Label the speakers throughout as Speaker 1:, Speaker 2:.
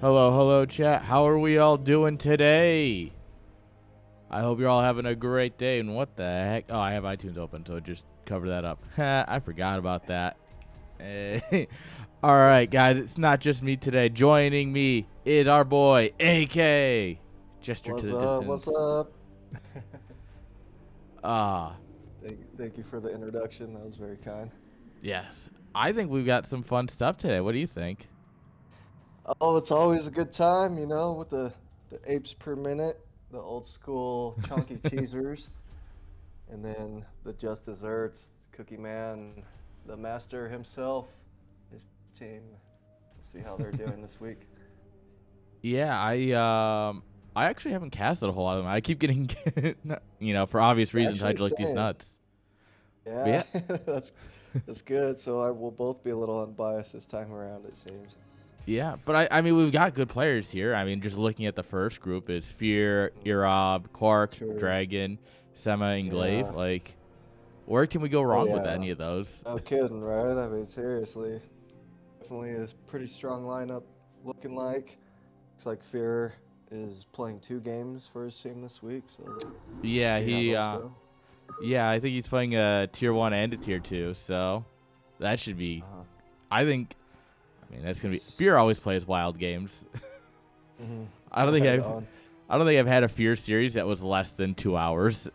Speaker 1: Hello, hello, chat. How are we all doing today? I hope you're all having a great day. And what the heck? Oh, I have iTunes open, so just cover that up. I forgot about that. Hey. All right, guys. It's not just me today. Joining me is our boy, AK. Gesture
Speaker 2: What's
Speaker 1: to the
Speaker 2: up?
Speaker 1: distance.
Speaker 2: What's up?
Speaker 1: Ah,
Speaker 2: Thank you for the introduction. That was very kind.
Speaker 1: yes. I think we've got some fun stuff today. What do you think?
Speaker 2: Oh, it's always a good time, with the apes per minute, the old school chunky cheesers, and then the just desserts, Cookie Man, the master himself, his team. We'll see how they're doing this week.
Speaker 1: Yeah, I actually haven't casted a whole lot of them. I keep getting, for obvious reasons,
Speaker 2: Actually,
Speaker 1: hydraulic these
Speaker 2: same.
Speaker 1: nuts. But
Speaker 2: Yeah,
Speaker 1: yeah.
Speaker 2: that's good. So I will both be a little unbiased this time around, it seems.
Speaker 1: Yeah, but I mean, we've got good players here. I mean, just looking at the first group is Fear, Irob, Quark,
Speaker 2: True.
Speaker 1: Dragon, Sema, and Glaive.
Speaker 2: Yeah.
Speaker 1: Like, where can we go
Speaker 2: Oh
Speaker 1: wrong with
Speaker 2: yeah.
Speaker 1: any of those?
Speaker 2: No kidding, right? I mean, seriously. Definitely a pretty strong lineup looking like. Looks like Fear is playing 2 games for his team this week, so
Speaker 1: Yeah,
Speaker 2: see how those go.
Speaker 1: yeah, I think he's playing a tier 1 and a tier 2, so that should be,
Speaker 2: Uh-huh.
Speaker 1: I think, I mean, that's going to be,
Speaker 2: Yes.
Speaker 1: Fear always plays wild games.
Speaker 2: Mm-hmm.
Speaker 1: I don't think
Speaker 2: Right
Speaker 1: I've,
Speaker 2: on.
Speaker 1: I don't think I've had a Fear series that was less than 2 hours.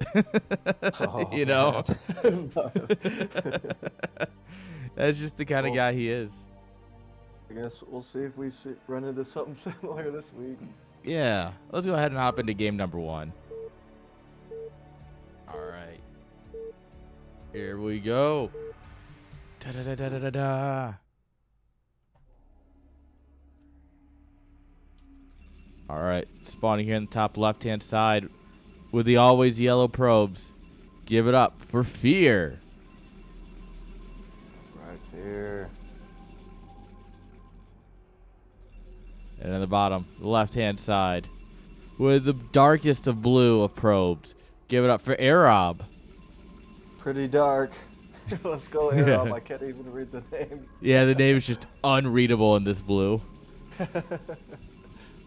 Speaker 2: Oh
Speaker 1: you know?
Speaker 2: man. No.
Speaker 1: That's just the kind of
Speaker 2: Well,
Speaker 1: guy he is.
Speaker 2: I guess we'll see if we run into something similar this week.
Speaker 1: Yeah, let's go ahead and hop into game number 1. All right, here we go. Da da da da da da da. All right, spawning here in the top left-hand side with the always yellow probes. Give it up for Fear.
Speaker 2: Right, Fear.
Speaker 1: And on the bottom, the left-hand side, with the darkest of blue of probes. Give it up for Arob.
Speaker 2: Pretty dark. Let's go, Arob. I can't even read the name.
Speaker 1: Yeah, the name is just unreadable in this blue.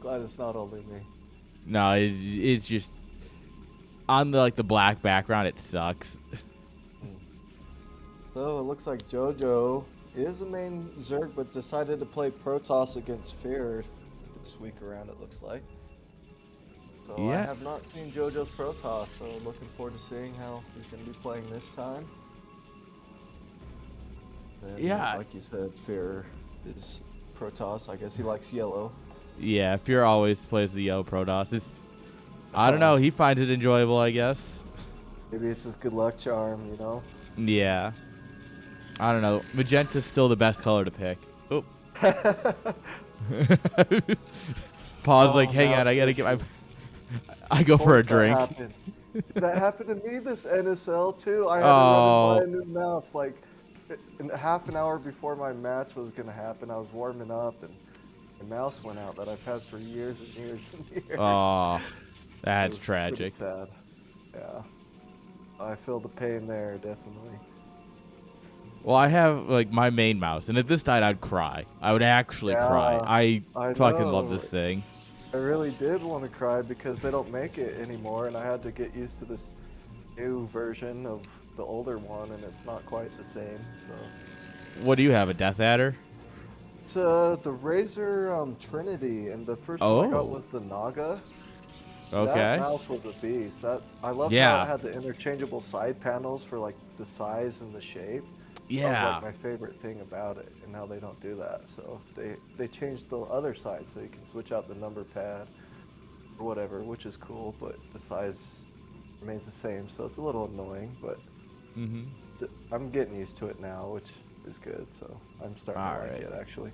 Speaker 2: Glad it's not only me.
Speaker 1: No, it's just on the black background. It sucks.
Speaker 2: So it looks like JoJo is a main Zerg, but decided to play Protoss against Fear this week around, it looks like. So I
Speaker 1: Yeah.
Speaker 2: have not seen JoJo's Protoss, so looking forward to seeing how he's going to be playing this time. Then,
Speaker 1: Yeah.
Speaker 2: like you said, Fear is Protoss. I guess he likes yellow.
Speaker 1: Yeah, Fear always plays the yellow Protoss. I don't know. He finds it enjoyable, I guess.
Speaker 2: Maybe it's his good luck charm, you know?
Speaker 1: Yeah. I don't know. Magenta's still the best color to pick. Oop. Pause. Like, hang on. I gotta get my. I go for a drink.
Speaker 2: That happened to me this NSL too. I had to
Speaker 1: Oh.
Speaker 2: run and buy a new mouse like in half an hour before my match was gonna happen. I was warming up and my mouse went out that I've had for years and years and years.
Speaker 1: Oh,
Speaker 2: It
Speaker 1: that's
Speaker 2: was pretty
Speaker 1: tragic.
Speaker 2: sad. Yeah, I feel the pain there definitely.
Speaker 1: Well, I have my main mouse, and if this died, I'd cry. I would actually cry. I fucking love
Speaker 2: know.
Speaker 1: this thing.
Speaker 2: I really did want to cry because they don't make it anymore, and I had to get used to this new version of the older one, and it's not quite the same. So
Speaker 1: What do you have? A Death Adder?
Speaker 2: it's the Razer Trinity, and the first one I got was the Naga.
Speaker 1: Okay.
Speaker 2: That mouse was a beast. I love how it had the interchangeable side panels for like the size and the shape. That was like my favorite thing about it, and now they don't do that. So they changed the other side so you can switch out the number pad or whatever, which is cool, but the size remains the same. So it's a little annoying, but I'm getting used to it now, which is good. So I'm starting to like it actually.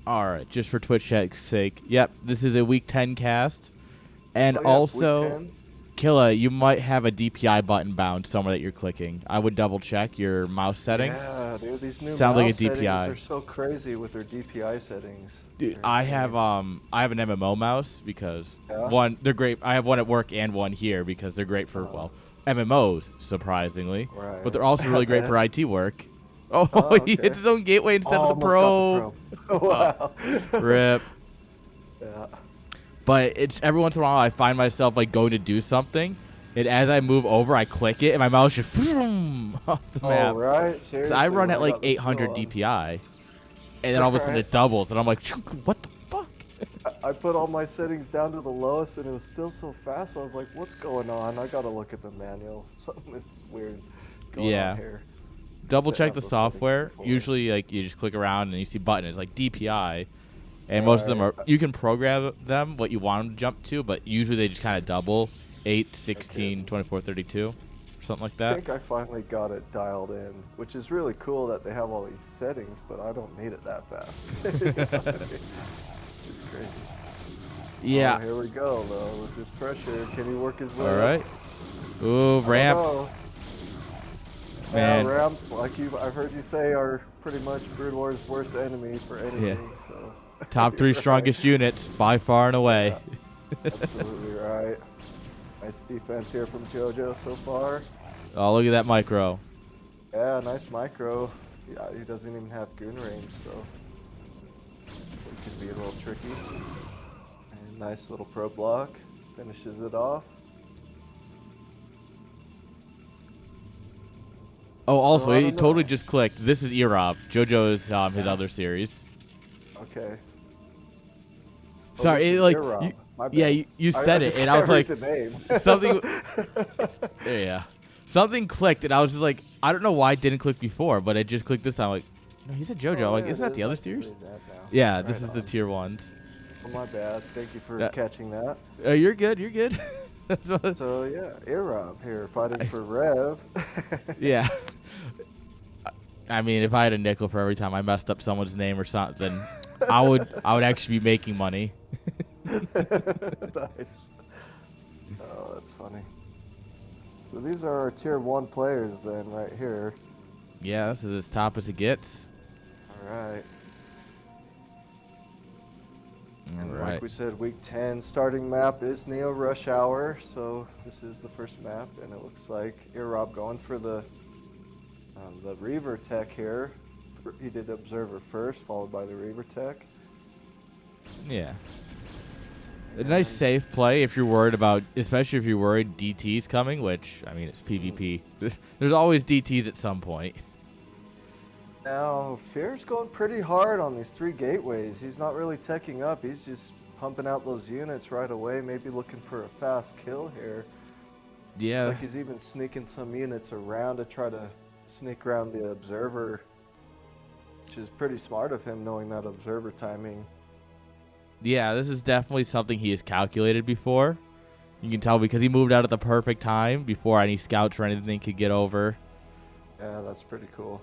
Speaker 1: All right, just for Twitch chat's sake. Yep, this is a week 10 cast. And
Speaker 2: Oh, yeah,
Speaker 1: also,
Speaker 2: week 10?
Speaker 1: Killa, you might have a DPI button bound somewhere that you're clicking. I would double check your mouse settings.
Speaker 2: Yeah, dude, these new
Speaker 1: Sounds like a
Speaker 2: mouse settings
Speaker 1: DPI.
Speaker 2: are so crazy with their DPI settings.
Speaker 1: Dude,
Speaker 2: They're
Speaker 1: I
Speaker 2: insane.
Speaker 1: have an MMO mouse because
Speaker 2: Yeah?
Speaker 1: they're great. I have one at work and one here because they're great for MMOs, surprisingly.
Speaker 2: Right.
Speaker 1: But they're also really great for IT work. Oh,
Speaker 2: Oh,
Speaker 1: he
Speaker 2: okay.
Speaker 1: hit his own gateway instead of the
Speaker 2: Almost got
Speaker 1: pro.
Speaker 2: the pro. Wow.
Speaker 1: Rip.
Speaker 2: Yeah.
Speaker 1: But it's every once in a while I find myself like going to do something, and as I move over, I click it, and my mouse just boom off the map.
Speaker 2: Oh, right? Seriously?
Speaker 1: I run
Speaker 2: when
Speaker 1: at like
Speaker 2: got the
Speaker 1: 800
Speaker 2: snow on.
Speaker 1: DPI, and then all of a sudden it doubles, and I'm like, what the fuck?
Speaker 2: I put all my settings down to the lowest, and it was still so fast. I was like, what's going on? I gotta look at the manual. Something is weird going on here.
Speaker 1: Double check the software. Usually, like, you just click around and you see button. It's like DPI. And most of them are, you can program them what you want them to jump to, but usually they just kind of double 8, 16, 24, 32, or something like that.
Speaker 2: I think I finally got it dialed in, which is really cool that they have all these settings, but I don't need it that fast. This is crazy.
Speaker 1: Yeah.
Speaker 2: Oh, here we go, though, with this pressure. Can he work his way
Speaker 1: All right. Ooh, ramps.
Speaker 2: Man. Yeah, ramps, like I've heard you say, are pretty much Brood War's worst enemy for anything. Yeah. So.
Speaker 1: Top 3 strongest units by far and away.
Speaker 2: Yeah, absolutely right. Nice defense here from JoJo so far.
Speaker 1: Oh, look at that micro.
Speaker 2: Yeah, nice micro. Yeah, he doesn't even have goon range, so it could be a little tricky. And nice little pro block. Finishes it off.
Speaker 1: Oh, also, he totally just clicked. This is Erob. JoJo is his other series.
Speaker 2: Okay.
Speaker 1: Sorry, like, you said it, and I was like, something. Yeah, something clicked, and I was just like, I don't know why it didn't click before, but it just clicked this time. Like, no, he said JoJo. Like, isn't that the other series? Yeah, this is the tier 1s.
Speaker 2: Oh, my bad. Thank you for catching that.
Speaker 1: You're good. You're good.
Speaker 2: So yeah, Erob here fighting for Rev.
Speaker 1: Yeah. I mean, if I had a nickel for every time I messed up someone's name or something, I would actually be making money.
Speaker 2: Nice. Oh, that's funny. So these are our tier 1 players then, right here.
Speaker 1: Yeah, this is as top as it gets.
Speaker 2: All right. And like we said, week 10 starting map is Neo Rush Hour, so this is the first map, and it looks like Erob going for the Reaver tech here. He did the Observer first, followed by the Reaver tech.
Speaker 1: Yeah. A nice safe play if you're worried about, especially if you're worried DT's coming, which, I mean, it's PvP. There's always DTs at some point.
Speaker 2: Now, Fear's going pretty hard on these 3 gateways. He's not really teching up. He's just pumping out those units right away, maybe looking for a fast kill here.
Speaker 1: Yeah.
Speaker 2: Looks like he's even sneaking some units around to try to sneak around the Observer, which is pretty smart of him, knowing that Observer timing.
Speaker 1: Yeah, this is definitely something he has calculated before. You can tell because he moved out at the perfect time before any scouts or anything could get over.
Speaker 2: Yeah, that's pretty cool.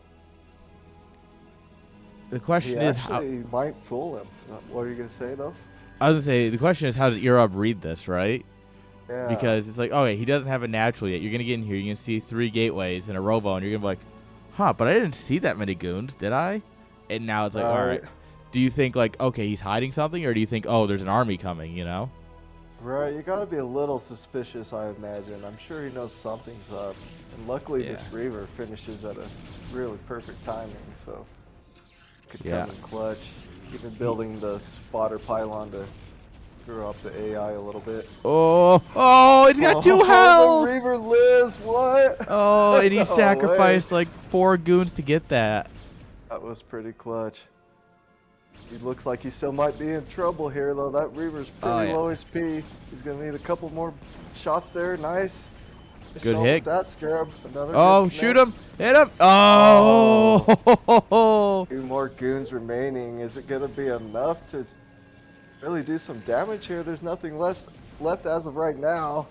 Speaker 1: The question is how
Speaker 2: he might fool him. What are you gonna say though?
Speaker 1: I was gonna say the question is how does Erob read this, right?
Speaker 2: Yeah.
Speaker 1: Because it's like, okay, he doesn't have a natural yet. You're gonna get in here, you're gonna see 3 gateways and a robo, and you're gonna be like, huh, but I didn't see that many goons, did I? And now it's like, all right. Do you think like, okay, he's hiding something, or do you think, oh, there's an army coming, you know?
Speaker 2: Right, you gotta be a little suspicious, I imagine. I'm sure he knows something's up. And luckily this Reaver finishes at a really perfect timing, so could come in clutch. Even building the spotter pylon to screw up the AI a little bit.
Speaker 1: Oh, it's got 2 health!
Speaker 2: The Reaver lives, what?
Speaker 1: Oh, and he sacrificed like 4 goons to get that.
Speaker 2: That was pretty clutch. He looks like he still might be in trouble here, though. That Reaver's pretty low HP. He's going to need a couple more shots there. Nice.
Speaker 1: Good hit.
Speaker 2: That scarab.
Speaker 1: Another shoot him. Hit him. Oh!
Speaker 2: 2 more goons remaining. Is it going to be enough to really do some damage here? There's nothing left as of right now.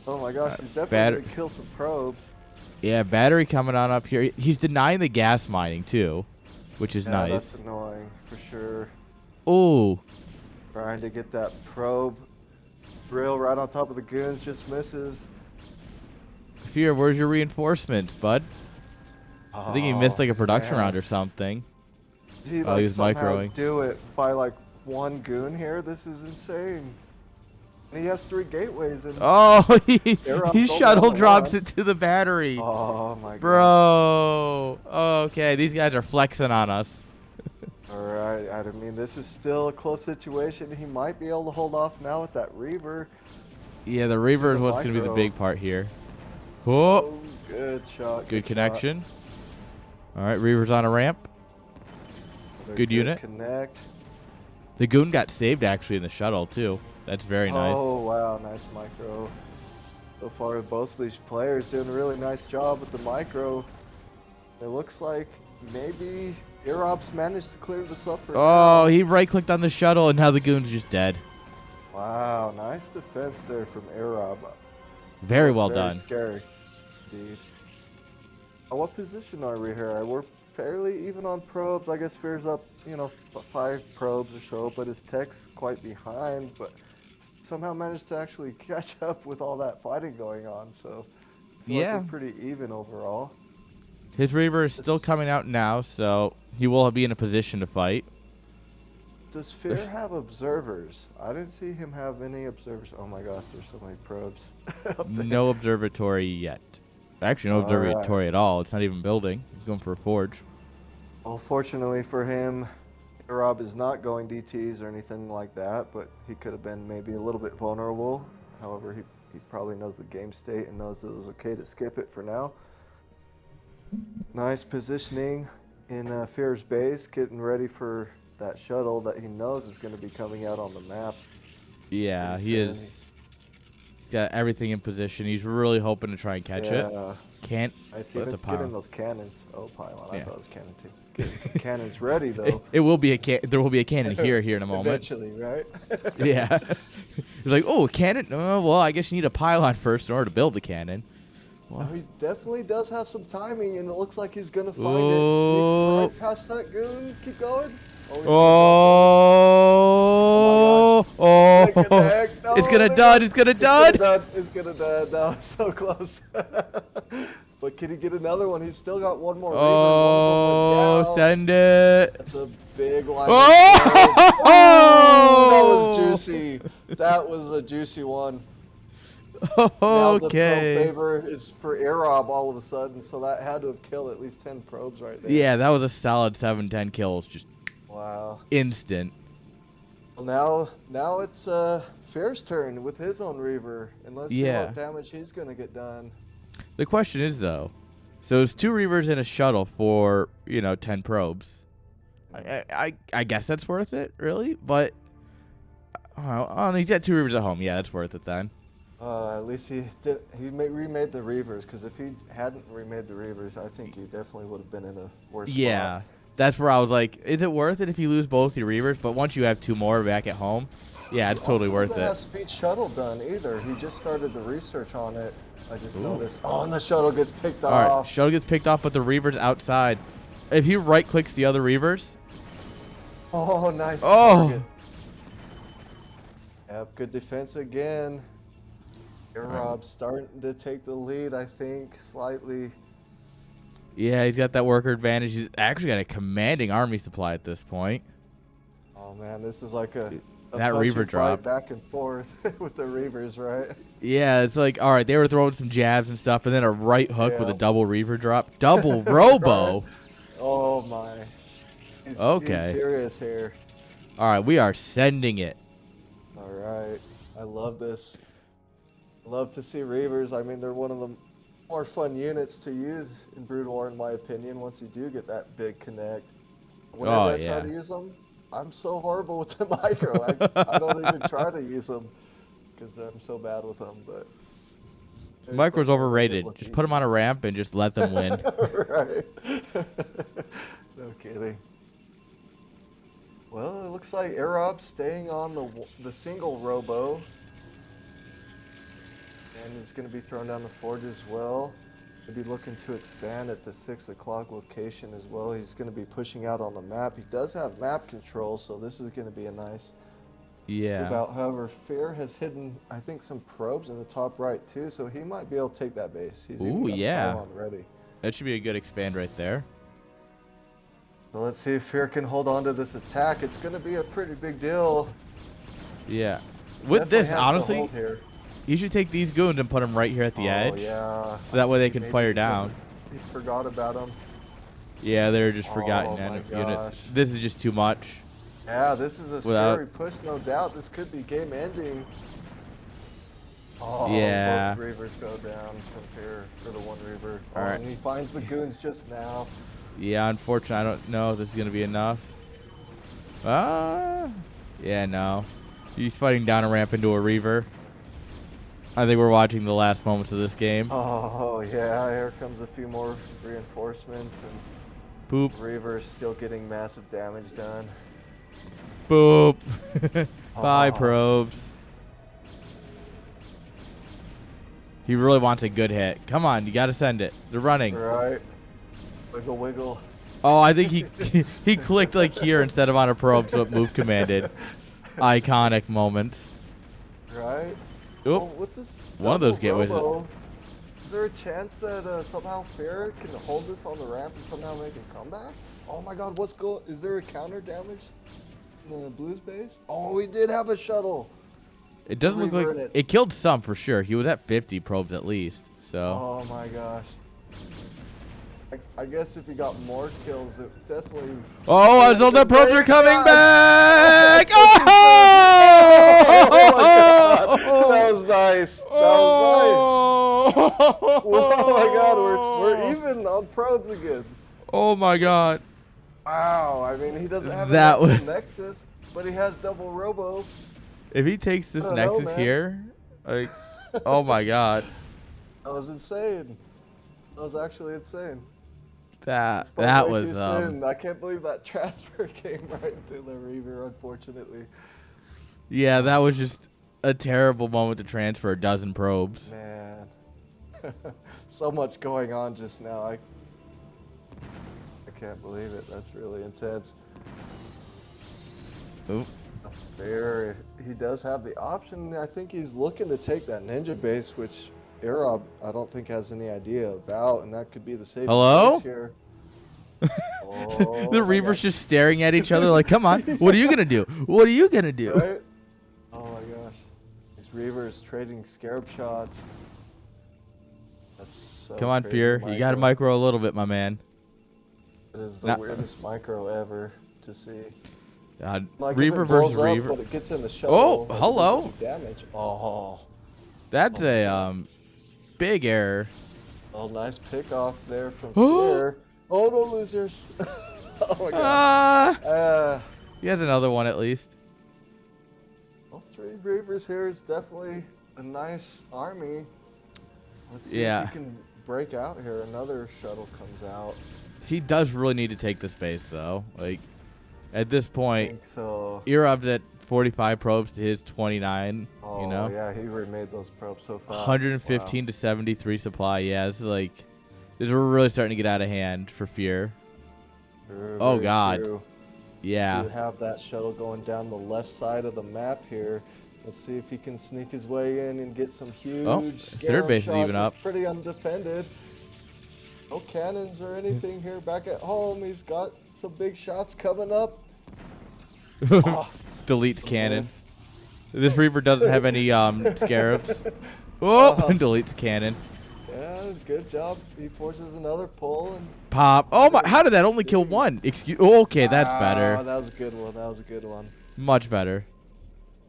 Speaker 2: Oh my gosh, he's definitely going to kill some probes.
Speaker 1: Yeah, battery coming on up here. He's denying the gas mining, too, which is nice.
Speaker 2: That's annoying, for sure.
Speaker 1: Oh.
Speaker 2: Trying to get that probe. Drill right on top of the goons, just misses.
Speaker 1: Fear, where's your reinforcements, bud? I think he missed like a production round or something.
Speaker 2: He was microing. Do it by like 1 goon here? This is insane. And he has 3 gateways. And
Speaker 1: he shuttle drops it to the battery.
Speaker 2: Oh my god.
Speaker 1: Bro. Okay, these guys are flexing on us.
Speaker 2: Alright. Right. I mean, this is still a close situation. He might be able to hold off now with that Reaver.
Speaker 1: Yeah, the Reaver is what's going to be the big part here.
Speaker 2: Oh, good shot.
Speaker 1: Good connection. All right, Reaver's on a ramp. Good unit.
Speaker 2: Connect.
Speaker 1: The Goon got saved, actually, in the shuttle, too. That's very nice.
Speaker 2: Oh, wow. Nice micro. So far, both of these players doing a really nice job with the micro. It looks like maybe Irob's managed to clear this up for now.
Speaker 1: He right-clicked on the shuttle, and now the Goon's just dead.
Speaker 2: Wow, nice defense there from Irob.
Speaker 1: Very well done.
Speaker 2: Scary, indeed. What position are we here? We're fairly even on probes. I guess Fear's up, 5 probes or so, but his tech's quite behind, but somehow managed to actually catch up with all that fighting going on, so I feel like we're pretty even overall.
Speaker 1: His Reaver is still coming out now, so he will be in a position to fight.
Speaker 2: Does Fear have observers? I didn't see him have any observers. Oh my gosh, there's so many probes.
Speaker 1: No observatory yet. Actually, no observatory at all. It's not even building. He's going for a forge.
Speaker 2: Well, fortunately for him, Rob is not going DTs or anything like that, but he could have been maybe a little bit vulnerable. However, he probably knows the game state and knows it was okay to skip it for now. Nice positioning in Fear's base, getting ready for that shuttle that he knows is going to be coming out on the map.
Speaker 1: Yeah, he is. He's got everything in position. He's really hoping to try and catch it. Can't.
Speaker 2: I see him getting those cannons. Oh, pylon. I thought it was cannon too. Getting some cannons ready though.
Speaker 1: There will be a cannon here in a moment.
Speaker 2: Eventually, right?
Speaker 1: Yeah. He's like, oh, cannon. Oh, well, I guess you need a pylon first in order to build the cannon.
Speaker 2: Well, he definitely does have some timing, and it looks like he's gonna find it. Sneak right past that Goon. Keep going.
Speaker 1: It's gonna dud. It's gonna dud.
Speaker 2: It's gonna dud. That was so close. But can he get another one? He's still got one more.
Speaker 1: Send it.
Speaker 2: That's a big line. That was juicy. That was a juicy one. Now the probe favor is for Irob all of a sudden, so that had to have killed at least 10 probes right there.
Speaker 1: Yeah, that was a solid 7-10 kills. Just
Speaker 2: wow.
Speaker 1: Instant.
Speaker 2: Well, now it's Fear's turn with his own Reaver, and let's see what damage he's going to get done.
Speaker 1: The question is, though, so it's 2 Reavers and a shuttle for, 10 probes. I guess that's worth it, really? But, he's got 2 Reavers at home. Yeah, that's worth it then.
Speaker 2: At least he remade the Reavers, because if he hadn't remade the Reavers, I think he definitely would have been in a worse spot.
Speaker 1: Yeah, that's where I was like, is it worth it if you lose both your Reavers? But once you have 2 more back at home, yeah, it's totally worth it. He
Speaker 2: doesn't have speed shuttle done either. He just started the research on it. I just noticed. Oh, and the shuttle gets picked off.
Speaker 1: All right, shuttle gets picked off, but the Reaver's outside. If he right-clicks the other Reavers.
Speaker 2: Oh, nice target. Yep, good defense again. Rob's starting to take the lead, I think, slightly.
Speaker 1: Yeah, he's got that worker advantage. He's actually got a commanding army supply at this point.
Speaker 2: Oh man, this is like a
Speaker 1: that Reaver drop
Speaker 2: back and forth with the Reavers, right?
Speaker 1: Yeah, it's like, all right, they were throwing some jabs and stuff, and then a right hook with a double Reaver drop, double Robo.
Speaker 2: Oh my. He's serious here.
Speaker 1: All right, we are sending it.
Speaker 2: All right, I love this. Love to see Reavers. I mean, they're one of the more fun units to use in Brood War, in my opinion, once you do get that big connect. Whenever I try to use them, I'm so horrible with the micro. I don't even try to use them because I'm so bad with them. But
Speaker 1: micro's overrated. Just put them on a ramp and just let them win.
Speaker 2: Right. No kidding. Well, it looks like Arob's staying on the single Robo. And he's going to be throwing down the forge as well. He'll be looking to expand at the 6 o'clock location as well. He's going to be pushing out on the map. He does have map control, so this is going to be a nice move out. However, Fear has hidden, I think, some probes in the top right too, so he might be able to take that base. He's ready.
Speaker 1: That should be a good expand right there.
Speaker 2: So let's see if Fear can hold on to this attack. It's going to be a pretty big deal.
Speaker 1: Yeah. With this, honestly, you should take these goons and put them right here at the edge.
Speaker 2: Yeah.
Speaker 1: So that way they can fire down.
Speaker 2: He forgot about them.
Speaker 1: Yeah, they're just forgotten units. This is just too much.
Speaker 2: Yeah, this is a scary push, no doubt. This could be game ending. Oh,
Speaker 1: yeah.
Speaker 2: Both Reavers go down from here for the one Reaver.
Speaker 1: All right.
Speaker 2: And he finds the goons just now.
Speaker 1: Yeah, unfortunately, I don't know if this is going to be enough. Yeah, no. He's fighting down a ramp into a Reaver. I think we're watching the last moments of this game.
Speaker 2: Oh, yeah, here comes a few more reinforcements, and
Speaker 1: Boop.
Speaker 2: Reaver's still getting massive damage done.
Speaker 1: Boop. Bye, probes. He really wants a good hit. Come on, you got to send it. They're running.
Speaker 2: Right. Wiggle, wiggle.
Speaker 1: Oh, I think he clicked like here instead of on a probe, so it move commanded. Iconic moments.
Speaker 2: Right.
Speaker 1: Oop.
Speaker 2: Oh, with this
Speaker 1: one of those gateways.
Speaker 2: Is there a chance that somehow Fair can hold this on the ramp and somehow make a comeback? Oh my God, what's going? Is there a counter damage in the Blues base? Oh, he did have a shuttle.
Speaker 1: It doesn't look like it killed some for sure. He was at 50 probes at least. So.
Speaker 2: Oh my gosh. I guess if he got more kills, it definitely.
Speaker 1: Oh, I saw the probes are coming back!
Speaker 2: Oh! Oh my God! That was nice. That was nice. Oh my God, we're even on probes again.
Speaker 1: Oh my God.
Speaker 2: Wow. I mean, he doesn't have a Nexus, but he has double Robo.
Speaker 1: If he takes this Nexus here, like, oh my God.
Speaker 2: That was insane. That was actually insane.
Speaker 1: That was
Speaker 2: soon. I can't believe that transfer came right into the Reaver, unfortunately.
Speaker 1: Yeah, that was just a terrible moment to transfer a dozen probes.
Speaker 2: Man. So much going on just now. I can't believe it. That's really intense.
Speaker 1: Oop.
Speaker 2: Fair. He does have the option. I think he's looking to take that ninja base, which Arab, I don't think has any idea about, and that could be the saving grace here.
Speaker 1: Oh, the Reavers just staring at each other like, come on, what are you going to do? What are you going to do?
Speaker 2: Right? Oh my gosh. These Reavers trading scarab shots. That's so
Speaker 1: come on, Fear. You got to micro a little bit, my man.
Speaker 2: It is the weirdest micro ever to see.
Speaker 1: Like Reaver versus Reaver.
Speaker 2: But it gets in the shuttle,
Speaker 1: oh, hello.
Speaker 2: Damage. Oh.
Speaker 1: That's a big error.
Speaker 2: Oh, nice pick off there from Fear. Oh, no losers. Oh my God.
Speaker 1: He has another one at least.
Speaker 2: Well, 3 Reavers here is definitely a nice army. Let's see if he can break out here. Another shuttle comes out.
Speaker 1: He does really need to take the space though. Like at this point,
Speaker 2: I think so.
Speaker 1: Erob's at 45 probes to his 29.
Speaker 2: Oh,
Speaker 1: you know?
Speaker 2: Yeah, he remade those probes so fast.
Speaker 1: 115 to 73 supply. Yeah, it's like this is really starting to get out of hand for Fear. Oh God.
Speaker 2: True.
Speaker 1: Yeah.
Speaker 2: We have that shuttle going down the left side of the map here. Let's see if he can sneak his way in and get some huge
Speaker 1: third base
Speaker 2: shots.
Speaker 1: is even up.
Speaker 2: It's pretty undefended. No cannons or anything here back at home. He's got some big shots coming up.
Speaker 1: Deletes cannon. This Reaver doesn't have any scarabs. Deletes cannon.
Speaker 2: Yeah, good job. He forces another pull and
Speaker 1: pop. Oh my! How did that only kill one? Excuse. Oh, okay, that's better.
Speaker 2: That was a good one. That was a good one.
Speaker 1: Much better.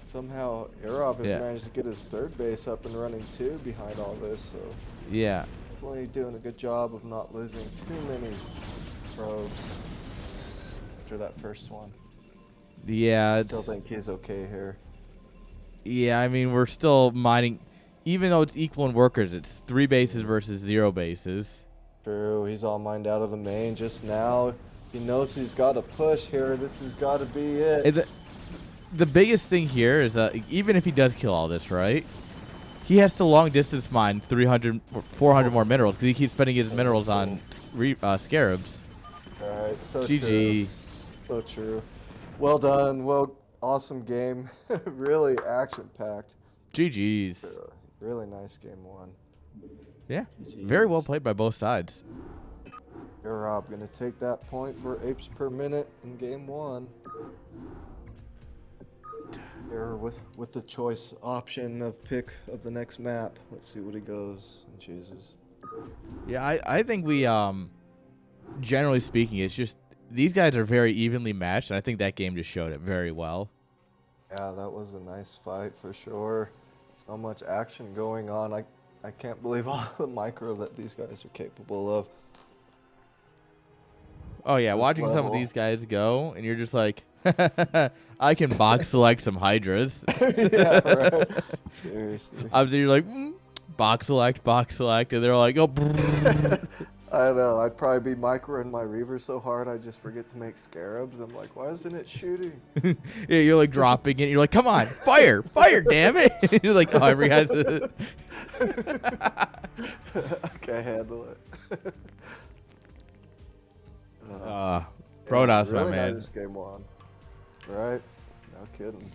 Speaker 2: Somehow, Arab has managed to get his third base up and running too behind all this. So
Speaker 1: yeah,
Speaker 2: definitely doing a good job of not losing too many probes after that first one.
Speaker 1: Yeah,
Speaker 2: I still think he's okay here.
Speaker 1: Yeah, I mean we're still mining. Even though it's equal in workers, it's 3 bases versus 0 bases.
Speaker 2: True, he's all mined out of the main just now. He knows he's got to push here. This has got to be it.
Speaker 1: The biggest thing here is that even if he does kill all this, right? He has to long distance mine 300, 400 more minerals because he keeps spending his minerals on scarabs.
Speaker 2: All right, so
Speaker 1: GG.
Speaker 2: True. So true. Well done. Well, awesome game. Really action-packed.
Speaker 1: GG's.
Speaker 2: Really nice game 1.
Speaker 1: Yeah, very well played by both sides.
Speaker 2: You're Rob gonna take that point for apes per minute in game 1. Here with the choice option of pick of the next map. Let's see what he goes and chooses.
Speaker 1: Yeah, I think we generally speaking, it's just these guys are very evenly matched, and I think that game just showed it very well.
Speaker 2: Yeah, that was a nice fight for sure. So much action going on. I can't believe all the micro that these guys are capable of.
Speaker 1: Oh yeah, watching some of these guys go, and you're just like, I can box select some Hydras.
Speaker 2: Yeah, right. Seriously.
Speaker 1: You're like, box select, and they're like, oh.
Speaker 2: I know. I'd probably be microing my Reaver so hard I just forget to make scarabs. I'm like, why isn't it shooting?
Speaker 1: Yeah, you're like dropping it. You're like, come on, fire, damn it! You're like, oh, every guy's.
Speaker 2: I can't handle it.
Speaker 1: Protoss,
Speaker 2: really
Speaker 1: my man.
Speaker 2: This game won. Right? No kidding.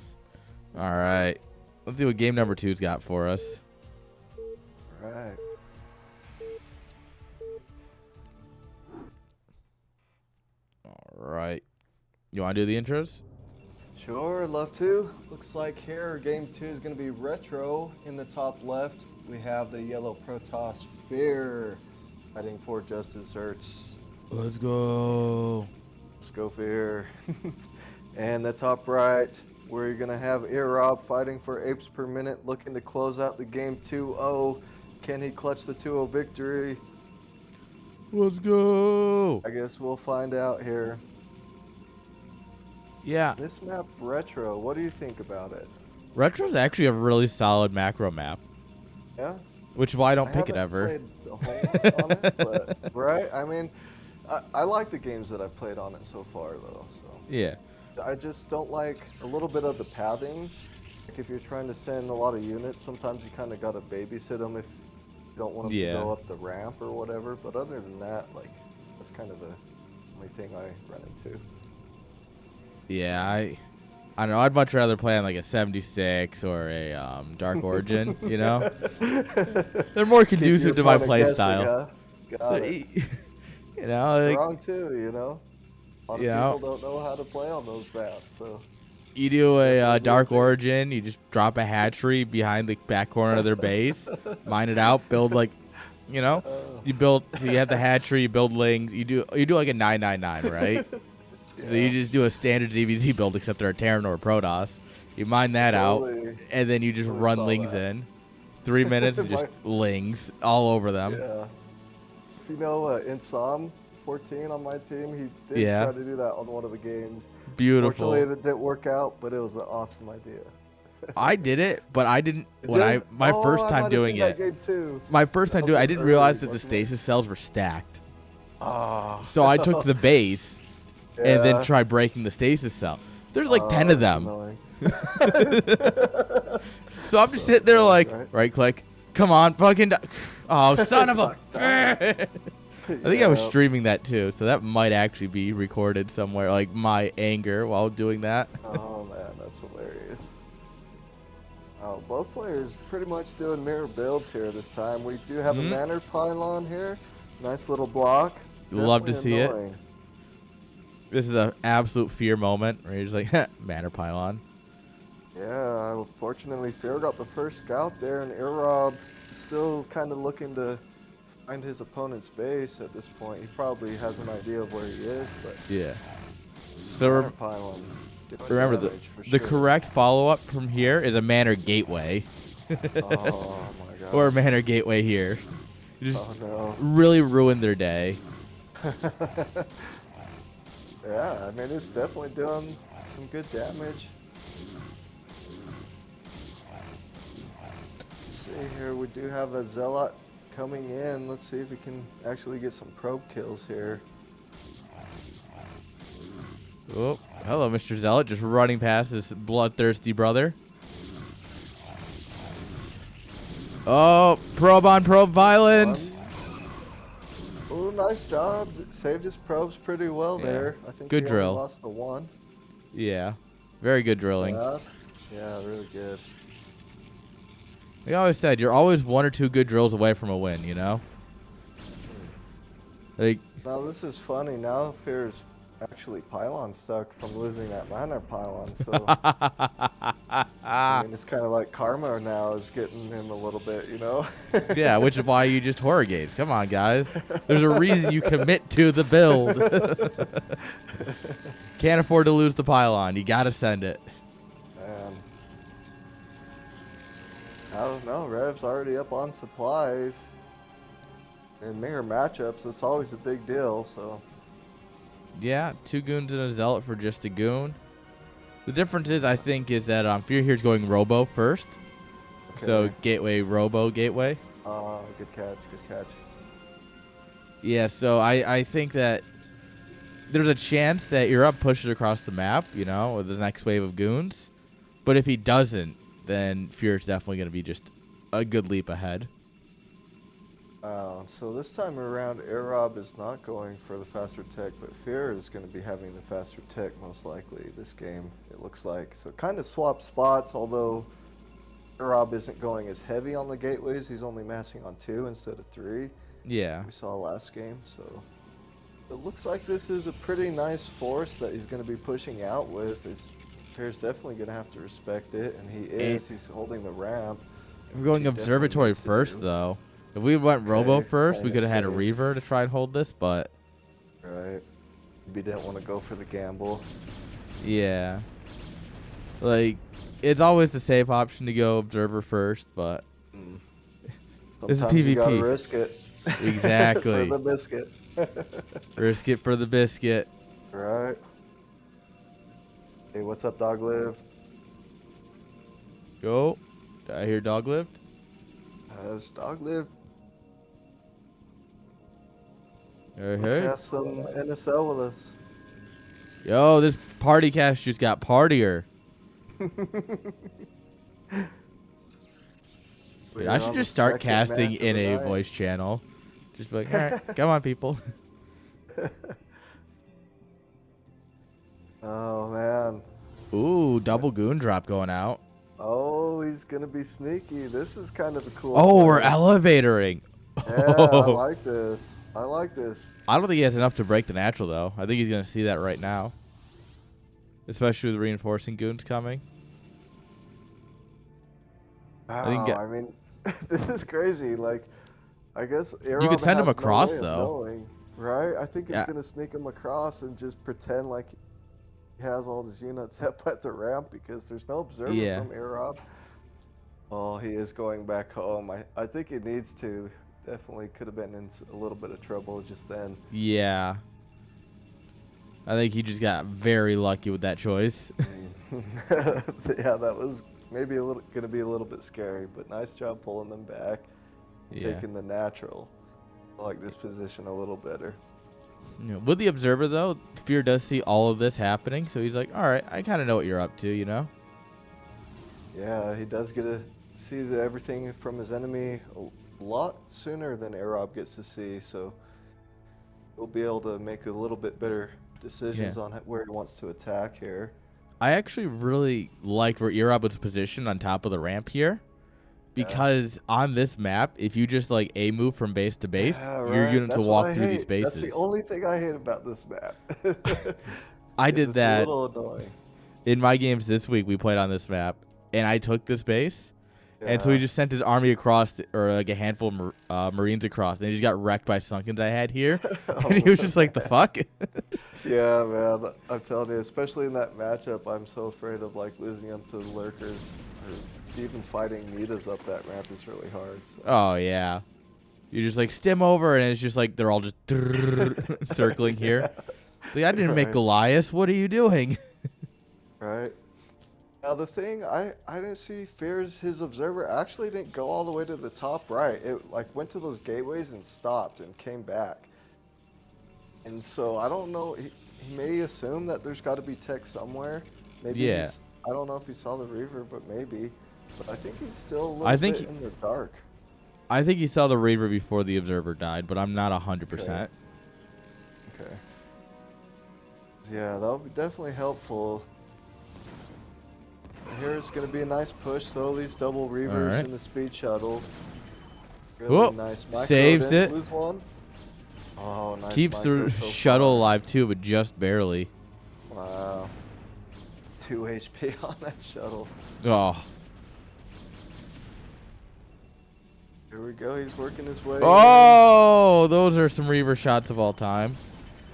Speaker 1: All right. Let's see what game number 2's got for us.
Speaker 2: Right.
Speaker 1: All right. You want to do the intros?
Speaker 2: Sure, love to. Looks like here game 2 is going to be retro. In the top left, we have the yellow Protoss Fear fighting for just desserts.
Speaker 1: Let's go.
Speaker 2: Let's go Fear. And the top right, we're going to have Rob fighting for apes per minute, looking to close out the game 2-0. Can he clutch the 2-0 victory?
Speaker 1: Let's go.
Speaker 2: I guess we'll find out here.
Speaker 1: Yeah.
Speaker 2: This map, Retro, what do you think about it?
Speaker 1: Retro's actually a really solid macro map.
Speaker 2: Yeah?
Speaker 1: Which is why I don't pick it ever.
Speaker 2: I haven't played a whole lot on it, but, right? I mean, I like the games that I've played on it so far, though. So
Speaker 1: Yeah.
Speaker 2: I just don't like a little bit of the pathing. Like if you're trying to send a lot of units, sometimes you kind of got to babysit them if you don't want them to go up the ramp or whatever. But other than that, like, that's kind of the only thing I run into.
Speaker 1: Yeah, I don't know. I'd much rather play on like a 76 or a Dark Origin, you know? They're more conducive to my play style.
Speaker 2: Got it.
Speaker 1: You know,
Speaker 2: strong
Speaker 1: like,
Speaker 2: too, you know? A lot of people don't know how to play on those maps, so.
Speaker 1: You do a Dark Origin, you just drop a hatchery behind the back corner of their base, mine it out, build like, you know, so you have the hatchery, you build lings, you do like a 999, right? Yeah. So you just do a standard ZVZ build, except they're a Terran or a Protoss. You mine that out, and then you just run lings in. 3 minutes and just lings all over them.
Speaker 2: Yeah. If you know Insom 14 on my team, he did try to do that on one of the games.
Speaker 1: Beautiful.
Speaker 2: Fortunately, it didn't work out, but it was an awesome idea.
Speaker 1: I did it, but I didn't. My first time doing it. My first time doing it, I didn't realize that the stasis cells were stacked. So I took the base and then tried breaking the stasis cell. There's like 10 of them. So I'm just sitting there like, right click, come on, fucking. Oh, son of a. I think I was streaming that too, so that might actually be recorded somewhere, like my anger while doing that.
Speaker 2: Oh man, that's hilarious. Oh, both players pretty much doing mirror builds here this time. We do have a Manor Pylon here. Nice little block.
Speaker 1: Love to see it. This is an absolute Fear moment where you're just like, Manor Pylon.
Speaker 2: Yeah, fortunately Fear got the first scout there, and Irob still kind of looking to find his opponent's base at this point. He probably has an idea of where he is, but
Speaker 1: yeah. So remember the correct follow-up from here is a Manor Gateway.
Speaker 2: Oh my god.
Speaker 1: Or a Manor Gateway here. You just really ruined their day.
Speaker 2: Yeah, I mean it's definitely doing some good damage. Let's see here, we do have a Zealot coming in. Let's see if we can actually get some probe kills here.
Speaker 1: Oh, hello, Mr. Zealot, just running past this bloodthirsty brother. Oh, probe on probe violence.
Speaker 2: Oh, nice job. Saved his probes pretty well there. I think
Speaker 1: good
Speaker 2: he
Speaker 1: drill.
Speaker 2: Only lost the one.
Speaker 1: Yeah, very good drilling.
Speaker 2: Yeah, really good.
Speaker 1: We always said you're always 1 or 2 good drills away from a win, you know? Like,
Speaker 2: now this is funny. Now Fear's actually pylon stuck from losing that lantern pylon, so I mean it's kind of like karma now is getting him a little bit, you know?
Speaker 1: Yeah, which is why you just horror gaze. Come on, guys. There's a reason you commit to the build. Can't afford to lose the pylon. You gotta send it.
Speaker 2: Man. I don't know, Rev's already up on supplies. In mirror matchups, it's always a big deal, so.
Speaker 1: Yeah, 2 goons and a zealot for just a goon. The difference is, I think, is that Fear here's going Robo first. Okay. So gateway, Robo, gateway.
Speaker 2: Good catch, good catch.
Speaker 1: Yeah, so I think that there's a chance that you're up pushes across the map, you know, with the next wave of goons. But if he doesn't, then Fear's definitely going to be just a good leap ahead.
Speaker 2: So this time around, Aerob is not going for the faster tech, but Fear is going to be having the faster tech most likely this game, it looks like. So kind of swap spots, although Aerob isn't going as heavy on the gateways. He's only massing on 2 instead of 3.
Speaker 1: Yeah.
Speaker 2: We saw last game, so it looks like this is a pretty nice force that he's going to be pushing out with. Fear's definitely going to have to respect it, and he is. He's holding the ramp.
Speaker 1: We're going Observatory first, though. If we went Robo first, we could have had a Reaver to try and hold this, but...
Speaker 2: Right. We didn't want to go for the gamble.
Speaker 1: Yeah. Like, it's always the safe option to go Observer first, but...
Speaker 2: This is PvP. You gotta risk it.
Speaker 1: Exactly.
Speaker 2: For the biscuit.
Speaker 1: Risk it for the biscuit.
Speaker 2: Right. Hey, what's up, Dog Live?
Speaker 1: Go. Did I hear Dog Live?
Speaker 2: There's Dog Live.
Speaker 1: Hey,
Speaker 2: Let's have some NSL with us.
Speaker 1: Yo, this party cast just got partier. Dude, I should just start casting in a voice channel. Just be like, all right, come on, people.
Speaker 2: Oh, man.
Speaker 1: Ooh, double goon drop going out.
Speaker 2: Oh, he's going to be sneaky. This is kind of a cool
Speaker 1: Oh, we're elevatoring.
Speaker 2: Yeah, I like this. I like this.
Speaker 1: I don't think he has enough to break the natural, though. I think he's going to see that right now. Especially with reinforcing goons coming.
Speaker 2: Wow, I mean, this is crazy. Like, I guess
Speaker 1: you could send him across, though.
Speaker 2: Right? I think it's going to sneak him across and just pretend like he has all his units up at the ramp because there's no observer from Aerob. Oh, he is going back home. I think he needs to. Definitely could have been in a little bit of trouble just then.
Speaker 1: Yeah. I think he just got very lucky with that choice.
Speaker 2: Yeah, that was maybe going to be a little bit scary, but nice job pulling them back. Taking the natural. I like this position a little better.
Speaker 1: Yeah, with the observer, though, Fear does see all of this happening, so he's like, all right, I kind of know what you're up to, you know?
Speaker 2: Yeah, he does get to see everything from his enemy a lot sooner than Aerob gets to see, so he'll be able to make a little bit better decisions on where he wants to attack here. I
Speaker 1: actually really liked where Aerob was positioned on top of the ramp here, because on this map, if you just like move from base to base, your units will walk through these bases.
Speaker 2: That's the only thing I hate about this map.
Speaker 1: I did that.
Speaker 2: It's a little annoying.
Speaker 1: In my games this week, we played on this map, and I took this base. And so he just sent his army across, or like a handful of Marines across, and he just got wrecked by Sunkens I had here. And he was just like, the fuck?
Speaker 2: Yeah, man. I'm telling you, especially in that matchup, I'm so afraid of like losing them to the lurkers. Or even fighting Nitas up that ramp is really hard. So.
Speaker 1: Oh, yeah. You just like stim over, and it's just like they're all just circling here. It's like, I didn't make Goliath. What are you doing?
Speaker 2: Right. Now the thing, I didn't see his observer actually didn't go all the way to the top right. It like went to those gateways and stopped and came back. And so I don't know, he may assume that there's got to be tech somewhere. Maybe I don't know if he saw the Reaver, but maybe. But I think he's still a little bit in the dark.
Speaker 1: I think he saw the Reaver before the observer died, but I'm not 100%.
Speaker 2: Okay. Yeah, that'll be definitely helpful. Here it's going to be a nice push, though. These double Reavers in the speed shuttle. Really nice.
Speaker 1: Saves it.
Speaker 2: Lose one. Oh, nice.
Speaker 1: Keeps the shuttle alive too, but just barely.
Speaker 2: Wow. 2 HP on that shuttle.
Speaker 1: Oh.
Speaker 2: Here we go. He's working his way.
Speaker 1: Oh, those are some Reaver shots of all time.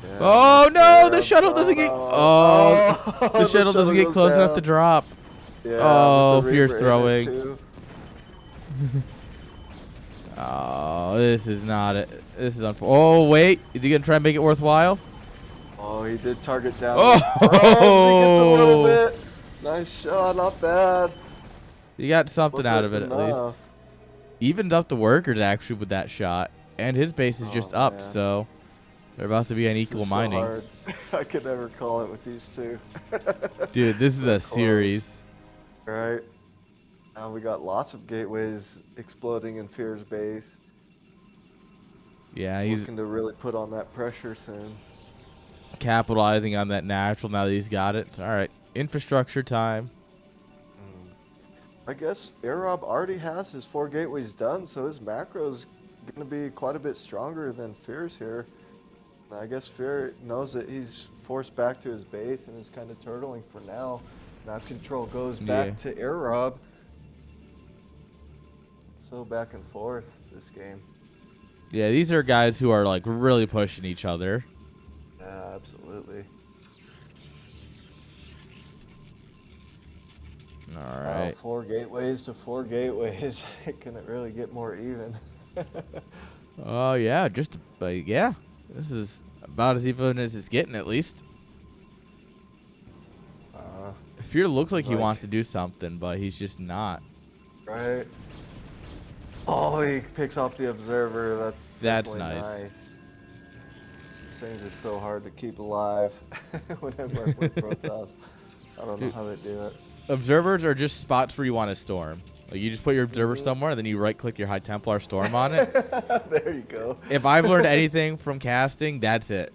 Speaker 2: Yeah,
Speaker 1: oh no, the shuttle doesn't get. Oh, the shuttle doesn't get close enough to drop.
Speaker 2: Yeah,
Speaker 1: oh, Fear's throwing. Oh, this is not it. This is oh wait, is he gonna try and make it worthwhile?
Speaker 2: Oh, he did target down.
Speaker 1: Oh,
Speaker 2: he gets a little bit. Nice shot, not bad.
Speaker 1: You got something out of it at least. Evened up the workers actually with that shot, and his base is just up, so they're about to be on equal mining.
Speaker 2: So I could never call it with these two.
Speaker 1: Dude, this is a series.
Speaker 2: Right. Now we got lots of gateways exploding in Fear's base.
Speaker 1: Yeah, he's
Speaker 2: looking to really put on that pressure soon.
Speaker 1: Capitalizing on that natural now that he's got it. All right, infrastructure time.
Speaker 2: I guess Arab already has his 4 gateways done, so his macro is going to be quite a bit stronger than Fear's here. I guess Fear knows that he's forced back to his base and is kind of turtling for now. Map control goes back to Arab. So back and forth this game.
Speaker 1: Yeah, these are guys who are like really pushing each other.
Speaker 2: Yeah, absolutely.
Speaker 1: All right.
Speaker 2: 4 gateways to 4 gateways. Can it really get more even?
Speaker 1: Oh yeah, just yeah. This is about as even as it's getting, at least. Fear looks like he wants to do something, but he's just not.
Speaker 2: Right. Oh, he picks off the observer. That's nice. These things are so hard to keep alive whenever I play Protoss. I don't know how they do it.
Speaker 1: Observers are just spots where you want to storm. Like you just put your observer somewhere, then you right-click your High Templar storm on it.
Speaker 2: There you go.
Speaker 1: If I've learned anything from casting, that's it.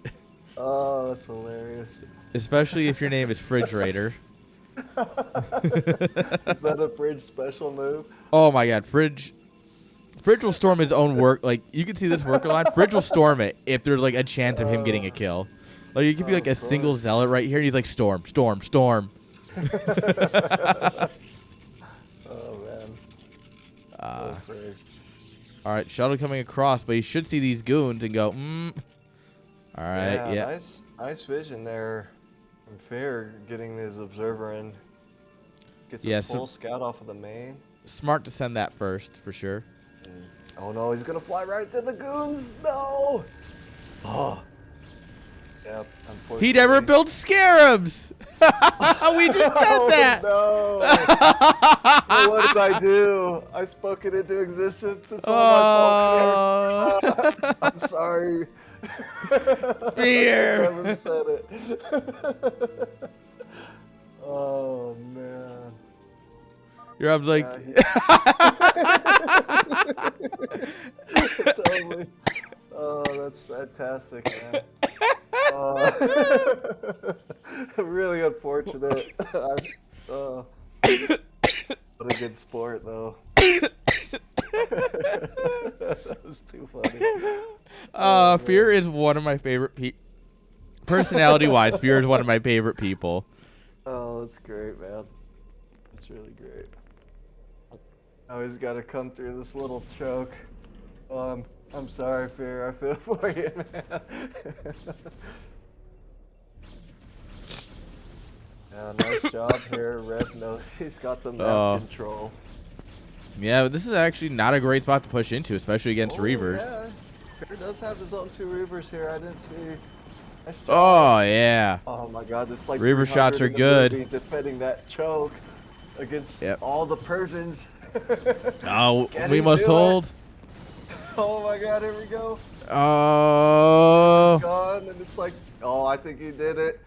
Speaker 2: Oh, that's hilarious.
Speaker 1: Especially if your name is Fridgerator.
Speaker 2: Is that a Fridge special move?
Speaker 1: Oh my God, Fridge will storm his own work. Like you can see this worker line. Fridge will storm it if there's like a chance of him getting a kill. Like it could be like a single zealot right here, and he's like storm, storm, storm.
Speaker 2: Oh man.
Speaker 1: All right, shuttle coming across, but he should see these goons and go, All right, yeah.
Speaker 2: Nice vision there. And Fair getting his observer in. Gets a full scout off of the main.
Speaker 1: Smart to send that first, for sure.
Speaker 2: Oh no, he's gonna fly right to the goons. No. Oh. Yep. Unfortunately.
Speaker 1: He never built scarabs. We just said that.
Speaker 2: No. What did I do? I spoke it into existence. It's all my fault. I'm sorry.
Speaker 1: Fear.
Speaker 2: I never said it. Oh man.
Speaker 1: Your ab's like.
Speaker 2: Totally. Oh, that's fantastic, man. Really unfortunate. What a good sport, though. That was too funny.
Speaker 1: Fear is one of my favorite people. Personality-wise, Fear is one of my favorite people.
Speaker 2: Oh, that's great, man. That's really great. Oh, he's got to come through this little choke. Oh, I'm sorry, Fear. I feel for you, man. Yeah, nice job here. Red knows he's got the map control.
Speaker 1: Yeah, but this is actually not a great spot to push into, especially against Reavers.
Speaker 2: Yeah. Fear does have his own 2 Reavers here. I didn't see. Nice job.
Speaker 1: Oh, yeah.
Speaker 2: Oh, my God. This like
Speaker 1: Reaver shots are good.
Speaker 2: Defending that choke against all the Persians.
Speaker 1: Oh, we must hold.
Speaker 2: Oh my God, here we go.
Speaker 1: Oh.
Speaker 2: It's gone, and it's like, oh, I think he did it.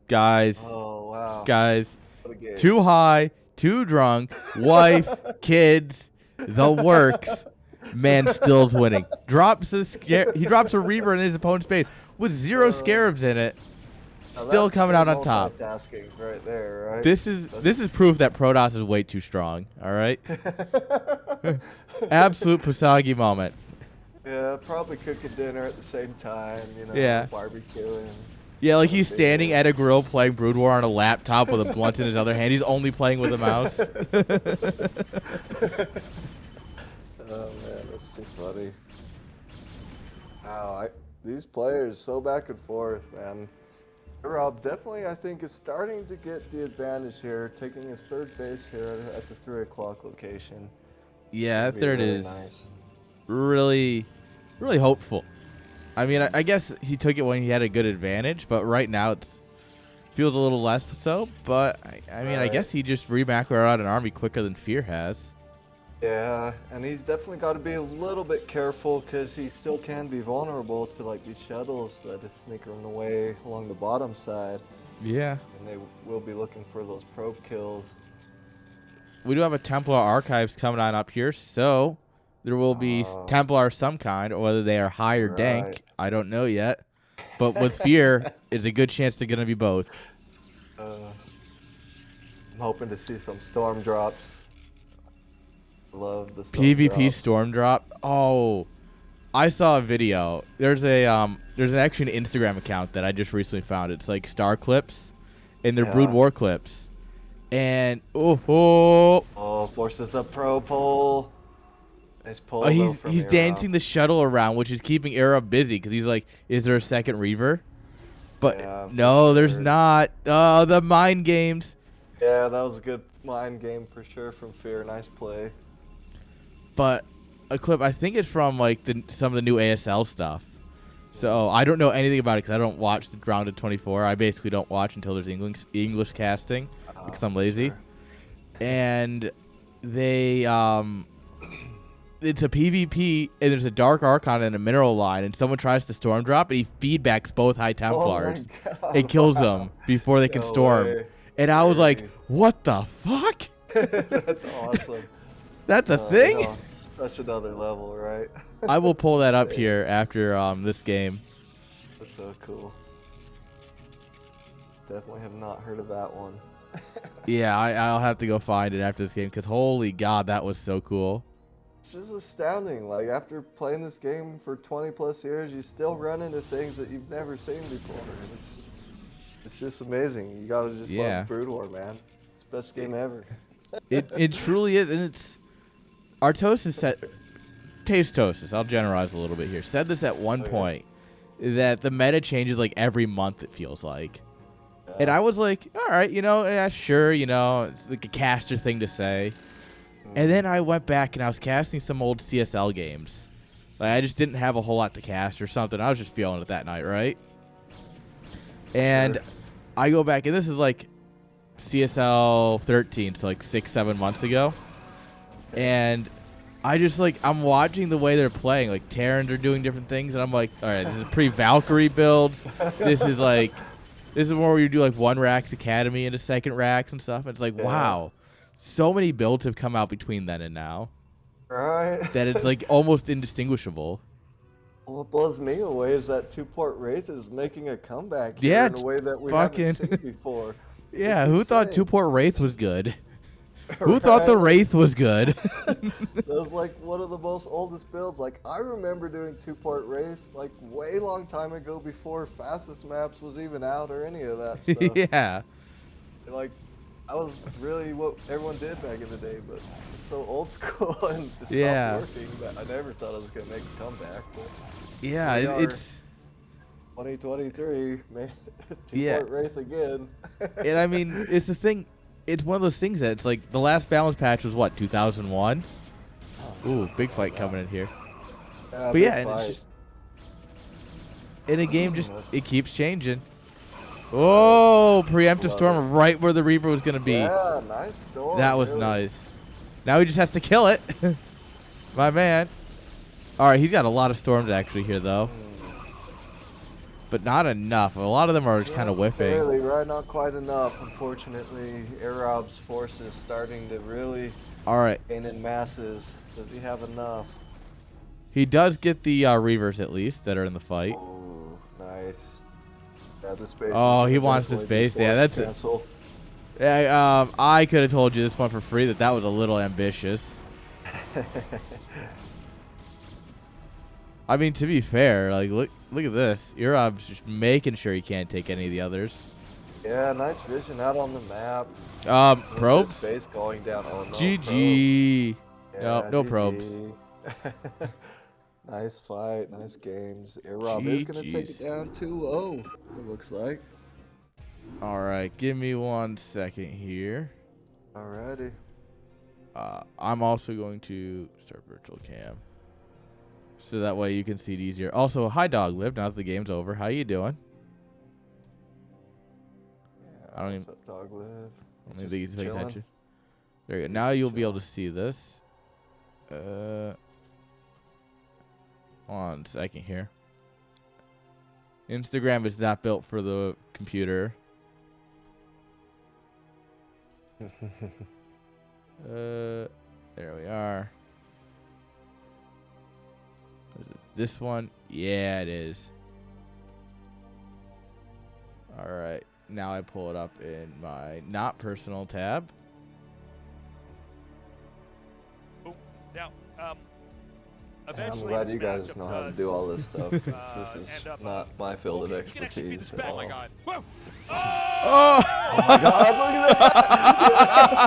Speaker 1: Guys.
Speaker 2: Oh, wow.
Speaker 1: Guys. Too high, too drunk, wife, kids, the works. Man still's winning. He drops a Reaver in his opponent's base with 0 scarabs in it. Still coming out on top.
Speaker 2: Multitasking right there, right?
Speaker 1: This is proof that Protoss is way too strong. All right. Absolute Pusagi moment.
Speaker 2: Yeah, probably cooking dinner at the same time, you know,
Speaker 1: Yeah.
Speaker 2: barbecuing.
Speaker 1: Yeah, like he's standing at a grill playing Brood War on a laptop with a blunt in his other hand. He's only playing with a mouse.
Speaker 2: Oh man, that's too funny. Wow, these players so back and forth, man. Rob definitely, I think, is starting to get the advantage here, taking his third base here at the 3 o'clock location.
Speaker 1: Yeah, third
Speaker 2: really
Speaker 1: is
Speaker 2: nice.
Speaker 1: really, really hopeful. I mean, I guess he took it when he had a good advantage, but right now it feels a little less so. But, I mean, I guess he just remacroed out an army quicker than Fear has.
Speaker 2: Yeah, and he's definitely got to be a little bit careful because he still can be vulnerable to like these shuttles that is sneaking the way along the bottom side.
Speaker 1: Yeah.
Speaker 2: And they will be looking for those probe kills.
Speaker 1: We do have a Templar Archives coming on up here, so there will be Templar of some kind, or whether they are high or dank. I don't know yet. But with Fear, it's a good chance they're going to be both.
Speaker 2: I'm hoping to see some storm drops. Love the storm
Speaker 1: PvP
Speaker 2: drops.
Speaker 1: storm drop. Oh, I saw a video. There's actually an Instagram account that I just recently found. It's like Star Clips, and they're Brood War clips. And
Speaker 2: forces the pro pole. Nice pull.
Speaker 1: He's dancing the shuttle around, which is keeping Arab busy because he's like, is there a second Reaver? But no, there's not. Oh, the mind games.
Speaker 2: Yeah, that was a good mind game for sure from Fear. Nice play.
Speaker 1: But a clip, I think it's from like some of the new ASL stuff. So I don't know anything about it because I don't watch the round of 24. I basically don't watch until there's English casting because I'm lazy.
Speaker 2: Sure.
Speaker 1: And they it's a PvP and there's a Dark Archon and a Mineral line, and someone tries to storm drop and he feedbacks both High Templars and kills them before they can storm.
Speaker 2: Way.
Speaker 1: And I was like, what the fuck?
Speaker 2: That's awesome.
Speaker 1: That's a thing?
Speaker 2: You know, such another level, right?
Speaker 1: I will pull that up here after this game.
Speaker 2: That's so cool. Definitely have not heard of that one.
Speaker 1: Yeah, I'll have to go find it after this game because holy God, that was so cool.
Speaker 2: It's just astounding. Like after playing this game for 20 plus years, you still run into things that you've never seen before. And it's just amazing. You gotta just love Brood War, man. It's the best game ever.
Speaker 1: It truly is, and it's Artosis said, Tastosis, I'll generalize a little bit here, said this at one point, that the meta changes like every month, it feels like. And I was like, all right, you know, yeah, sure, you know, it's like a caster thing to say. And then I went back and I was casting some old CSL games. Like I just didn't have a whole lot to cast or something. I was just feeling it that night, right? And I go back, and this is like CSL 13, so like 6-7 months ago. And I just like, I'm watching the way they're playing. Like Terrans are doing different things, and I'm like, all right, this is pre-Valkyrie builds. This is where you do like one Rax Academy into second Rax and stuff. And it's like, wow, so many builds have come out between then and now.
Speaker 2: Right.
Speaker 1: That it's like almost indistinguishable.
Speaker 2: What blows me away is that two-port Wraith is making a comeback here in a way that we haven't seen before.
Speaker 1: Yeah, who thought two-port Wraith was good? Who thought the Wraith was good?
Speaker 2: That was like one of the most oldest builds. Like I remember doing two-port Wraith like way long time ago before fastest maps was even out or any of that stuff.
Speaker 1: Yeah.
Speaker 2: Like that was really what everyone did back in the day, but it's so old school and it stopped working that I never thought I was gonna make a comeback. But
Speaker 1: yeah, it's
Speaker 2: 2023, man. Two-port Wraith again.
Speaker 1: And I mean, it's the thing. It's one of those things that it's like the last balance patch was what, 2001? Ooh, big fight coming in here.
Speaker 2: Yeah,
Speaker 1: but yeah, and it's just in a game, just it keeps changing. Oh, preemptive storm right where the Reaper was gonna be.
Speaker 2: Yeah, nice storm.
Speaker 1: That was nice. Now he just has to kill it. My man. All right, he's got a lot of storms actually here though. But not enough. A lot of them are just kind of whiffing.
Speaker 2: Barely, right? Not quite enough, unfortunately. Arab's force is starting to really gain in masses. Does he have enough?
Speaker 1: He does get the Reavers at least that are in the fight.
Speaker 2: Oh, nice. Yeah, the space.
Speaker 1: Oh, he wants the space. Yeah, that's it. Yeah, I could have told you this one for free that was a little ambitious. I mean, to be fair, like look at this. Urob's just making sure he can't take any of the others.
Speaker 2: Yeah, nice vision out on the map.
Speaker 1: Probes.
Speaker 2: Space going down. Oh no.
Speaker 1: GG.
Speaker 2: Yeah,
Speaker 1: No, no probes.
Speaker 2: Nice fight, nice games. Rob is gonna take it down 2-0. It looks like.
Speaker 1: All right, give me 1 second here.
Speaker 2: Alrighty.
Speaker 1: I'm also going to start virtual cam, so that way you can see it easier. Also, hi Dog Live. Now that the game's over, how you doing?
Speaker 2: Yeah,
Speaker 1: I don't even.
Speaker 2: Up, Dog Live?
Speaker 1: I don't even think he's paying attention. There you go. Now you'll be able to see this. 1 second here. Instagram is not built for the computer. There we are. Is it this one? Yeah, it is. All right. Now I pull it up in my not personal tab.
Speaker 3: Now,
Speaker 2: I'm glad you guys know how to do all this stuff. This is not my field of expertise at all.
Speaker 3: Oh my god!
Speaker 1: Oh!
Speaker 2: Oh my god! Look at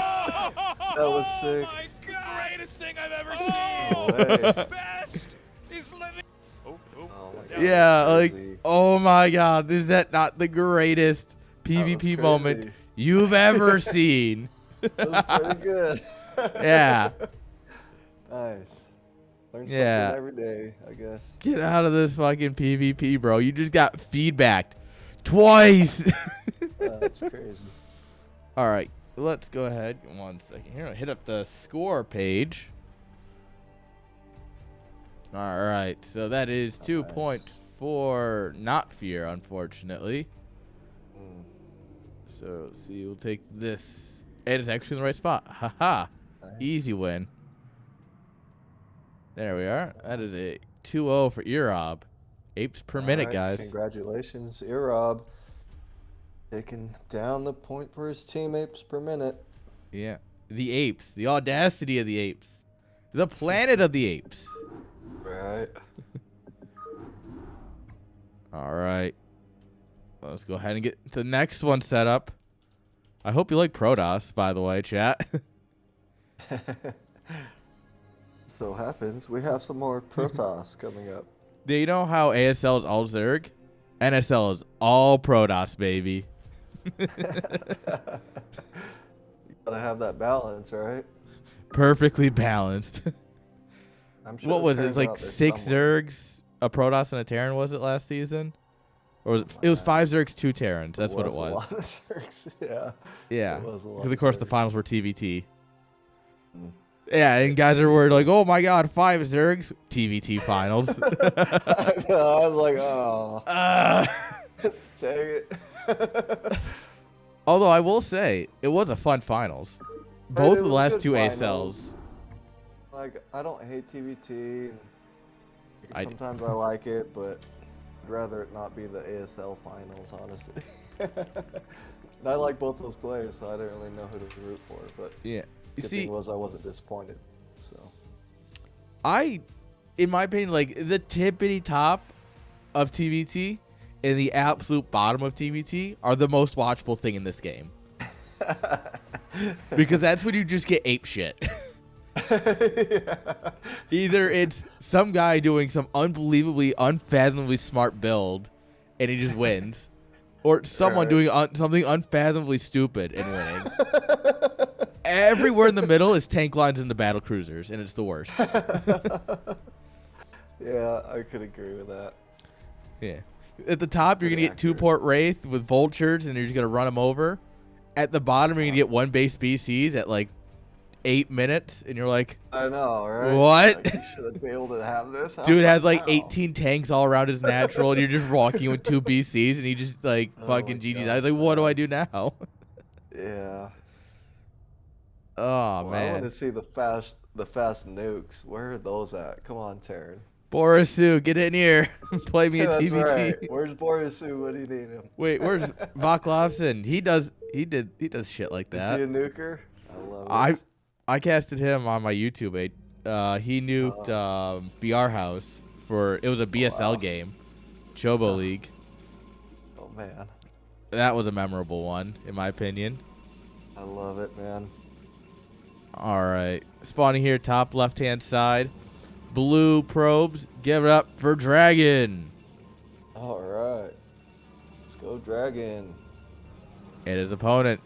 Speaker 2: that! That was sick.
Speaker 3: Oh my god! Greatest thing I've ever
Speaker 2: seen.
Speaker 3: Best is living. Oh
Speaker 2: my god.
Speaker 1: Yeah, like, oh my god, is that not the greatest PvP moment you've ever seen?
Speaker 2: That was pretty good.
Speaker 1: Yeah.
Speaker 2: Nice. Learn something every day, I guess.
Speaker 1: Get out of this fucking PvP, bro. You just got feedbacked twice.
Speaker 2: That's crazy.
Speaker 1: All right, let's go ahead. 1 second here. Hit up the score page. All right, so that is 2 points for not fear, unfortunately. So let's see, we'll take this. And it's actually in the right spot. Haha. Nice. Easy win. There we are. That is a 2-0 for Erob. Apes per minute, guys.
Speaker 2: Congratulations, Erob. Taking down the point for his team, Apes per minute.
Speaker 1: Yeah. The apes. The audacity of the apes. The planet of the apes.
Speaker 2: Right.
Speaker 1: All right. Let's go ahead and get the next one set up. I hope you like Protoss, by the way, chat.
Speaker 2: So happens we have some more Protoss coming up.
Speaker 1: Do you know how ASL is all Zerg? NSL is all Protoss, baby.
Speaker 2: You gotta have that balance, right?
Speaker 1: Perfectly balanced.
Speaker 2: I'm sure
Speaker 1: what was it? It's like 6 Zergs, a Protoss, and a Terran, was it last season? Or was it? It was 5 Zergs, 2 Terrans. That's what it was.
Speaker 2: A lot of Zergs, yeah.
Speaker 1: Yeah. Because of course the finals were TVT. Yeah, and guys are worried like, oh my god, 5 Zergs, TVT finals.
Speaker 2: I was like, oh. Dang it.
Speaker 1: Although I will say, it was a fun finals. Both of the last 2 ASLs.
Speaker 2: Like, I don't hate TVT. Sometimes I like it, but I'd rather it not be the ASL finals, honestly. And I like both those players, so I didn't really know who to root for. But
Speaker 1: yeah.
Speaker 2: the thing was I wasn't disappointed. So
Speaker 1: in my opinion, like the tippity top of TVT and the absolute bottom of TVT are the most watchable thing in this game. Because that's when you just get ape shit.
Speaker 2: Yeah.
Speaker 1: Either it's some guy doing some unbelievably, unfathomably smart build and he just wins, or someone doing something unfathomably stupid and winning. Everywhere in the middle is tank lines and the battle cruisers, and it's the worst.
Speaker 2: Yeah, I could agree with that.
Speaker 1: Yeah. At the top, you're going to get 2 Port Wraith with Vultures, and you're just going to run them over. At the bottom, you're going to get 1 base BCs at like 8 minutes, and you're like,
Speaker 2: I know, right?
Speaker 1: What?
Speaker 2: Like, you should be able to have this.
Speaker 1: Dude has like 18 tanks all around his natural, and you're just rocking with 2 BCs, and he just like fucking GG's. I was like, what do I do now?
Speaker 2: Yeah.
Speaker 1: Oh, man.
Speaker 2: I want to see the fast nukes. Where are those at? Come on, Terran.
Speaker 1: Borisu, get in here. Play me a TVT.
Speaker 2: Right. Where's Borisu? What do you need him?
Speaker 1: Wait, where's Voklovson? He does shit like that.
Speaker 2: Is he a nuker? I love it.
Speaker 1: I casted him on my YouTube. He nuked BR House it was a BSL game, Chobo League.
Speaker 2: Oh man,
Speaker 1: that was a memorable one in my opinion.
Speaker 2: I love it, man.
Speaker 1: All right, spawning here, top left-hand side, blue probes. Give it up for Dragon.
Speaker 2: All right, let's go Dragon.
Speaker 1: And his opponent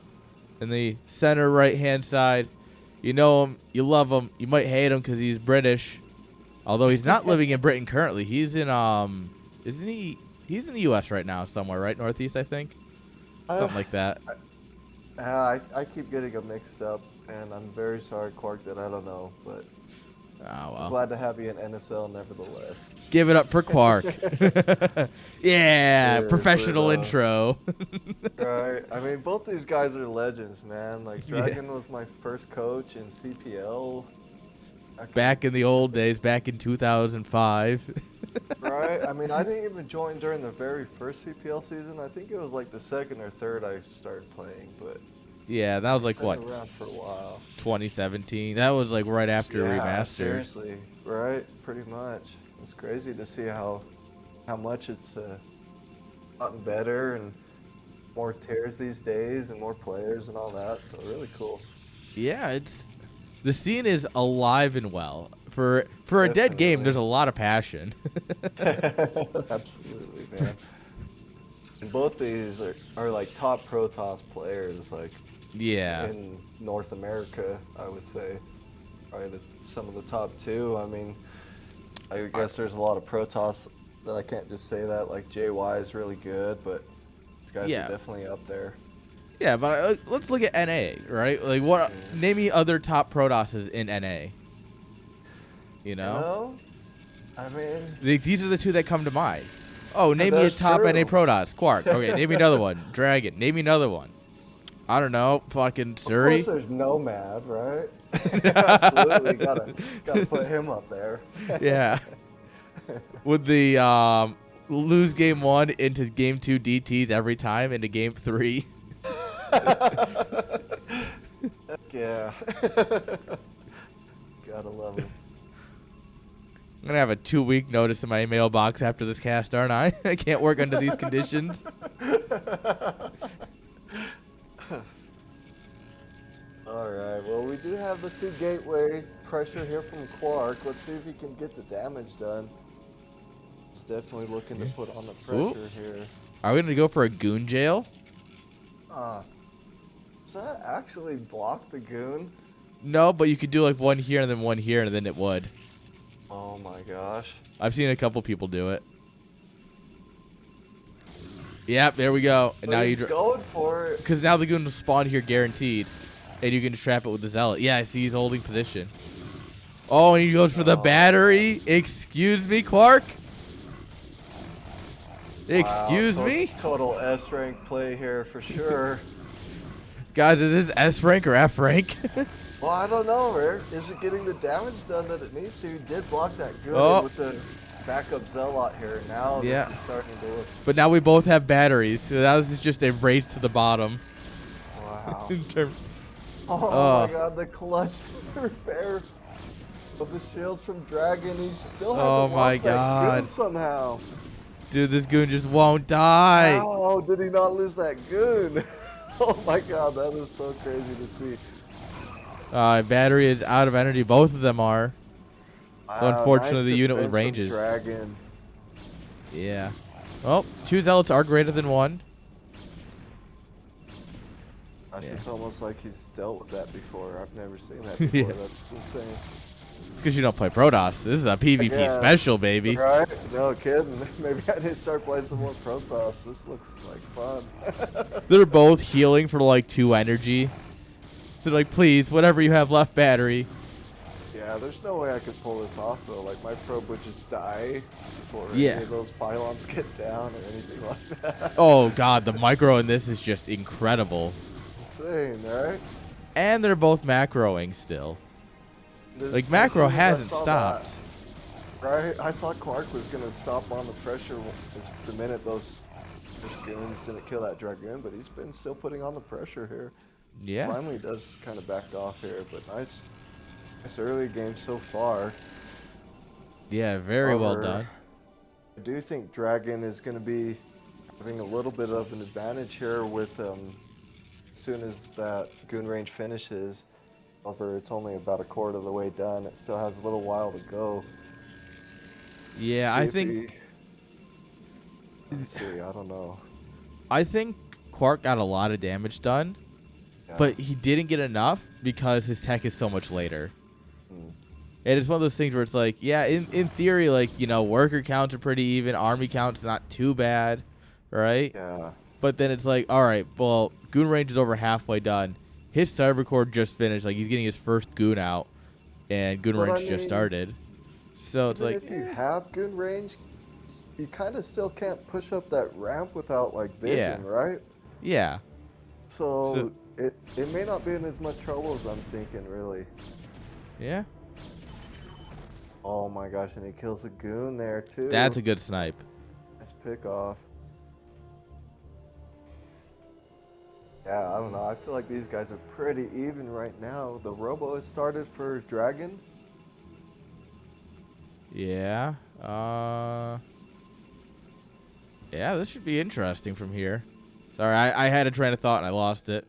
Speaker 1: in the center right-hand side. You know him, you love him, you might hate him because he's British. Although he's not living in Britain currently. He's in isn't he? He's in the U.S. right now somewhere, right? Northeast, I think. Something like that.
Speaker 2: I keep getting them mixed up, and I'm very sorry, Quark, that I don't know, but I'm glad to have you in NSL nevertheless.
Speaker 1: Give it up for Quark. Yeah,
Speaker 2: Seriously,
Speaker 1: professional intro.
Speaker 2: Right. I mean, both these guys are legends, man. Like, Dragon was my first coach in CPL.
Speaker 1: Back in the old days, back in 2005.
Speaker 2: Right. I mean, I didn't even join during the very first CPL season. I think it was like the second or third I started playing, but
Speaker 1: yeah, that was like what?
Speaker 2: Around for a while.
Speaker 1: 2017. That was like right after Remastered.
Speaker 2: Seriously, right? Pretty much. It's crazy to see how much it's gotten better and more tiers these days and more players and all that. So really cool.
Speaker 1: Yeah, the scene is alive and well. For a dead game, there's a lot of passion.
Speaker 2: Absolutely, man. And both these are like top Protoss players, like in North America, I would say. Probably some of the top two. I mean, I guess there's a lot of Protoss that I can't just say that. Like JY is really good, but these guys are definitely up there.
Speaker 1: Yeah, but let's look at NA, right? Like, name me other top Protosses in NA. You know?
Speaker 2: I mean,
Speaker 1: these are the two that come to mind. Oh, name me a top NA Protoss. Quark. Okay, name me another one. Dragon. Name me another one. I don't know. Fucking Surrey.
Speaker 2: Of course, there's Nomad, right? Absolutely, gotta put him up there.
Speaker 1: Yeah. Would the lose game 1 into game 2 DTs every time into game 3?
Speaker 2: Yeah. Gotta love him.
Speaker 1: I'm gonna have a 2-week notice in my mailbox after this cast, aren't I? I can't work under these conditions.
Speaker 2: Alright, well, we do have the 2 gateway pressure here from Quark. Let's see if he can get the damage done. He's definitely looking to put on the pressure here.
Speaker 1: Are we gonna go for a goon jail?
Speaker 2: Does that actually block the goon?
Speaker 1: No, but you could do like one here and then one here, and then it would.
Speaker 2: Oh my gosh.
Speaker 1: I've seen a couple people do it. Yep, there we go. And
Speaker 2: so
Speaker 1: now
Speaker 2: he's going for it.
Speaker 1: Because now the goon will spawn here guaranteed. And you can trap it with the Zealot. Yeah, I see he's holding position. Oh, and he goes for the battery. Excuse me, Quark? Excuse me?
Speaker 2: Total S rank play here for sure.
Speaker 1: Guys, is this S rank or F rank?
Speaker 2: Well, I don't know, Rick. Is it getting the damage done that it needs to? He did block that good with the backup Zealot here. Now it's starting to look.
Speaker 1: But now we both have batteries, so that was just a race to the bottom.
Speaker 2: Wow. Oh my god, the clutch repair of the shields from Dragon. He still hasn't lost that goon somehow.
Speaker 1: Dude, this goon just won't die.
Speaker 2: How did he not lose that goon? Oh my god, that is so crazy to see.
Speaker 1: Battery is out of energy. Both of them are. So unfortunately, the unit with ranges.
Speaker 2: Dragon.
Speaker 1: Yeah. Well, 2 Zealots are greater than 1.
Speaker 2: It's almost like he's dealt with that before. I've never seen that before. That's insane.
Speaker 1: It's because you don't play Protoss. This is a PvP special, baby.
Speaker 2: Right? No kidding. Maybe I need to start playing some more Protoss. This looks like fun.
Speaker 1: They're both healing for like 2 energy. So like, please, whatever you have left, battery.
Speaker 2: Yeah, there's no way I could pull this off though. Like my probe would just die before any of those pylons get down or anything like that.
Speaker 1: Oh god, the micro in this is just incredible.
Speaker 2: Insane, right?
Speaker 1: And they're both macroing still. Like macro hasn't stopped.
Speaker 2: Right? I thought Quark was gonna stop on the pressure the minute those goons didn't kill that Dragoon, but he's been still putting on the pressure here.
Speaker 1: Yeah.
Speaker 2: Finally does kind of back off here, but nice early game so far.
Speaker 1: Yeah, very well done.
Speaker 2: I do think Dragon is going to be having a little bit of an advantage here with as soon as that goon range finishes. However, it's only about a quarter of the way done. It still has a little while to go.
Speaker 1: Yeah, I think.
Speaker 2: Let's see. I don't know.
Speaker 1: I think Quark got a lot of damage done, but he didn't get enough because his tech is so much later. And it's one of those things where it's like, yeah, in theory, like, you know, worker counts are pretty even, army counts not too bad, right?
Speaker 2: Yeah.
Speaker 1: But then it's like, all right, well, goon range is over halfway done. His cyber core just finished, like he's getting his first goon out, and goon range just started. So it's like,
Speaker 2: if you have goon range, you kind of still can't push up that ramp without like vision, right?
Speaker 1: Yeah.
Speaker 2: So it may not be in as much trouble as I'm thinking, really.
Speaker 1: Yeah.
Speaker 2: Oh my gosh, and he kills a goon there too.
Speaker 1: That's a good snipe.
Speaker 2: Nice pick off. Yeah, I don't know. I feel like these guys are pretty even right now. The Robo has started for Dragon.
Speaker 1: Yeah. Yeah, this should be interesting from here. Sorry, I had a train of thought and I lost it.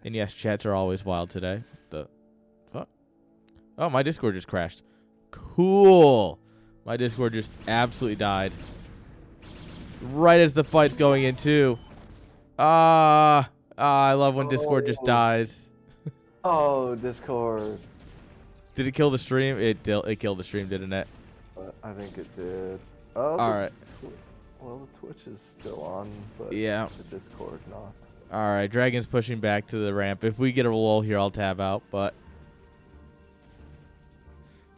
Speaker 1: And yes, chats are always wild today. What the fuck? Oh, my Discord just crashed. Cool. My Discord just absolutely died. Right as the fight's going in, too. I love when Discord just dies.
Speaker 2: Oh, Discord.
Speaker 1: Did it kill the stream? It killed the stream, didn't it?
Speaker 2: I think it did.
Speaker 1: All right.
Speaker 2: Well, the Twitch is still on, but
Speaker 1: yeah,
Speaker 2: the Discord not.
Speaker 1: All right, Dragon's pushing back to the ramp. If we get a lull here, I'll tab out, but...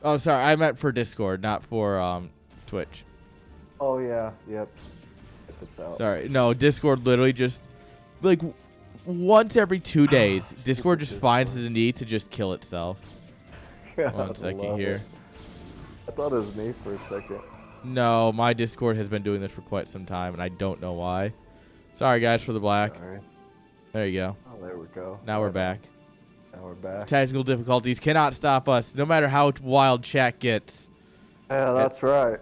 Speaker 1: Oh, sorry, I meant for Discord, not for Twitch.
Speaker 2: Oh, yeah, yep. If it's out.
Speaker 1: Sorry, no, Discord literally just... Like, once every 2 days, Discord just finds the need to just kill itself. One second here.
Speaker 2: I thought it was me for a second.
Speaker 1: No, my Discord has been doing this for quite some time, and I don't know why. Sorry, guys, for the black.
Speaker 2: Sorry.
Speaker 1: There you go.
Speaker 2: Oh, there we go.
Speaker 1: Now we're back.
Speaker 2: Now we're back.
Speaker 1: Technical difficulties cannot stop us, no matter how wild chat gets.
Speaker 2: Yeah, that's right.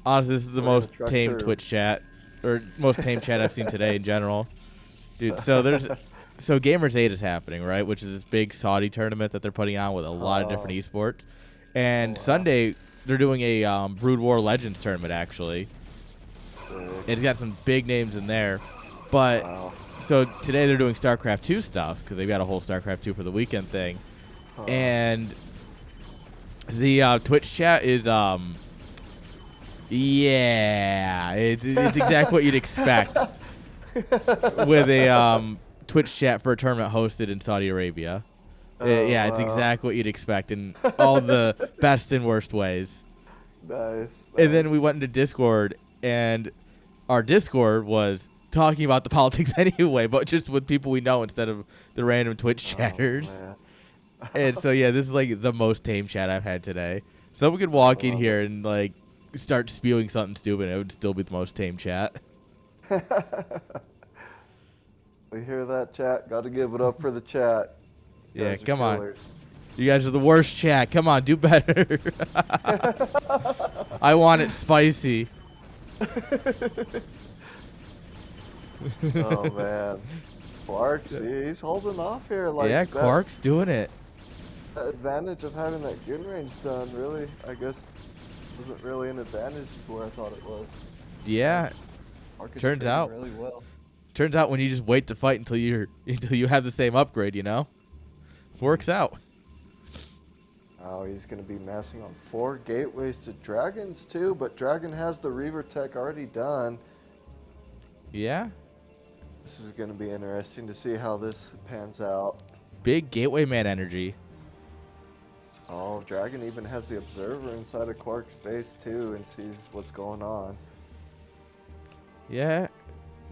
Speaker 1: Honestly, this is the most tame Twitch chat, or most tame chat I've seen today in general. Dude, so Gamers 8 is happening, right? Which is this big Saudi tournament that they're putting on with a lot of different esports. And Sunday, they're doing a Brood War Legends tournament, actually. It's got some big names in there. But, so today they're doing StarCraft 2 stuff, because they've got a whole StarCraft 2 for the weekend thing. And the Twitch chat is, yeah, it's exactly what you'd expect. With a Twitch chat for a tournament hosted in Saudi Arabia. Yeah, it's exactly what you'd expect in all the best and worst ways.
Speaker 2: Nice.
Speaker 1: And then we went into Discord, and our Discord was talking about the politics anyway, but just with people we know instead of the random Twitch chatters. And so, yeah, this is like the most tame chat I've had today. Someone could walk in here and like start spewing something stupid, and it would still be the most tame chat.
Speaker 2: We hear that, chat. Got to give it up for the chat.
Speaker 1: Yeah, come on. You guys are the worst chat. Come on, do better. I want it spicy.
Speaker 2: Oh, man. Clark, see, he's holding off here. Like
Speaker 1: yeah, Clark's doing it.
Speaker 2: The advantage of having that gun range done, really, I guess, wasn't really an advantage to where I thought it was.
Speaker 1: Yeah. Turns out
Speaker 2: really well.
Speaker 1: Turns out when you just wait to fight until you have the same upgrade, you know, works out.
Speaker 2: Oh, he's gonna be messing on 4 gateways to Dragons too, but Dragon has the Reaver tech already done.
Speaker 1: Yeah.
Speaker 2: This is gonna be interesting to see how this pans out.
Speaker 1: Big gateway man energy.
Speaker 2: Oh, Dragon even has the observer inside of Quark's base too and sees what's going on.
Speaker 1: Yeah.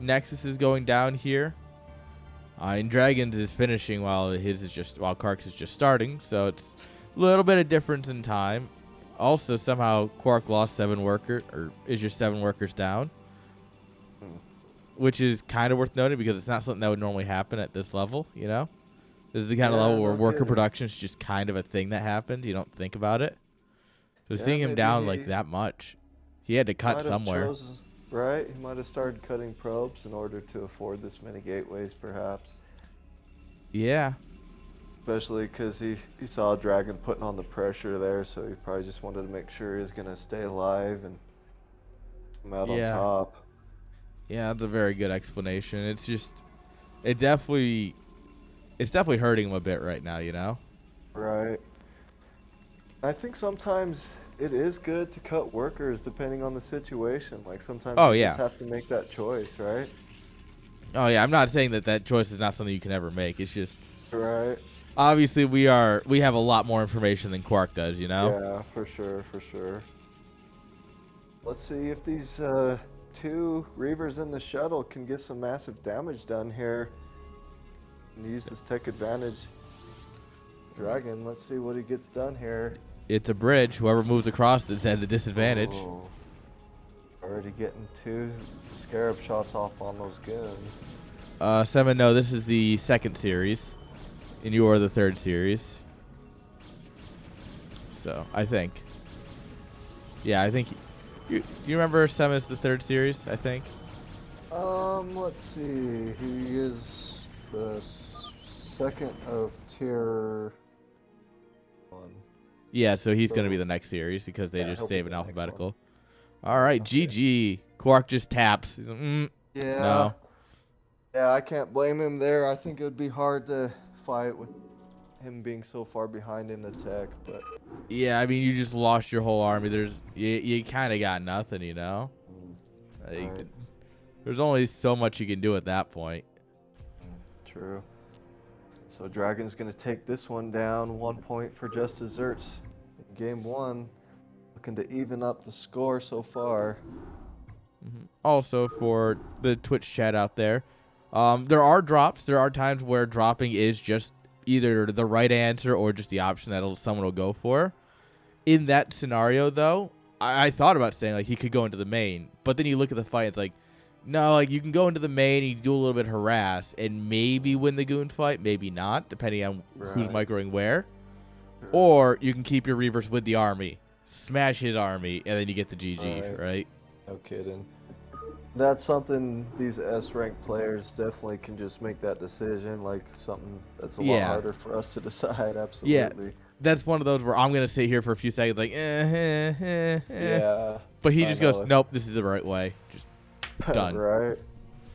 Speaker 1: Nexus is going down here. And Dragons is finishing while Quark's is just starting, so it's a little bit of difference in time. Also, somehow Quark lost 7 workers, or is just 7 workers down, which is kind of worth noting because it's not something that would normally happen at this level. You know, this is the kind of level where worker production is just kind of a thing that happens. You don't think about it. So seeing him down like that much, he had to cut somewhere.
Speaker 2: Right? He might have started cutting probes in order to afford this many gateways, perhaps.
Speaker 1: Yeah.
Speaker 2: Especially because he saw Dragon putting on the pressure there, so he probably just wanted to make sure he was going to stay alive and come out on top.
Speaker 1: Yeah, that's a very good explanation. It's just, it's definitely hurting him a bit right now, you know?
Speaker 2: Right. I think sometimes it is good to cut workers depending on the situation. Like sometimes you just have to make that choice, right?
Speaker 1: Oh yeah, I'm not saying that choice is not something you can ever make. It's just
Speaker 2: right.
Speaker 1: Obviously we have a lot more information than Quark does, you know?
Speaker 2: Yeah, for sure. Let's see if these 2 Reavers in the shuttle can get some massive damage done here and use this tech advantage. Dragon, let's see what he gets done here.
Speaker 1: It's a bridge. Whoever moves across is at a disadvantage.
Speaker 2: Oh. Already getting 2 scarab shots off on those goons.
Speaker 1: Seven, no, this is the 2nd series, and you are the 3rd series. So, I think. Yeah, I think. Do you remember Seven is the 3rd series, I think?
Speaker 2: Let's see. He is the 2nd of tier 1.
Speaker 1: Yeah, so he's going to be the next series because they just save in alphabetical. All right, GG. Quark just taps.
Speaker 2: Yeah.
Speaker 1: No.
Speaker 2: Yeah, I can't blame him there. I think it would be hard to fight with him being so far behind in the tech, but
Speaker 1: yeah, I mean, you just lost your whole army. You kind of got nothing, you know. Like, there's only so much you can do at that point.
Speaker 2: True. So Dragon's gonna take this one down. 1 point for Just Desserts in game 1. Looking to even up the score so far.
Speaker 1: Also, for the Twitch chat out there, there are drops. There are times where dropping is just either the right answer or just the option that someone will go for. In that scenario, though, I thought about saying, like, he could go into the main. But then you look at the fight, it's like, no, like, you can go into the main and you do a little bit of harass and maybe win the goon fight, maybe not, depending on who's microing where. Or you can keep your Reavers with the army, smash his army, and then you get the GG, right?
Speaker 2: No kidding. That's something these S-ranked players definitely can just make that decision, like something that's a lot harder for us to decide, absolutely.
Speaker 1: Yeah, that's one of those where I'm going to sit here for a few seconds like,
Speaker 2: Yeah.
Speaker 1: But he just goes, nope, this is the right way. Just done.
Speaker 2: Right.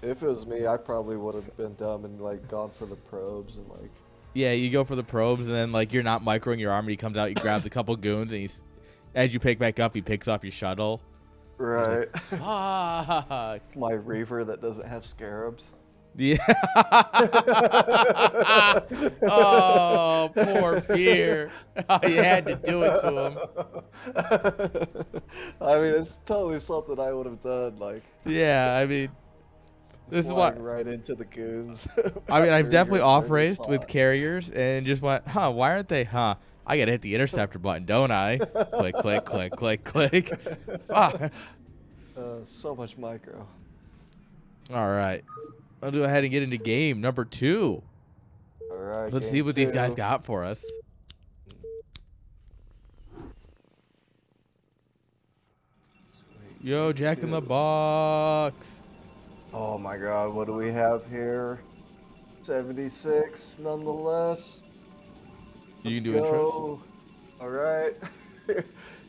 Speaker 2: If it was me, I probably would have been dumb and, like, gone for the probes and, like...
Speaker 1: Yeah, you go for the probes, and then, like, you're not microing your army. He comes out, he grabs a couple goons, and as you pick back up, he picks off your shuttle.
Speaker 2: Right.
Speaker 1: Like,
Speaker 2: my Reaver that doesn't have scarabs.
Speaker 1: Yeah. Oh, poor Fear. Oh, you had to do it to him.
Speaker 2: I mean, it's totally something I would have done. Like.
Speaker 1: Yeah, I mean, this is what.
Speaker 2: Right into the goons.
Speaker 1: I mean, I've definitely off-raced with carriers and just went, why aren't they? I gotta hit the interceptor button, don't I? Click, click, click, click, click.
Speaker 2: So much micro.
Speaker 1: All right. I'll go ahead and get into game number 2.
Speaker 2: All right.
Speaker 1: Let's see what these guys got for us. Yo, Jack in the Box.
Speaker 2: Oh my God, what do we have here? 76, nonetheless.
Speaker 1: You can do intros.
Speaker 2: All right.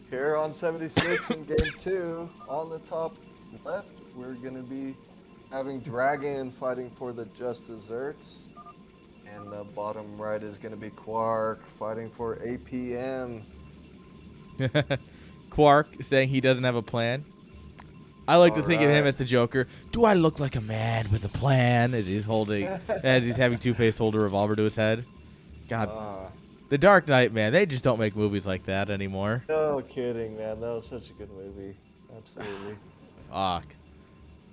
Speaker 2: Here on 76 in game 2, on the top left, we're going to be having Dragon fighting for the Just Desserts. And the bottom right is going to be Quark fighting for APM.
Speaker 1: Quark saying he doesn't have a plan. I like to think of him as the Joker. Do I look like a man with a plan? As he's having Two-Face hold a revolver to his head. God. The Dark Knight, man, they just don't make movies like that anymore.
Speaker 2: No kidding, man. That was such a good movie. Absolutely.
Speaker 1: Fuck.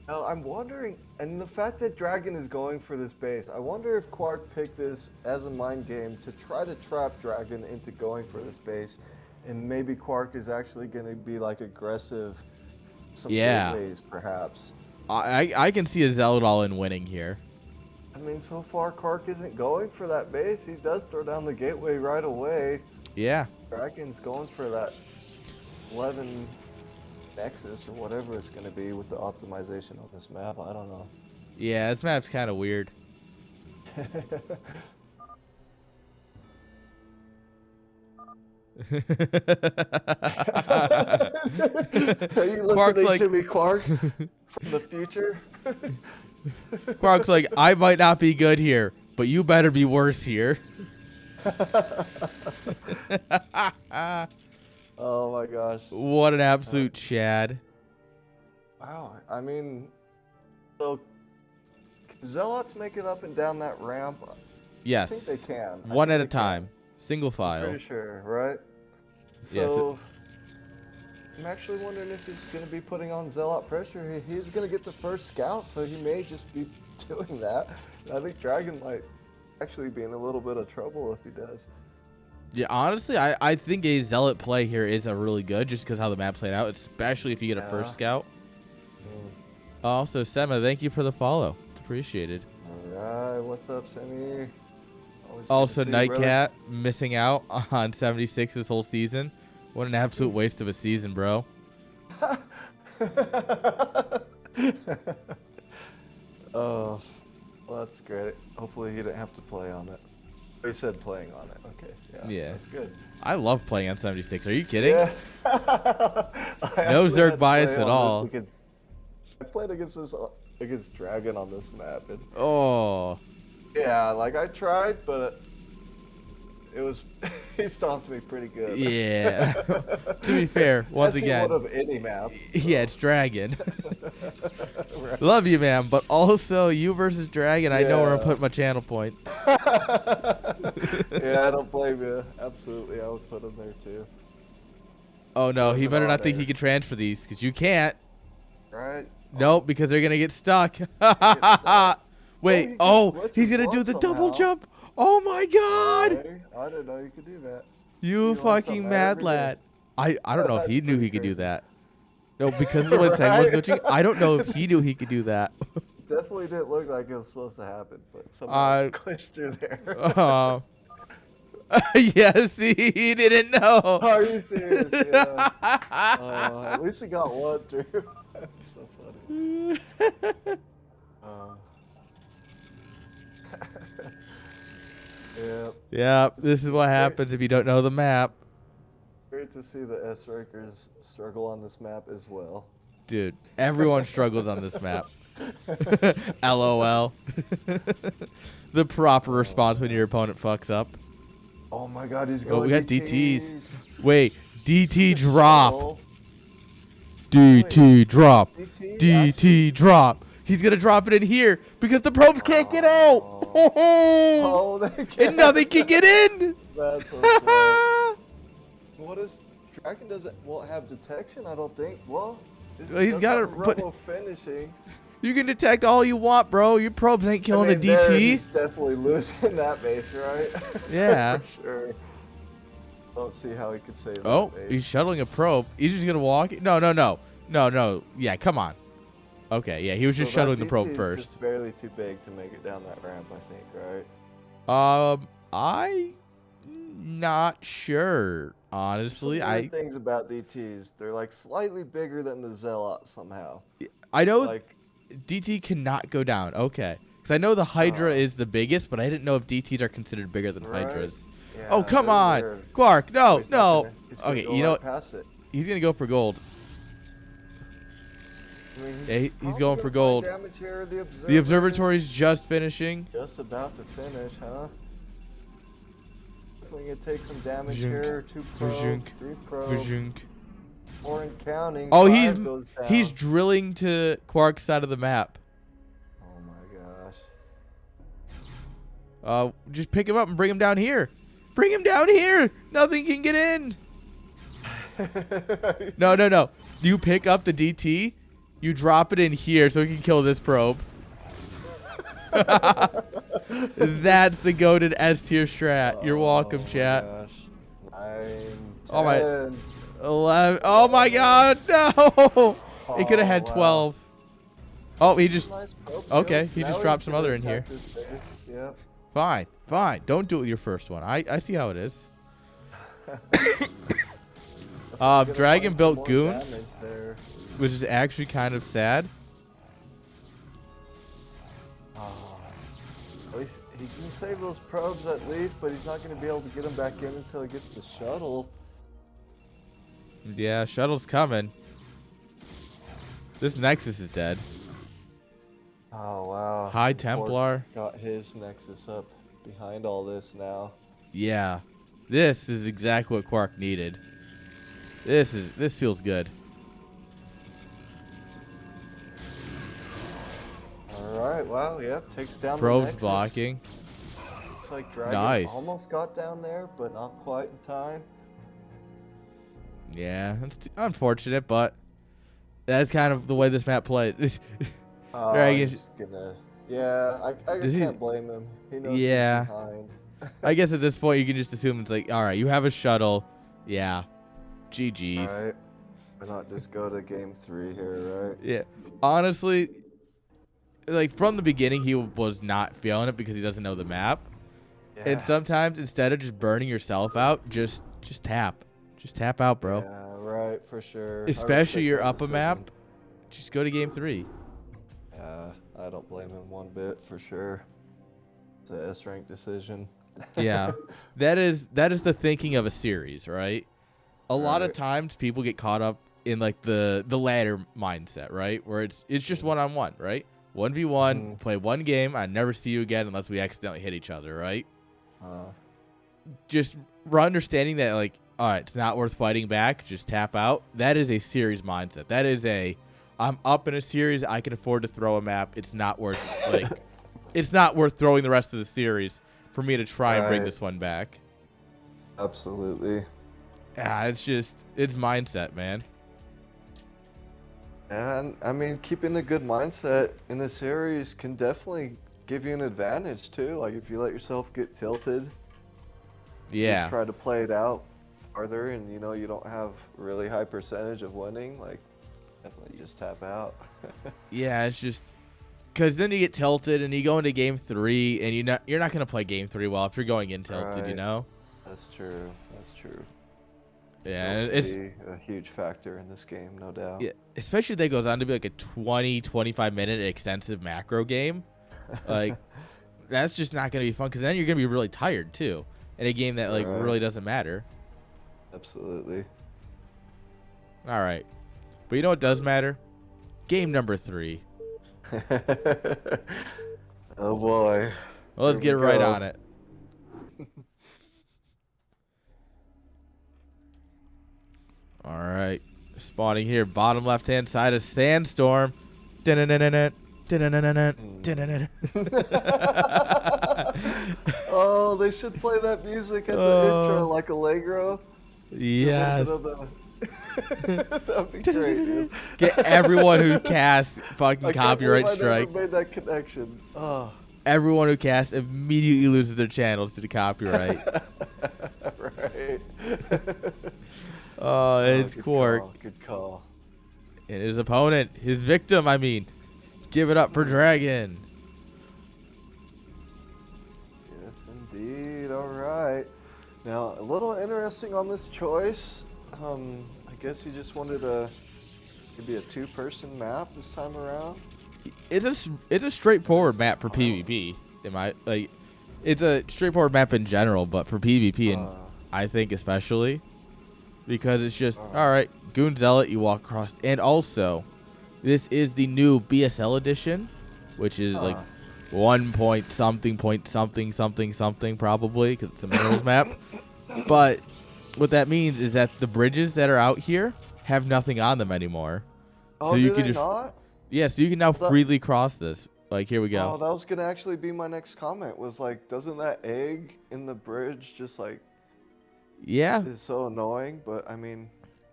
Speaker 2: Now, I'm wondering, and the fact that Dragon is going for this base, I wonder if Quark picked this as a mind game to try to trap Dragon into going for this base, and maybe Quark is actually going to be, like, aggressive, some gateways, perhaps.
Speaker 1: I can see a Zeldol in winning here.
Speaker 2: I mean, so far, Quark isn't going for that base. He does throw down the gateway right away.
Speaker 1: Yeah.
Speaker 2: Dragon's going for that. 11 Nexus or whatever it's going to be with the optimization on this map. I don't know.
Speaker 1: Yeah, this map's kind of weird.
Speaker 2: Are you listening to me, Quark? From the future?
Speaker 1: Quark's like, I might not be good here, but you better be worse here.
Speaker 2: Oh my gosh.
Speaker 1: What an absolute Chad.
Speaker 2: Wow. I mean, so can Zealots make it up and down that ramp?
Speaker 1: Yes.
Speaker 2: I think they can.
Speaker 1: One at a time. Single file.
Speaker 2: I'm pretty sure, right? So, I'm actually wondering if he's going to be putting on Zealot pressure. He's going to get the first scout, so he may just be doing that. I think Dragon might actually be in a little bit of trouble if he does.
Speaker 1: Yeah, honestly, I think a Zealot play here is a really good, just because how the map played out, especially if you get a first scout. Also, Sema, thank you for the follow. It's appreciated.
Speaker 2: Alright, what's up, Semi?
Speaker 1: Also, Nightcat missing out on 76 this whole season. What an absolute waste of a season, bro.
Speaker 2: Oh, well, that's great. Hopefully he didn't have to play on it. He said playing on it. Okay, yeah. That's good.
Speaker 1: I love playing on 76. Are you kidding?
Speaker 2: Yeah.
Speaker 1: No Zerg bias at all.
Speaker 2: I played against Dragon on this map. And
Speaker 1: oh.
Speaker 2: Yeah, like I tried, but it was he stomped me pretty good.
Speaker 1: Yeah. To be fair, once again.
Speaker 2: One of any map. So.
Speaker 1: Yeah, it's Dragon.
Speaker 2: Right.
Speaker 1: Love you, man, but also you versus Dragon. I know where I'm putting my channel point.
Speaker 2: Yeah, I don't blame you. Absolutely, I would put him there too.
Speaker 1: Oh no, he better not think he can transfer these, because you can't.
Speaker 2: Right.
Speaker 1: Nope, because they're gonna get stuck. Wait, he's gonna do the double jump. Oh my god!
Speaker 2: I didn't know you could do that.
Speaker 1: You fucking mad lad. I don't know if he knew he could do that. No, because of the way Sam was glitching, I don't know if he knew he could do that.
Speaker 2: Definitely didn't look like it was supposed to happen, but someone glitched through there.
Speaker 1: Yes, he didn't know.
Speaker 2: Are you serious? Yeah. At least he got one, too. That's so funny.
Speaker 1: Yeah, this is what happens if you don't know the map.
Speaker 2: Great to see the S-Rakers struggle on this map as well.
Speaker 1: Dude, everyone struggles on this map. LOL. The proper response when your opponent fucks up.
Speaker 2: Oh my god, he's going
Speaker 1: we got DTs. Wait, DT drop. DT drop. DT drop. He's going to drop it in here because the probes can't get out.
Speaker 2: Oh, they can't.
Speaker 1: And nothing can get in.
Speaker 2: That's so sad. What is Dragon won't have detection? I don't think. Well,
Speaker 1: he's got to put
Speaker 2: finishing.
Speaker 1: You can detect all you want, bro. Your probes ain't killing a DT.
Speaker 2: He's definitely losing that base, right?
Speaker 1: Yeah.
Speaker 2: For sure. Don't see how he could save
Speaker 1: that
Speaker 2: base.
Speaker 1: He's shuttling a probe. He's just gonna walk. No. Yeah, come on. Okay, yeah, he was just shuttling the probe first.
Speaker 2: Just barely too big to make it down that ramp, I think, right?
Speaker 1: I'm not sure. Honestly,
Speaker 2: Some things about DTs, they're like slightly bigger than the Zealot somehow.
Speaker 1: I know DT cannot go down. Okay, because I know the Hydra is the biggest, but I didn't know if DTs are considered bigger than Hydras.
Speaker 2: Yeah,
Speaker 1: oh come on, Quark! No. Okay, you know
Speaker 2: what?
Speaker 1: He's gonna go for gold.
Speaker 2: I mean,
Speaker 1: yeah, he's going for gold. The observatory's just finishing.
Speaker 2: Just about to finish, huh? We can take some damage here. 2 probe, 3 probe, 4 and counting.
Speaker 1: Oh, he's drilling to Quark's side of the map.
Speaker 2: Oh my gosh.
Speaker 1: Just pick him up and bring him down here. Bring him down here. Nothing can get in. No. You pick up the DT. You drop it in here so we can kill this probe. That's the goated S tier strat. You're welcome, chat.
Speaker 2: Gosh. 9, 10.
Speaker 1: Oh my. 11. Oh my god, no! He could have had 12. Oh, he just. Okay, he just dropped some other in here.
Speaker 2: Yep.
Speaker 1: Fine. Don't do it with your first one. I see how it is. Dragon built goons,
Speaker 2: there.
Speaker 1: which is actually kind of sad.
Speaker 2: At least he can save those probes at least, but he's not going to be able to get them back in until he gets the shuttle.
Speaker 1: Yeah, shuttle's coming. This Nexus is dead.
Speaker 2: Oh, wow.
Speaker 1: High Templar.
Speaker 2: Got his Nexus up behind all this now.
Speaker 1: Yeah. This is exactly what Quark needed. This feels good.
Speaker 2: Alright, wow, yeah, takes down
Speaker 1: Probes
Speaker 2: the Nexus.
Speaker 1: blocking.
Speaker 2: Looks like Dragon
Speaker 1: Nice.
Speaker 2: almost got down there, but not quite in time.
Speaker 1: Yeah, it's unfortunate, but that's kind of the way this map plays.
Speaker 2: He's gonna... Yeah, I can't blame him. He knows he's behind.
Speaker 1: I guess at this point you can just assume it's like, alright, you have a shuttle. Yeah. GG's.
Speaker 2: Alright. Why not just go to game 3 here, right?
Speaker 1: Yeah. Honestly, like from the beginning he was not feeling it because he doesn't know the map. Yeah. And sometimes instead of just burning yourself out, just tap. Just tap out, bro.
Speaker 2: Yeah, right, for sure.
Speaker 1: Especially you're up a map, just go to game 3.
Speaker 2: Yeah, I don't blame him one bit, for sure. It's a S-rank decision.
Speaker 1: Yeah. That is the thinking of a series, right? A lot of times people get caught up in like the ladder mindset, right? Where it's just one-on-one, right? 1v1, play one game, I never see you again unless we accidentally hit each other, right? Just understanding that, like, all right, it's not worth fighting back, just tap out. That is a series mindset. That is I'm up in a series, I can afford to throw a map. It's not worth, like, it's not worth throwing the rest of the series for me to try and bring this one back.
Speaker 2: Absolutely.
Speaker 1: Yeah, it's mindset, man.
Speaker 2: And I mean, keeping a good mindset in a series can definitely give you an advantage too. Like if you let yourself get tilted, just try to play it out farther, and you know you don't have really high percentage of winning. Like definitely just tap out.
Speaker 1: Yeah, it's just because then you get tilted and you go into game 3, and you're not gonna play game 3 well if you're going in tilted, you know.
Speaker 2: That's true. That's true.
Speaker 1: Yeah, and it's
Speaker 2: a huge factor in this game, no doubt.
Speaker 1: Yeah, especially if that goes on to be like a 20-25 minute extensive macro game. Like that's just not gonna be fun because then you're gonna be really tired too in a game that like really doesn't matter.
Speaker 2: Absolutely.
Speaker 1: All right, but you know what does matter? Game number 3.
Speaker 2: Oh boy.
Speaker 1: Well, let's get right on it. All right, spawning here, bottom left-hand side of Sandstorm.
Speaker 2: Oh, they should play that music at the intro, like Allegro.
Speaker 1: Yes.
Speaker 2: That'd be great, dude.
Speaker 1: Get everyone who casts fucking copyright strike.
Speaker 2: I never made that connection. Oh.
Speaker 1: Everyone who casts immediately loses their channels to the copyright.
Speaker 2: Right.
Speaker 1: Oh, it's Quark.
Speaker 2: Good call.
Speaker 1: And his opponent, his victim, I mean. Give it up for Dragon.
Speaker 2: Yes, indeed. All right. Now, a little interesting on this choice. I guess you just wanted maybe a 2-person map this time around.
Speaker 1: It's a straightforward map for PvP. It's a straightforward map in general, but for PvP, and I think especially because it's just all right. Goon Zealot, you walk across, and also this is the new BSL edition, which is like 1 point something probably because it's a minerals map. But what that means is that the bridges that are out here have nothing on them anymore.
Speaker 2: Oh, so you can just not?
Speaker 1: Yeah, so you can now freely cross this. Like, here we go.
Speaker 2: Oh, that was gonna actually be my next comment. Was like, doesn't that egg in the bridge just like?
Speaker 1: Yeah.
Speaker 2: Is so annoying, but I mean.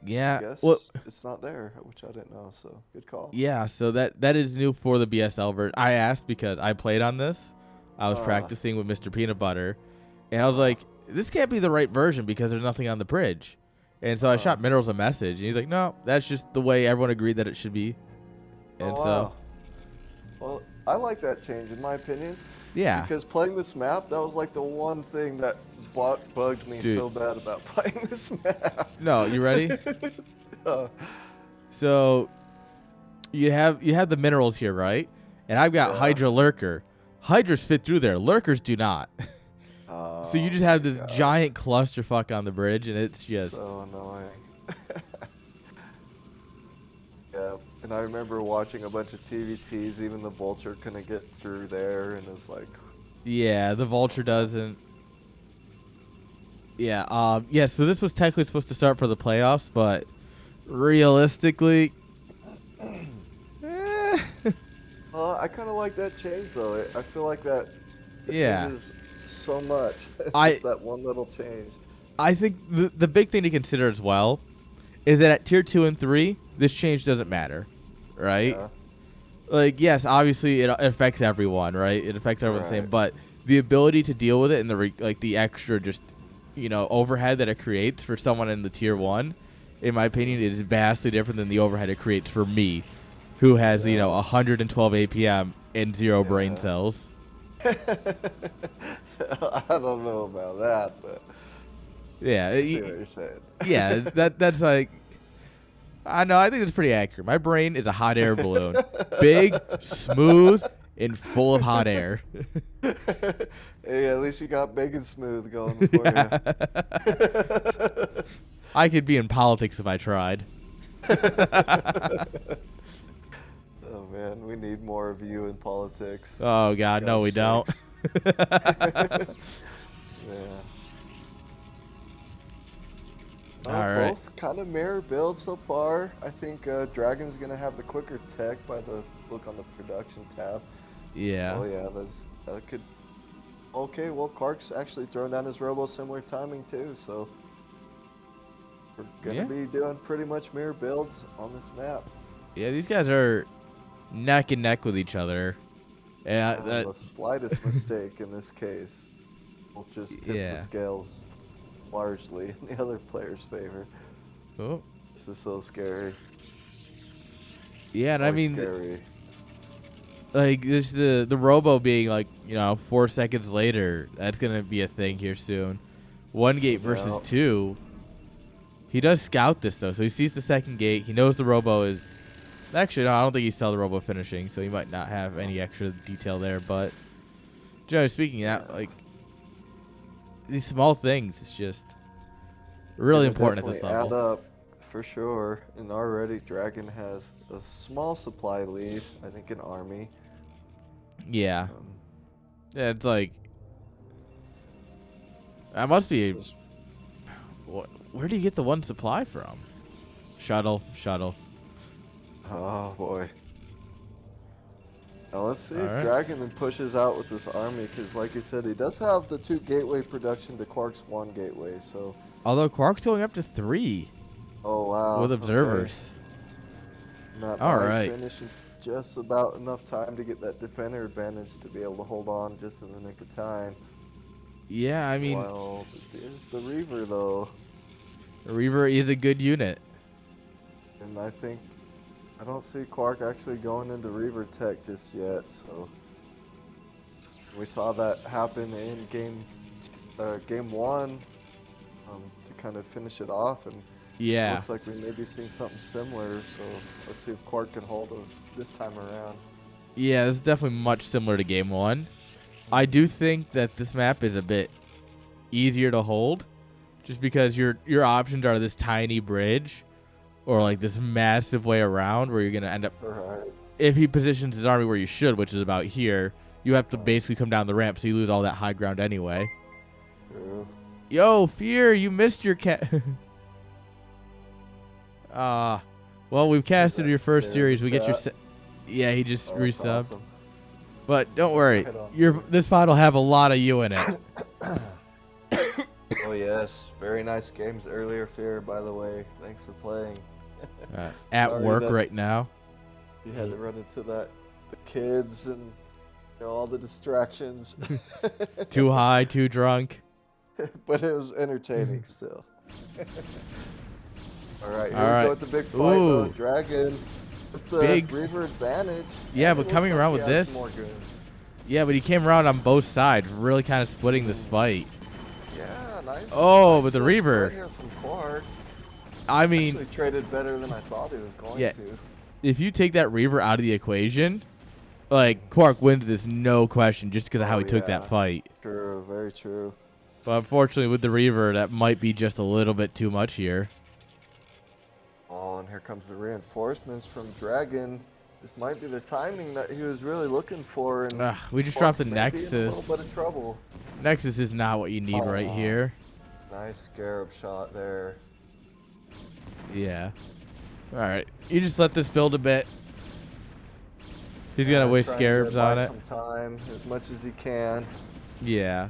Speaker 1: Yeah.
Speaker 2: I guess it's not there, which I didn't know. So good call.
Speaker 1: Yeah. So that is new for the BSL version. I asked because I played on this. I was practicing with Mr. Peanut Butter, and I was like, this can't be the right version because there's nothing on the bridge. And so I shot Minerals a message, and he's like, no, that's just the way everyone agreed that it should be. And
Speaker 2: well, I like that change in my opinion.
Speaker 1: Yeah.
Speaker 2: Because playing this map, that was like the one thing that bugged me so bad about playing this map.
Speaker 1: No, you ready?
Speaker 2: uh,
Speaker 1: So you have the minerals here, right? And I've got Hydra Lurker. Hydras fit through there. Lurkers do not. So you just have this giant clusterfuck on the bridge, and it's just
Speaker 2: so annoying. Yeah, and I remember watching a bunch of TVTs. Even the Vulture couldn't get through there, and it's like,
Speaker 1: yeah, the Vulture doesn't. Yeah, yeah. So this was technically supposed to start for the playoffs, but realistically,
Speaker 2: well, I kind of like that change though. I feel like that changes so much. Just that one little change.
Speaker 1: I think the big thing to consider as well is that at tier 2 and 3, this change doesn't matter, right?
Speaker 2: Yeah.
Speaker 1: Like, yes, obviously it affects everyone, right? It affects everyone the same, but the ability to deal with it and the extra just, overhead that it creates for someone in the tier 1, in my opinion, is vastly different than the overhead it creates for me, who has 112 APM and 0 brain cells.
Speaker 2: I don't know about that, but
Speaker 1: yeah,
Speaker 2: I see what you're saying.
Speaker 1: Yeah, that's like, I know, I think it's pretty accurate. My brain is a hot air balloon, big, smooth, and full of hot air.
Speaker 2: Hey, at least you got big and smooth going for you.
Speaker 1: I could be in politics if I tried.
Speaker 2: Oh man, we need more of you in politics.
Speaker 1: Oh God, no, we don't.
Speaker 2: Yeah.
Speaker 1: All right.
Speaker 2: Both kind of mirror builds so far. I think Dragon's gonna have the quicker tech by the look on the production tab.
Speaker 1: Yeah.
Speaker 2: Oh yeah, that could. Okay, well Clark's actually throwing down his robo similar timing too, so we're gonna be doing pretty much mirror builds on this map.
Speaker 1: Yeah, these guys are neck and neck with each other. Yeah,
Speaker 2: the slightest mistake in this case will just tip the scales largely in the other player's favor.
Speaker 1: Oh.
Speaker 2: This is so scary.
Speaker 1: Yeah, and I mean, like, there's the robo being like, 4 seconds later. That's gonna be a thing here soon. 1 gate versus 2. He does scout this though, so he sees the second gate. He knows the robo is. Actually, no, I don't think he saw the robo finishing, so he might not have any extra detail there. But generally speaking, like, these small things, it's just really important at this level.
Speaker 2: Add up for sure. And already Dragon has a small supply lead, I think, in Army.
Speaker 1: Yeah. Yeah, it's like, that must be where do you get the 1 supply from? Shuttle.
Speaker 2: Oh boy. Now let's see if Dragon then pushes out with this Army, because like you said, he does have the 2 gateway production to Quark's 1 gateway, so.
Speaker 1: Although Quark's going up to 3.
Speaker 2: Oh wow.
Speaker 1: With observers.
Speaker 2: Okay. All right. Finishing just about enough time to get that defender advantage to be able to hold on just in the nick of time.
Speaker 1: Yeah, I mean.
Speaker 2: Well, there's the Reaver though.
Speaker 1: The Reaver is a good unit.
Speaker 2: And I don't see Quark actually going into Reaver tech just yet, so we saw that happen in game 1 to kind of finish it off, and it looks like we may be seeing something similar. So let's see if Quark can hold it this time around.
Speaker 1: Yeah, this is definitely much similar to game 1. I do think that this map is a bit easier to hold, just because your options are this tiny bridge. Or like this massive way around where you're going to end up, if he positions his army where you should, which is about here, you have to basically come down the ramp, so you lose all that high ground anyway. Yo, Fear, you missed your well, we've casted your first series. We get your yeah, he just resubbed. Awesome. But don't worry, this fight will have a lot of you in it.
Speaker 2: Oh yes, very nice games earlier, Fear, by the way. Thanks for playing.
Speaker 1: At work right now.
Speaker 2: You had to run into the kids and all the distractions.
Speaker 1: Too high, too drunk.
Speaker 2: But it was entertaining still. All right, here we go with the big fight though. Dragon with the Reaver advantage.
Speaker 1: Yeah, but coming around with this, Yeah, but he came around on both sides, really kind of splitting this fight.
Speaker 2: Yeah, nice.
Speaker 1: Oh,
Speaker 2: nice
Speaker 1: but the Reaver.
Speaker 2: right here from Quark.
Speaker 1: I mean,
Speaker 2: Actually traded better than I thought he was going to.
Speaker 1: If you take that Reaver out of the equation, like, Quark wins this no question just because of how he took that fight.
Speaker 2: True, very true.
Speaker 1: But unfortunately, with the Reaver, that might be just a little bit too much here.
Speaker 2: Oh, and here comes the reinforcements from Dragon. This might be the timing that he was really looking for. And
Speaker 1: we just dropped the Nexus.
Speaker 2: In a little bit of trouble.
Speaker 1: Nexus is not what you need right here.
Speaker 2: Nice Scarab shot there.
Speaker 1: Yeah. All right. You just let this build a bit. He's going to waste Scarabs on it.
Speaker 2: Some time, as much as he can.
Speaker 1: Yeah.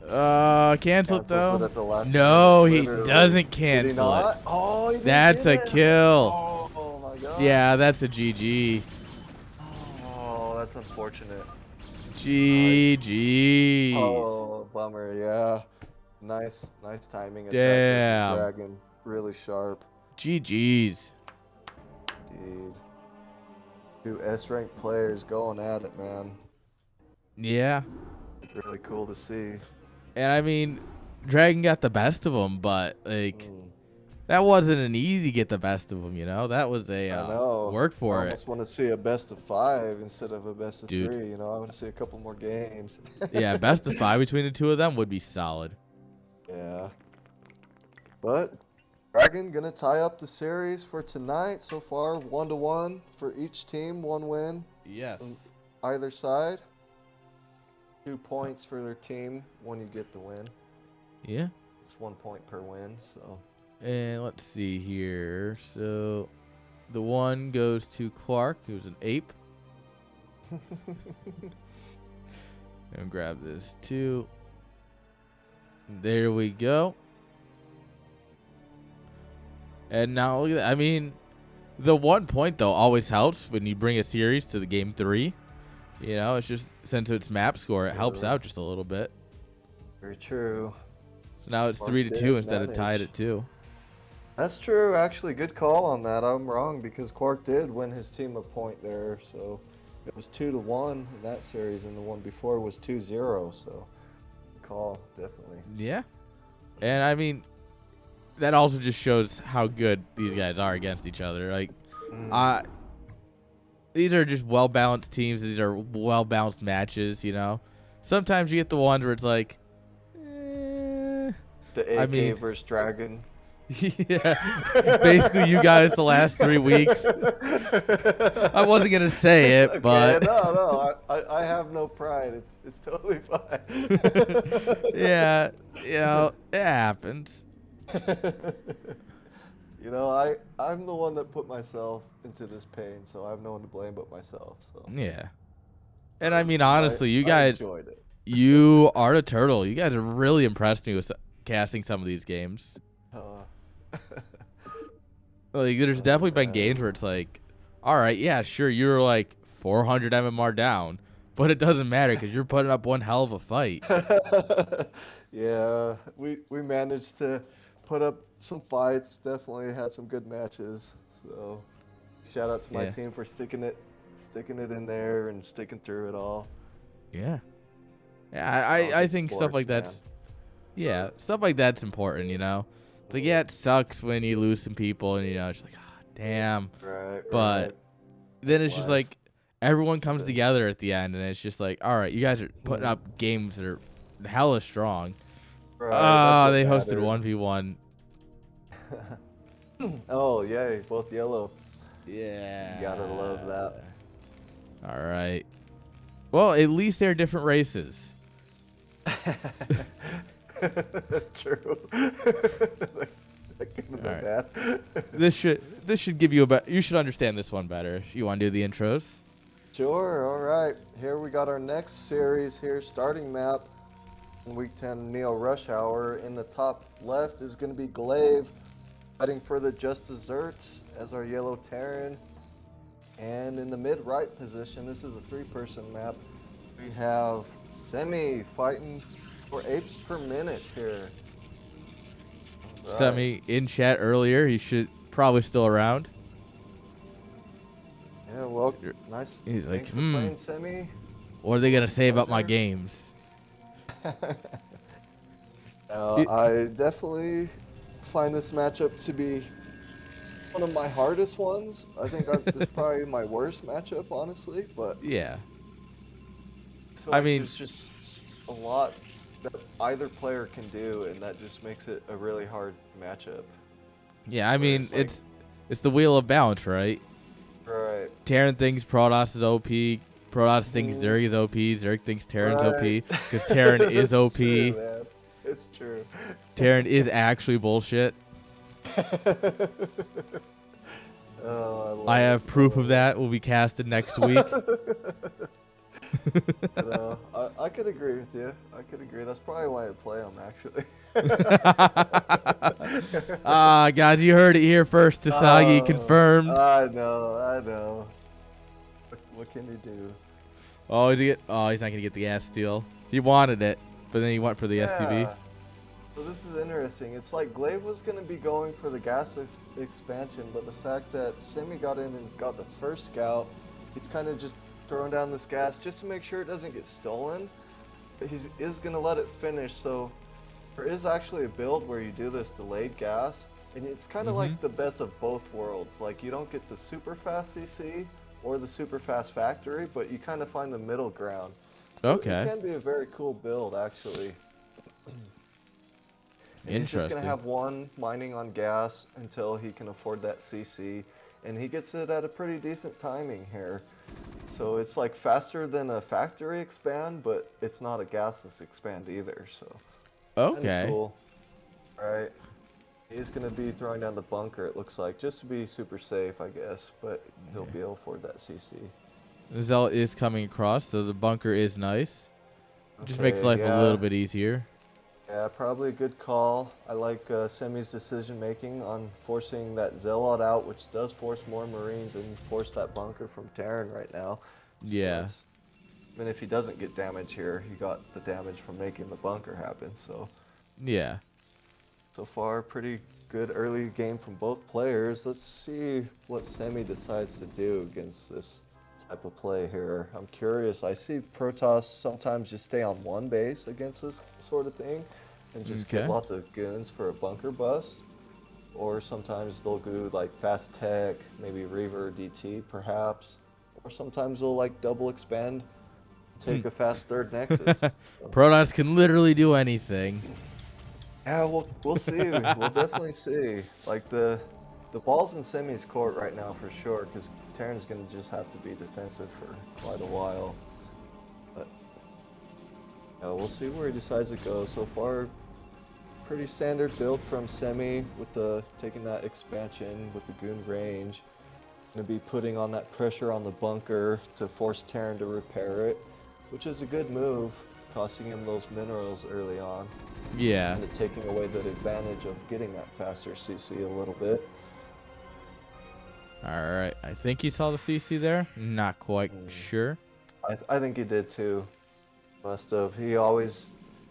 Speaker 1: Cancel it though.
Speaker 2: It
Speaker 1: no, he doesn't cancel it.
Speaker 2: Oh, he
Speaker 1: that's a kill.
Speaker 2: Oh my god.
Speaker 1: Yeah, that's a GG.
Speaker 2: Oh, that's unfortunate.
Speaker 1: GG.
Speaker 2: Oh, bummer. Yeah. Nice timing.
Speaker 1: Damn.
Speaker 2: Dragon, really sharp.
Speaker 1: GG's.
Speaker 2: Indeed. Two S-ranked players going at it, man.
Speaker 1: Yeah.
Speaker 2: Really cool to see.
Speaker 1: And I mean, Dragon got the best of him, but like, that wasn't an easy get the best of him. You know, that was a work for it.
Speaker 2: I just want to see a best of 5 instead of a best of 3. You know, I want to see a couple more games.
Speaker 1: Yeah, best of 5 between the two of them would be solid.
Speaker 2: Yeah. But Dragon gonna tie up the series for tonight. So far, 1-1 for each team, 1 win.
Speaker 1: Yes.
Speaker 2: On either side. 2 points for their team when you get the win.
Speaker 1: Yeah.
Speaker 2: It's 1 point per win, so.
Speaker 1: And let's see here. So the 1 goes to Clark, who's an ape. And grab this 2. There we go. And now look at that. I mean, the 1 point though always helps when you bring a series to the game 3. You know, it's just, since it's map score, it helps out just a little bit.
Speaker 2: Very true.
Speaker 1: So now it's 3-2 instead of tied at 2.
Speaker 2: That's true. Actually, good call on that. I'm wrong because Quark did win his team a point there. So it was 2-1 in that series, and the one before was 2-0. So good call, definitely.
Speaker 1: Yeah. And I mean, that also just shows how good these guys are against each other. Like, these are just well-balanced teams. These are well-balanced matches, you know. Sometimes you get the ones where it's like,
Speaker 2: the AK versus Dragon.
Speaker 1: Yeah. Basically, you guys the last 3 weeks. I wasn't going to say it, but.
Speaker 2: No. I have no pride. It's totally fine.
Speaker 1: Yeah. You know, it happens.
Speaker 2: You know, I'm the one that put myself into this pain, so I have no one to blame but myself. So
Speaker 1: yeah, and I mean honestly, you guys
Speaker 2: enjoyed it.
Speaker 1: You are a turtle. You guys have really impressed me with casting some of these games. Like, there's definitely been games where it's like, all right, yeah, sure, you're like 400 MMR down, but it doesn't matter because you're putting up one hell of a fight.
Speaker 2: Yeah, we managed to put up some fights. Definitely had some good matches. So shout out to my team for sticking it in there and sticking through it all.
Speaker 1: Yeah. Yeah, I think stuff like that's stuff like that's important, you know. It's like, yeah, it sucks when you lose some people and, you know, it's like, oh, damn.
Speaker 2: Right.
Speaker 1: But then it's just like everyone comes together at the end and it's just like, all right, you guys are putting up games that are hella strong.
Speaker 2: Right,
Speaker 1: they hosted 1v1.
Speaker 2: Oh, yay, both yellow.
Speaker 1: Yeah.
Speaker 2: You gotta love that.
Speaker 1: All right. Well, at least they're different races.
Speaker 2: True. That
Speaker 1: This should give you you should understand this one better. You want to do the intros?
Speaker 2: Sure. All right. Here we got our next series here, starting map in Week 10 Neo Rush Hour. In the top left is going to be Glaive fighting for the Just Desserts as our yellow Terran. And in the mid-right position, this is a 3-person map, we have Semi fighting for apes per minute here. Right.
Speaker 1: Semi in chat earlier. He should probably still around.
Speaker 2: Yeah, well, nice.
Speaker 1: He's like,
Speaker 2: playing Semi.
Speaker 1: Or are they going to save up my games?
Speaker 2: I definitely find this matchup to be one of my hardest ones. I think this is probably my worst matchup, honestly. But
Speaker 1: yeah.
Speaker 2: I feel like there's just a lot that either player can do, and that just makes it a really hard matchup.
Speaker 1: Yeah, I mean, like, it's the wheel of balance, right?
Speaker 2: Right.
Speaker 1: Terran thinks Protoss is OP. Protoss thinks Zerg is OP. Zerg thinks Terran's OP. Because Terran is OP.
Speaker 2: True, man. It's true.
Speaker 1: Terran is actually bullshit. I have proof of that. Will be casted next week.
Speaker 2: I could agree with you. I could agree. That's probably why I play them, actually.
Speaker 1: God, you heard it here first. Tasagi confirmed.
Speaker 2: I know. What can you do?
Speaker 1: Oh, he's not gonna get the gas steal. He wanted it, but then he went for the SCV.
Speaker 2: So this is interesting. It's like Glaive was going to be going for the gas expansion, but the fact that Semi got in and got the first scout, he's kind of just throwing down this gas just to make sure it doesn't get stolen. But he is going to let it finish, so there is actually a build where you do this delayed gas, and it's kind of like the best of both worlds. Like, you don't get the super fast CC or the super fast factory, but you kind of find the middle ground.
Speaker 1: Okay.
Speaker 2: It can be a very cool build, actually. He's just going to have one mining on gas until he can afford that CC, and he gets it at a pretty decent timing here. So it's like faster than a factory expand, but it's not a gasless expand either. So
Speaker 1: okay,
Speaker 2: cool. Right. He's going to be throwing down the bunker, it looks like, just to be super safe, I guess, but he'll be able to afford that CC.
Speaker 1: Zealot is coming across, so the bunker is nice. It just makes life a little bit easier.
Speaker 2: Yeah, probably a good call. I like Semi's decision making on forcing that Zealot out, which does force more Marines and force that bunker from Terran right now. So
Speaker 1: yeah.
Speaker 2: Even if he doesn't get damage here, he got the damage from making the bunker happen. So
Speaker 1: yeah.
Speaker 2: So far, pretty good early game from both players. Let's see what Semi decides to do against this type of play here. I'm curious. I see Protoss sometimes just stay on one base against this sort of thing and just get lots of goons for a bunker bust. Or sometimes they'll do like fast tech, maybe Reaver DT perhaps. Or sometimes they'll like double expand, take a fast third nexus. So.
Speaker 1: Protoss can literally do anything.
Speaker 2: Yeah, we'll see. We'll definitely see. Like the ball's in Semi's court right now for sure, because Terran's gonna just have to be defensive for quite a while. But we'll see where he decides to go. So far, pretty standard build from Semi with the taking that expansion with the goon range. Gonna be putting on that pressure on the bunker to force Terran to repair it, which is a good move, costing him those minerals early on.
Speaker 1: Yeah.
Speaker 2: And taking away the advantage of getting that faster CC a little bit.
Speaker 1: Alright, I think he saw the CC there. Not quite sure.
Speaker 2: I think he did too. Must have. He always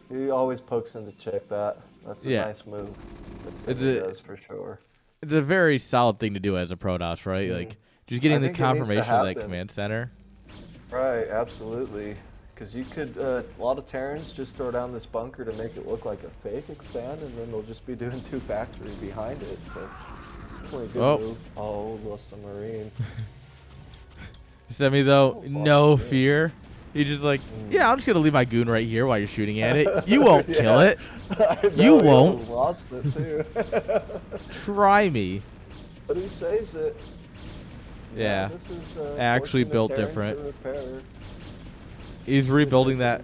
Speaker 2: pokes in to check that. That's a nice move. That does for sure.
Speaker 1: It's a very solid thing to do as a Protoss, right? Like, just getting the confirmation of that command center.
Speaker 2: Right, absolutely. Because you could, a lot of Terrans just throw down this bunker to make it look like a fake expand, and then they'll just be doing 2 factory behind it. So, definitely a good move. Oh, lost a Marine.
Speaker 1: Semi, though, no fear. He's just like, yeah, I'm just going to leave my goon right here while you're shooting at it. You won't kill it. You won't.
Speaker 2: Lost it, too.
Speaker 1: Try me.
Speaker 2: But he saves it.
Speaker 1: Yeah.
Speaker 2: This is
Speaker 1: actually built different. He's rebuilding that.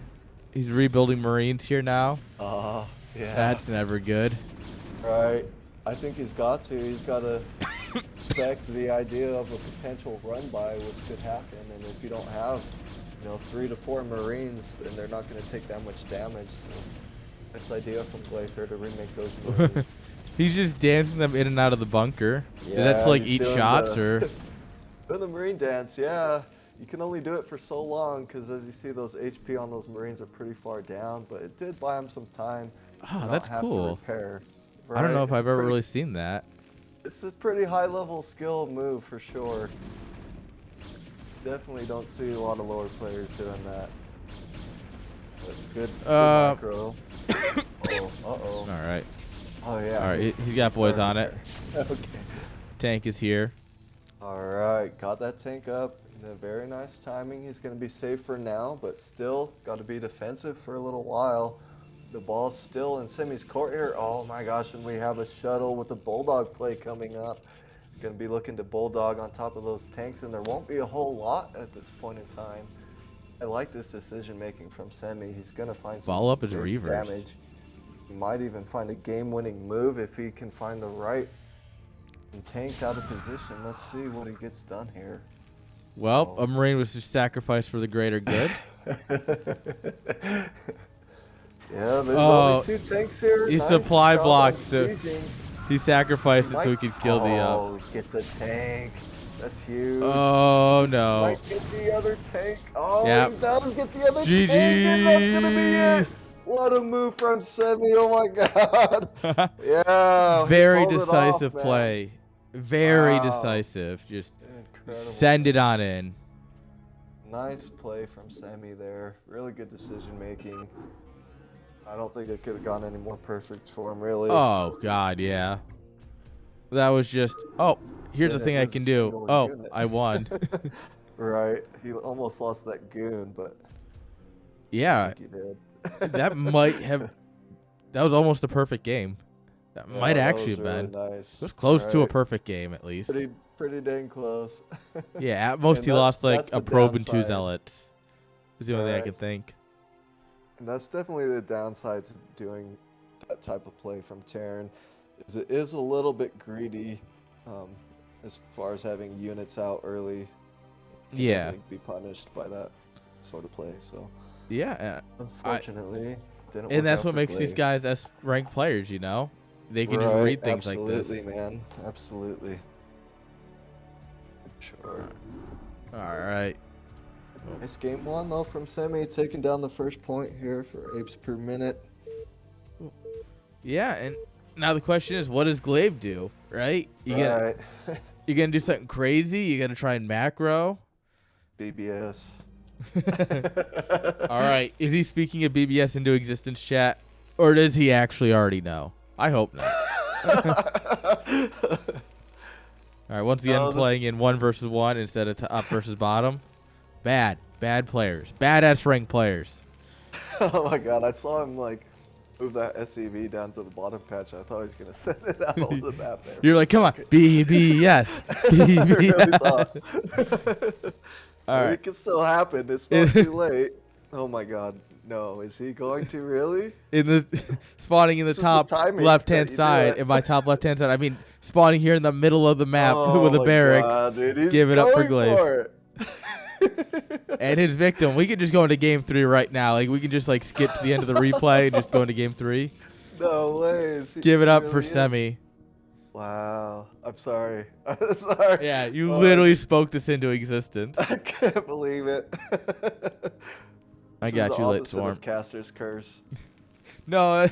Speaker 1: He's rebuilding Marines here now.
Speaker 2: Yeah.
Speaker 1: That's never good.
Speaker 2: Right. I think he's got to. He's got to expect the idea of a potential run by, which could happen. And if you don't have, 3 to 4 Marines, then they're not going to take that much damage. So, this idea from Glacier to remake those Marines.
Speaker 1: He's just dancing them in and out of the bunker.
Speaker 2: Yeah,
Speaker 1: that's like eat shots or.
Speaker 2: Doing the Marine dance, yeah. You can only do it for so long because, as you see, those HP on those Marines are pretty far down. But it did buy him some time.
Speaker 1: Oh, that's cool.
Speaker 2: To repair. Right?
Speaker 1: I don't know if I've ever really seen that.
Speaker 2: It's a pretty high-level skill move for sure. Definitely don't see a lot of lower players doing that. Good macro. Uh-oh.
Speaker 1: All right.
Speaker 2: Oh, yeah.
Speaker 1: All right, he's got boys on it.
Speaker 2: Okay.
Speaker 1: Tank is here.
Speaker 2: All right, got that tank up in a very nice timing. He's going to be safe for now, but still got to be defensive for a little while. The ball's still in Semi's court here. Oh my gosh, and we have a shuttle with a Bulldog play coming up. Going to be looking to Bulldog on top of those tanks, and there won't be a whole lot at this point in time. I like this decision making from Semi. He's going to find some
Speaker 1: Follow up his reverse.
Speaker 2: damage. He might even find a game-winning move if he can find the right tanks out of position. Let's see what he gets done here.
Speaker 1: Well, a Marine was just sacrificed for the greater good.
Speaker 2: Yeah, there's only 2 tanks here.
Speaker 1: He supply blocked, so he sacrificed it so he could kill the.
Speaker 2: Oh, he gets a tank. That's huge.
Speaker 1: Oh no!
Speaker 2: Might get the other tank. Oh,
Speaker 1: yep.
Speaker 2: He does get the other
Speaker 1: GG.
Speaker 2: tank, and that's gonna be it. What a move from Semi! Oh my God. Yeah.
Speaker 1: Very decisive play. Very decisive. Just incredible. Send it on in.
Speaker 2: Nice play from Semi there. Really good decision making. I don't think it could have gone any more perfect for him, really.
Speaker 1: Oh, God, yeah. That was just, oh, here's the thing I can do. Oh, unit. I won.
Speaker 2: Right. He almost lost that goon, but
Speaker 1: yeah,
Speaker 2: I think he did.
Speaker 1: That might have, that was almost a perfect game. That might actually have been.
Speaker 2: Really nice.
Speaker 1: It was close to a perfect game, at least.
Speaker 2: Pretty dang close.
Speaker 1: Yeah, at most he lost like a probe and 2 zealots. Is the only thing I can think.
Speaker 2: And that's definitely the downside to doing that type of play from Terran, is it is a little bit greedy, as far as having units out early.
Speaker 1: Yeah.
Speaker 2: Be punished by that sort of play. So.
Speaker 1: Yeah.
Speaker 2: Unfortunately, didn't work
Speaker 1: and that's
Speaker 2: out
Speaker 1: what makes these guys S-ranked players. You know, they can just read things like this.
Speaker 2: Absolutely, man. Absolutely. Sure.
Speaker 1: All right.
Speaker 2: Nice game 1 though from Semi, taking down the first point here for apes per minute.
Speaker 1: Yeah, and now the question is, what does Glaive do? Right? You gonna do something crazy? You gonna try and macro?
Speaker 2: BBS.
Speaker 1: All right. Is he speaking of BBS into existence, chat, or does he actually already know? I hope not. All right. Once again, playing in 1 versus 1 instead of top versus bottom. Bad players. Badass ranked players.
Speaker 2: Oh my God, I saw him like move that SCV down to the bottom patch. I thought he was gonna send it out on the map there.
Speaker 1: You're like, come on, BBS, BBS.
Speaker 2: All right, it can still happen. It's not too late. Oh my God, no! Is he going to really?
Speaker 1: In the spawning in the top left-hand side. In my top left-hand side, I mean spawning here in the middle of the map with a barracks.
Speaker 2: God, dude,
Speaker 1: give it up for Glaive. And his victim. We could just go into game 3 right now. Like we can just like skip to the end of the replay and just go into game 3.
Speaker 2: No way.
Speaker 1: Give it up for Semi.
Speaker 2: Wow. I'm sorry. I'm sorry.
Speaker 1: Yeah, you literally spoke this into existence.
Speaker 2: I can't believe it.
Speaker 1: I got you, Lit Swarm.
Speaker 2: Caster's curse.
Speaker 1: No,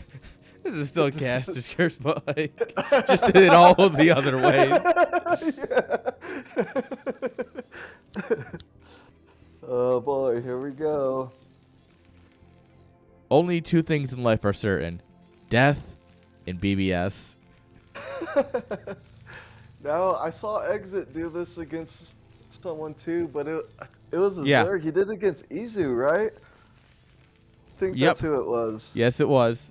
Speaker 1: this is still Caster's curse, but like just did it all the other ways.
Speaker 2: Oh boy, here we go.
Speaker 1: Only 2 things in life are certain: death and BBS.
Speaker 2: Now, I saw Exit do this against someone too, but it was a Zerg. He did it against Izu, right? I think that's who it was.
Speaker 1: Yes, it was.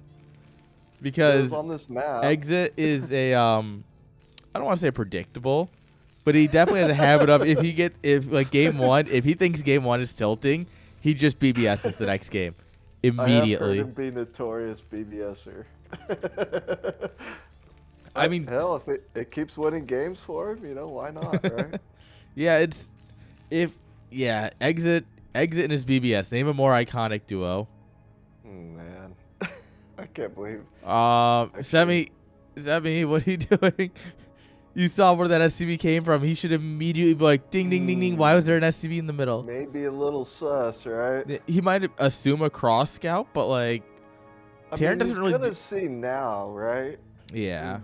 Speaker 1: Because
Speaker 2: it was on this map.
Speaker 1: Exit is a I don't want to say predictable, but he definitely has a habit of if game 1, if he thinks game 1 is tilting, he just BBS's the next game immediately.
Speaker 2: I have heard him be notorious BBSer.
Speaker 1: I mean,
Speaker 2: hell, if it keeps winning games for him, you know, why not, right?
Speaker 1: Yeah, Exit and his BBS. Name a more iconic duo.
Speaker 2: Man, I can't believe.
Speaker 1: Semi, what are you doing? You saw where that SCV came from. He should immediately be like, ding, ding, ding, ding. Why was there an SCV in the middle?
Speaker 2: Maybe a little sus, right?
Speaker 1: He might assume a cross scout, but like, Terran doesn't really.
Speaker 2: He's gonna see now, right?
Speaker 1: Yeah.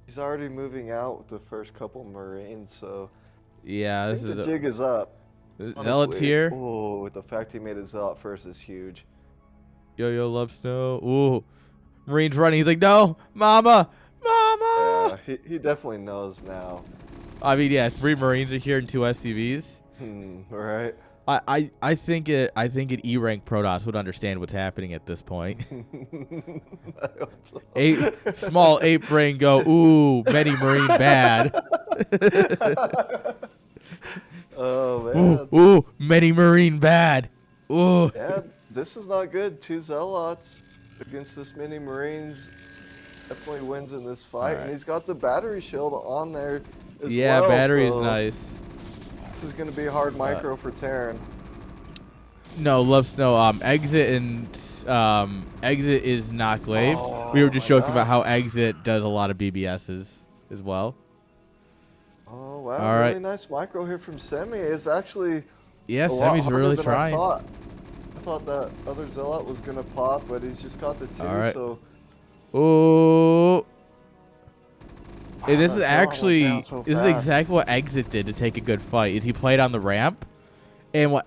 Speaker 2: He's already moving out with the first couple Marines, so.
Speaker 1: Yeah,
Speaker 2: the jig is up.
Speaker 1: Zealot's here.
Speaker 2: Oh, the fact he made a Zealot first is huge.
Speaker 1: Yo, love snow. Ooh. Marine's running. He's like, no, mama, mama.
Speaker 2: Yeah, he definitely knows now.
Speaker 1: I mean, yeah, 3 Marines are here and 2 SCVs.
Speaker 2: Right.
Speaker 1: I think an E rank Protoss would understand what's happening at this point.
Speaker 2: I hope so.
Speaker 1: Small ape brain go, ooh, many Marine bad.
Speaker 2: Oh man.
Speaker 1: Ooh, many Marine bad. Ooh.
Speaker 2: Yeah, this is not good. 2 Zealots against this many Marines. Definitely wins in this fight, and he's got the battery shield on there as well.
Speaker 1: Yeah, battery's
Speaker 2: so
Speaker 1: nice.
Speaker 2: This is gonna be hard micro for Terran.
Speaker 1: No, love snow. Exit is not glaive. We were just joking about how exit does a lot of BBSs as well.
Speaker 2: Oh wow,
Speaker 1: All
Speaker 2: really
Speaker 1: right.
Speaker 2: nice micro here from Semi. It's actually
Speaker 1: Semi's really trying.
Speaker 2: I thought that other Zealot was gonna pop, but he's just got the 2.
Speaker 1: All right.
Speaker 2: So.
Speaker 1: Ooh.
Speaker 2: Wow,
Speaker 1: This is actually
Speaker 2: this is
Speaker 1: exactly what Exit did to take a good fight. Is he played on the ramp, and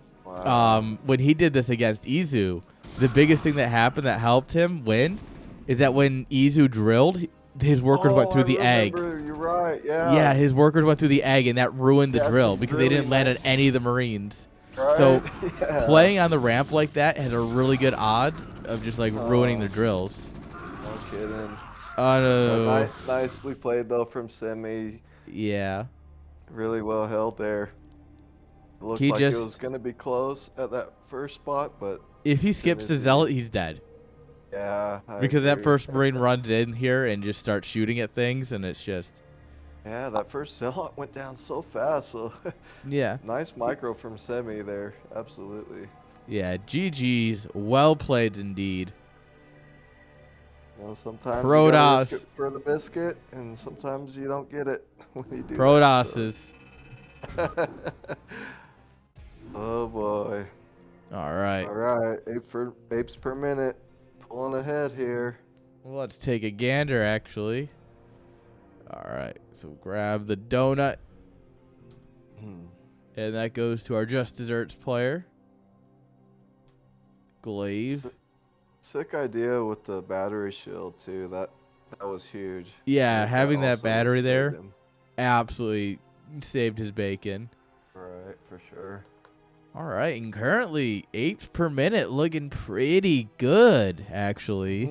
Speaker 1: when he did this against Izu, the biggest thing that happened that helped him win is that when Izu drilled, his workers went through the egg.
Speaker 2: You're right. Yeah.
Speaker 1: Yeah, his workers went through the egg, and that ruined the drill because they didn't land on any of the Marines.
Speaker 2: Right?
Speaker 1: So playing on the ramp like that has a really good odds of just like ruining their drills.
Speaker 2: No kidding.
Speaker 1: Oh no.
Speaker 2: Nicely played though from Semi.
Speaker 1: Yeah.
Speaker 2: Really well held there. It looked like it was gonna be close at that first spot, but
Speaker 1: if he skips the Zealot, he's dead.
Speaker 2: Yeah.
Speaker 1: Because that first Marine runs in here and just starts shooting at things, and it's just.
Speaker 2: Yeah, that first Zealot went down so fast. So.
Speaker 1: Yeah.
Speaker 2: Nice micro from Semi there. Absolutely.
Speaker 1: Yeah, GG's. Well played indeed.
Speaker 2: You know, sometimes
Speaker 1: Protoss.
Speaker 2: you gotta risk it for the biscuit, and sometimes you don't get it when you do
Speaker 1: Protosses.
Speaker 2: That, so. Oh boy.
Speaker 1: All right.
Speaker 2: All right. Apes per minute. Pulling ahead here.
Speaker 1: Well, let's take a gander, actually. All right. So grab the donut. And that goes to our Just Desserts player. Glaive.
Speaker 2: Sick idea with the battery shield too. That was huge.
Speaker 1: Yeah, having that battery there absolutely saved his bacon.
Speaker 2: Right, for sure.
Speaker 1: All right, and currently apes per minute looking pretty good, actually.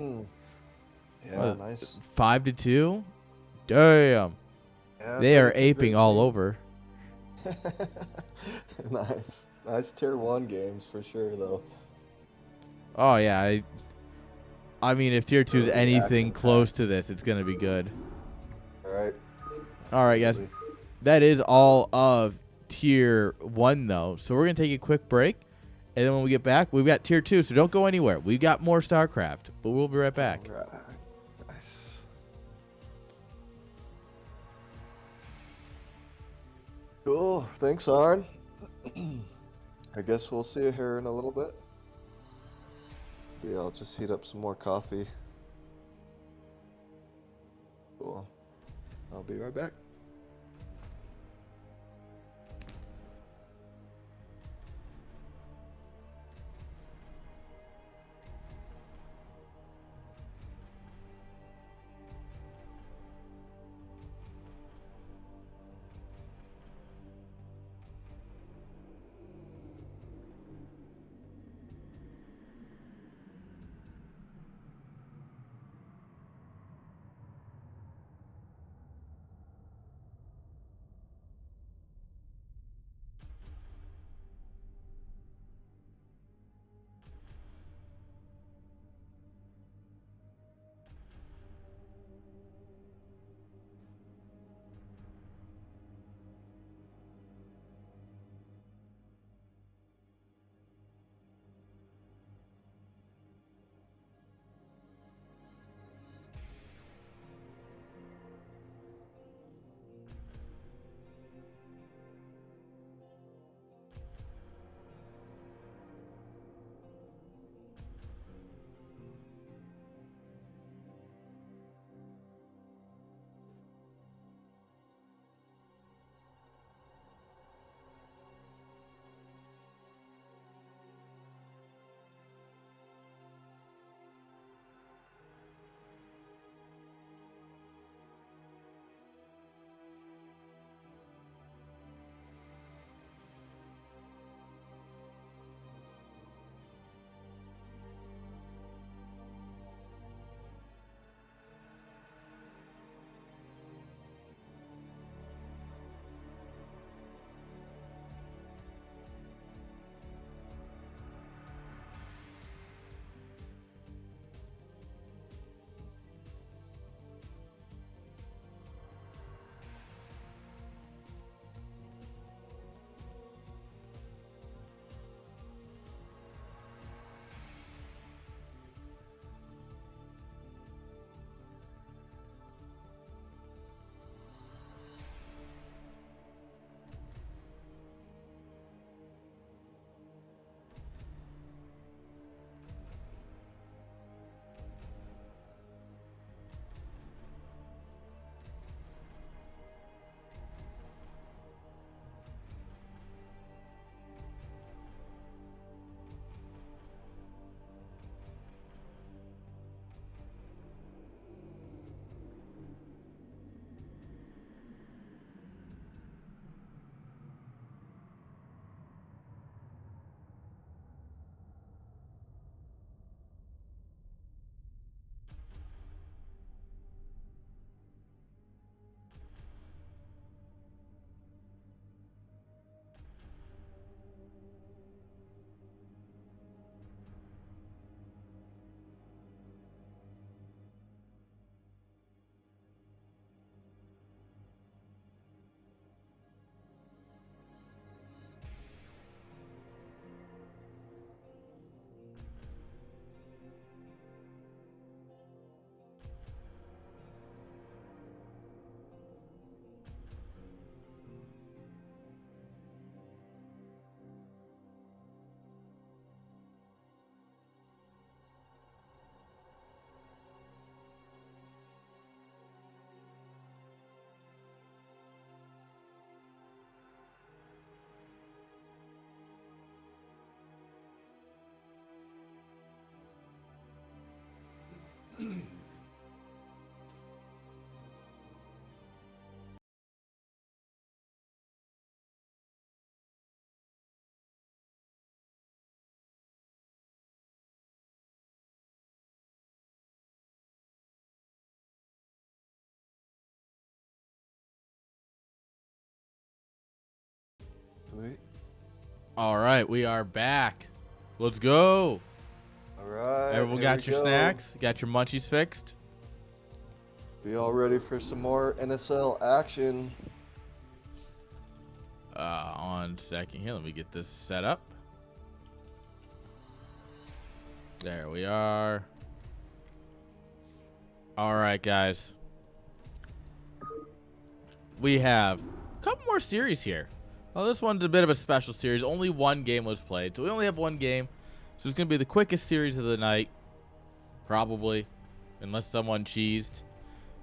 Speaker 2: Yeah, nice.
Speaker 1: 5-2. Damn.
Speaker 2: Yeah,
Speaker 1: they are aping all over.
Speaker 2: Nice tier 1 games for sure, though.
Speaker 1: Oh yeah, I mean, if tier 2 is anything close to this, it's gonna be good. All right, guys. That is all of tier 1, though. So we're gonna take a quick break, and then when we get back, we've got tier 2. So don't go anywhere. We've got more StarCraft, but we'll be right back.
Speaker 2: All right. Nice. Cool. Thanks, Arn. I guess we'll see you here in a little bit. Yeah, I'll just heat up some more coffee. Cool. I'll be right back. Sweet.
Speaker 1: All right, we are back. Let's go.
Speaker 2: All right.
Speaker 1: Everyone got your snacks? Got your munchies fixed?
Speaker 2: Be all ready for some more NSL action.
Speaker 1: On second here, let me get this set up. There we are. All right, guys. We have a couple more series here. Well, this one's a bit of a special series. Only one game was played, so we only have one game. So it's going to be the quickest series of the night, probably, unless someone cheesed.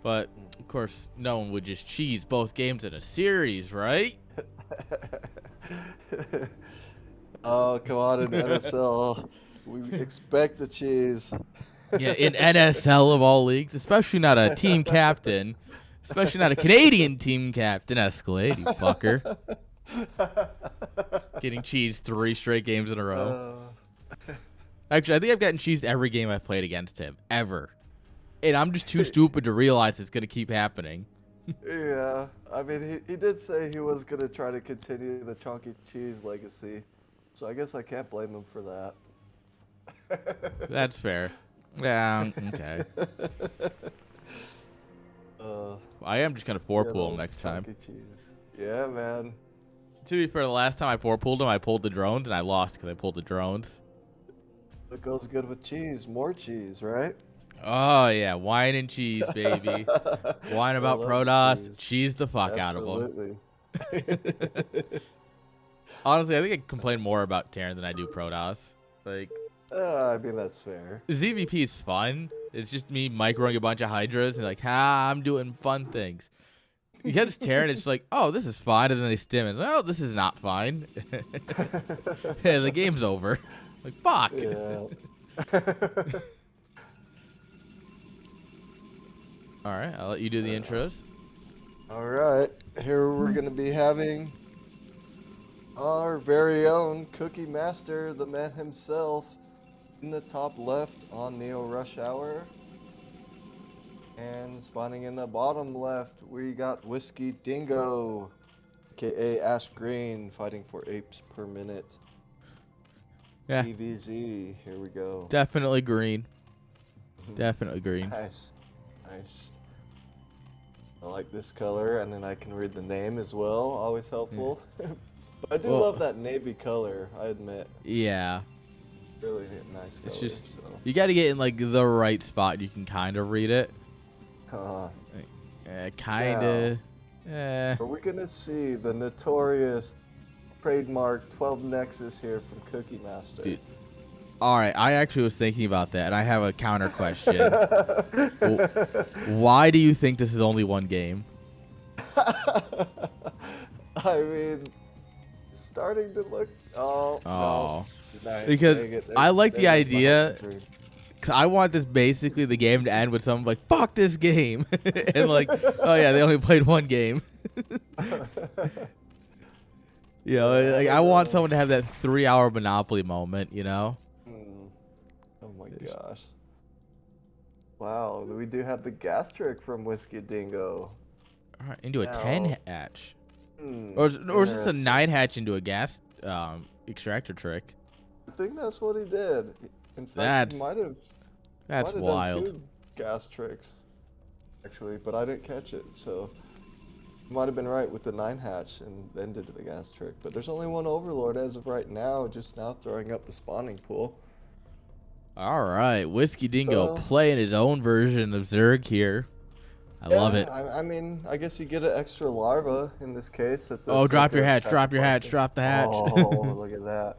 Speaker 1: But, of course, no one would just cheese both games in a series, right?
Speaker 2: Oh, come on, in NSL. We expect the cheese.
Speaker 1: Yeah, in NSL of all leagues, especially not a team captain, especially not a Canadian team captain, Escalade, you fucker. Getting cheesed 3 straight games in a row. Actually, I think I've gotten cheesed every game I've played against him, ever. And I'm just too stupid to realize it's going to keep happening.
Speaker 2: Yeah, I mean, he did say he was going to try to continue the Chunky Cheese legacy. So I guess I can't blame him for that.
Speaker 1: That's fair. Yeah, okay. I am just going to 4-pool him next time.
Speaker 2: Cheese. Yeah, man.
Speaker 1: To be fair, the last time I 4-pooled him, I pulled the drones, and I lost because I pulled the drones.
Speaker 2: It goes good with cheese. More cheese, right?
Speaker 1: Oh, yeah. Wine and cheese, baby. Wine about Protoss. Cheese the fuck out of them.
Speaker 2: Absolutely.
Speaker 1: Honestly, I think I complain more about Terran than I do Protoss. Like,
Speaker 2: I mean, that's fair.
Speaker 1: ZVP is fun. It's just me microing a bunch of Hydras and like, I'm doing fun things. You get this Terran, it's like, oh, this is fine, and then they stim and it's like, oh, this is not fine. Yeah, the game's over. Like, fuck.
Speaker 2: Yeah.
Speaker 1: All right, I'll let you do the intros.
Speaker 2: All right, here we're going to be having our very own Cookie Master, the man himself, in the top left on Neo Rush Hour. And spawning in the bottom left, we got Whiskey Dingo, aka Ash Green, fighting for apes per minute.
Speaker 1: Yeah.
Speaker 2: EVZ, here we go.
Speaker 1: Definitely green. Definitely green.
Speaker 2: Nice. Nice. I like this color, and then I can read the name as well. Always helpful. But I do love that navy color, I admit.
Speaker 1: Yeah.
Speaker 2: Really nice color.
Speaker 1: It's just,
Speaker 2: so.
Speaker 1: you got to get in like the right spot. You can kind of read it. Kind of.
Speaker 2: Are we going to see the notorious trademark 12 Nexus here from Cookie Master?
Speaker 1: Dude. All right, I actually was thinking about that, and I have a counter question. Why do you think this is only one game?
Speaker 2: I mean, it's starting to look. Oh. No.
Speaker 1: Because I like the idea. Cause I want this basically the game to end with someone like, fuck this game. And like, oh yeah, they only played one game. You know, like I want someone to have that 3-hour Monopoly moment, you know?
Speaker 2: Oh my gosh. Wow, we do have the gas trick from Whiskey Dingo.
Speaker 1: All right, into a 10 hatch. Or is this a 9 hatch into a gas extractor trick?
Speaker 2: I think that's what he did. In fact, he might have.
Speaker 1: That's wild.
Speaker 2: Done 2 gas tricks, actually, but I didn't catch it, so he might have been right with the 9 hatch and then did the gas trick. But there's only one Overlord as of right now, just now throwing up the spawning pool.
Speaker 1: All right, Whiskey Dingo playing his own version of Zerg here. I love it.
Speaker 2: I mean, I guess you get an extra larva in this case.
Speaker 1: Drop your hatch, drop your hatch, drop the hatch.
Speaker 2: Oh, look at that.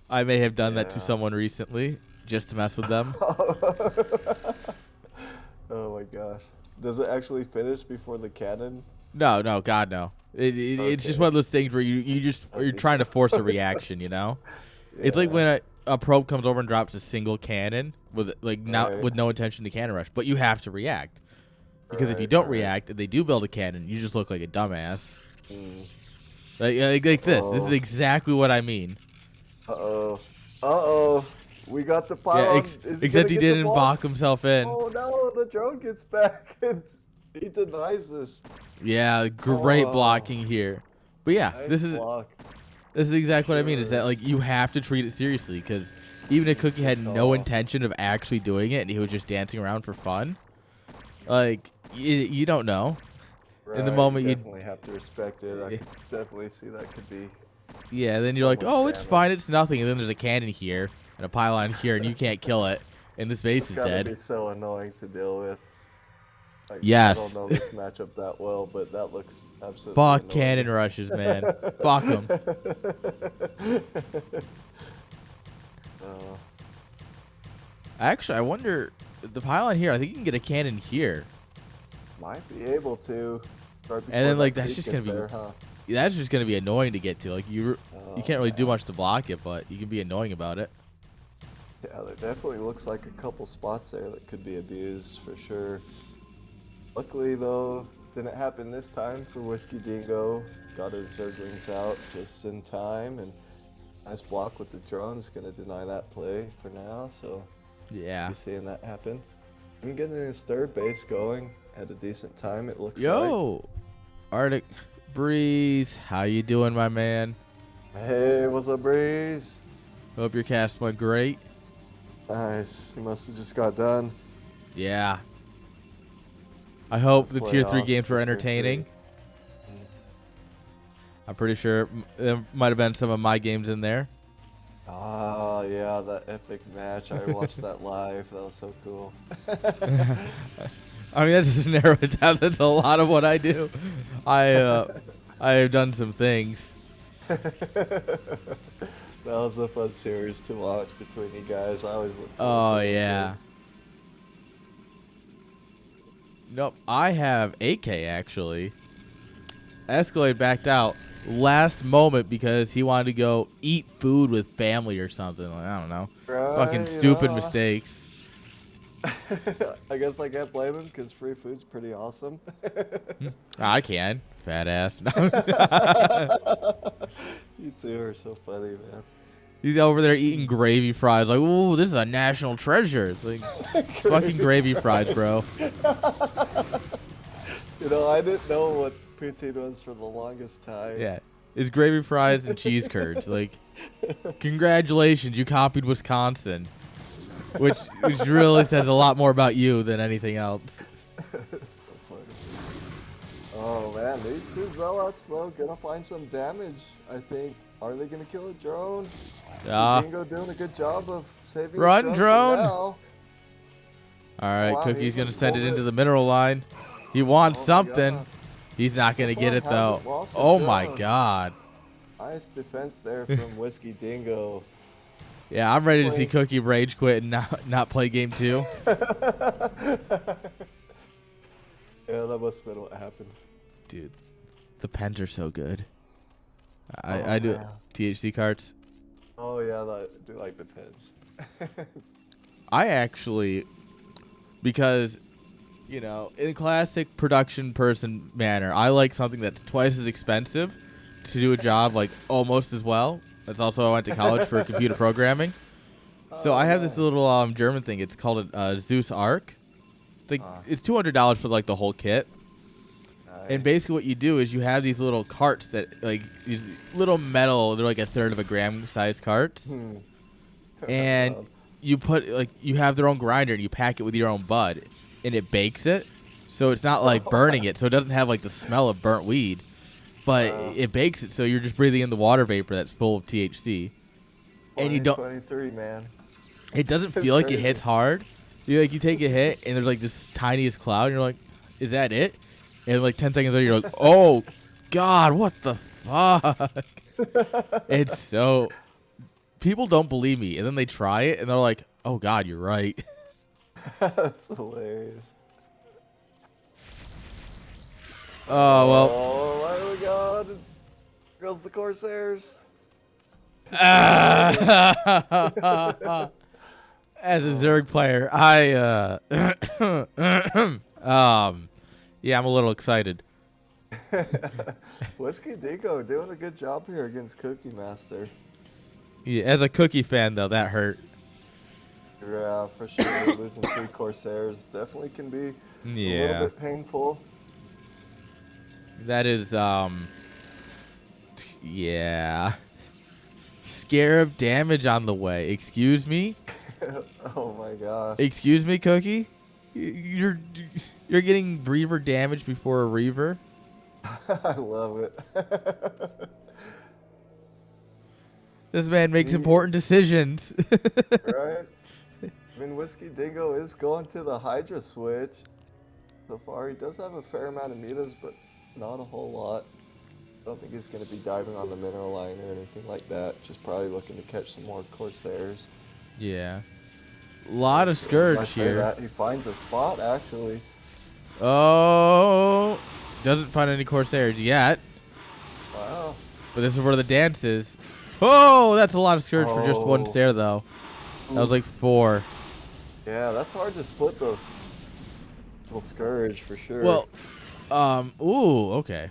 Speaker 1: I may have done that to someone recently, just to mess with them.
Speaker 2: Oh my gosh. Does it actually finish before the cannon?
Speaker 1: No, God, no. It's just one of those things where you're trying to force a reaction, you know? It's like when a probe comes over and drops a single cannon, with like with no intention to cannon rush, but you have to react because if you don't react and they do build a cannon, you just look like a dumbass. Like this. This is exactly what I mean.
Speaker 2: We got the pylon.
Speaker 1: Except he didn't block himself in.
Speaker 2: Oh no, the drone gets back and he denies this.
Speaker 1: Yeah, great blocking here. But yeah,
Speaker 2: nice
Speaker 1: this is exactly what I mean. Is that like you have to treat it seriously because even if Cookie had no intention of actually doing it and he was just dancing around for fun, like you don't know.
Speaker 2: Right,
Speaker 1: in the moment,
Speaker 2: you definitely have to respect it. I could definitely see that could be.
Speaker 1: Yeah, then you're like, oh, it's fine, it's nothing, and then there's a cannon here and a pylon here, and you can't kill it, and this base is dead.
Speaker 2: It's so annoying to deal with. Like,
Speaker 1: yes.
Speaker 2: I don't know this matchup that well, but that looks absolutely
Speaker 1: Fuck
Speaker 2: annoying.
Speaker 1: cannon rushes, man. Fuck them. Actually, I wonder, the pylon here, I think you can get a cannon here.
Speaker 2: Might be able to.
Speaker 1: And then, like, that's just going to be...
Speaker 2: there, huh?
Speaker 1: That's just going to be annoying to get to. Like, you can't really do much to block it, but you can be annoying about it.
Speaker 2: Yeah, there definitely looks like a couple spots there that could be abused for sure. Luckily, though, didn't happen this time for Whiskey Dingo. Got his Zerglings out just in time, and nice block with the drone's gonna deny that play for now. So
Speaker 1: yeah,
Speaker 2: you're seeing that happen. I'm getting his third base going at a decent time. It looks like.
Speaker 1: Yo, Arctic Breeze, how you doing, my man?
Speaker 2: Hey, what's up, Breeze?
Speaker 1: Hope your cast went great.
Speaker 2: Nice. He must have just got done.
Speaker 1: Yeah. I hope the tier 3 games were entertaining. I'm pretty sure there might have been some of my games in there.
Speaker 2: Oh, yeah, that epic match. I watched that live. That was so cool.
Speaker 1: I mean, that's just narrow it down. That's a lot of what I do. I've done some things.
Speaker 2: That was a fun series to watch between you guys. I always look
Speaker 1: forward to those games. Nope, I have AK actually. Escalade backed out last moment because he wanted to go eat food with family or something. Like, I don't know.
Speaker 2: Right,
Speaker 1: fucking stupid mistakes.
Speaker 2: I guess I can't blame him because free food's pretty awesome.
Speaker 1: I can. Fat ass.
Speaker 2: You two are so funny, man.
Speaker 1: He's over there eating gravy fries. Like, ooh, this is a national treasure. It's like fucking gravy fries, bro.
Speaker 2: You know, I didn't know what poutine was for the longest time.
Speaker 1: Yeah, it's gravy fries and cheese curds. Like, congratulations, you copied Wisconsin, which really says a lot more about you than anything else.
Speaker 2: So funny. Oh man, these two zealots though gonna find some damage. I think. Are they gonna kill a drone? Dingo doing a good job of saving.
Speaker 1: Run, drone!
Speaker 2: All
Speaker 1: right, wow, Cookie's gonna send it into the mineral line. He wants something. He's not gonna get it though. Oh my god!
Speaker 2: Nice defense there from Whiskey Dingo.
Speaker 1: Yeah, I'm ready to see Cookie rage quit and not play game 2.
Speaker 2: Yeah, that must have been what happened.
Speaker 1: Dude, the pens are so good. I do THC carts.
Speaker 2: Oh yeah, I do like the pens.
Speaker 1: I actually, because, you know, in classic production person manner, I like something that's twice as expensive to do a job like almost as well. That's also I went to college for computer programming. So I have this little German thing. It's called a Zeus Arc. It's like it's $200 for like the whole kit. And basically what you do is you have these little carts that, like, these little metal, they're like 1/3 of a gram size carts. And you put, like, you have their own grinder and you pack it with your own bud. And it bakes it. So it's not like burning it. So it doesn't have like the smell of burnt weed. But it bakes it so you're just breathing in the water vapor that's full of THC. And you don't.
Speaker 2: 23, man.
Speaker 1: It doesn't feel like it hits hard. You take a hit and there's like this tiniest cloud and you're like, is that it? And like 10 seconds later, you're like, oh, God, what the fuck? It's so... People don't believe me. And then they try it, and they're like, oh, God, you're right.
Speaker 2: That's hilarious.
Speaker 1: Oh, well.
Speaker 2: Oh, my God. Girls the Corsairs.
Speaker 1: As a Zerg player, yeah, I'm a little excited.
Speaker 2: Whiskey Dingo doing a good job here against Cookie Master.
Speaker 1: Yeah, as a Cookie fan though, that hurt.
Speaker 2: Yeah, for sure. Losing 3 Corsairs definitely can be a little bit painful.
Speaker 1: That is, yeah. Scarab damage on the way. Excuse me?
Speaker 2: Oh my gosh.
Speaker 1: Excuse me, Cookie? You're getting Reaver damage before a Reaver?
Speaker 2: I love it.
Speaker 1: This man makes important decisions.
Speaker 2: Right? I mean, Whiskey Dingo is going to the Hydra switch. So far, he does have a fair amount of mutas, but not a whole lot. I don't think he's going to be diving on the mineral line or anything like that. Just probably looking to catch some more Corsairs.
Speaker 1: Yeah. A lot of Scourge here.
Speaker 2: He finds a spot, actually.
Speaker 1: Oh. Doesn't find any Corsairs yet.
Speaker 2: Wow.
Speaker 1: But this is where the dance is. Oh, that's a lot of Scourge for just one stair, though. That was like 4.
Speaker 2: Yeah, that's hard to split those little Scourge for sure.
Speaker 1: Well, ooh, okay.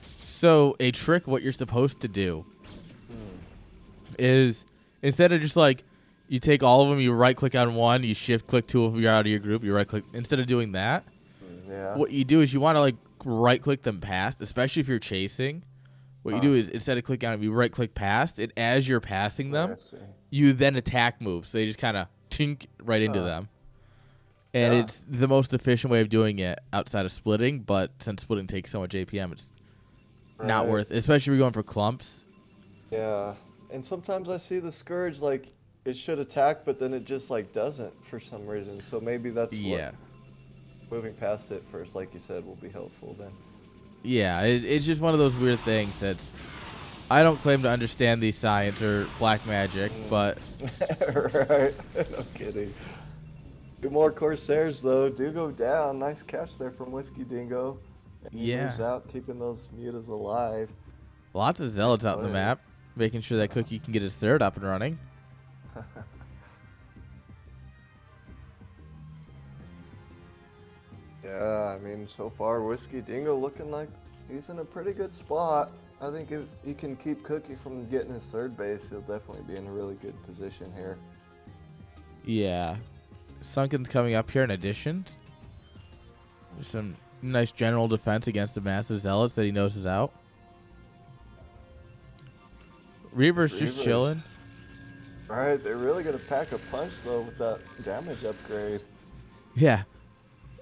Speaker 1: So a trick, what you're supposed to do is instead of just like you take all of them, you right click on one, you shift click 2 of them, you're out of your group, you right click. Instead of doing that, what you do is you want to like right click them past, especially if you're chasing. What you do is instead of clicking on them, you right click past, and as you're passing them, you then attack move. So they just kind of tink right into them. And it's the most efficient way of doing it outside of splitting, but since splitting takes so much APM, it's not worth it, especially if you're going for clumps.
Speaker 2: Yeah, and sometimes I see the Scourge, like, it should attack, but then it just, like, doesn't for some reason. So maybe that's what moving past it first, like you said, will be helpful then.
Speaker 1: Yeah, it's just one of those weird things that's... I don't claim to understand the science or black magic, but...
Speaker 2: Right, no kidding. 2 more Corsairs, though, do go down. Nice catch there from Whiskey Dingo. And he moves out, keeping those mutas alive.
Speaker 1: Lots of Zealots out in the map, making sure that Cookie can get his third up and running.
Speaker 2: Yeah, I mean, so far, Whiskey Dingo looking like he's in a pretty good spot. I think if he can keep Cookie from getting his third base, he'll definitely be in a really good position here.
Speaker 1: Yeah. Sunken's coming up here in addition. There's some nice general defense against the massive Zealots that he knows is out. Reaver's just chilling.
Speaker 2: Right, they're really going to pack a punch, though, with that damage upgrade.
Speaker 1: Yeah.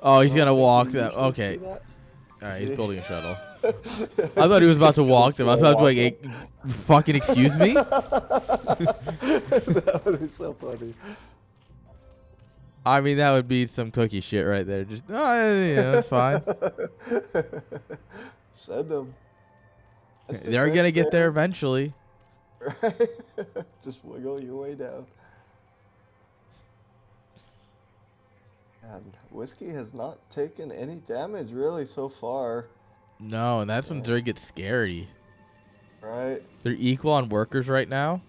Speaker 1: Oh, he's going to walk that. Okay. All right, he's building a shuttle. I thought he was about to walk them. I was about to be like, hey, fucking excuse me?
Speaker 2: That would be so funny.
Speaker 1: I mean, that would be some Cookie shit right there. Just, oh, yeah, that's fine.
Speaker 2: Send them.
Speaker 1: They're going to get there eventually.
Speaker 2: Right? Just wiggle your way down. And Whiskey has not taken any damage really so far.
Speaker 1: No, and that's when Zerg gets scary.
Speaker 2: Right.
Speaker 1: They're equal on workers right now.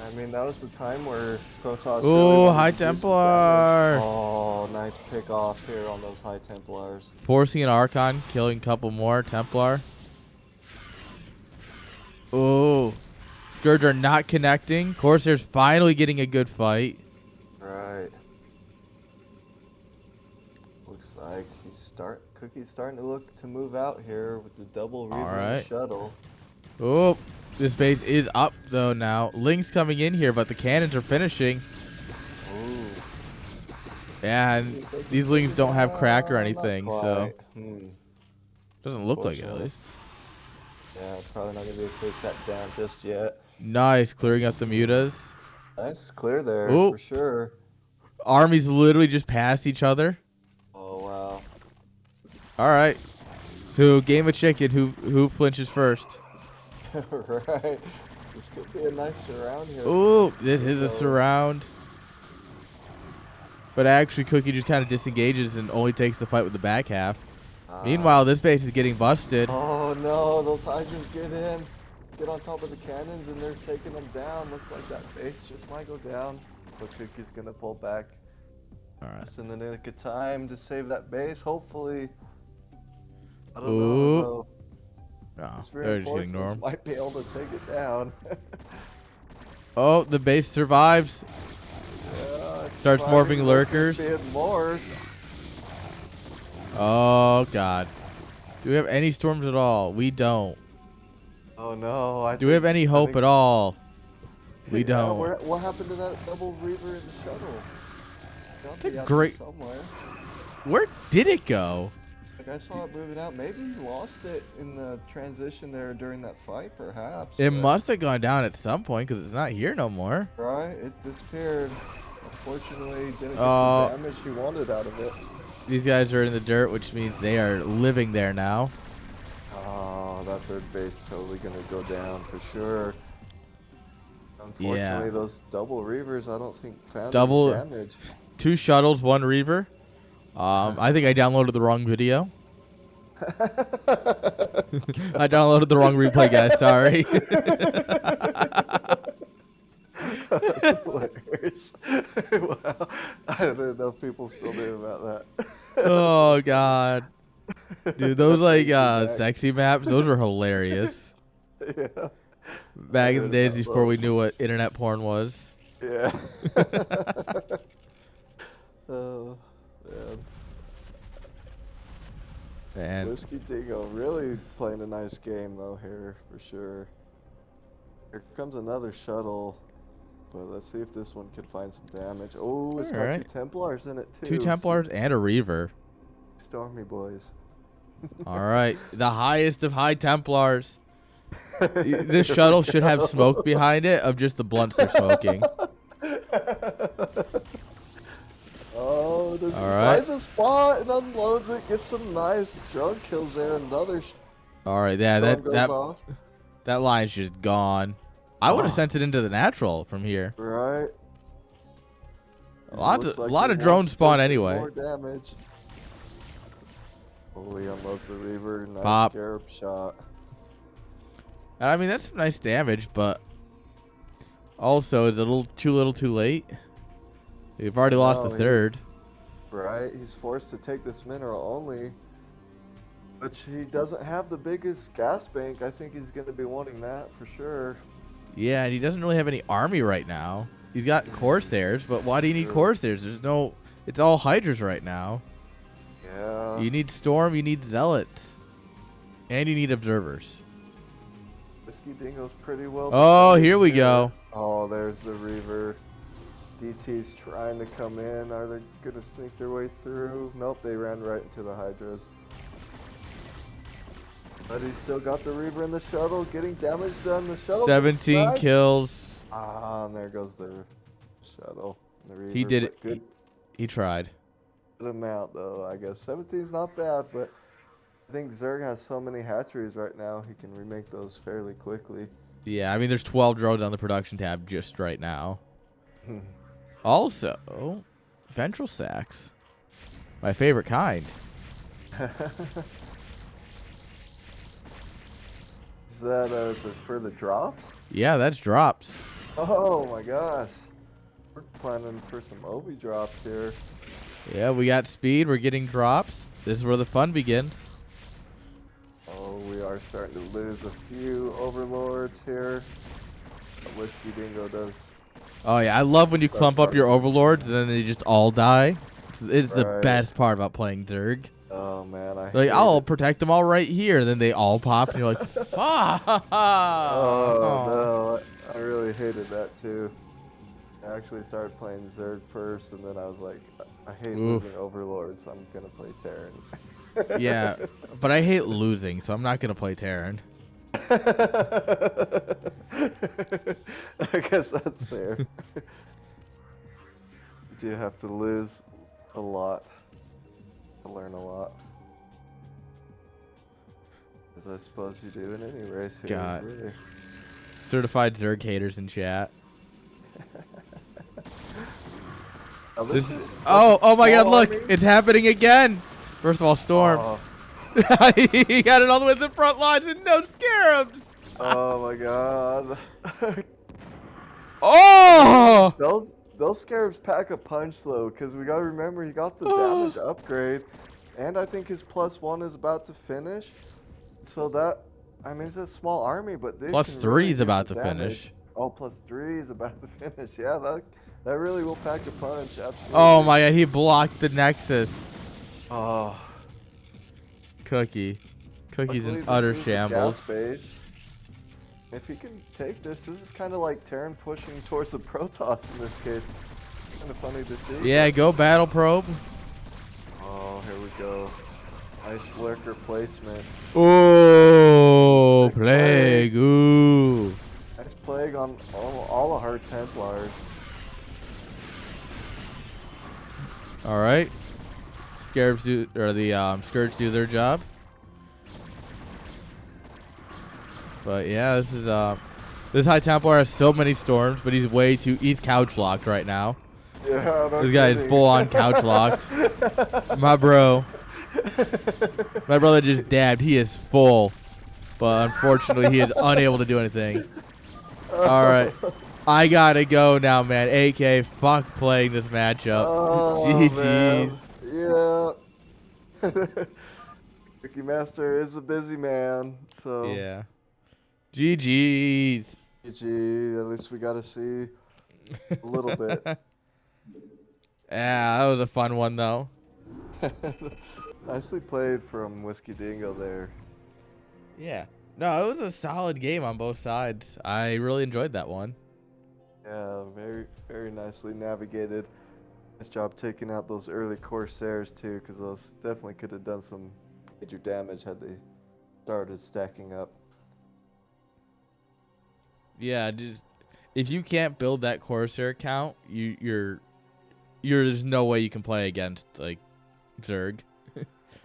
Speaker 2: I mean, that was the time where Protoss.
Speaker 1: Ooh, High Templar.
Speaker 2: Oh, nice pick-offs here on those High Templars.
Speaker 1: Forcing an Archon, killing a couple more Templar. Ooh. Scourge are not connecting. Corsair's finally getting a good fight.
Speaker 2: Right. Looks like Cookie's starting to look to move out here with the double Reaver shuttle.
Speaker 1: Oh, this base is up though now. Link's coming in here, but the cannons are finishing.
Speaker 2: Ooh.
Speaker 1: Yeah, and these Lings don't have crack or anything, so doesn't look like it at least.
Speaker 2: Yeah, probably not gonna be able to take that down just yet.
Speaker 1: Nice, clearing up the mutas.
Speaker 2: Nice clear there for sure.
Speaker 1: Armies literally just passed each other.
Speaker 2: Oh wow.
Speaker 1: All right. So game of chicken. Who flinches first?
Speaker 2: Right. This could be a nice surround here.
Speaker 1: Ooh, this is a surround. But actually, Cookie just kind of disengages and only takes the fight with the back half. Meanwhile, this base is getting busted.
Speaker 2: Oh no, those Hydras get in. get on top of the cannons and they're taking them down. Looks like that base just might go down. But Cookie's gonna pull back.
Speaker 1: All right.
Speaker 2: Just in the nick of time to save that base, hopefully. I don't
Speaker 1: Ooh.
Speaker 2: know though.
Speaker 1: Oh,
Speaker 2: This
Speaker 1: they're just gonna ignore
Speaker 2: reinforcements
Speaker 1: him.
Speaker 2: might be able to take it down.
Speaker 1: Oh, the base survives.
Speaker 2: Yeah,
Speaker 1: Starts morphing lurkers.
Speaker 2: Being more.
Speaker 1: Oh god. Do we have any storms at all? We don't.
Speaker 2: Oh no.
Speaker 1: Do we have any hope at all? We
Speaker 2: Yeah,
Speaker 1: don't.
Speaker 2: what happened to that double reaver in the shuttle? Gotta be
Speaker 1: a
Speaker 2: out
Speaker 1: great-
Speaker 2: there somewhere.
Speaker 1: Where did it go?
Speaker 2: Like I saw it moving out. Maybe he lost it in the transition there during that fight, perhaps.
Speaker 1: It
Speaker 2: but-
Speaker 1: must have gone down at some point because it's not here no more.
Speaker 2: Right, it disappeared. Unfortunately, didn't get
Speaker 1: Oh.
Speaker 2: the damage he wanted out of it.
Speaker 1: These guys are in the dirt, which means they are living there now.
Speaker 2: Oh, that third base totally gonna go down for sure. Unfortunately, those double reavers, I don't think found
Speaker 1: Double-
Speaker 2: any damage.
Speaker 1: 2 shuttles, 1 reaver. I think I downloaded the wrong video. I downloaded the wrong replay, guys. Sorry.
Speaker 2: That's hilarious. Wow, I didn't know people still knew about that.
Speaker 1: Oh god, dude, those like
Speaker 2: Back.
Speaker 1: sexy maps, those were hilarious.
Speaker 2: Yeah.
Speaker 1: Back in the
Speaker 2: heard
Speaker 1: days
Speaker 2: about
Speaker 1: before we
Speaker 2: those.
Speaker 1: knew what internet porn was.
Speaker 2: Yeah. Oh, man.
Speaker 1: And
Speaker 2: Whiskey Dingo really playing a nice game though here for sure. Here comes another shuttle, but let's see if this one can find some damage. Oh, it's got 2
Speaker 1: Alright.
Speaker 2: Templars in it too.
Speaker 1: 2 Templars and a reaver.
Speaker 2: Stormy boys.
Speaker 1: All right, the highest of high Templars. This shuttle should have smoke behind it of just the blunts they're smoking.
Speaker 2: Oh, does he
Speaker 1: All right.
Speaker 2: finds a spot and unloads it, gets some nice drone kills there. Another
Speaker 1: All right, yeah,
Speaker 2: storm goes
Speaker 1: that
Speaker 2: off.
Speaker 1: that line's just gone. I would have
Speaker 2: Oh.
Speaker 1: sent it into the natural from here.
Speaker 2: Right.
Speaker 1: A lot
Speaker 2: Looks
Speaker 1: of,
Speaker 2: like
Speaker 1: lot
Speaker 2: he
Speaker 1: of drones
Speaker 2: wants to
Speaker 1: spawn
Speaker 2: get
Speaker 1: anyway.
Speaker 2: More damage. Oh, he unloads the reaver. Nice
Speaker 1: Pop.
Speaker 2: scarab shot.
Speaker 1: I mean, that's some nice damage, but also it's a little too late. We've already lost the
Speaker 2: No,
Speaker 1: third.
Speaker 2: Right, he's forced to take this mineral only, which he doesn't have the biggest gas bank. I think he's going to be wanting that for sure.
Speaker 1: Yeah, and he doesn't really have any army right now. He's got Corsairs, but why do you need
Speaker 2: True.
Speaker 1: Corsairs? There's no... It's all Hydras right now.
Speaker 2: Yeah.
Speaker 1: You need Storm, you need Zealots. And you need Observers.
Speaker 2: Whiskey Dingo's pretty well.
Speaker 1: Oh,
Speaker 2: defended
Speaker 1: here we go.
Speaker 2: Oh, there's the Reaver. DT's trying to come in. Are they going to sneak their way through? Nope, they ran right into the Hydras. But he's still got the Reaver in the shuttle, getting damage done. The shuttle gets
Speaker 1: 17
Speaker 2: sniped.
Speaker 1: kills.
Speaker 2: Ah, and there goes the shuttle. The Reaver,
Speaker 1: He did
Speaker 2: but
Speaker 1: it.
Speaker 2: Good,
Speaker 1: He tried.
Speaker 2: good amount, though, I guess. 17's not bad, but I think Zerg has so many hatcheries right now, he can remake those fairly quickly.
Speaker 1: Yeah, I mean, there's 12 drones on the production tab just right now. Also, ventral sacks. My favorite kind.
Speaker 2: Is that for the drops?
Speaker 1: Yeah, that's drops.
Speaker 2: Oh my gosh. We're planning for some Obi drops here.
Speaker 1: Yeah, we got speed. We're getting drops. This is where the fun begins.
Speaker 2: Oh, we are starting to lose a few overlords here. Whiskey Dingo does.
Speaker 1: Oh, yeah. I love when you clump up your overlords and then they just all die. It's the
Speaker 2: Right.
Speaker 1: best part about playing Zerg.
Speaker 2: Oh man, I
Speaker 1: Like,
Speaker 2: hate
Speaker 1: I'll
Speaker 2: it.
Speaker 1: protect them all right here. Then they all pop and you're like, fuck.
Speaker 2: Oh no, I really hated that too. I actually started playing Zerg first, and then I was like, I hate
Speaker 1: Oof.
Speaker 2: losing overlords, so I'm gonna play Terran.
Speaker 1: Yeah, but I hate losing, so I'm not going to play Terran.
Speaker 2: I guess that's fair. You do have to lose a lot to learn a lot. As I suppose you do in any race here.
Speaker 1: God.
Speaker 2: Really.
Speaker 1: Certified Zerg haters in chat.
Speaker 2: Now,
Speaker 1: This
Speaker 2: is
Speaker 1: oh my god,
Speaker 2: small
Speaker 1: look.
Speaker 2: army.
Speaker 1: It's happening again. First of all, Storm.
Speaker 2: Oh,
Speaker 1: He got it all the way to the front lines and no scarabs.
Speaker 2: Oh my god.
Speaker 1: Oh!
Speaker 2: Those scarabs pack a punch though, because we gotta remember he got the damage upgrade, and I think his +1 is about to finish. So that, I mean, it's a small army, but they
Speaker 1: Plus
Speaker 2: can
Speaker 1: 3
Speaker 2: really
Speaker 1: is
Speaker 2: do
Speaker 1: about
Speaker 2: some
Speaker 1: to
Speaker 2: damage.
Speaker 1: finish.
Speaker 2: Oh, +3 is about to finish. Yeah, that really will pack a punch. Absolutely.
Speaker 1: Oh my god, he blocked the Nexus.
Speaker 2: Oh.
Speaker 1: Cookie. Cookie's
Speaker 2: Luckily,
Speaker 1: in
Speaker 2: this
Speaker 1: utter
Speaker 2: is the
Speaker 1: shambles.
Speaker 2: gas base. If he can take this is kind of like Terran pushing towards the Protoss in this case. Kind of funny to see.
Speaker 1: Yeah, go battle probe.
Speaker 2: Oh, here we go. Nice lurker placement.
Speaker 1: Oh,
Speaker 2: Sick
Speaker 1: plague. Ooh.
Speaker 2: Nice plague on all the Heart Templars.
Speaker 1: All right. Scarabs do, or the Scourge do their job. But yeah, this High Templar has so many storms, but he's couch locked right now.
Speaker 2: Yeah, no
Speaker 1: This guy is
Speaker 2: kidding.
Speaker 1: full on couch locked. My brother just dabbed. He is full, but unfortunately he is unable to do anything. All right, I gotta go now, man. AK, fuck playing this matchup.
Speaker 2: Oh,
Speaker 1: GG's.
Speaker 2: man. Yeah. Cookie Master is a busy man, so.
Speaker 1: Yeah. GG's.
Speaker 2: GG, at least we got to see a little bit.
Speaker 1: Yeah, that was a fun one, though.
Speaker 2: Nicely played from Whiskey Dingo there.
Speaker 1: Yeah. No, it was a solid game on both sides. I really enjoyed that one.
Speaker 2: Yeah, very, very nicely navigated. Nice job taking out those early Corsairs, too, because those definitely could have done some major damage had they started stacking up.
Speaker 1: Yeah, just if you can't build that Corsair count, you're there's no way you can play against like Zerg.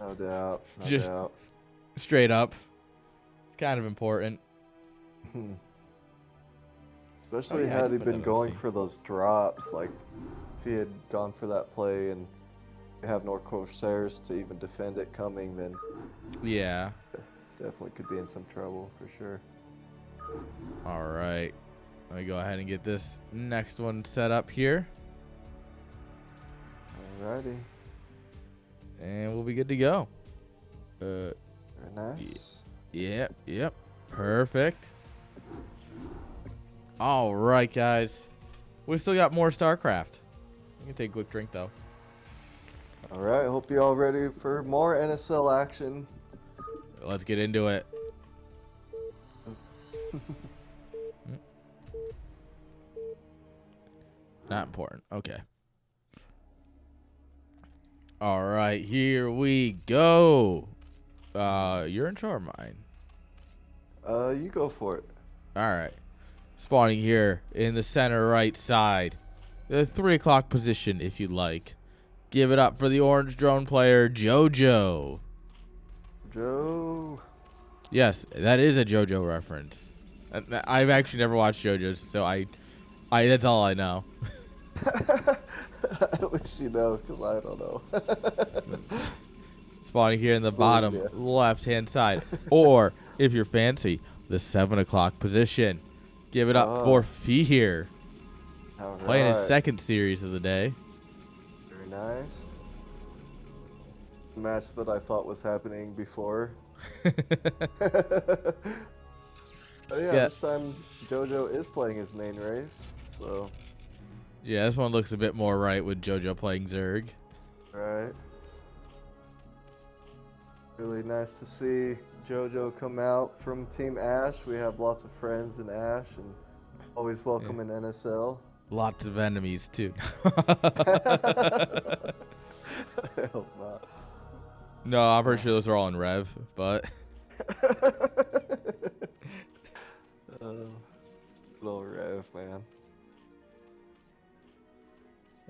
Speaker 2: No doubt. No
Speaker 1: Just
Speaker 2: doubt.
Speaker 1: straight up. It's kind of important.
Speaker 2: Especially
Speaker 1: Oh, yeah, I
Speaker 2: had
Speaker 1: can
Speaker 2: he
Speaker 1: put
Speaker 2: been
Speaker 1: that
Speaker 2: going
Speaker 1: OC.
Speaker 2: for those drops, like if he had gone for that play and you have no Corsairs to even defend it coming, then
Speaker 1: Yeah.
Speaker 2: definitely could be in some trouble for sure.
Speaker 1: All right. Let me go ahead and get this next one set up here,
Speaker 2: Alrighty.
Speaker 1: and we'll be good to go.
Speaker 2: Very nice.
Speaker 1: Yep. Perfect. All right, guys. We still got more StarCraft. You can take a quick drink, though.
Speaker 2: Alright, hope you all ready for more NSL action.
Speaker 1: Let's get into it. Not important. Okay. All right, here we go. You're in charge, mine.
Speaker 2: You go for it.
Speaker 1: All right. Spawning here in the center right side. The 3 o'clock position, if you'd like. Give it up for the orange drone player, JoJo.
Speaker 2: Joe.
Speaker 1: Yes, that is a JoJo reference. I've actually never watched JoJo's, so I that's all I know.
Speaker 2: At least you know, because I don't know.
Speaker 1: Spawning here in the bottom left-hand side. Or, if you're fancy, the 7 o'clock position. Give it up for Fee here. Playing his second series of the day.
Speaker 2: Very nice. Match that I thought was happening before. Oh yeah, this time JoJo is playing his main race, so.
Speaker 1: Yeah, this one looks a bit more right with JoJo playing Zerg.
Speaker 2: Right. Really nice to see JoJo come out from Team Ash. We have lots of friends in Ash and always welcome in NSL.
Speaker 1: Lots of enemies, too.
Speaker 2: I hope not.
Speaker 1: No, I'm pretty sure those are all in Rev, but...
Speaker 2: Little Rev, man.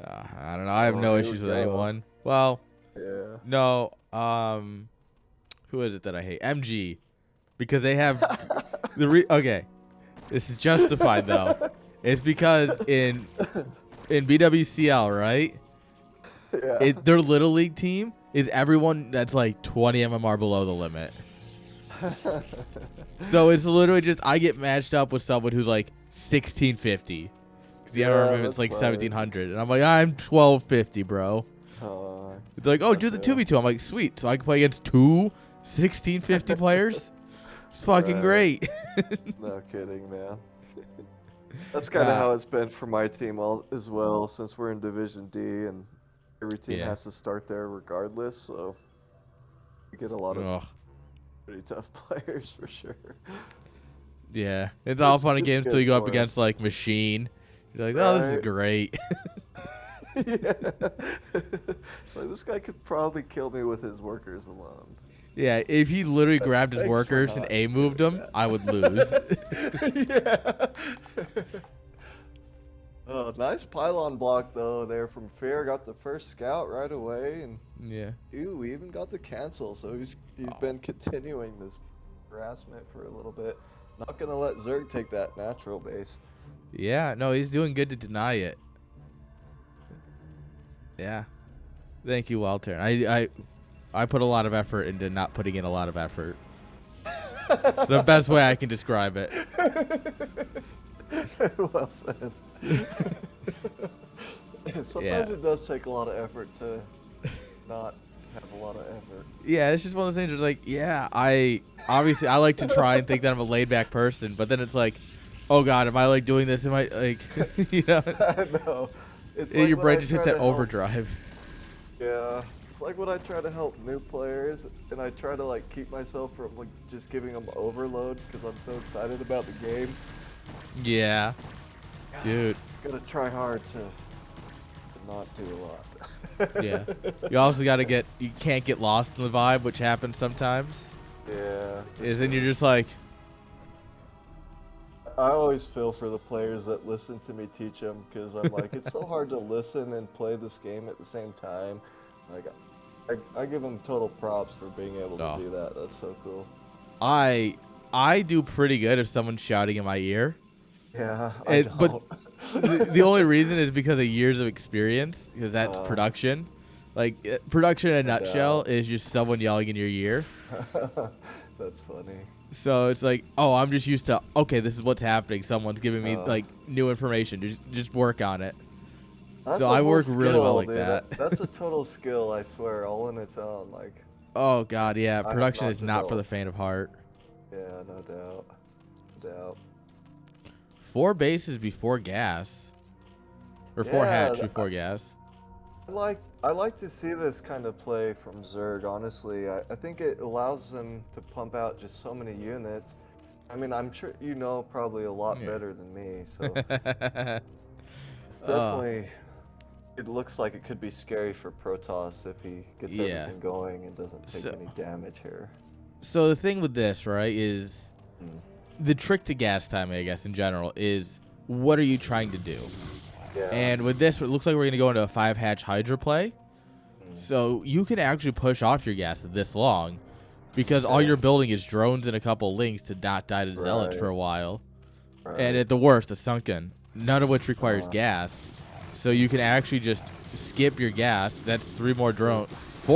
Speaker 1: I don't know. I have no issues with anyone. Well,
Speaker 2: yeah.
Speaker 1: No, who is it that I hate? MG. Because they have... okay. This is justified, though. It's because in BWCL, right?
Speaker 2: Yeah.
Speaker 1: Their Little League team is everyone that's like 20 MMR below the limit. So it's literally just I get matched up with someone who's like 1650. Because the armament is like 1700. And I'm like, I'm 1250, bro. They're like, oh, do the 2v2. I'm like, sweet. So I can play against two 1650 players? It's fucking great.
Speaker 2: No kidding, man. That's kind of how it's been for my team as well, since we're in Division D and every team has to start there regardless. So we get a lot of pretty tough players for sure.
Speaker 1: Yeah, it's all fun and games until you go up against like Machine. You're like, oh, this is great.
Speaker 2: Yeah. Like, this guy could probably kill me with his workers alone.
Speaker 1: Yeah, if he literally grabbed his workers and A moved them, I would lose.
Speaker 2: Yeah. Oh, nice pylon block though there from Fair. Got the first scout right away, and we even got the cancel. So he's been continuing this harassment for a little bit. Not gonna let Zerg take that natural base.
Speaker 1: Yeah, no, he's doing good to deny it. Yeah, thank you, Walter. I put a lot of effort into not putting in a lot of effort. It's the best way I can describe it.
Speaker 2: Well said. Sometimes it does take a lot of effort to not have a lot of effort.
Speaker 1: Yeah, it's just one of those things where it's like, I like to try and think that I'm a laid back person, but then it's like, oh god, am I like doing this? Am I like, you know?
Speaker 2: I know. It's
Speaker 1: like your brain just hits that overdrive.
Speaker 2: Yeah, it's like when I try to help new players, and I try to like keep myself from like just giving them overload because I'm so excited about the game.
Speaker 1: Yeah, dude.
Speaker 2: Gotta try hard to not do a lot.
Speaker 1: Yeah, you also you can't get lost in the vibe, which happens sometimes.
Speaker 2: Yeah.
Speaker 1: Then you're just like.
Speaker 2: I always feel for the players that listen to me teach them, because I'm like, it's so hard to listen and play this game at the same time. Like, I give them total props for being able to do that. That's so cool.
Speaker 1: I do pretty good if someone's shouting in my ear.
Speaker 2: Yeah,
Speaker 1: but the only reason is because of years of experience, because that's production. Like, production in a nutshell is just someone yelling in your ear.
Speaker 2: That's funny.
Speaker 1: So it's like, oh, I'm just used to, okay, this is what's happening. Someone's giving me like new information. Just work on it. So I work really well like that.
Speaker 2: That's a total skill, I swear, all in its own. Like.
Speaker 1: Oh god, yeah. Production is not for the faint of heart.
Speaker 2: Yeah, no doubt. No doubt.
Speaker 1: 4 bases before gas, or 4 hatch before gas.
Speaker 2: I like to see this kind of play from Zerg, honestly. I think it allows them to pump out just so many units. I mean, I'm sure you know probably a lot better than me, so it's definitely, it looks like it could be scary for Protoss if he gets everything going and doesn't take any damage here. So
Speaker 1: the thing with this, right, is the trick to gas timing, I guess, in general, is what are you trying to do?
Speaker 2: Yeah.
Speaker 1: And with this, it looks like we're going to go into a 5-hatch Hydra play. So you can actually push off your gas this long because all you're building is drones and a couple links to not die to Zealots for a while. And at the worst, a sunken, none of which requires gas. So you can actually just skip your gas. That's 4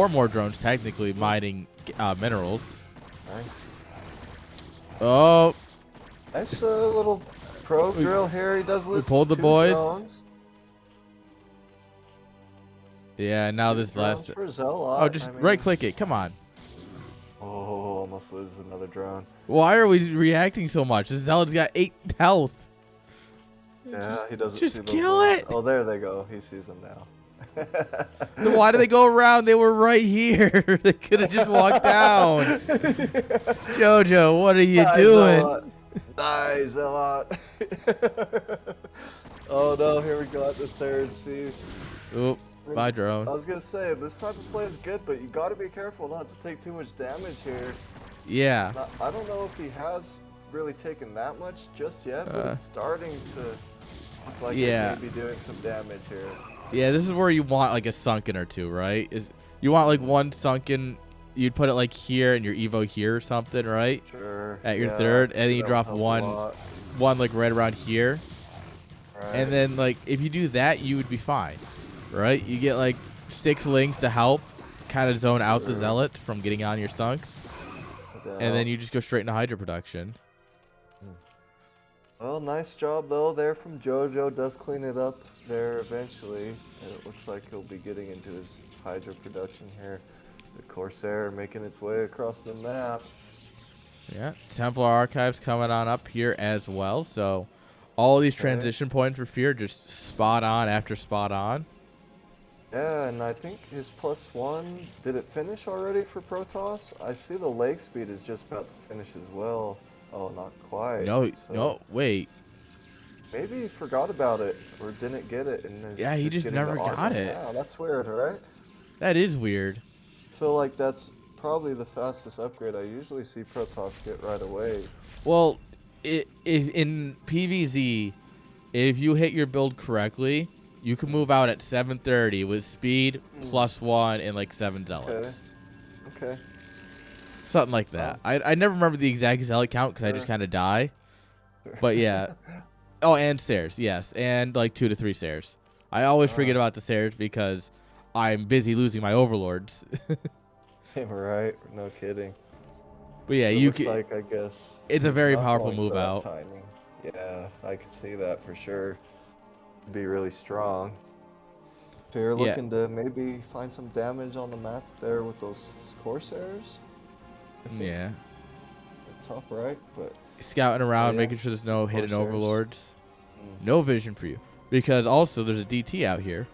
Speaker 1: more drones technically mining minerals.
Speaker 2: Nice.
Speaker 1: Oh.
Speaker 2: Nice little pro drill here. He does lose. We
Speaker 1: pulled the boys.
Speaker 2: Drones.
Speaker 1: Yeah, now this last.
Speaker 2: Oh,
Speaker 1: just right click it. Come on.
Speaker 2: Oh, almost loses another drone.
Speaker 1: Why are we reacting so much? This Zealot's got 8 health.
Speaker 2: Yeah, he doesn't
Speaker 1: just
Speaker 2: see
Speaker 1: kill it.
Speaker 2: Oh, there they go. He sees them now.
Speaker 1: Then why do they go around? They were right here. They could have just walked down. Jojo, what are you doing?
Speaker 2: Nice a lot. Oh no, here we go at the third seed.
Speaker 1: Oop. Bye, drone.
Speaker 2: I was gonna say, this type of play is good, but you gotta be careful not to take too much damage here.
Speaker 1: Yeah.
Speaker 2: I don't know if he has really taken that much just yet, but it's starting to look like he may be doing some damage here.
Speaker 1: Yeah, this is where you want like a sunken or two, right? You want like one sunken, you'd put it like here and your Evo here or something, right?
Speaker 2: Sure.
Speaker 1: At your third, and then you drop one like right around here. Right. And then like if you do that, you would be fine. Right? You get like 6 links to help kind of zone out the Zealot from getting on your sunks. and then you just go straight into Hydra production.
Speaker 2: Well, nice job though there from JoJo. Does clean it up there eventually, and it looks like he'll be getting into his Hydra production here. The Corsair making its way across the map.
Speaker 1: Yeah, Templar Archives coming on up here as well. So all these transition points for Fear just spot on after spot on.
Speaker 2: Yeah, and I think his +1, did it finish already for Protoss? I see the leg speed is just about to finish as well. Oh, not quite.
Speaker 1: No,
Speaker 2: so
Speaker 1: no, wait.
Speaker 2: Maybe he forgot about it or didn't get it. And
Speaker 1: yeah, he just never got it.
Speaker 2: Wow, that's weird, right?
Speaker 1: That is weird.
Speaker 2: I feel like that's probably the fastest upgrade I usually see Protoss get right away.
Speaker 1: Well, in PvZ, if you hit your build correctly, you can move out at 730 with speed +1 and like 7 zealots.
Speaker 2: Okay.
Speaker 1: Something like that. I never remember the exact zealot count because I just kind of die. But yeah. Oh, and stairs, yes, and like 2 to 3 stairs. I always forget about the stairs because I'm busy losing my overlords.
Speaker 2: Right, no kidding.
Speaker 1: But yeah,
Speaker 2: you can. Like, I guess
Speaker 1: it's a very powerful move out.
Speaker 2: Timing. Yeah, I could see that for sure. It'd be really strong. So you're looking to maybe find some damage on the map there with those Corsairs.
Speaker 1: Yeah.
Speaker 2: The top right, but
Speaker 1: scouting around, making sure there's no hidden overlords. No vision for you, because also there's a DT out here,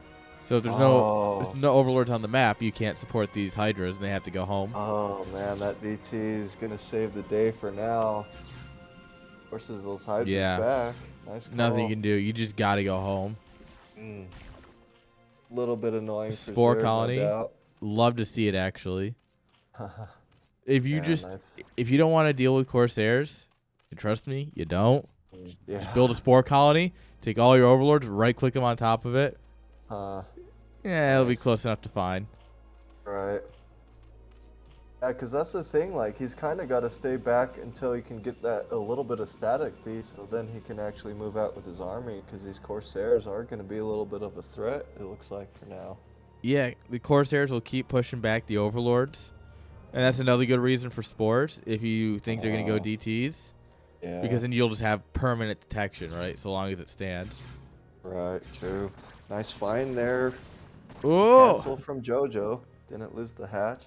Speaker 1: so if there's no overlords on the map, you can't support these Hydras, and they have to go home.
Speaker 2: Oh man, that DT is gonna save the day for now. Forces those Hydras back. Nice call.
Speaker 1: Nothing you can do. You just gotta go home.
Speaker 2: Little bit annoying.
Speaker 1: Spore
Speaker 2: for sure,
Speaker 1: colony.
Speaker 2: No
Speaker 1: Love to see it actually. If you if you don't want to deal with Corsairs, and trust me, you don't. Just build a spore colony, take all your overlords, right click them on top of it. It'll be close enough to find.
Speaker 2: Right. Yeah, because that's the thing, like, he's kind of got to stay back until he can get that a little bit of static D, so then he can actually move out with his army, because these Corsairs are going to be a little bit of a threat, it looks like, for now.
Speaker 1: Yeah, the Corsairs will keep pushing back the overlords, and that's another good reason for spores, if you think they're going to go DTs.
Speaker 2: Yeah.
Speaker 1: Because then you'll just have permanent detection, right? So long as it stands.
Speaker 2: Right, true. Nice find there.
Speaker 1: Oh!
Speaker 2: Cancel from JoJo. Didn't lose the hatch.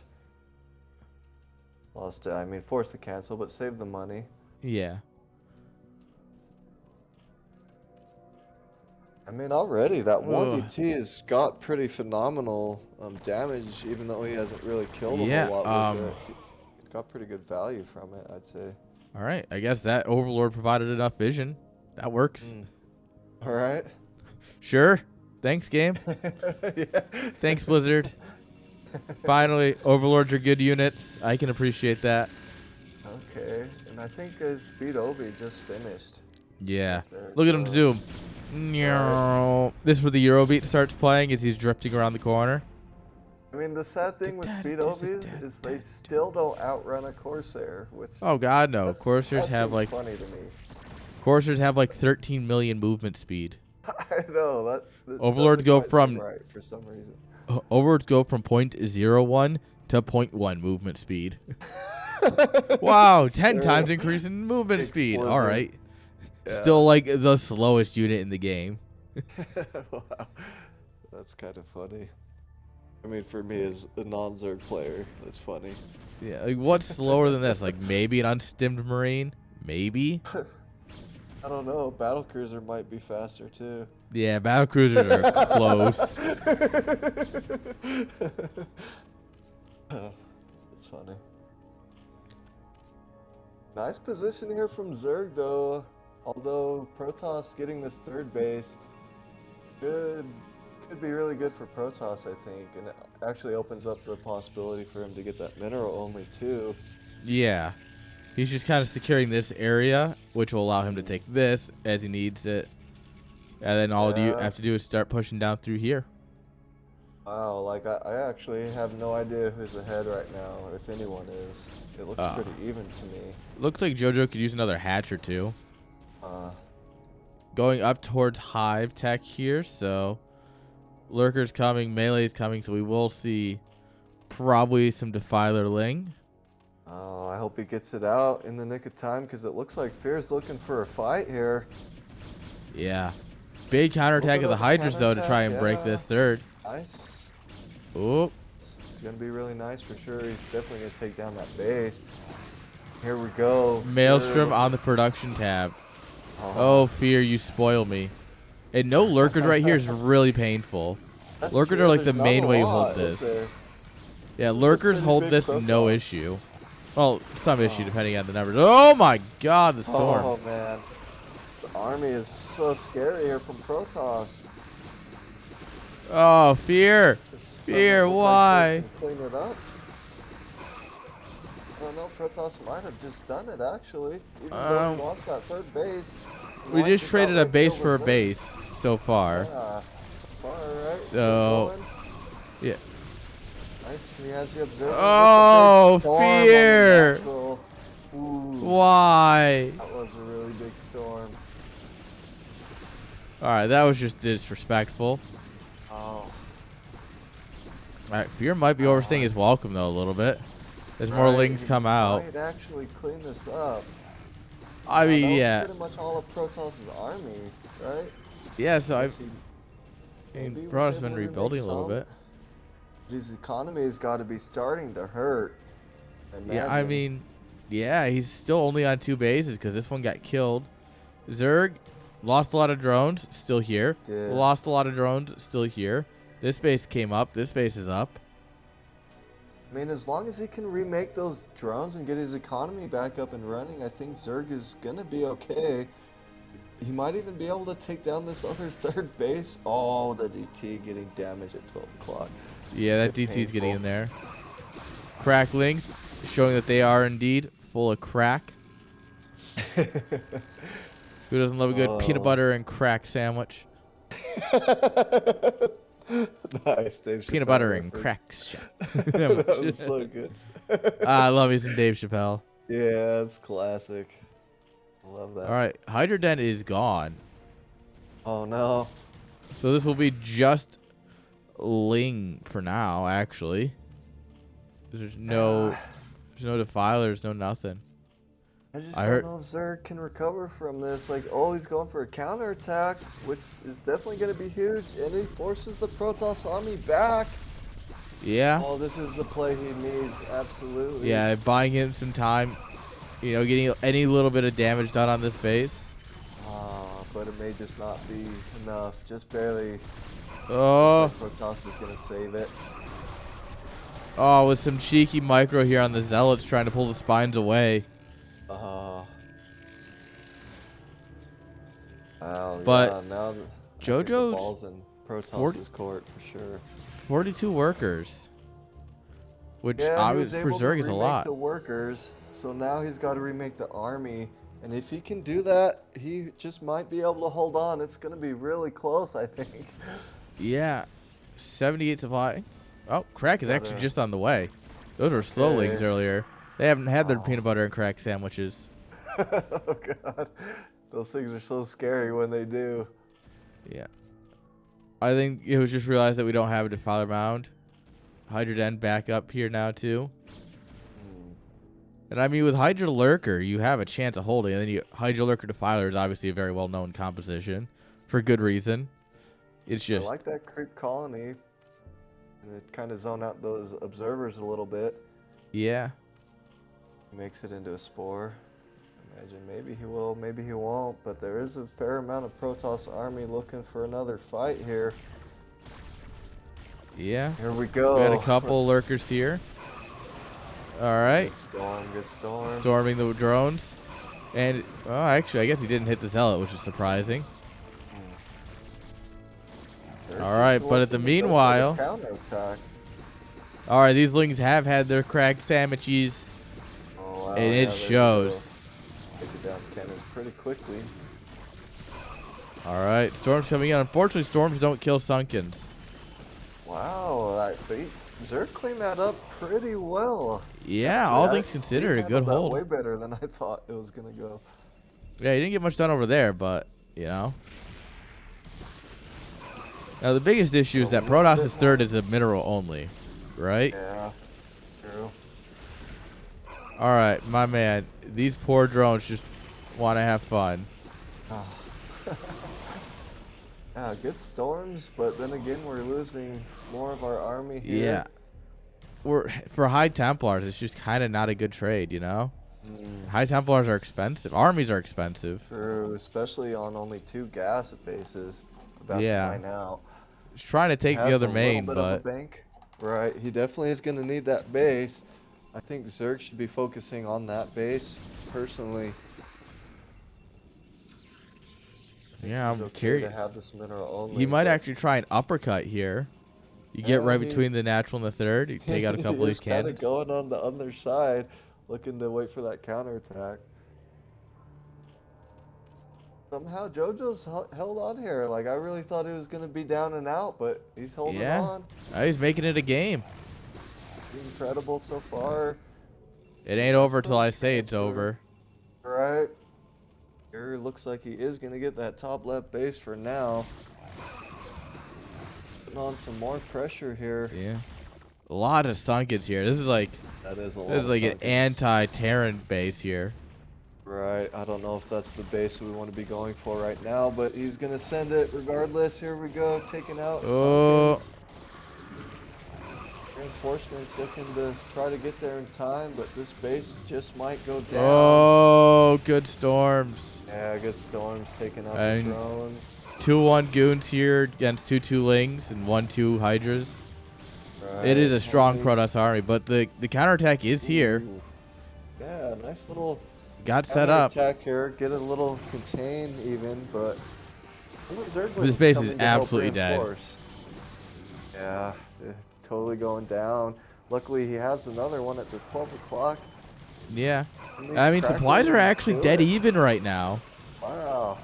Speaker 2: Lost it. I mean, forced to cancel, but saved the money.
Speaker 1: Yeah.
Speaker 2: I mean, already that 1DT has got pretty phenomenal damage, even though he hasn't really killed a whole lot with it. He's got pretty good value from it, I'd say.
Speaker 1: All right, I guess that Overlord provided enough vision. That works.
Speaker 2: All right.
Speaker 1: Sure. Thanks, game. Thanks, Blizzard. Finally, Overlords are good units. I can appreciate that.
Speaker 2: Okay, and I think his Speed Obi just finished.
Speaker 1: Yeah. Look at him zoom. This is where the Eurobeat starts playing as he's drifting around the corner.
Speaker 2: I mean, the sad thing with Speed Obies is they still don't outrun a Corsair, which...
Speaker 1: Oh, God, no. Corsairs have, like...
Speaker 2: funny to me.
Speaker 1: Corsairs have, like, 13 million movement speed.
Speaker 2: I know. That
Speaker 1: Overlords go from...
Speaker 2: right, for some reason.
Speaker 1: Overlords go from 0.01 to 0.1 movement speed. Wow, 10 times increase in movement speed. All right. Yeah. Still, like, the slowest unit in the game.
Speaker 2: Wow. That's kind of funny. I mean, for me as a non-Zerg player, that's funny.
Speaker 1: Yeah, like, what's slower than this? Like, maybe an unstimmed Marine? Maybe?
Speaker 2: I don't know. Battlecruiser might be faster, too.
Speaker 1: Yeah, battlecruisers are close.
Speaker 2: That's funny. Nice position here from Zerg, though. Although Protoss getting this third base could be really good for Protoss, I think, and it actually opens up the possibility for him to get that mineral only too.
Speaker 1: Yeah, he's just kind of securing this area, which will allow him to take this as he needs it, and then all you have to do is start pushing down through here.
Speaker 2: Wow, like I actually have no idea who's ahead right now, or if anyone is. It looks pretty even to me.
Speaker 1: Looks like JoJo could use another hatch or two. Going up towards Hive Tech here, so Lurker's coming, Melee's coming, so we will see probably some Defiler Ling.
Speaker 2: Oh, I hope he gets it out in the nick of time because it looks like Fear's looking for a fight here.
Speaker 1: Yeah. Big counterattack of the Hydras, though, to try and break
Speaker 2: yeah.
Speaker 1: this third.
Speaker 2: Nice.
Speaker 1: Oop.
Speaker 2: It's going to be really nice for sure. He's definitely going to take down that base. Here we go.
Speaker 1: Maelstrom on the production tab.
Speaker 2: Uh-huh.
Speaker 1: Oh, Fear, you spoil me. And no lurkers right here is really painful.
Speaker 2: That's
Speaker 1: Lurkers
Speaker 2: true.
Speaker 1: are like
Speaker 2: There's
Speaker 1: the
Speaker 2: not
Speaker 1: main
Speaker 2: a
Speaker 1: way you
Speaker 2: lot,
Speaker 1: hold
Speaker 2: is
Speaker 1: this.
Speaker 2: there?
Speaker 1: Yeah,
Speaker 2: This is a
Speaker 1: lurkers
Speaker 2: pretty
Speaker 1: hold
Speaker 2: big
Speaker 1: this no
Speaker 2: Protoss.
Speaker 1: issue. Well, some issue depending on the numbers. Oh my god, the storm.
Speaker 2: Oh man. This army is so scary here from Protoss.
Speaker 1: Oh, Fear.
Speaker 2: Just
Speaker 1: Fear,
Speaker 2: doesn't look
Speaker 1: why?
Speaker 2: like they can clean it up. I don't know, Protoss might have just done it actually. Even though we lost that third base.
Speaker 1: We
Speaker 2: might
Speaker 1: just traded a
Speaker 2: outright
Speaker 1: base
Speaker 2: kill
Speaker 1: for a
Speaker 2: the
Speaker 1: base so far.
Speaker 2: Yeah. Far, right?
Speaker 1: So,
Speaker 2: Still going.
Speaker 1: yeah.
Speaker 2: Nice, he has the observer.
Speaker 1: Oh,
Speaker 2: With the big storm on the
Speaker 1: Fear.
Speaker 2: natural. Ooh,
Speaker 1: Why?
Speaker 2: that was a really big storm.
Speaker 1: Alright, that was just disrespectful.
Speaker 2: Oh.
Speaker 1: Alright, Fear might be overstaying his welcome, though, a little bit. As more lings come out.
Speaker 2: Might actually clean this up.
Speaker 1: I mean,
Speaker 2: that was
Speaker 1: yeah.
Speaker 2: pretty much all of Protoss' army, right?
Speaker 1: Yeah, so I've
Speaker 2: maybe was
Speaker 1: Protoss
Speaker 2: able
Speaker 1: been
Speaker 2: to
Speaker 1: rebuilding a
Speaker 2: remake
Speaker 1: little
Speaker 2: some.
Speaker 1: bit.
Speaker 2: His economy has got to be starting to hurt.
Speaker 1: Yeah, I mean, yeah, he's still only on 2 bases because this one got killed. Zerg lost a lot of drones, still here.
Speaker 2: Yeah.
Speaker 1: Lost a lot of drones, still here. This base came up. This base is up.
Speaker 2: I mean, as long as he can remake those drones and get his economy back up and running, I think Zerg is gonna be okay. He might even be able to take down this other third base. Oh, the DT getting damaged at 12 o'clock.
Speaker 1: Yeah, that DT's getting in there. Crack links, showing that they are indeed full of crack. Who doesn't love a good peanut butter and crack sandwich?
Speaker 2: Nice, Dave Chappelle
Speaker 1: Peanut butter and
Speaker 2: reference.
Speaker 1: crack.
Speaker 2: That was so good.
Speaker 1: I love me some Dave Chappelle.
Speaker 2: Yeah, it's classic. Love that.
Speaker 1: All right, Hydra Den is gone.
Speaker 2: Oh no.
Speaker 1: So this will be just Ling for now, actually. There's no defilers, no nothing.
Speaker 2: I just don't know if Zerg can recover from this. Like, oh, he's going for a counterattack, which is definitely going to be huge, and he forces the Protoss army back.
Speaker 1: Yeah.
Speaker 2: Oh, this is the play he needs, absolutely.
Speaker 1: Yeah, buying him some time. You know, getting any little bit of damage done on this base.
Speaker 2: But it may just not be enough. Just barely.
Speaker 1: Oh.
Speaker 2: Protoss is going to save it.
Speaker 1: Oh, with some cheeky micro here on the Zealots trying to pull the spines away. But
Speaker 2: yeah, now
Speaker 1: JoJo's
Speaker 2: the ball's in Protoss' court for sure.
Speaker 1: 42 workers, which
Speaker 2: yeah,
Speaker 1: obviously for Zerg is a lot.
Speaker 2: The workers, so now he's got to remake the army, and if he can do that, he just might be able to hold on. It's going to be really close, I think.
Speaker 1: Yeah, 78 supply. Oh, crack is actually just on the way. Those were slow lings earlier. They haven't had their peanut butter and crack sandwiches.
Speaker 2: Oh god, those things are so scary when they do.
Speaker 1: Yeah, I think it was just realized that we don't have a defiler mound. Hydra Den back up here now too. And I mean, with Hydra Lurker, you have a chance of holding. And then Hydra Lurker Defiler is obviously a very well-known composition for good reason. It's just
Speaker 2: I like that creep colony. And it kind of zone out those observers a little bit.
Speaker 1: Yeah.
Speaker 2: Makes it into a spore. Imagine maybe he will, maybe he won't, but there is a fair amount of Protoss army looking for another fight here.
Speaker 1: Yeah.
Speaker 2: Here we go.
Speaker 1: We got a couple lurkers here. All right.
Speaker 2: Good storm, good storm.
Speaker 1: Storming the drones. And, well, actually, I guess he didn't hit the Zealot, which is surprising. All right, but at the meanwhile, all right, these lings have had their cracked sandwiches, and it shows.
Speaker 2: Take it down cannons pretty quickly.
Speaker 1: All right, storms coming in. Unfortunately, storms don't kill Sunkens.
Speaker 2: Wow, Zerg cleaned that up pretty well.
Speaker 1: Yeah, all things considered, a good hold.
Speaker 2: Way better than I thought it was gonna go.
Speaker 1: Yeah, he didn't get much done over there, but you know. Now, the biggest issue is that Protoss' third is a mineral only, right?
Speaker 2: Yeah, true.
Speaker 1: All right, my man. These poor drones just want to have fun.
Speaker 2: Yeah, good storms, but then again, we're losing more of our army here.
Speaker 1: Yeah. For High Templars, it's just kind of not a good trade, you know? High Templars are expensive. Armies are expensive.
Speaker 2: True, especially on only 2 gas bases about to mine out.
Speaker 1: He's trying to take the other main,
Speaker 2: but... Of a bank. Right, he definitely is going to need that base. I think Zerg should be focusing on that base, personally.
Speaker 1: Yeah, I'm curious.
Speaker 2: To have this mineral only,
Speaker 1: he might actually try an uppercut here. You get right between the natural and the third. You take out a couple of these cannons.
Speaker 2: He's kind of going on the other side, looking to wait for that counterattack. Somehow JoJo's held on here. Like, I really thought he was going to be down and out, but he's holding on.
Speaker 1: He's making it a game.
Speaker 2: Incredible so far.
Speaker 1: It ain't over till I say it's over.
Speaker 2: Right. Here looks like he is going to get that top left base for now. Putting on some more pressure here.
Speaker 1: Yeah. A lot of Sunkets here. This is like an anti-Terran base here.
Speaker 2: Right. I don't know if that's the base we want to be going for right now, but he's going to send it regardless. Here we go. Taking out Sunkets. Reinforcements looking to try to get there in time, but this base just might go down.
Speaker 1: Oh, good storms.
Speaker 2: Yeah, good storms taking out the drones.
Speaker 1: 2-1 goons here against 2-2 lings and 1-2 hydras. Right. It is a strong Protoss army, but the counterattack is here.
Speaker 2: Yeah, nice little
Speaker 1: got set up.
Speaker 2: Attack here, get a little contained even, but
Speaker 1: this base is absolutely dead.
Speaker 2: Yeah, totally going down. Luckily, he has another one at the 12 o'clock.
Speaker 1: Yeah. I mean, supplies are actually dead even right now.
Speaker 2: Wow.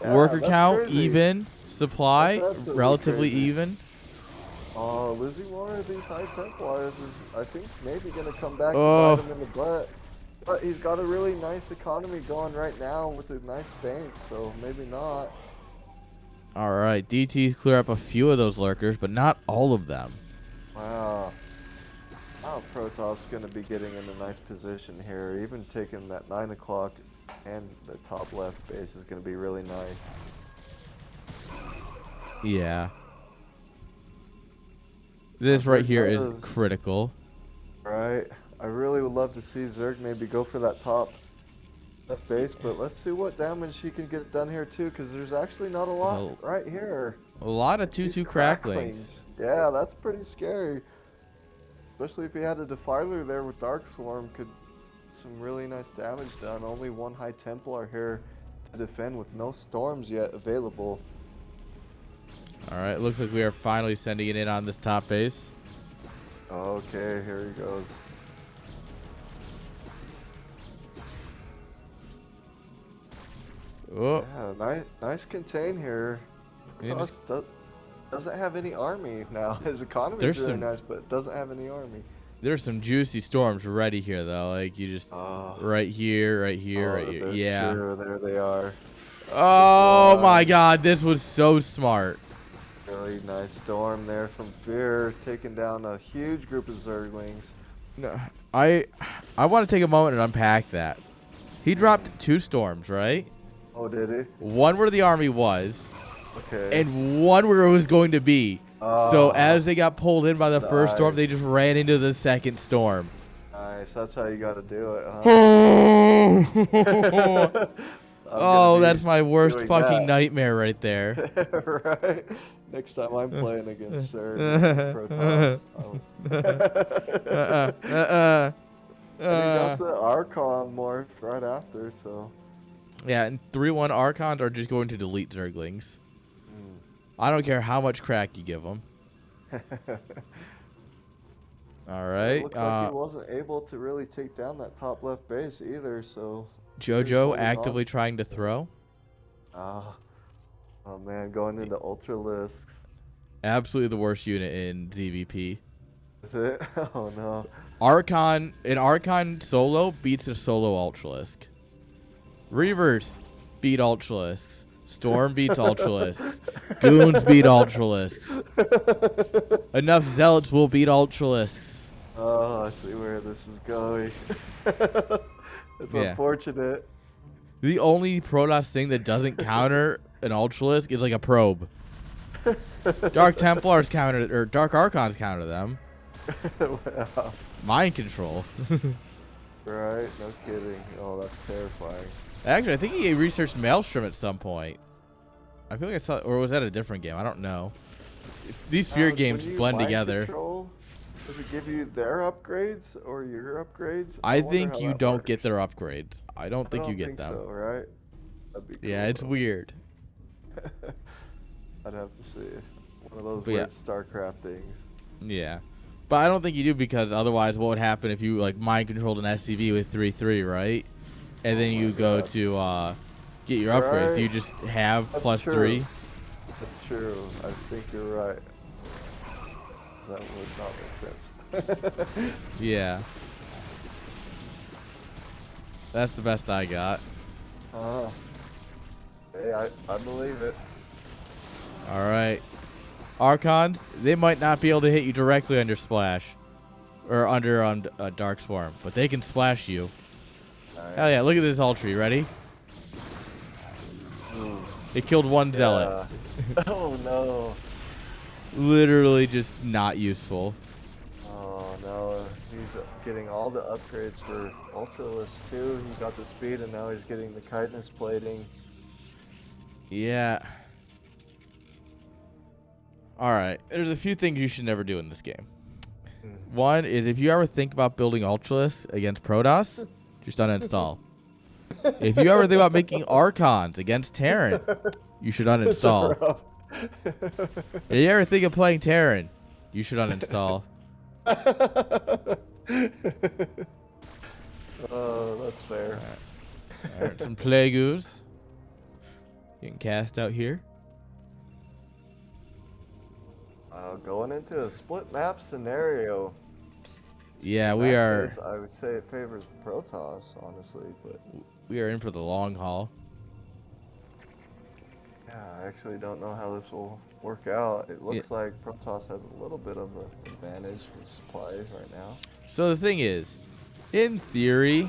Speaker 2: Yeah,
Speaker 1: worker count
Speaker 2: crazy.
Speaker 1: Even. Supply relatively even.
Speaker 2: Oh, losing more of these High Templars is, I think, maybe going to come back to bite him in the butt. But he's got a really nice economy going right now with a nice bank, so maybe not.
Speaker 1: All right, DT's clear up a few of those lurkers, but not all of them.
Speaker 2: Wow. Now Protoss going to be getting in a nice position here. Even taking that 9 o'clock and the top left base is going to be really nice.
Speaker 1: Yeah. This right here is critical.
Speaker 2: Right. I really would love to see Zerg maybe go for that top left base, but let's see what damage he can get done here too, because there's actually not a lot right here.
Speaker 1: A lot of 2-2 cracklings.
Speaker 2: Yeah, that's pretty scary. Especially if he had a Defiler there with Dark Swarm, could some really nice damage done. Only one High Templar here to defend with no storms yet available.
Speaker 1: Alright, looks like we are finally sending it in on this top base.
Speaker 2: Okay, here he goes.
Speaker 1: Oh.
Speaker 2: Yeah, nice contain here. Doesn't have any army now. His economy is really nice, but it doesn't have any army.
Speaker 1: There's some juicy storms ready here, though. Like, you just right here, right here. Yeah.
Speaker 2: True. There they are.
Speaker 1: Oh my God, this was so smart.
Speaker 2: Really nice storm there from Fear, taking down a huge group of Zerglings.
Speaker 1: No, I want to take a moment and unpack that. He dropped 2 storms, right?
Speaker 2: Oh, did he?
Speaker 1: One where the army was,
Speaker 2: okay,
Speaker 1: and one where it was going to be. So as they got pulled in by the first storm, they just ran into the second storm.
Speaker 2: Nice, that's how you got to do it, huh?
Speaker 1: Oh, that's my worst fucking nightmare right there.
Speaker 2: Right. Next time I'm playing against Sir, Protoss. And he got the Archon morph right after, so.
Speaker 1: Yeah, and 3-1 Archons are just going to delete Zerglings. I don't care how much crack you give them. All right.
Speaker 2: It looks like he wasn't able to really take down that top left base either, so.
Speaker 1: JoJo actively trying to throw.
Speaker 2: Oh man, going into Ultralisks.
Speaker 1: Absolutely the worst unit in ZVP.
Speaker 2: Is it? Oh no.
Speaker 1: An Archon solo beats a solo Ultralisk. Reavers beat Ultralisks. Storm beats Ultralisks. Goons beat Ultralisks. Enough Zealots will beat Ultralisks.
Speaker 2: Oh, I see where this is going. It's
Speaker 1: Yeah.
Speaker 2: unfortunate.
Speaker 1: The only Protoss thing that doesn't counter an Ultralisk is like a probe. Dark Templars counter, or Dark Archons counter them.
Speaker 2: Wow.
Speaker 1: Mind control.
Speaker 2: Right? No kidding. Oh, that's terrifying.
Speaker 1: Actually, I think he researched Maelstrom at some point. I feel like I saw, or was that a different game? I don't know. These Fear games
Speaker 2: When you
Speaker 1: blend
Speaker 2: mind
Speaker 1: together.
Speaker 2: Control, does it give you their upgrades or your upgrades?
Speaker 1: I
Speaker 2: wonder
Speaker 1: think
Speaker 2: how
Speaker 1: you
Speaker 2: that
Speaker 1: don't
Speaker 2: works.
Speaker 1: get their upgrades. I don't think you get
Speaker 2: think
Speaker 1: them.
Speaker 2: so, right? That'd be cool,
Speaker 1: Yeah, it's
Speaker 2: though.
Speaker 1: weird.
Speaker 2: I'd have to see. One of those
Speaker 1: But
Speaker 2: weird StarCraft things.
Speaker 1: Yeah. But I don't think you do, because otherwise what would happen if you like mind controlled an SCV with 3/3, right? And then you go to get your upgrades.
Speaker 2: Right.
Speaker 1: You just have
Speaker 2: That's
Speaker 1: plus
Speaker 2: true.
Speaker 1: 3.
Speaker 2: That's true. I think you're right. That would not make sense.
Speaker 1: Yeah. That's the best I got.
Speaker 2: Hey, I believe it.
Speaker 1: All right. Archons, they might not be able to hit you directly under splash or under on Dark Swarm, but they can splash you.
Speaker 2: Nice.
Speaker 1: Hell yeah, look at this ultra, ready? It killed one zealot.
Speaker 2: Oh no.
Speaker 1: Literally just not useful.
Speaker 2: Oh no, he's getting all the upgrades for Ultralisk too. He got the speed and now he's getting the kindness plating.
Speaker 1: Yeah. Alright, there's a few things you should never do in this game. One is, if you ever think about building Ultralisk against Protoss, just uninstall. If you ever think about making Archons against Terran, you should uninstall. If you ever think of playing Terran, you should uninstall.
Speaker 2: Oh, that's fair.
Speaker 1: Alright, some Plagues. Getting cast out here.
Speaker 2: Going into a split map scenario.
Speaker 1: Yeah,
Speaker 2: In
Speaker 1: we
Speaker 2: that
Speaker 1: are.
Speaker 2: case, I would say it favors Protoss, honestly, but
Speaker 1: We are in for the long haul.
Speaker 2: yeah, I actually don't know how this will work out. It looks like Protoss has a little bit of an advantage with supplies right now.
Speaker 1: So the thing is, in theory,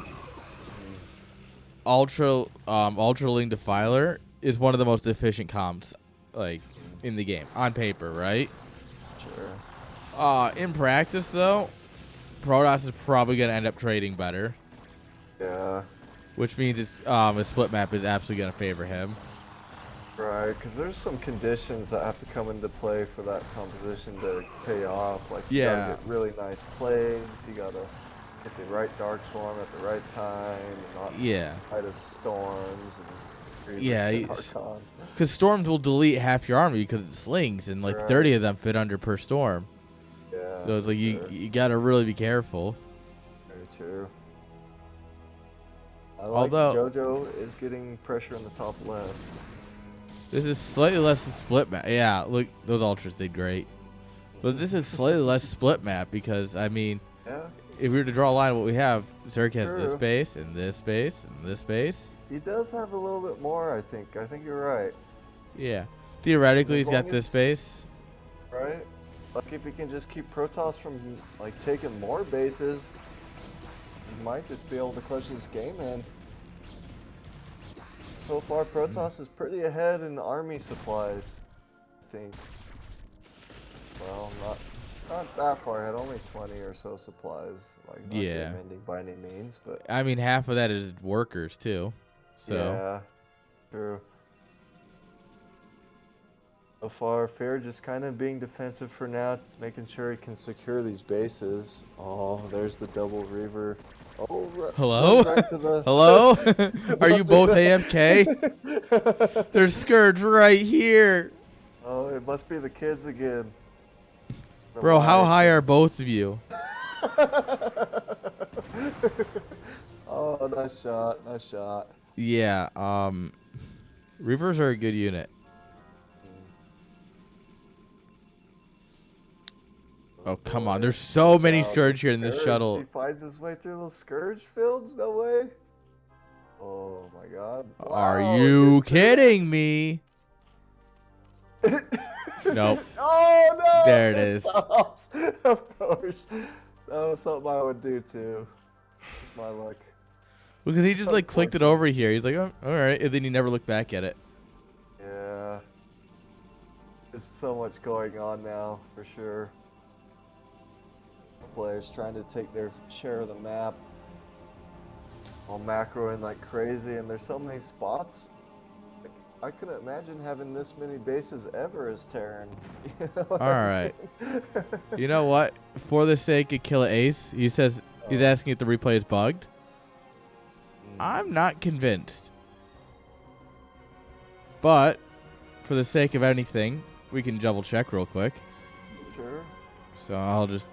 Speaker 1: Ultraling Defiler is one of the most efficient comms, like, in the game on paper, right?
Speaker 2: Sure.
Speaker 1: In practice, though, Protoss is probably gonna end up trading better,
Speaker 2: Yeah.
Speaker 1: which means it's a split map is absolutely gonna favor him.
Speaker 2: Right, because there's some conditions that have to come into play for that composition to pay off. Like, you gotta get really nice plagues, you gotta get the right Dark Swarm at the right time, and not fight as storms and Archons.
Speaker 1: Because storms will delete half your army because it slings, and like 30 of them fit under per storm.
Speaker 2: Yeah.
Speaker 1: So it's like you gotta really be careful.
Speaker 2: Very true. Although JoJo is getting pressure on the top left.
Speaker 1: This is slightly less split map. Yeah, look, those ultras did great. But this is slightly less split map because, I mean, if we were to draw a line of what we have, Zerk has this space, and this space, and this space.
Speaker 2: He does have a little bit more, I think. I think you're right.
Speaker 1: Yeah. Theoretically, he's got this space.
Speaker 2: Right? Like, if he can just keep Protoss from, like, taking more bases, he might just be able to clutch this game in. So far, Protoss is pretty ahead in army supplies, I think. Well, not that far ahead, only 20 or so supplies. Like, not ending by any means, but...
Speaker 1: I mean, half of that is workers, too. So.
Speaker 2: Yeah, true. So far, Fair just kind of being defensive for now, making sure he can secure these bases. Oh, there's the double Reaver. Oh,
Speaker 1: hello?
Speaker 2: Right to the
Speaker 1: hello? Are you both AFK? There's Scourge right here.
Speaker 2: Oh, it must be the kids again.
Speaker 1: Bro, how high are both of you?
Speaker 2: Oh, nice shot, nice shot.
Speaker 1: Yeah, Reavers are a good unit. Oh, come on. There's so many Scourge here in this shuttle.
Speaker 2: He finds his way through those Scourge fields? No way. Oh, my God. Wow,
Speaker 1: are you kidding me?
Speaker 2: Nope.
Speaker 1: Oh, no.
Speaker 2: There it is. Stops. Of course. That was something I would do too. It's my luck.
Speaker 1: Because he just like clicked it over here. He's like, oh, all right, and then he never looked back at it.
Speaker 2: Yeah. There's so much going on now, for sure. Players trying to take their share of the map. All macroing like crazy, and there's so many spots. Like, I couldn't imagine having this many bases ever as Terran. You know
Speaker 1: all right. You know what? For the sake of Killer Ace, he says he's asking if the replay is bugged. I'm not convinced. But for the sake of anything, we can double check real quick.
Speaker 2: Sure.
Speaker 1: So I'll just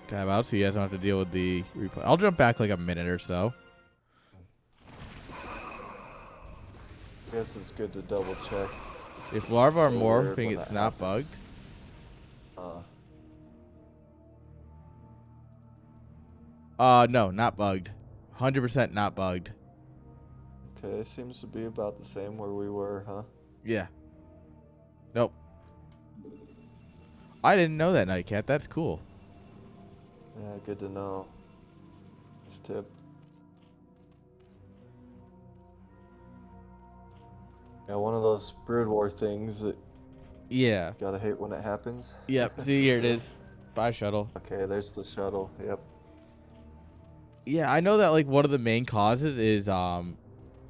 Speaker 1: tab out so you guys don't have to deal with the replay. I'll jump back like a minute or so.
Speaker 2: I guess it's good to double check.
Speaker 1: If larvae are morphing, it's not bugged. No, not bugged. 100% not bugged.
Speaker 2: Okay, seems to be about the same where we were, huh?
Speaker 1: Yeah. Nope. I didn't know that, Nightcat. That's cool.
Speaker 2: Yeah, good to know. This tip. Yeah, one of those Brood War things that
Speaker 1: Yeah.
Speaker 2: gotta hate when it happens.
Speaker 1: Yep. See, here it is. Bye, shuttle.
Speaker 2: Okay, there's the shuttle. Yep.
Speaker 1: Yeah, I know that like one of the main causes is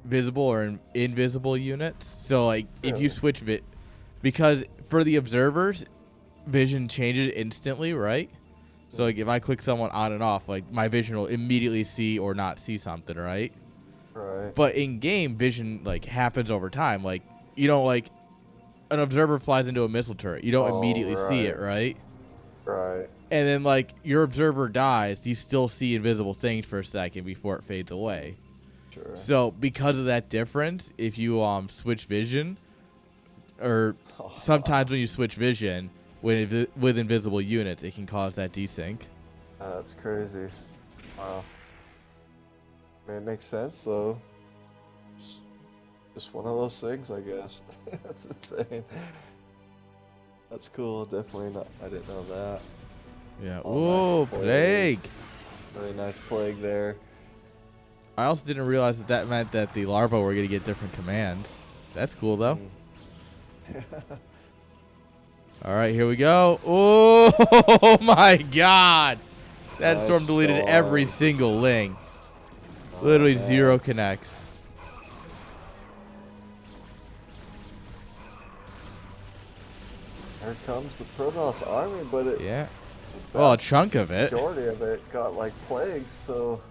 Speaker 1: visible or invisible units. So like if you switch because for the observers, vision changes instantly, right? So like if I click someone on and off, like my vision will immediately see or not see something, right?
Speaker 2: Right.
Speaker 1: But in game, vision like happens over time. Like you don't like an observer flies into a missile turret. You don't immediately see it, right?
Speaker 2: Right.
Speaker 1: And then like your observer dies, you still see invisible things for a second before it fades away.
Speaker 2: Sure.
Speaker 1: So because of that difference, if you switch vision, or sometimes when you switch vision with invisible units, it can cause that desync.
Speaker 2: That's crazy. Wow. I mean, it makes sense, though. It's just one of those things, I guess. That's insane. That's cool. Definitely not. I didn't know that.
Speaker 1: Yeah. Ooh, plague.
Speaker 2: Really nice plague there.
Speaker 1: I also didn't realize that meant that the larvae were going to get different commands. That's cool, though. All right, here we go. Oh, my God. That storm deleted every single link. Literally 0 connects.
Speaker 2: Here comes the Protoss army, but it...
Speaker 1: Yeah. Well, a chunk of it.
Speaker 2: Majority of it got, like, plagues, so...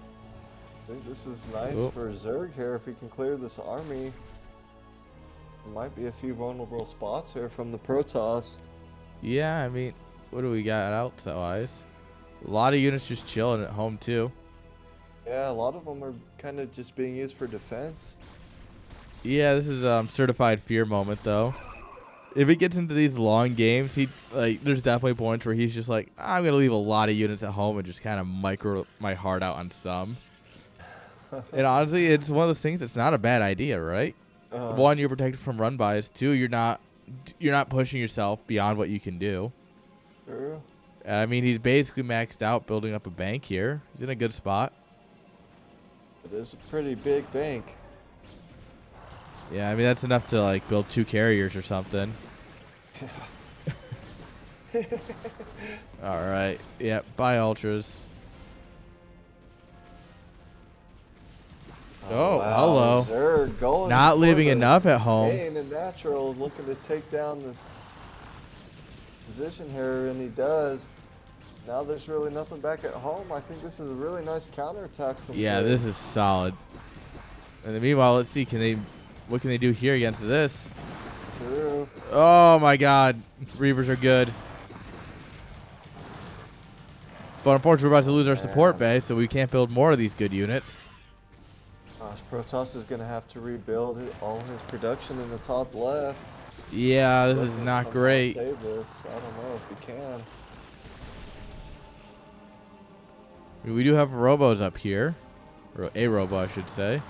Speaker 2: I think this is nice for Zerg here. If he can clear this army, there might be a few vulnerable spots here from the Protoss.
Speaker 1: Yeah, I mean, what do we got outside-wise? A lot of units just chilling at home, too.
Speaker 2: Yeah, a lot of them are kind of just being used for defense.
Speaker 1: Yeah, this is certified fear moment, though. If it gets into these long games, there's definitely points where he's just like, I'm going to leave a lot of units at home and just kind of micro my heart out on some. And honestly, it's one of those things that's not a bad idea, right? One, you're protected from run-bys. Two, you're not pushing yourself beyond what you can do.
Speaker 2: True.
Speaker 1: And I mean, he's basically maxed out building up a bank here. He's in a good spot.
Speaker 2: It is a pretty big bank.
Speaker 1: Yeah, I mean, that's enough to, like, build 2 carriers or something. All right. Yep, bye, Ultras. Oh,
Speaker 2: wow.
Speaker 1: hello.
Speaker 2: Zerg going
Speaker 1: not leaving enough at home.
Speaker 2: Kane and Natural is looking to take down this position here, and he does. Now there's really nothing back at home. I think this is a really nice counterattack from
Speaker 1: Yeah,
Speaker 2: Zerg.
Speaker 1: this is solid. And then meanwhile, let's see, what can they do here against this?
Speaker 2: True.
Speaker 1: Oh my God, Reavers are good. But unfortunately, we're about to lose our support base, so we can't build more of these good units.
Speaker 2: Gosh, Protoss is going to have to rebuild all his production in the top left.
Speaker 1: Yeah, this is not great.
Speaker 2: Save this. I don't know if he can.
Speaker 1: We do have robos up here. Or a robo, I should say.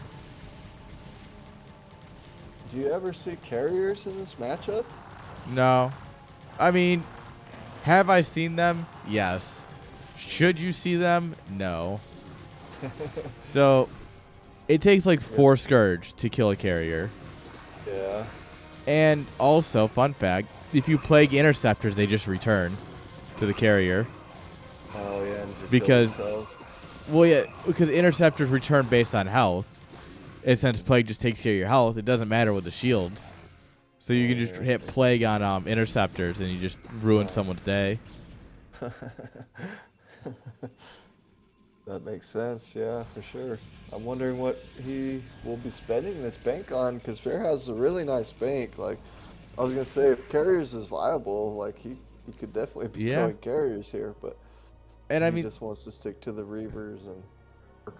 Speaker 2: Do you ever see carriers in this matchup?
Speaker 1: No. I mean, have I seen them? Yes. Should you see them? No. So it takes like 4 Scourge to kill a carrier.
Speaker 2: Yeah.
Speaker 1: And also, fun fact, if you plague interceptors, they just return to the carrier.
Speaker 2: Oh, yeah, and just
Speaker 1: because,
Speaker 2: heal themselves.
Speaker 1: Well, yeah, because interceptors return based on health. And since plague just takes care of your health, it doesn't matter with the shields. So you can just hit plague on interceptors and you just ruin someone's day.
Speaker 2: That makes sense, yeah, for sure. I'm wondering what he will be spending this bank on, because Fair has a really nice bank. Like, I was gonna say, if carriers is viable, like he could definitely be going carriers here, but
Speaker 1: and
Speaker 2: he
Speaker 1: I mean,
Speaker 2: just wants to stick to the Reavers and.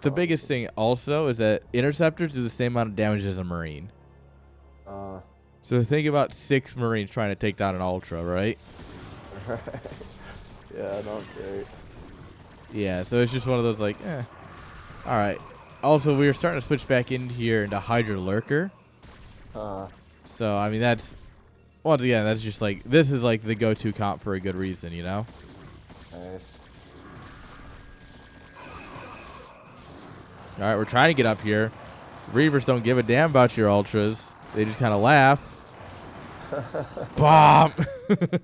Speaker 1: The biggest thing also is that interceptors do the same amount of damage as a Marine. So think about 6 Marines trying to take down an Ultra, right?
Speaker 2: Right. Yeah, not great.
Speaker 1: Yeah, so it's just one of those like, all right. Also, we are starting to switch back in here into Hydra Lurker. So, I mean, that's, once again, that's just like, this is like the go-to comp for a good reason, you know?
Speaker 2: Nice.
Speaker 1: All right, we're trying to get up here. Reavers don't give a damn about your Ultras. They just kind of laugh. Bomb!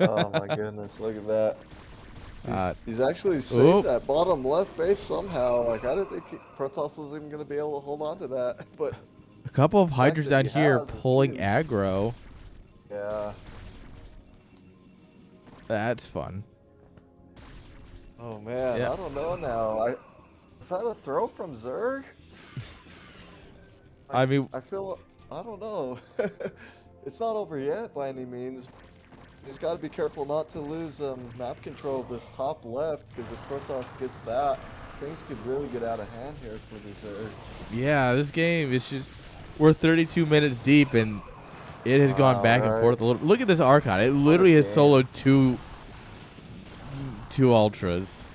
Speaker 2: Oh, my goodness, look at that. He's actually saved that bottom left base somehow. Like, I didn't think Protoss was even going to be able to hold on to that. But
Speaker 1: a couple of Hydras down here pulling aggro.
Speaker 2: Yeah.
Speaker 1: That's fun.
Speaker 2: Oh, man, I don't know now. Is that a throw from Zerg?
Speaker 1: I mean,
Speaker 2: I don't know. It's not over yet by any means. He's got to be careful not to lose map control of this top left, because if Protoss gets that, things could really get out of hand here for the Zerg.
Speaker 1: Yeah, this game is just, we're 32 minutes deep and it has gone back and forth a little. Look at this Archon. It literally has soloed two Ultras.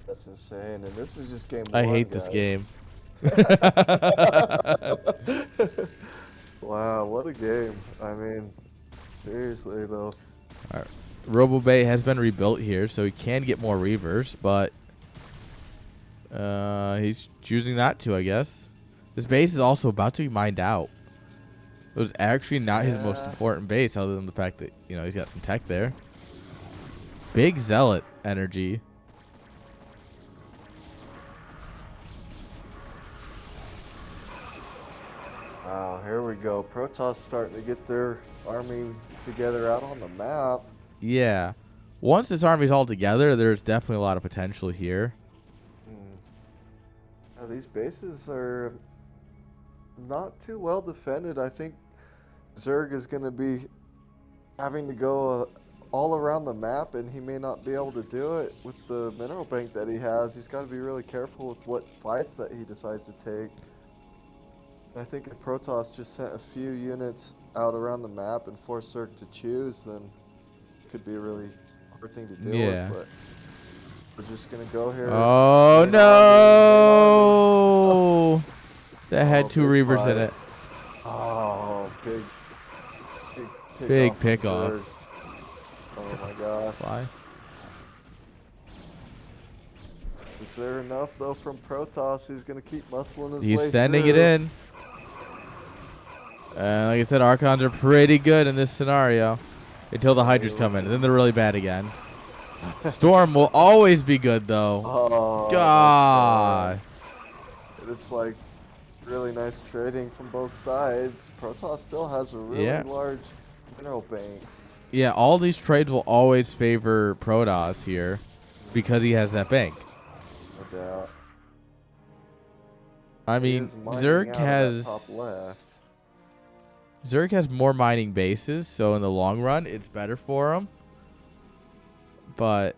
Speaker 2: That's insane, and this is just game 1,
Speaker 1: I hate this game.
Speaker 2: Wow, what a game. I mean, seriously, though.
Speaker 1: All right. Robobay has been rebuilt here, so he can get more Reavers, but he's choosing not to, I guess. This base is also about to be mined out. It was actually not his most important base, other than the fact that, you know, he's got some tech there. Big Zealot energy.
Speaker 2: Wow, here we go. Protoss starting to get their army together out on the map.
Speaker 1: Yeah. Once this army's all together, there's definitely a lot of potential here.
Speaker 2: Now, these bases are not too well defended. I think Zerg is going to be having to go all around the map, and he may not be able to do it with the mineral bank that he has. He's got to be really careful with what fights that he decides to take. I think if Protoss just sent a few units out around the map and forced Zerg to choose, then it could be a really hard thing to deal with. But we're just going to go here.
Speaker 1: Oh, no! That had 2 Reavers in it.
Speaker 2: Oh,
Speaker 1: big pick off.
Speaker 2: Oh, my gosh.
Speaker 1: Fly.
Speaker 2: Is there enough, though, from Protoss? He's going to keep muscling his way
Speaker 1: He's sending
Speaker 2: through.
Speaker 1: it in. Like I said, Archons are pretty good in this scenario until the Hydras come in, and then they're really bad again. Storm will always be good, though.
Speaker 2: Oh,
Speaker 1: God.
Speaker 2: It's like really nice trading from both sides. Protoss still has a really large mineral bank.
Speaker 1: Yeah, all these trades will always favor Protoss here because he has that bank.
Speaker 2: No doubt.
Speaker 1: I mean, Zerg has more mining bases, so in the long run, it's better for him. But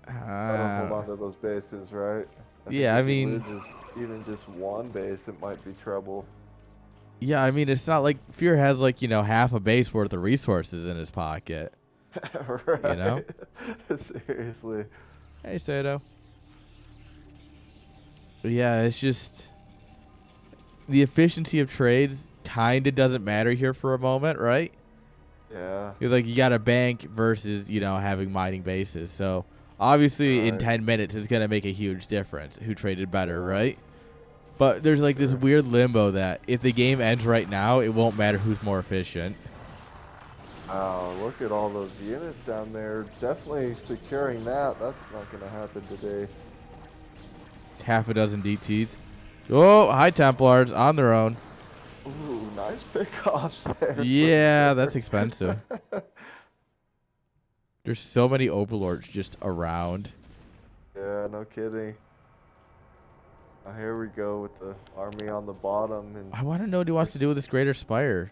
Speaker 2: I don't hold on to those bases, right?
Speaker 1: I mean,
Speaker 2: if he loses even just one base, it might be trouble.
Speaker 1: Yeah, I mean, it's not like Fear has, like, you know, half a base worth of resources in his pocket.
Speaker 2: Right.
Speaker 1: You know?
Speaker 2: Seriously.
Speaker 1: Hey, Sato. But yeah, it's just the efficiency of trades kind of doesn't matter here for a moment, right?
Speaker 2: Yeah.
Speaker 1: Because, like, you got a bank versus, you know, having mining bases. So Obviously, in 10 minutes, it's going to make a huge difference who traded better, right? But there's like this weird limbo that if the game ends right now, it won't matter who's more efficient.
Speaker 2: Oh, look at all those units down there. Definitely securing that. That's not going to happen today.
Speaker 1: Half a dozen DTs. Oh, High Templars on their own.
Speaker 2: Ooh, nice pickoffs there.
Speaker 1: Yeah, that's expensive. There's so many Overlords just around.
Speaker 2: Yeah, no kidding. Here we go with the army on the bottom. And
Speaker 1: I want to know what he wants to do with this Greater Spire.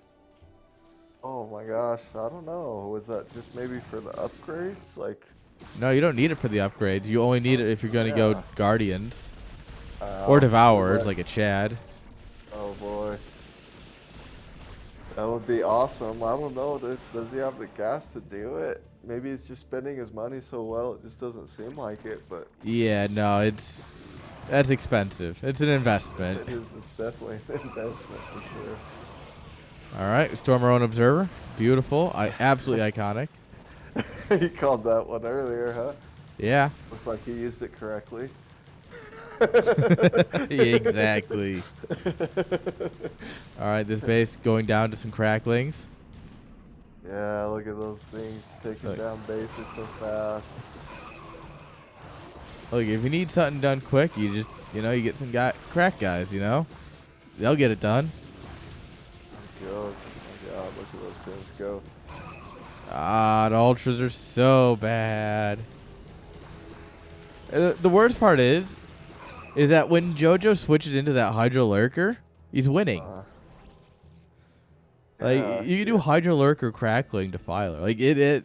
Speaker 2: Oh my gosh, I don't know. Was that just maybe for the upgrades? Like,
Speaker 1: no, you don't need it for the upgrades. You only need it if you're going to go Guardians. Or Devourers, like a Chad.
Speaker 2: Oh boy. That would be awesome. I don't know. Does he have the gas to do it? Maybe he's just spending his money so well it just doesn't seem like it, but...
Speaker 1: Yeah, no, that's expensive. It's an investment.
Speaker 2: It is definitely an investment for sure.
Speaker 1: All right, Storm our own Observer. Beautiful. Absolutely iconic.
Speaker 2: He called that one earlier, huh?
Speaker 1: Yeah.
Speaker 2: Looked like he used it correctly.
Speaker 1: Exactly. All right, this base going down to some cracklings.
Speaker 2: Yeah, look at those things taking down bases so fast.
Speaker 1: Look, if you need something done quick, you just, you get some crack guys, They'll get it done.
Speaker 2: No joke. Oh my god, look at those things go.
Speaker 1: Ah, the Ultras are so bad. The worst part is that when JoJo switches into that Hydro Lurker, he's winning. Like, you can do Hydro Lurker Crackling Defiler. Like,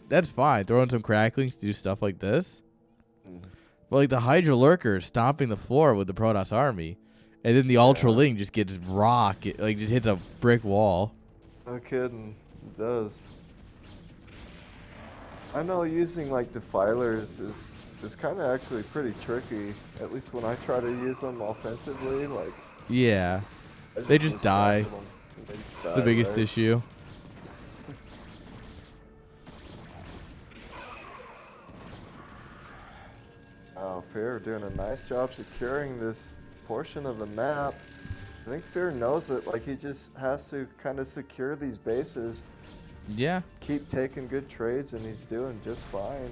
Speaker 1: that's fine. Throw in some Cracklings to do stuff like this. But, like, the Hydro Lurker is stomping the floor with the Protoss army. And then the Ultra Ling just gets just hits a brick wall.
Speaker 2: No kidding. It does. I know using, like, Defilers is kind of actually pretty tricky. At least when I try to use them offensively, like...
Speaker 1: Yeah. They just die. It's the biggest issue.
Speaker 2: Oh, Fear doing a nice job securing this portion of the map. I think Fear knows it. Like, he just has to kind of secure these bases.
Speaker 1: Yeah.
Speaker 2: Keep taking good trades, and he's doing just fine.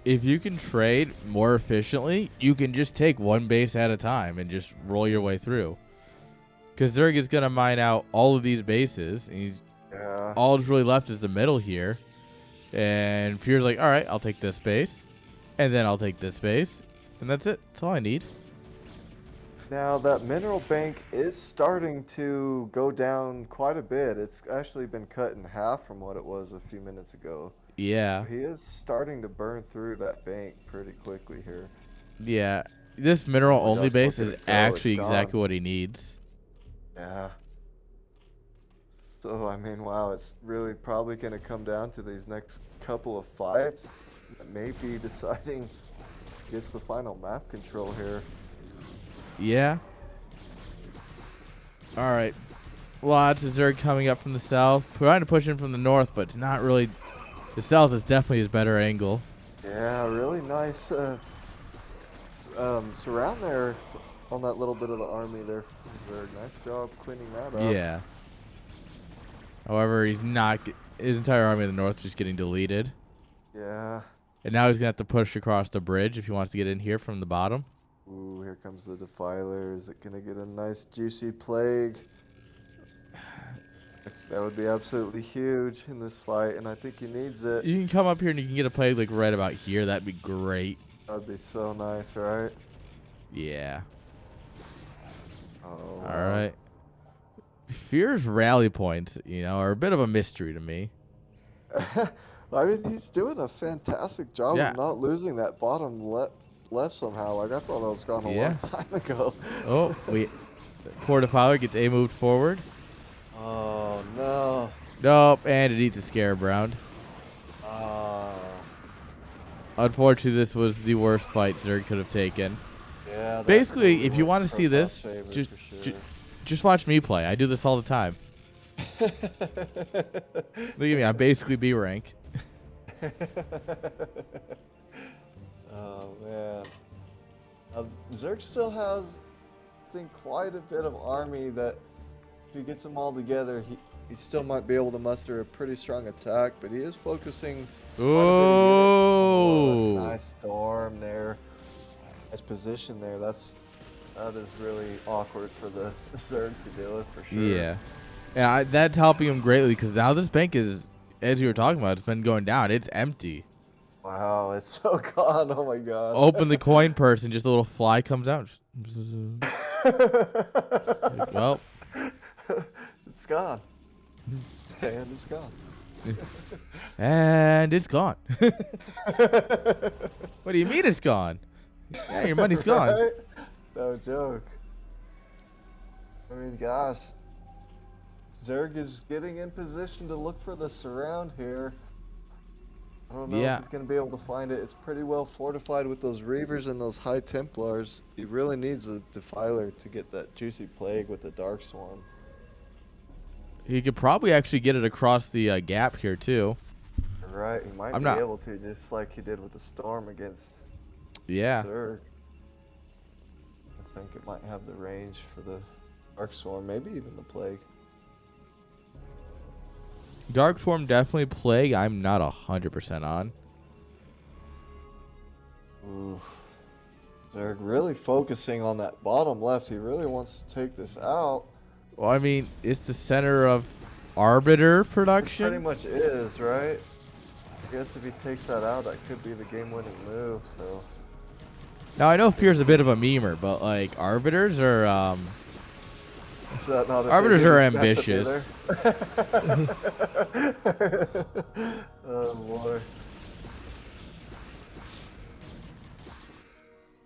Speaker 1: If you can trade more efficiently, you can just take one base at a time and just roll your way through. Because Zerg is going to mine out all of these bases. And all that's really left is the middle here. And Fear's like, all right, I'll take this base. And then I'll take this base. And that's it. That's all I need.
Speaker 2: Now, that mineral bank is starting to go down quite a bit. It's actually been cut in half from what it was a few minutes ago.
Speaker 1: Yeah.
Speaker 2: He is starting to burn through that bank pretty quickly here.
Speaker 1: Yeah. This mineral-only base is actually exactly what he needs.
Speaker 2: Yeah. So, I mean, wow, it's really probably going to come down to these next couple of fights. Maybe deciding gets the final map control here.
Speaker 1: Yeah. All right. Lots of Zerg coming up from the south. Trying to push in from the north, but it's not really. The south is definitely his better angle.
Speaker 2: Yeah, really nice surround there on that little bit of the army there from Zerg. Nice job cleaning that up.
Speaker 1: Yeah. However, he's not. His entire army in the north is just getting deleted.
Speaker 2: Yeah.
Speaker 1: And now he's going to have to push across the bridge if he wants to get in here from the bottom.
Speaker 2: Ooh, here comes the Defiler. Is it going to get a nice juicy plague? That would be absolutely huge in this fight, and I think he needs it.
Speaker 1: You can come up here and you can get a plague like right about here. That'd be great.
Speaker 2: That'd be so nice, right?
Speaker 1: Yeah.
Speaker 2: Oh.
Speaker 1: All right. Fear's rally points, are a bit of a mystery to me.
Speaker 2: I mean, he's doing a fantastic job of not losing that bottom left somehow. Like, I thought that was gone a long time ago.
Speaker 1: Oh, poor Defiler gets A moved forward.
Speaker 2: Oh, no.
Speaker 1: Nope, and it eats a Scarab round. Unfortunately, this was the worst fight Zerg could have taken.
Speaker 2: Yeah.
Speaker 1: Basically, if you want to see this, just watch me play. I do this all the time. Look at me. I'm basically B rank.
Speaker 2: Oh Zerg still has, I think, quite a bit of army that if he gets them all together, he still might be able to muster a pretty strong attack, but he is focusing quite a bit of units. Oh, nice storm there. Nice position there. That is really awkward for the Zerg to deal with for sure.
Speaker 1: Yeah. Yeah, that's helping him greatly because now this bank is, as you were talking about, it's been going down. It's empty.
Speaker 2: Wow, it's so gone. Oh my god.
Speaker 1: Open the coin purse and just a little fly comes out. Well,
Speaker 2: it's gone. And it's gone.
Speaker 1: And it's gone. What do you mean it's gone? Yeah, your money's gone.
Speaker 2: Right? No joke. I mean, gosh. Zerg is getting in position to look for the surround here. I don't know if he's going to be able to find it. It's pretty well fortified with those Reavers and those High Templars. He really needs a Defiler to get that juicy Plague with the Dark Swarm.
Speaker 1: He could probably actually get it across the gap here, too.
Speaker 2: Right, he might be able to, just like he did with the Storm against Zerg. I think it might have the range for the Dark Swarm, maybe even the Plague.
Speaker 1: Dark Swarm definitely Plague. I'm not 100% on.
Speaker 2: Ooh. They're really focusing on that bottom left. He really wants to take this out.
Speaker 1: Well, I mean, it's the center of Arbiter production.
Speaker 2: It pretty much is, right? I guess if he takes that out, that could be the game-winning move, so...
Speaker 1: Now, I know Fear's a bit of a memer, but, like, Arbiters are, Arbiters are ambitious.
Speaker 2: Oh boy.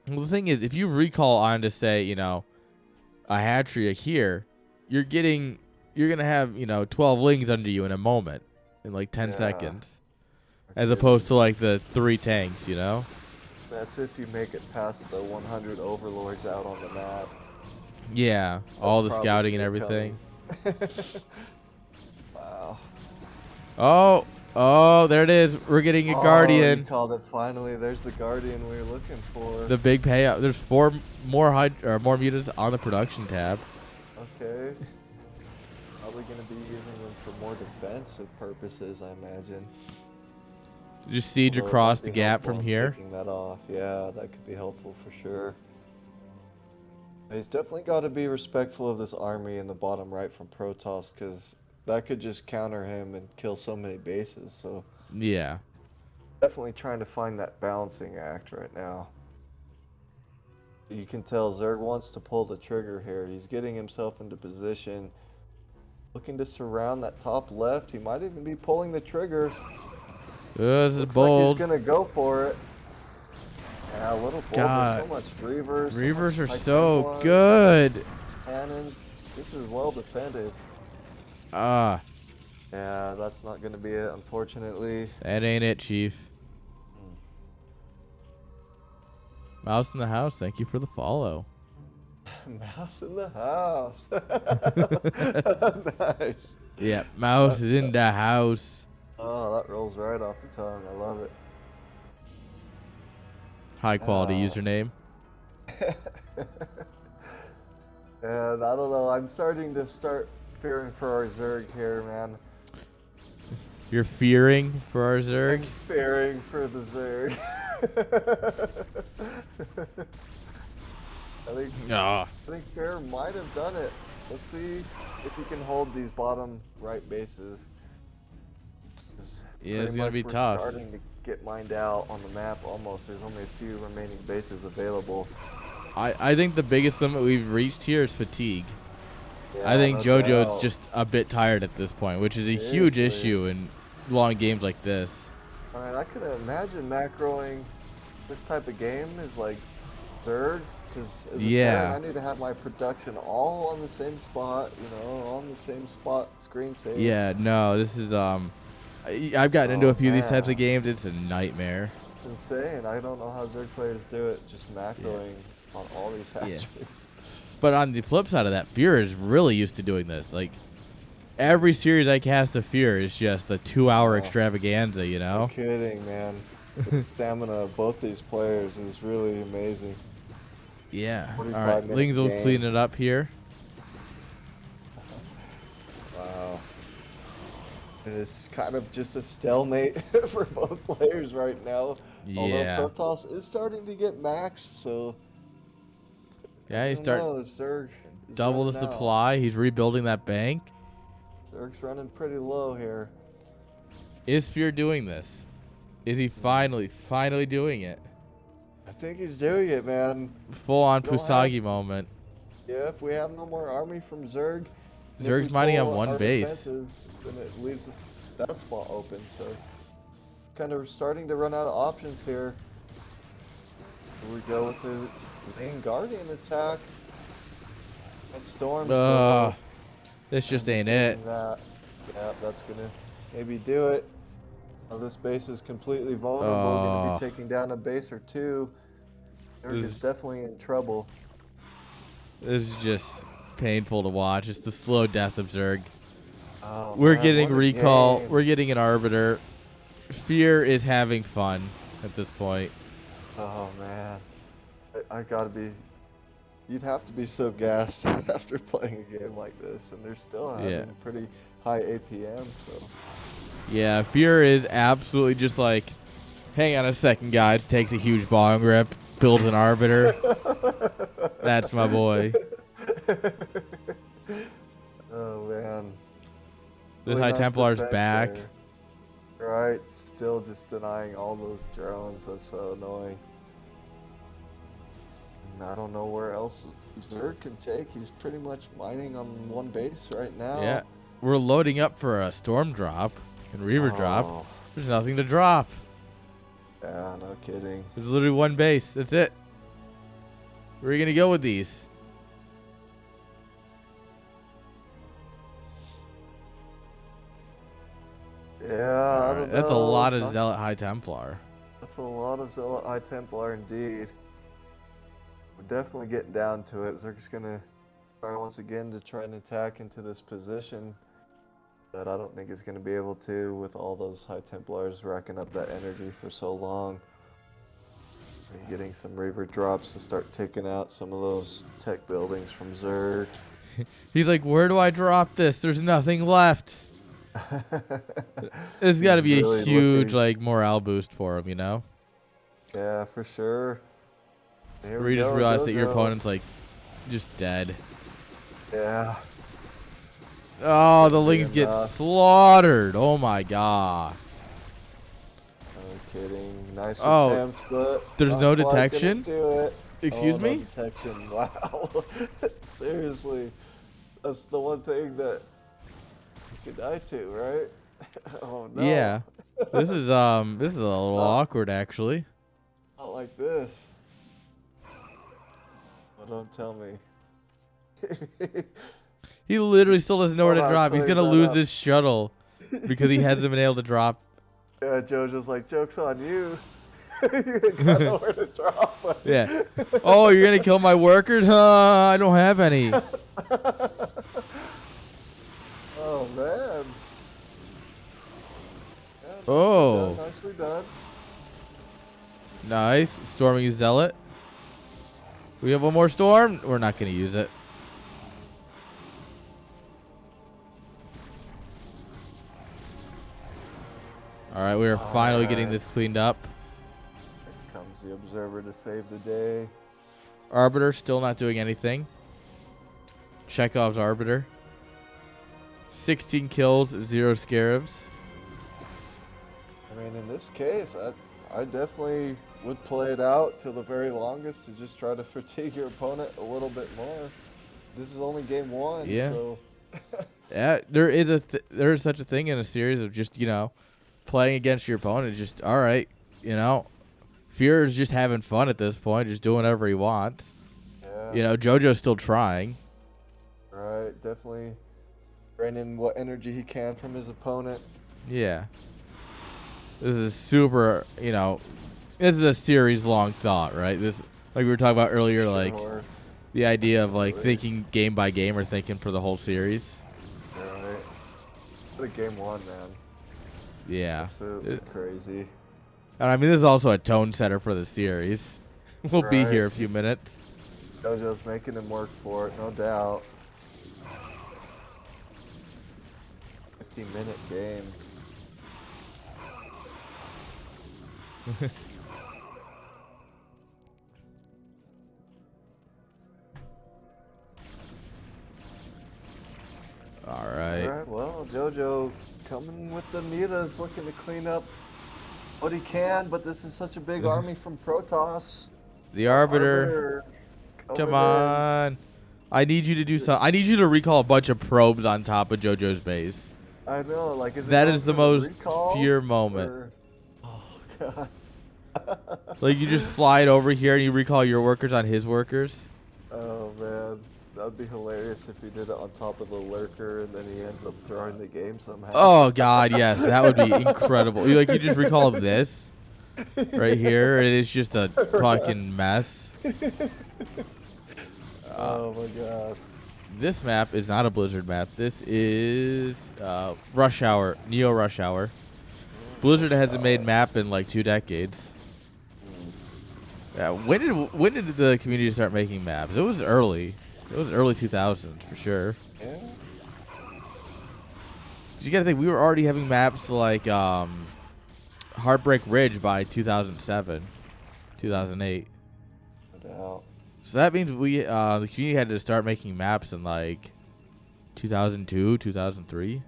Speaker 1: Well, the thing is, if you recall on to say, you know, a Hatria here, you're gonna have, you know, 12 Lings under you in a moment, in like 10 seconds, as opposed to like the 3 tanks, you know.
Speaker 2: That's if you make it past the 100 Overlords out on the map.
Speaker 1: Yeah, all the scouting and everything.
Speaker 2: Wow.
Speaker 1: Oh, there it is. We're getting a Guardian.
Speaker 2: You called it finally. There's the Guardian we were looking for.
Speaker 1: The big payout. There's 4 more more mutants on the production tab.
Speaker 2: Okay. Probably going to be using them for more defensive purposes, I imagine.
Speaker 1: Just siege across the gap from here.
Speaker 2: Taking that off. Yeah, that could be helpful for sure. He's definitely got to be respectful of this army in the bottom right from Protoss, because that could just counter him and kill so many bases. So
Speaker 1: yeah,
Speaker 2: definitely trying to find that balancing act right now. You can tell Zerg wants to pull the trigger here. He's getting himself into position, looking to surround that top left. He might even be pulling the trigger.
Speaker 1: This is
Speaker 2: Looks
Speaker 1: bold.
Speaker 2: like he's gonna go for it. Yeah, a little bold. There's so much Reavers.
Speaker 1: Reavers are so good.
Speaker 2: Cannons. This is well defended.
Speaker 1: Yeah,
Speaker 2: that's not gonna be it, unfortunately.
Speaker 1: That ain't it, Chief. Mouse in the house, thank you for the follow.
Speaker 2: Mouse in the house. Nice.
Speaker 1: Yeah, Mouse is in the house.
Speaker 2: Oh, that rolls right off the tongue. I love it.
Speaker 1: High quality username.
Speaker 2: And I don't know, I'm starting to fearing for our Zerg here, man.
Speaker 1: You're fearing for our Zerg?
Speaker 2: I'm fearing for the Zerg. I think Fair might have done it. Let's see if he can hold these bottom right bases.
Speaker 1: Yeah, it's gonna be tough.
Speaker 2: We're starting to get mined out on the map almost. There's only a few remaining bases available.
Speaker 1: I think the biggest limit we've reached here is fatigue.
Speaker 2: Yeah,
Speaker 1: I think JoJo's just a bit tired at this point, which is a huge issue in long games like this.
Speaker 2: I mean, I could imagine macroing this type of game is like Zerg, because as a Terran, I need to have my production all on the same spot, you know, on the same spot, screen save.
Speaker 1: Yeah, no, this is I've gotten into a few of these types of games. It's a nightmare.
Speaker 2: It's insane. I don't know how Zerg players do it, just macroing on all these hatcheries.
Speaker 1: Yeah. But on the flip side of that, Fear is really used to doing this. Like, every series I cast of Fear is just a 2-hour extravaganza, you know?
Speaker 2: No kidding, man. The stamina of both these players is really amazing.
Speaker 1: Yeah. All
Speaker 2: 45
Speaker 1: right.
Speaker 2: minute
Speaker 1: Lings will
Speaker 2: game.
Speaker 1: clean it up here.
Speaker 2: Wow. It is kind of just a stalemate for both players right now. Although
Speaker 1: Yeah.
Speaker 2: Protoss is starting to get maxed, so
Speaker 1: Yeah,
Speaker 2: I
Speaker 1: he's
Speaker 2: don't
Speaker 1: starting
Speaker 2: know. Zerg is
Speaker 1: double the
Speaker 2: running out.
Speaker 1: supply. He's rebuilding that bank.
Speaker 2: Zerg's running pretty low here.
Speaker 1: Is Fear doing this? Is he finally doing it?
Speaker 2: I think he's doing it, man.
Speaker 1: Full on
Speaker 2: We don't have-
Speaker 1: Pusagi moment.
Speaker 2: Yeah, if we have no more army from Zerg, and if
Speaker 1: Zerg's
Speaker 2: we
Speaker 1: mining on
Speaker 2: pull
Speaker 1: one
Speaker 2: our
Speaker 1: base.
Speaker 2: defenses, then it leaves us that spot open. So, kind of starting to run out of options here. Here we go with the main Guardian attack. That Storm.
Speaker 1: This just ain't it.
Speaker 2: That. Yeah, that's gonna maybe do it. This base is completely vulnerable. Gonna be taking down a base or two. Zerg is definitely in trouble.
Speaker 1: This is just painful to watch. It's the slow death of Zerg.
Speaker 2: Oh,
Speaker 1: We're
Speaker 2: man,
Speaker 1: getting
Speaker 2: what a
Speaker 1: recall.
Speaker 2: game.
Speaker 1: We're getting an Arbiter. Fear is having fun at this point.
Speaker 2: Oh man, I gotta be. You'd have to be so gassed after playing a game like this, and they're still having pretty high APM. So.
Speaker 1: Yeah, Fear is absolutely just like, hang on a second, guys. Takes a huge bong rip, builds an Arbiter. That's my boy.
Speaker 2: Oh man.
Speaker 1: This
Speaker 2: Really
Speaker 1: High
Speaker 2: nice
Speaker 1: Templar's
Speaker 2: defense
Speaker 1: back.
Speaker 2: there. Right, still just denying all those drones. That's so annoying. And I don't know where else Zerg can take. He's pretty much mining on one base right now.
Speaker 1: Yeah, we're loading up for a Storm drop and Reaver drop. There's nothing to drop.
Speaker 2: Yeah, no kidding.
Speaker 1: There's literally one base. That's it. Where are you going to go with these?
Speaker 2: Yeah, I don't know.
Speaker 1: That's a lot of Zealot High Templar.
Speaker 2: That's a lot of Zealot High Templar indeed. We're definitely getting down to it. Zerg's gonna try once again to try and attack into this position. But I don't think he's gonna be able to with all those High Templars racking up that energy for so long. And getting some Reaver drops to start taking out some of those tech buildings from Zerg.
Speaker 1: He's like, where do I drop this? There's nothing left. It's got to be
Speaker 2: really
Speaker 1: a huge
Speaker 2: looking...
Speaker 1: morale boost for him, you know?
Speaker 2: Yeah, for sure. Here
Speaker 1: Where you just realize that your opponent's like just dead.
Speaker 2: Yeah.
Speaker 1: Oh, the Lings get slaughtered. Oh my god.
Speaker 2: No kidding. Nice attempt, but
Speaker 1: there's no detection?
Speaker 2: Do it.
Speaker 1: Excuse me?
Speaker 2: No detection. Wow. Seriously. That's the one thing that you could die to, right? Oh no.
Speaker 1: Yeah. This is a little awkward actually.
Speaker 2: Not like this. Oh, don't tell me.
Speaker 1: He literally still doesn't know where to drop. He's gonna lose
Speaker 2: up.
Speaker 1: this shuttle because he hasn't been able to drop.
Speaker 2: Yeah, JoJo's like, joke's on you. You ain't got nowhere to drop.
Speaker 1: Yeah. Oh, you're gonna kill my workers? Huh? I don't have any.
Speaker 2: Oh man. Yeah,
Speaker 1: Oh.
Speaker 2: Nicely done.
Speaker 1: Nice. Storming Zealot. We have one more storm. We're not gonna use it. All right, we are finally getting this cleaned up.
Speaker 2: Here comes the Observer to save the day.
Speaker 1: Arbiter still not doing anything. Chekhov's Arbiter. 16 kills, 0 scarabs.
Speaker 2: I mean, in this case, I definitely would play it out till the very longest to just try to fatigue your opponent a little bit more. This is only game one,
Speaker 1: Yeah.
Speaker 2: so...
Speaker 1: Yeah, there is such a thing in a series of just, playing against your opponent. Just, all right, Fear is just having fun at this point, just doing whatever he wants.
Speaker 2: Yeah.
Speaker 1: JoJo's still trying.
Speaker 2: Right, definitely draining what energy he can from his opponent.
Speaker 1: Yeah. This is super, this is a series-long thought, right? This, like we were talking about earlier, like the idea of thinking game by game or thinking for the whole series.
Speaker 2: Right. What a game one, man.
Speaker 1: Yeah.
Speaker 2: Absolutely crazy.
Speaker 1: And I mean, this is also a tone setter for the series. We'll be here a few minutes.
Speaker 2: JoJo's making him work for it, no doubt. 15-minute game.
Speaker 1: All right.
Speaker 2: Well, JoJo coming with the Mitas, looking to clean up what he can, but this is such a big army from Protoss.
Speaker 1: The Arbiter. Come on. I need you to do something. I need you to recall a bunch of probes on top of JoJo's base.
Speaker 2: I know, like,
Speaker 1: that is the most fear moment.
Speaker 2: Or... Oh, God.
Speaker 1: Like, you just fly it over here and you recall your workers on his workers.
Speaker 2: Oh, man. That'd be hilarious if he did it on top of the lurker and then he ends up throwing the game somehow.
Speaker 1: Oh, God, yes. That would be incredible. Like, you just recall this right here, and it's just a fucking mess.
Speaker 2: Oh, my God.
Speaker 1: This map is not a Blizzard map. This is Rush Hour, Neo Rush Hour. Blizzard hasn't made map in like 2 decades. Yeah, when did the community start making maps? It was early. It was early 2000s for sure.
Speaker 2: Yeah.
Speaker 1: You gotta think we were already having maps like Heartbreak Ridge by 2007, 2008.
Speaker 2: No doubt.
Speaker 1: So that means we the community had to start making maps in like 2002, 2003.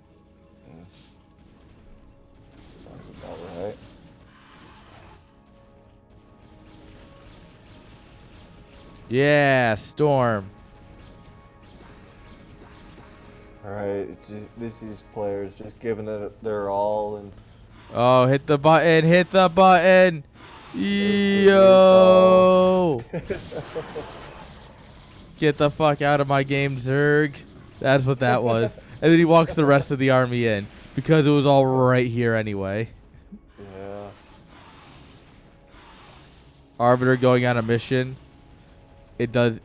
Speaker 2: Sounds about right.
Speaker 1: Yeah, Storm.
Speaker 2: Alright, these players just giving it their all and...
Speaker 1: Oh, hit the button, hit the button! Yo! Get the fuck out of my game, Zerg. That's what that was. And then he walks the rest of the army in because it was all right here anyway.
Speaker 2: Yeah.
Speaker 1: Arbiter going on a mission. It does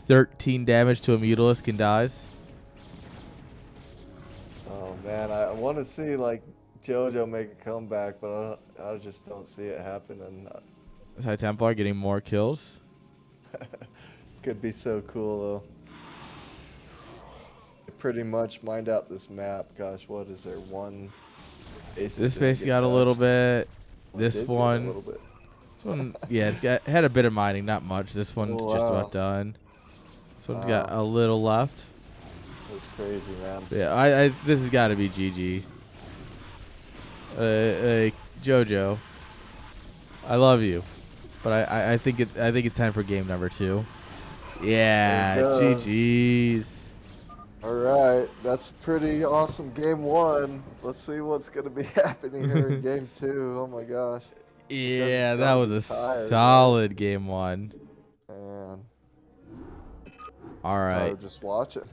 Speaker 1: 13 damage to a Mutalisk and dies.
Speaker 2: Oh man, I want to see like JoJo make a comeback, but I just don't see it happening.
Speaker 1: High Templar getting more kills.
Speaker 2: Could be so cool though. Pretty much mined out this map. Gosh, what is there? One.
Speaker 1: This base got a little bit. This one.
Speaker 2: A little bit.
Speaker 1: This one, yeah, it's had a bit of mining, not much. This one's just about done. This one's got a little left.
Speaker 2: That's crazy, man.
Speaker 1: Yeah, this has got to be GG. JoJo, I love you, but I think it's time for game number 2. Yeah, GG's.
Speaker 2: All right, that's pretty awesome. Game 1. Let's see what's gonna be happening here in game 2. Oh my gosh.
Speaker 1: Yeah, that was a solid game 1.
Speaker 2: Man.
Speaker 1: All right.
Speaker 2: Just watch it.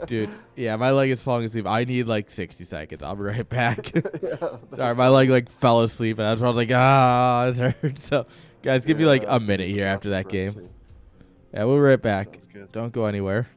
Speaker 1: Dude, yeah, my leg is falling asleep. I need like 60 seconds. I'll be right back.
Speaker 2: Yeah,
Speaker 1: sorry, my leg like fell asleep, and I was like, it hurt. So, guys, give me like a minute here after that game. Yeah, we'll be right back. Don't go anywhere.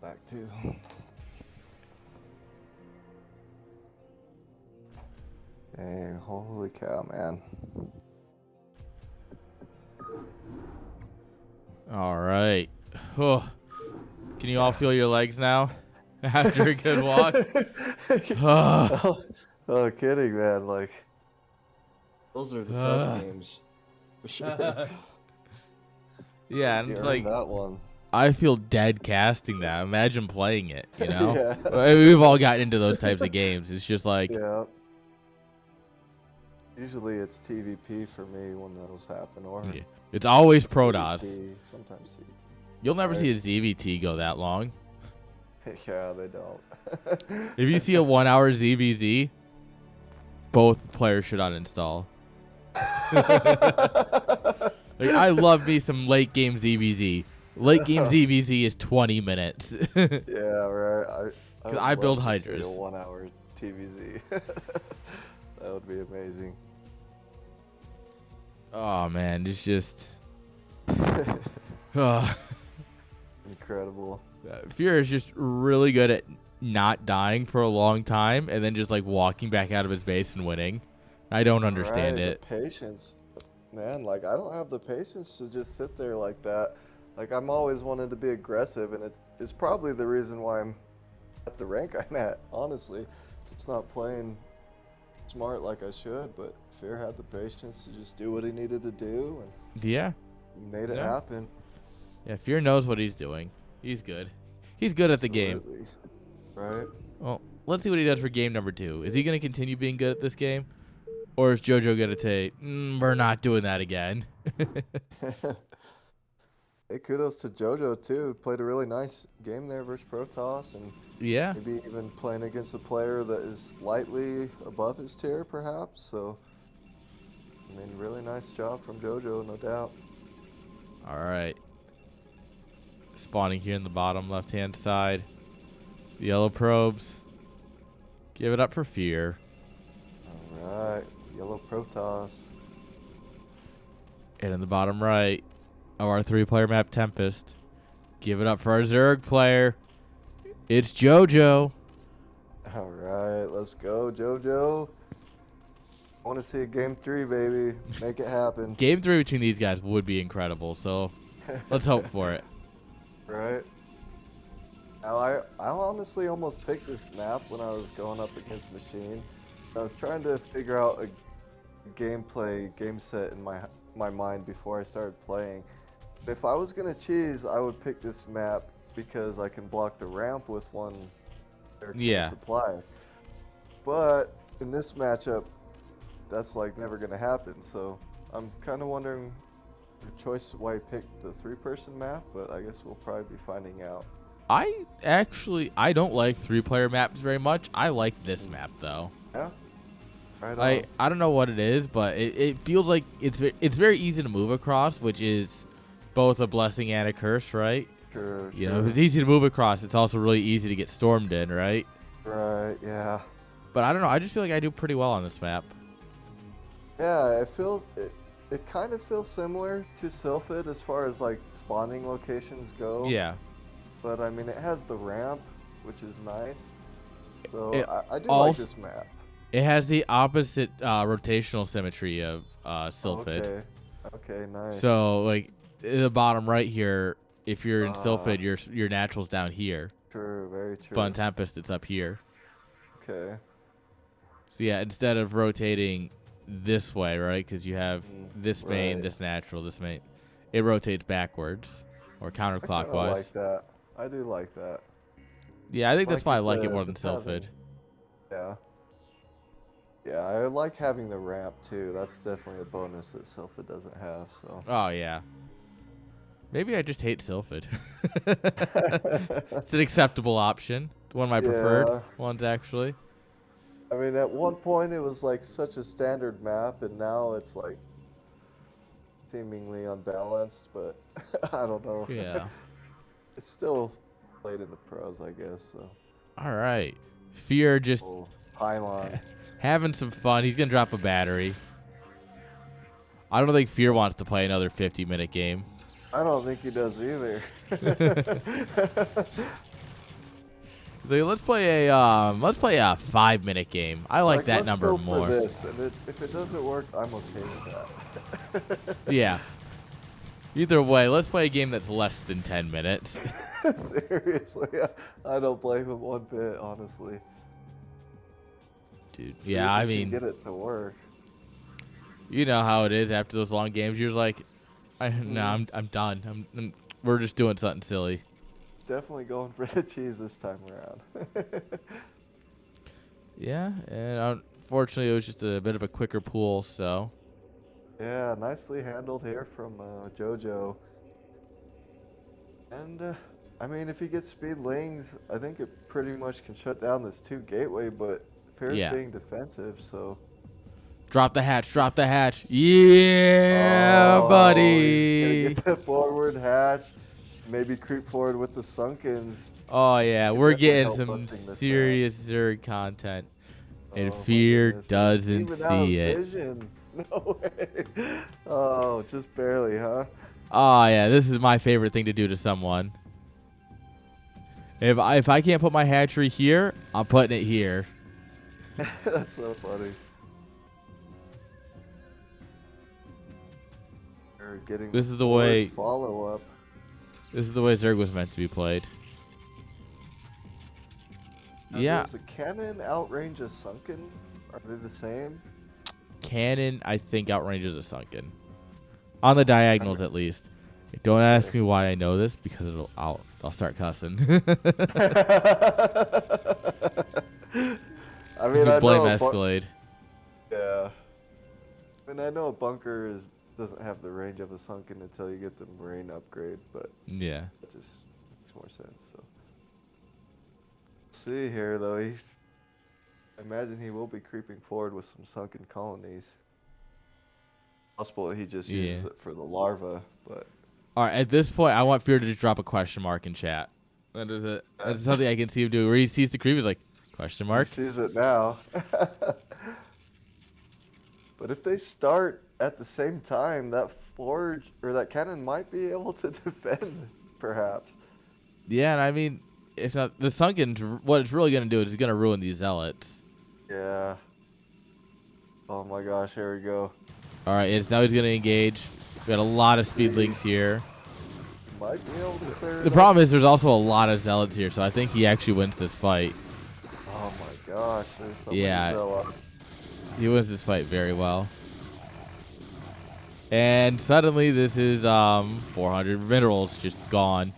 Speaker 2: back too. Dang, holy cow, man.
Speaker 1: All right. Oh. Can you all feel your legs now after a good walk?
Speaker 2: Oh, kidding, man. Like, those are the tough games. For sure.
Speaker 1: Yeah, and
Speaker 2: You
Speaker 1: it's
Speaker 2: earned
Speaker 1: like,
Speaker 2: that one.
Speaker 1: I feel dead casting that. Imagine playing it, you know?
Speaker 2: Yeah.
Speaker 1: We've all gotten into those types of games. It's just like...
Speaker 2: Yeah. Usually it's TVP for me when those happen, or
Speaker 1: Yeah. It's always Protoss.
Speaker 2: CVT, sometimes CVT.
Speaker 1: You'll never
Speaker 2: Right.
Speaker 1: see a ZVT go that long.
Speaker 2: Yeah, they don't.
Speaker 1: If you see a 1 hour ZVZ, both players should uninstall. Like, I love me some late game ZVZ. Late game ZVZ is 20 minutes.
Speaker 2: Yeah, right.
Speaker 1: I build
Speaker 2: love to see
Speaker 1: Hydras.
Speaker 2: a 1 hour TVZ. That would be amazing.
Speaker 1: Oh man, it's just
Speaker 2: Incredible.
Speaker 1: Fear is just really good at not dying for a long time and then just like walking back out of his base and winning. I don't understand it.
Speaker 2: The patience, man. Like, I don't have the patience to just sit there like that. Like, I'm always wanting to be aggressive, and it's probably the reason why I'm at the rank I'm at, honestly. Just not playing smart like I should, but Fear had the patience to just do what he needed to do, and
Speaker 1: Yeah.
Speaker 2: made it happen.
Speaker 1: Yeah, Fear knows what he's doing. He's good. He's good at the game.
Speaker 2: Right.
Speaker 1: Well, let's see what he does for game number 2. Is he going to continue being good at this game? Or is JoJo going to say, we're not doing that again?
Speaker 2: Hey, kudos to JoJo, too. Played a really nice game there versus Protoss, and
Speaker 1: Yeah.
Speaker 2: maybe even playing against a player that is slightly above his tier, perhaps. So, I mean, really nice job from JoJo, no doubt.
Speaker 1: All right. Spawning here in the bottom left-hand side. The yellow probes. Give it up for Fear.
Speaker 2: All right, yellow Protoss.
Speaker 1: And in the bottom right of our 3-player map, Tempest. Give it up for our Zerg player. It's JoJo.
Speaker 2: All right, let's go, JoJo. I want to see a game 3, baby. Make it happen.
Speaker 1: Game 3 between these guys would be incredible, so let's hope for it.
Speaker 2: Right. Now, I honestly almost picked this map when I was going up against Machine. I was trying to figure out a game set in my mind before I started playing. If I was gonna choose, I would pick this map because I can block the ramp with one supply. But in this matchup, that's like never gonna happen. So I'm kind of wondering the choice why I picked the 3-person map, but I guess we'll probably be finding out.
Speaker 1: I don't like 3-player maps very much. I like this map though.
Speaker 2: Yeah. Right on.
Speaker 1: I don't know what it is, but it feels like it's very easy to move across, which is both a blessing and a curse, right?
Speaker 2: Sure.
Speaker 1: You know, if it's easy to move across, it's also really easy to get stormed in, right?
Speaker 2: Right, yeah.
Speaker 1: But I don't know. I just feel like I do pretty well on this map.
Speaker 2: Yeah, it kind of feels similar to Sylphid as far as like spawning locations go.
Speaker 1: Yeah.
Speaker 2: But I mean, it has the ramp, which is nice. So I do
Speaker 1: also,
Speaker 2: like this map.
Speaker 1: It has the opposite rotational symmetry of Sylphid.
Speaker 2: Okay, nice.
Speaker 1: So like in the bottom right here, if you're in Sylphid, your natural's down here.
Speaker 2: True, very true.
Speaker 1: But on Tempest, it's up here.
Speaker 2: Okay.
Speaker 1: So yeah, instead of rotating this way, right? Because you have this main, this natural, this main. It rotates backwards or counterclockwise.
Speaker 2: I like that. I do like that.
Speaker 1: Yeah, I think that's why I like it more than Sylphid.
Speaker 2: Yeah. Yeah, I like having the ramp too. That's definitely a bonus that Sylphid doesn't have. So.
Speaker 1: Oh yeah. Maybe I just hate Sylphid. It's an acceptable option. One of my preferred ones, actually.
Speaker 2: I mean, at one point it was like such a standard map, and now it's like seemingly unbalanced, but I don't know.
Speaker 1: Yeah.
Speaker 2: It's still played in the pros, I guess. So.
Speaker 1: All right. Fear just
Speaker 2: pylon.
Speaker 1: Having some fun. He's going to drop a battery. I don't think Fear wants to play another 50-minute game.
Speaker 2: I don't think he does either.
Speaker 1: So let's play a 5-minute game. I like that number more.
Speaker 2: Let's go for this, and if it doesn't work, I'm okay with that.
Speaker 1: Yeah. Either way, let's play a game that's less than 10 minutes.
Speaker 2: Seriously, I don't blame him one bit, honestly.
Speaker 1: Dude,
Speaker 2: See
Speaker 1: yeah,
Speaker 2: if
Speaker 1: I
Speaker 2: we
Speaker 1: mean,
Speaker 2: can get it to work.
Speaker 1: You know how it is after those long games. You're like, no, I'm done. We're just doing something silly.
Speaker 2: Definitely going for the cheese this time around.
Speaker 1: Yeah, and unfortunately, it was just a bit of a quicker pool, so.
Speaker 2: Yeah, nicely handled here from JoJo. And, I mean, if he gets speed lings, I think it pretty much can shut down this 2 gateway, but Fair's being defensive, so.
Speaker 1: Drop the hatch, drop the hatch. Yeah, buddy.
Speaker 2: He's gonna get the forward hatch. Maybe creep forward with the sunkens.
Speaker 1: Oh, yeah, we're getting some serious Zerg content. And Fear doesn't see it.
Speaker 2: Vision. No way. Oh, just barely, huh?
Speaker 1: Oh, yeah, this is my favorite thing to do to someone. If I can't put my hatchery here, I'm putting it here.
Speaker 2: That's so funny.
Speaker 1: This is the way
Speaker 2: follow-up.
Speaker 1: This is the way Zerg was meant to be played.
Speaker 2: Now,
Speaker 1: yeah.
Speaker 2: Does the cannon outrange a sunken? Are they the same?
Speaker 1: Cannon, I think, outranges a sunken. On the diagonals, at least. Don't ask me why I know this, because I'll start cussing.
Speaker 2: I mean, I
Speaker 1: blame
Speaker 2: know
Speaker 1: Escalade.
Speaker 2: Yeah. I mean, I know a bunker doesn't have the range of a sunken until you get the marine upgrade, but
Speaker 1: yeah,
Speaker 2: it just makes more sense. So, see here though, I imagine he will be creeping forward with some sunken colonies. Possible he just uses it for the larva, but.
Speaker 1: All right, at this point, I want Fear to just drop a question mark in chat. That is it. That's something I can see him do. Where he sees the creep, he's like, question mark?
Speaker 2: He sees it now. But if they start at the same time, that forge or that cannon might be able to defend, perhaps.
Speaker 1: Yeah, and I mean, if not the sunken, what it's really gonna do is it's gonna ruin these zealots.
Speaker 2: Yeah. Oh my gosh, here we go.
Speaker 1: All right, now he's gonna engage. We got a lot of speedlings here.
Speaker 2: Might be able to clear
Speaker 1: the problem is there's also a lot of zealots here, so I think he actually wins this fight.
Speaker 2: Oh my gosh, there's so many zealots.
Speaker 1: He wins this fight very well. And suddenly this is 400 minerals just gone.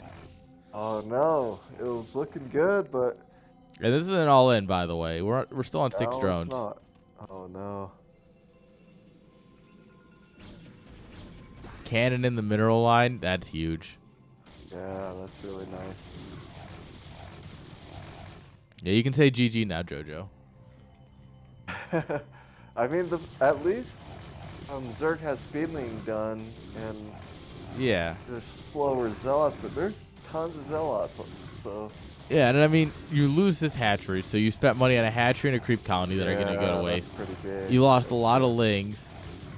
Speaker 2: Oh no, it was looking good, but.
Speaker 1: And this isn't all in, by the way. We're still on 6 drones.
Speaker 2: It's not. Oh no.
Speaker 1: Cannon in the mineral line, that's huge.
Speaker 2: Yeah, that's really nice.
Speaker 1: Yeah, you can say GG now, JoJo.
Speaker 2: I mean, at least Zerg has speedling done, and there's slower zealots, but there's tons of zealots, so.
Speaker 1: Yeah, and I mean, you lose this hatchery, so you spent money on a hatchery and a creep colony that are going to go to waste.
Speaker 2: That's pretty big.
Speaker 1: You lost a lot of lings.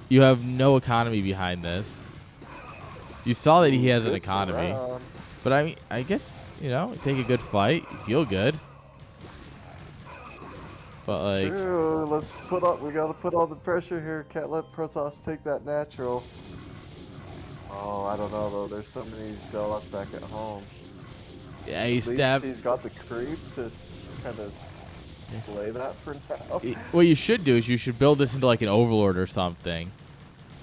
Speaker 1: You have no economy behind this. You saw that he has an economy. But I mean, I guess, take a good fight. You feel good. But like,
Speaker 2: true. We gotta put all the pressure here. Can't let Protoss take that natural. Oh, I don't know though. There's so many zealots back at home.
Speaker 1: Yeah, he's
Speaker 2: got the creep to kind of slay that for now.
Speaker 1: What you should do is you should build this into like an overlord or something.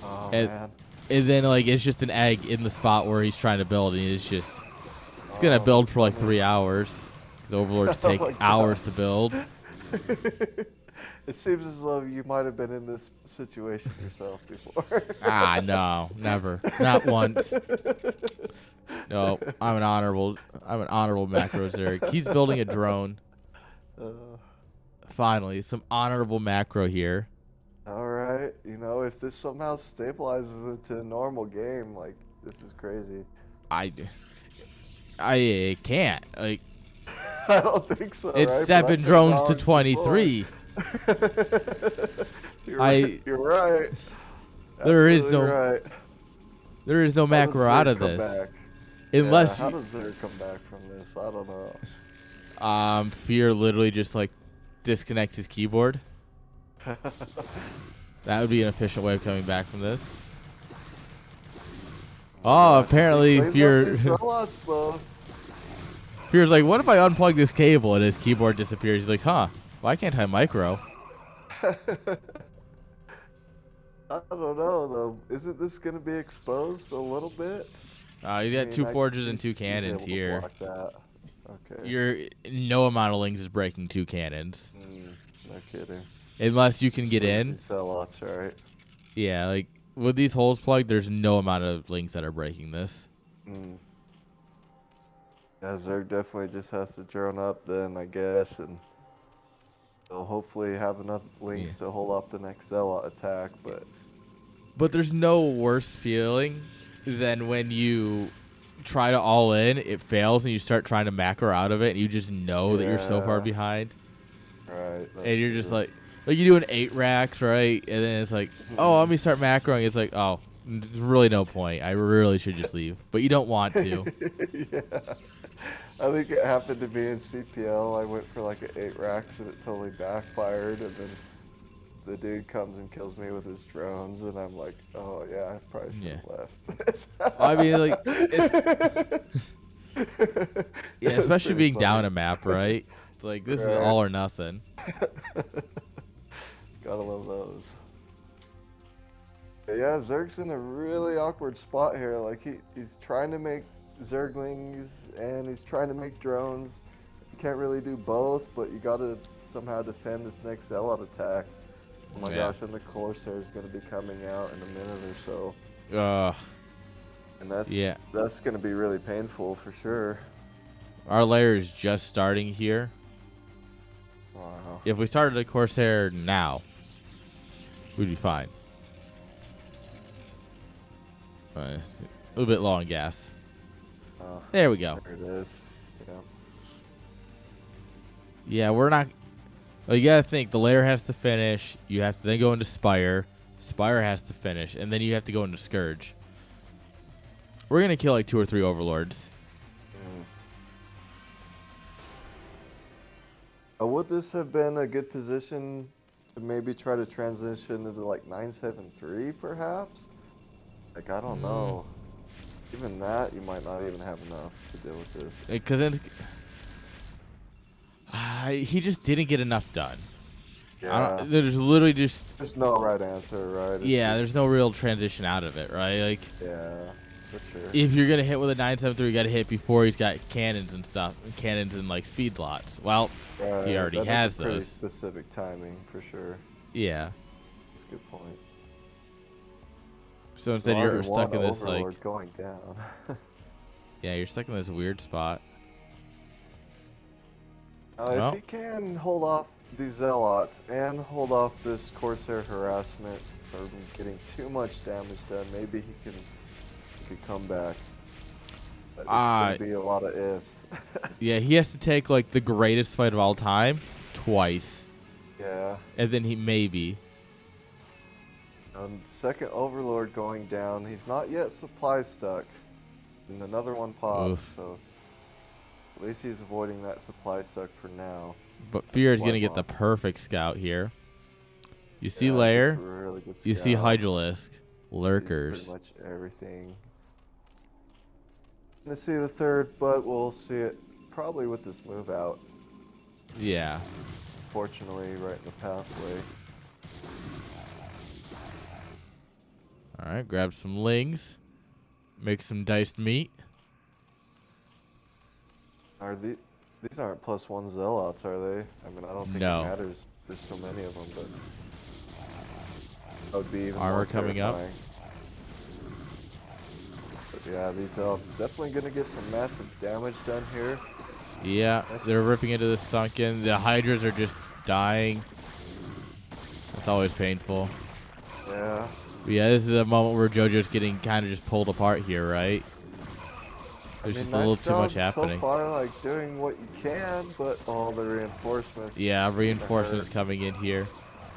Speaker 2: Oh man.
Speaker 1: And then like it's just an egg in the spot where he's trying to build, and it's gonna build for like 3 hours. Because overlords take hours to build.
Speaker 2: It seems as though you might have been in this situation yourself before.
Speaker 1: No, never, not once. No, I'm an honorable macro Zerg. He's building a drone. Finally, some honorable macro here.
Speaker 2: All right, if this somehow stabilizes into a normal game, like this is crazy.
Speaker 1: I can't. Like,
Speaker 2: I don't think so.
Speaker 1: It's
Speaker 2: right?
Speaker 1: 7 drones to 23.
Speaker 2: You're right.
Speaker 1: There is no macro out of this.
Speaker 2: Unless how does there come back from this? I don't know.
Speaker 1: Fear literally just like disconnects his keyboard. That would be an efficient way of coming back from this. Oh, apparently Fear. Fear's like, what if I unplug this cable and his keyboard disappears? He's like, huh? Why can't I micro?
Speaker 2: I don't know though. Isn't this gonna be exposed a little bit?
Speaker 1: You got 2 forges and 2 cannons here.
Speaker 2: Block that. Okay.
Speaker 1: You're no amount of lings is breaking 2 cannons.
Speaker 2: No kidding.
Speaker 1: Unless you can get in.
Speaker 2: Sell lots, right?
Speaker 1: Yeah, like with these holes plugged, there's no amount of lings that are breaking this.
Speaker 2: Yeah, Zerg definitely just has to drone up then, I guess, and they'll hopefully have enough lings to hold off the next Zealot attack,
Speaker 1: But there's no worse feeling than when you try to all in, it fails, and you start trying to macro out of it, and you just know that you're so far behind.
Speaker 2: Right.
Speaker 1: And you're just like you do an 8 racks, right? And then it's like, oh, let me start macroing. It's like, oh, there's really no point. I really should just leave. But you don't want to.
Speaker 2: Yeah. I think it happened to me in CPL. I went for like an 8 racks and it totally backfired, and then the dude comes and kills me with his drones, and I'm like, oh yeah, I probably should have left.
Speaker 1: I mean, like, especially being funny. Down a map, right? It's like, this is all or nothing.
Speaker 2: Gotta love those. Yeah, Zerg's in a really awkward spot here. Like, he's trying to make Zerglings and he's trying to make drones. You can't really do both, but you gotta somehow defend this next Zealot attack. Oh my gosh, and the Corsair is gonna be coming out in a minute or so. And that's gonna be really painful for sure.
Speaker 1: Our layer is just starting here.
Speaker 2: Wow.
Speaker 1: If we started a Corsair now, we'd be fine. A little bit low on gas. There we go.
Speaker 2: There it is. Yeah.
Speaker 1: Yeah, we're not. Well, you gotta think the layer has to finish. You have to then go into Spire. Spire has to finish, and then you have to go into Scourge. We're gonna kill like 2 or 3 Overlords.
Speaker 2: Would this have been a good position to maybe try to transition into like 973 perhaps? Like, I don't know. Even that, you might not even have enough to deal with this.
Speaker 1: Because then he just didn't get enough done.
Speaker 2: Yeah.
Speaker 1: There's literally just...
Speaker 2: There's no right answer, right?
Speaker 1: There's no real transition out of it, right? Like,
Speaker 2: yeah, for sure.
Speaker 1: If you're going to hit with a 973, you got to hit before he's got cannons and stuff. Cannons and, like, speed slots. Well, he already has those.
Speaker 2: Pretty specific timing, for sure.
Speaker 1: Yeah.
Speaker 2: That's a good point.
Speaker 1: So instead you're stuck in this,
Speaker 2: Overlord
Speaker 1: like...
Speaker 2: going down.
Speaker 1: Yeah, you're stuck in this weird spot.
Speaker 2: If he can hold off these Zealots and hold off this Corsair harassment from getting too much damage done, maybe he could come back. But it's going to be a lot of ifs.
Speaker 1: Yeah, he has to take, like, the greatest fight of all time twice.
Speaker 2: Yeah.
Speaker 1: And then he maybe...
Speaker 2: Second Overlord going down. He's not yet supply stuck. And another one popped, so at least he's avoiding that supply stuck for now.
Speaker 1: But Fear is going to get the perfect scout here. You see Lair,
Speaker 2: really
Speaker 1: you see Hydralisk, Lurkers.
Speaker 2: Pretty much everything. To see the third, but we'll see it probably with this move out.
Speaker 1: Yeah.
Speaker 2: Fortunately, right in the pathway.
Speaker 1: All right, grab some lings, make some diced meat.
Speaker 2: Are these aren't +1 Zealots, are they? I mean, I don't think it matters. There's so many of them, but that would be even
Speaker 1: armor
Speaker 2: more
Speaker 1: coming up.
Speaker 2: But yeah, these Zealots definitely gonna get some massive damage done here.
Speaker 1: Yeah, they're ripping into the sunken. The Hydras are just dying. That's always painful.
Speaker 2: Yeah.
Speaker 1: But yeah, this is a moment where JoJo's getting kind of just pulled apart here, right? There's just a little too much happening.
Speaker 2: So far, like doing what you can, but all the reinforcements.
Speaker 1: Yeah, reinforcements coming in here.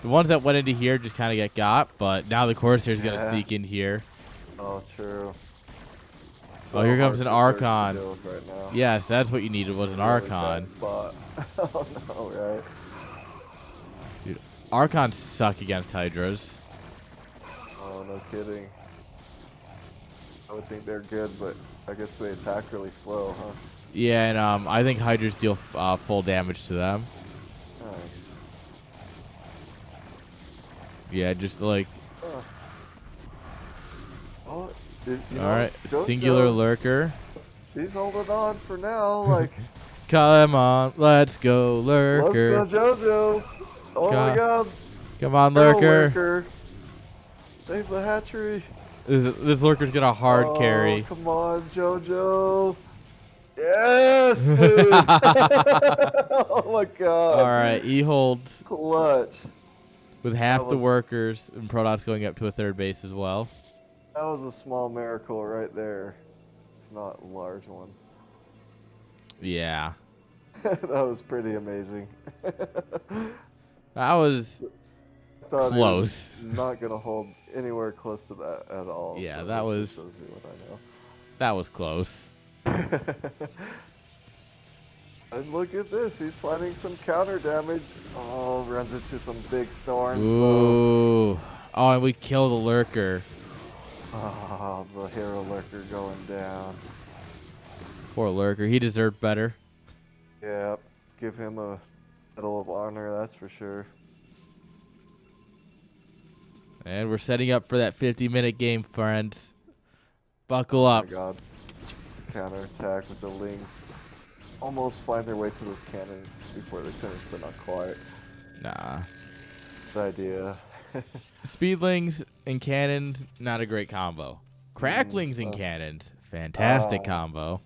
Speaker 1: The ones that went into here just kind of got, but now the Corsair's gonna sneak in here.
Speaker 2: Oh, true.
Speaker 1: Oh, here comes an Archon.
Speaker 2: Right now.
Speaker 1: Yes, that's what you needed was an Archon.
Speaker 2: Spot. Oh no, right?
Speaker 1: Dude, Archons suck against Hydras.
Speaker 2: Oh, no kidding. I would think they're good, but I guess they attack really slow, huh?
Speaker 1: Yeah, and I think Hydras deal full damage to them.
Speaker 2: Nice.
Speaker 1: Yeah, just like.
Speaker 2: Oh,
Speaker 1: all right, singular lurker.
Speaker 2: He's holding on for now, like.
Speaker 1: Come on, let's go, lurker.
Speaker 2: Let's go, JoJo. Oh my God.
Speaker 1: Come on, lurker.
Speaker 2: Save the hatchery.
Speaker 1: This lurker's gonna hard carry.
Speaker 2: Come on, JoJo. Yes, dude. Oh my God.
Speaker 1: All right, he holds.
Speaker 2: Clutch.
Speaker 1: With half the workers and Protoss going up to a third base as well.
Speaker 2: That was a small miracle right there. If not a large one.
Speaker 1: Yeah.
Speaker 2: That was pretty amazing.
Speaker 1: That was close.
Speaker 2: Not gonna hold anywhere close to that at all.
Speaker 1: Yeah,
Speaker 2: so
Speaker 1: that was.
Speaker 2: Shows you what I know.
Speaker 1: That was close.
Speaker 2: And look at this, he's finding some counter damage. Oh, runs into some big storms.
Speaker 1: Ooh. Though. Oh, and we kill the lurker.
Speaker 2: Oh, the hero lurker going down.
Speaker 1: Poor lurker, he deserved better.
Speaker 2: Yep, give him a Medal of Honor, that's for sure.
Speaker 1: And we're setting up for that 50-minute game, friends. Buckle up.
Speaker 2: Oh my God. This counterattack with the Lings. Almost find their way to those cannons before they finish, but not quite.
Speaker 1: Nah.
Speaker 2: Good idea.
Speaker 1: Speedlings and cannons, not a great combo. Cracklings and cannons, fantastic combo.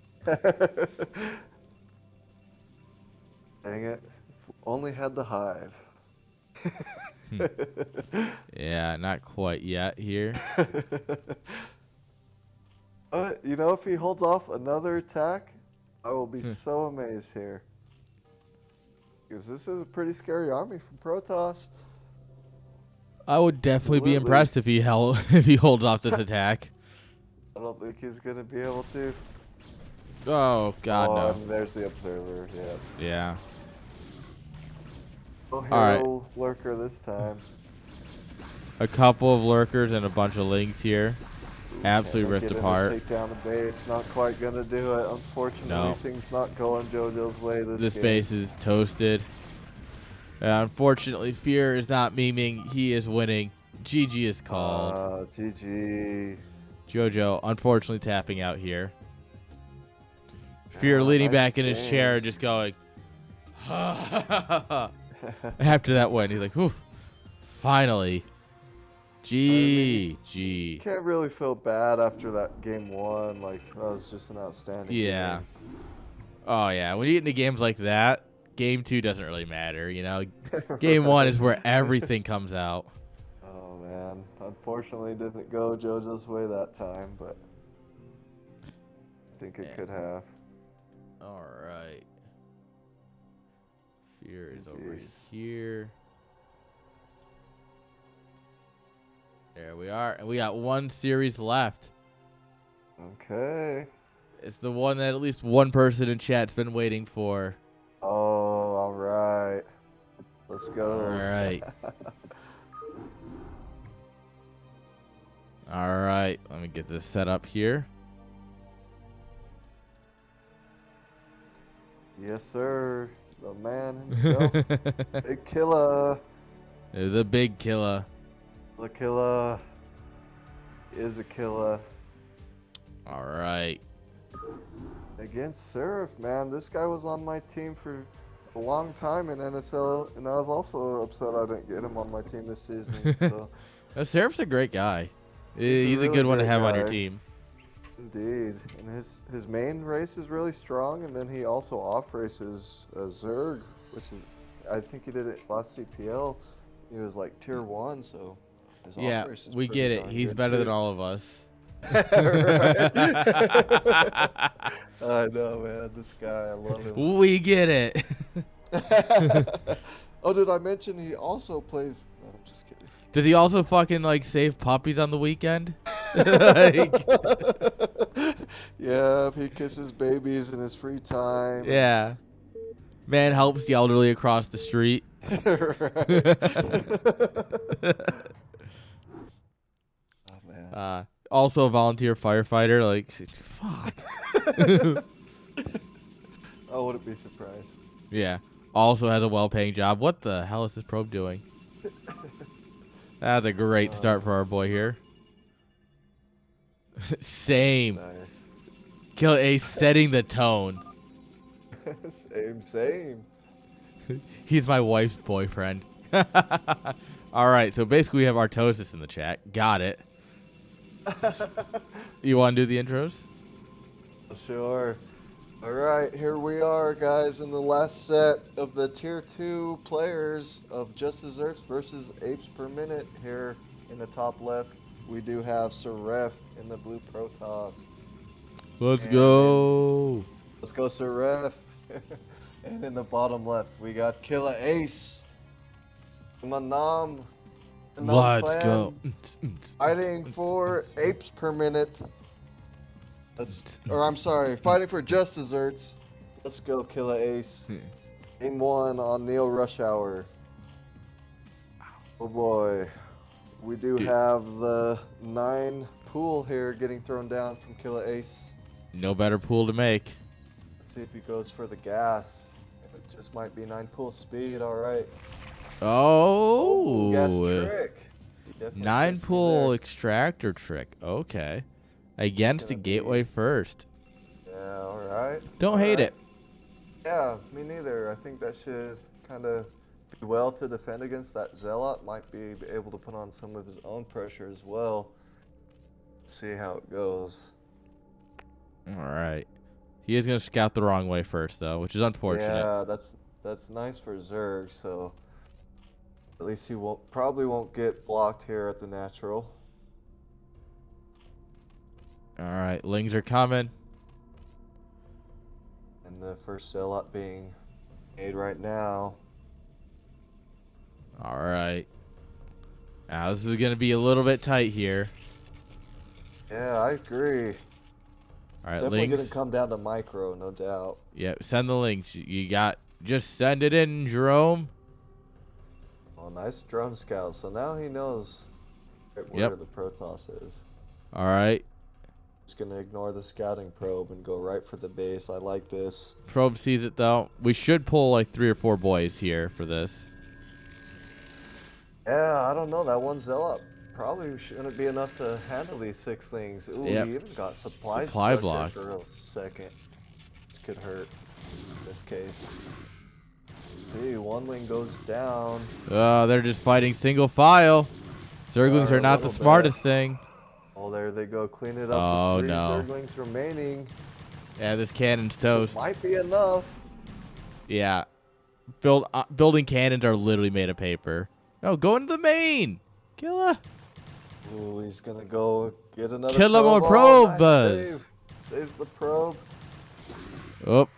Speaker 2: Dang it. Only had the hive.
Speaker 1: Yeah, not quite yet here.
Speaker 2: You know, if he holds off another attack, I will be so amazed here. Because this is a pretty scary army from Protoss.
Speaker 1: I would definitely be impressed if he holds off this attack.
Speaker 2: I don't think he's going to be able to.
Speaker 1: Oh, God, no.
Speaker 2: And there's the observer, yeah.
Speaker 1: Yeah.
Speaker 2: Oh, hero lurker this time.
Speaker 1: A couple of lurkers and a bunch of lings here. Absolutely ripped apart.
Speaker 2: Take down the base, not quite gonna do it. Unfortunately, things not going JoJo's way this game.
Speaker 1: Base is toasted. Unfortunately, Fear is not memeing. He is winning. GG is called.
Speaker 2: GG.
Speaker 1: JoJo, unfortunately, tapping out here. Fear leaning back in his chair, just going. After that win, he's like, "Whew, finally." GG.
Speaker 2: Can't really feel bad after that game one. Like, that was just an outstanding game.
Speaker 1: Oh, yeah. When you get into games like that, game 2 doesn't really matter, you know? Game 1 is where everything comes out.
Speaker 2: Oh, man. Unfortunately, didn't go JoJo's way that time, but I think it could have.
Speaker 1: All right. Fear is over here. There we are. And we got one series left.
Speaker 2: Okay.
Speaker 1: It's the one that at least one person in chat's been waiting for.
Speaker 2: Oh, all right. Let's go.
Speaker 1: All right. All right. Let me get this set up here.
Speaker 2: Yes, sir. The man himself. Big killer.
Speaker 1: There's a big killer.
Speaker 2: The killer is a killer.
Speaker 1: All right.
Speaker 2: Against Seraph, man. This guy was on my team for a long time in NSL, and I was also upset I didn't get him on my team this season. So.
Speaker 1: Seraph's a great guy. He's a good one to have on your team.
Speaker 2: Indeed. And his main race is really strong, and then he also off races Zerg, which is, I think he did it last CPL. He was like tier 1, so his off race is
Speaker 1: we get it. He's better than all of us.
Speaker 2: I know, man. This guy, I love him.
Speaker 1: We get it.
Speaker 2: Oh, did I mention he also plays? No, I'm just kidding.
Speaker 1: Does he also fucking like save puppies on the weekend?
Speaker 2: Yeah, he kisses babies in his free time.
Speaker 1: Yeah. Man helps the elderly across the street.
Speaker 2: Oh, man.
Speaker 1: Also a volunteer firefighter. Like, fuck.
Speaker 2: I wouldn't be surprised.
Speaker 1: Yeah. Also has a well-paying job. What the hell is this probe doing? That's a great start for our boy here. Same.
Speaker 2: Nice.
Speaker 1: Kill Ace setting the tone.
Speaker 2: Same.
Speaker 1: He's my wife's boyfriend. All right, so basically we have Artosis in the chat. Got it. You want to do the intros?
Speaker 2: Sure. All right, here we are, guys, in the last set of the Tier 2 players of Just Desserts versus Apes Per Minute. Here in the top left, we do have Seraph in the blue Protoss.
Speaker 1: Let's go.
Speaker 2: Let's go, Seraph. And in the bottom left, we got Killer Ace. Manam.
Speaker 1: Let's go.
Speaker 2: Fighting for Apes Per Minute. I'm sorry, fighting for Just Desserts. Let's go, Killer Ace. Game 1 on Neil Rush Hour. Oh boy. We do have the 9 pool here getting thrown down from Killer Ace.
Speaker 1: No better pool to make.
Speaker 2: Let's see if he goes for the gas. It just might be 9 pool speed, alright.
Speaker 1: Oh.
Speaker 2: Gas trick.
Speaker 1: 9 pool extractor trick. Okay. Against the gateway first.
Speaker 2: Yeah, alright.
Speaker 1: Don't hate it.
Speaker 2: Yeah, me neither. I think that should kind of be well to defend against that Zealot. Might be able to put on some of his own pressure as well. Let's see how it goes.
Speaker 1: Alright. He is going to scout the wrong way first, though, which is unfortunate.
Speaker 2: Yeah, that's nice for Zerg, so at least he probably won't get blocked here at the natural.
Speaker 1: Alright, Lings are coming.
Speaker 2: And the first Zealot being made right now.
Speaker 1: Alright. Now, this is going to be a little bit tight here.
Speaker 2: Yeah, I agree.
Speaker 1: Alright,
Speaker 2: Definitely
Speaker 1: Lings.
Speaker 2: going to come down to micro, no doubt.
Speaker 1: Yeah, send the links. You got... Just send it in, Jerome.
Speaker 2: Oh, nice drone scout. So now he knows where the Protoss is.
Speaker 1: Alright.
Speaker 2: He's going to ignore the scouting probe and go right for the base. I like this.
Speaker 1: Probe sees it, though. We should pull like 3 or 4 boys here for this.
Speaker 2: Yeah, I don't know. That one Zealot probably shouldn't be enough to handle these 6 things. Ooh,
Speaker 1: Yep.
Speaker 2: he even got supply
Speaker 1: block
Speaker 2: for a second. Which could hurt in this case. Let's see, one wing goes down.
Speaker 1: They're just fighting single file. Zerglings are not the smartest thing.
Speaker 2: Oh, there they go. Clean it up.
Speaker 1: Oh,
Speaker 2: with 3
Speaker 1: no.
Speaker 2: Zerglings remaining.
Speaker 1: Yeah, this cannon's toast.
Speaker 2: So might be enough.
Speaker 1: Yeah. Building cannons are literally made of paper. No, go into the main. Kill her.
Speaker 2: Ooh, he's going to go get another
Speaker 1: Kill
Speaker 2: probe.
Speaker 1: more
Speaker 2: Oh,
Speaker 1: probe,
Speaker 2: nice
Speaker 1: Buzz.
Speaker 2: save. Saves the probe.
Speaker 1: Oh.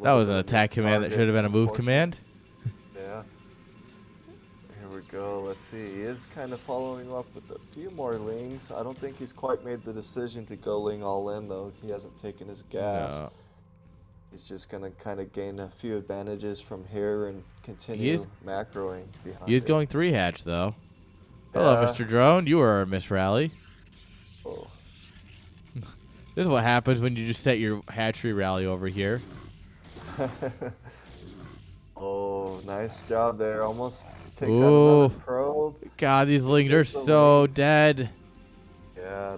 Speaker 1: That was an attack command that should have been a move command.
Speaker 2: Yeah. Here we go. Let's see. He is kind of following up with a few more lings. I don't think he's quite made the decision to go ling all in, though. He hasn't taken his gas.
Speaker 1: No.
Speaker 2: He's just going to kind of gain a few advantages from here and continue macroing behind
Speaker 1: He is
Speaker 2: it.
Speaker 1: going 3 hatch, though. Hello, Mr. Drone. You are a Miss Rally.
Speaker 2: Oh.
Speaker 1: This is what happens when you just set your hatchery rally over here.
Speaker 2: Oh, nice job there. Almost takes out another probe.
Speaker 1: God, these lings are so dead.
Speaker 2: Yeah,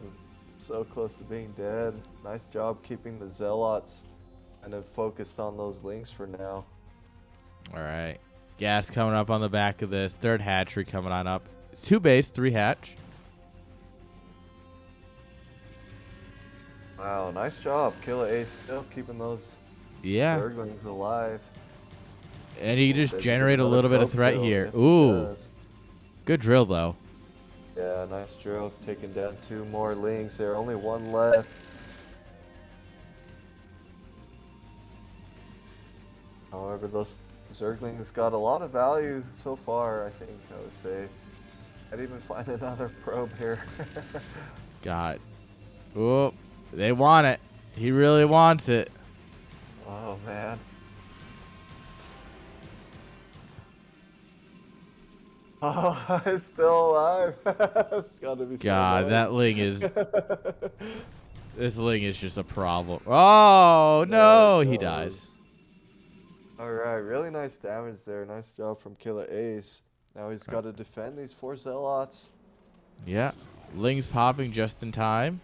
Speaker 2: so close to being dead. Nice job keeping the Zealots kind of focused on those lings for now.
Speaker 1: All right. Gas coming up on the back of this. 3rd hatchery coming on up. It's 2 base, 3 hatch.
Speaker 2: Wow, nice job. Killer Ace still keeping those Zerglings alive.
Speaker 1: And he just generate a little bit of threat here.
Speaker 2: Yes,
Speaker 1: Ooh. Good drill, though.
Speaker 2: Yeah, nice drill. Taking down 2 more lings there. Only 1 left. However, those Zerglings got a lot of value so far, I think, I would say. I'd even find another probe here.
Speaker 1: God. Oh. They want it. He really wants it.
Speaker 2: Oh, man. Oh, it's still alive. It's gotta be
Speaker 1: God,
Speaker 2: so
Speaker 1: that Ling is... This Ling is just a problem. Oh, no, he dies.
Speaker 2: Alright, really nice damage there. Nice job from Killer Ace. Now he's got to defend these 4 Zealots.
Speaker 1: Yeah, Ling's popping just in time.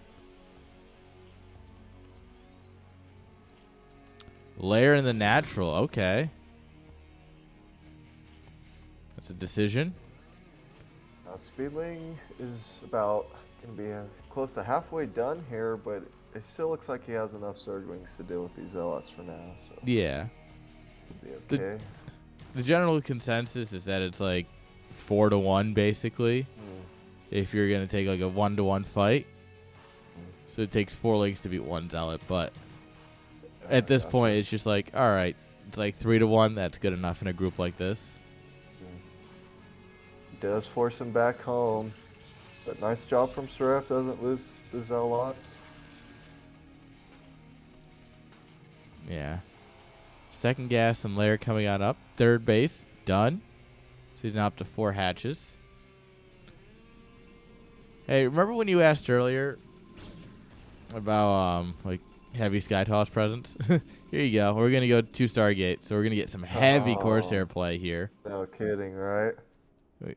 Speaker 1: Lair in the natural, okay. That's a decision.
Speaker 2: Now Speedling is about going to be close to halfway done here, but it still looks like he has enough Zerglings to deal with these Zealots for now. So
Speaker 1: Yeah.
Speaker 2: Should be okay.
Speaker 1: The general consensus is that it's like 4-1 basically. If you're gonna take like a 1-to-1 fight. So it takes 4 Lings to beat 1 Zealot, but at this point it's just like, alright, it's like 3-1, that's good enough in a group like this.
Speaker 2: Does force him back home. But nice job from Seraph, doesn't lose the Zealots.
Speaker 1: Yeah. Second gas and layer coming on up. Third base, done. So he's now up to 4 hatches. Hey, remember when you asked earlier about like heavy Sky Toss presence? Here you go. We're gonna go 2 Stargate, so we're gonna get some heavy Corsair play here.
Speaker 2: No kidding, right?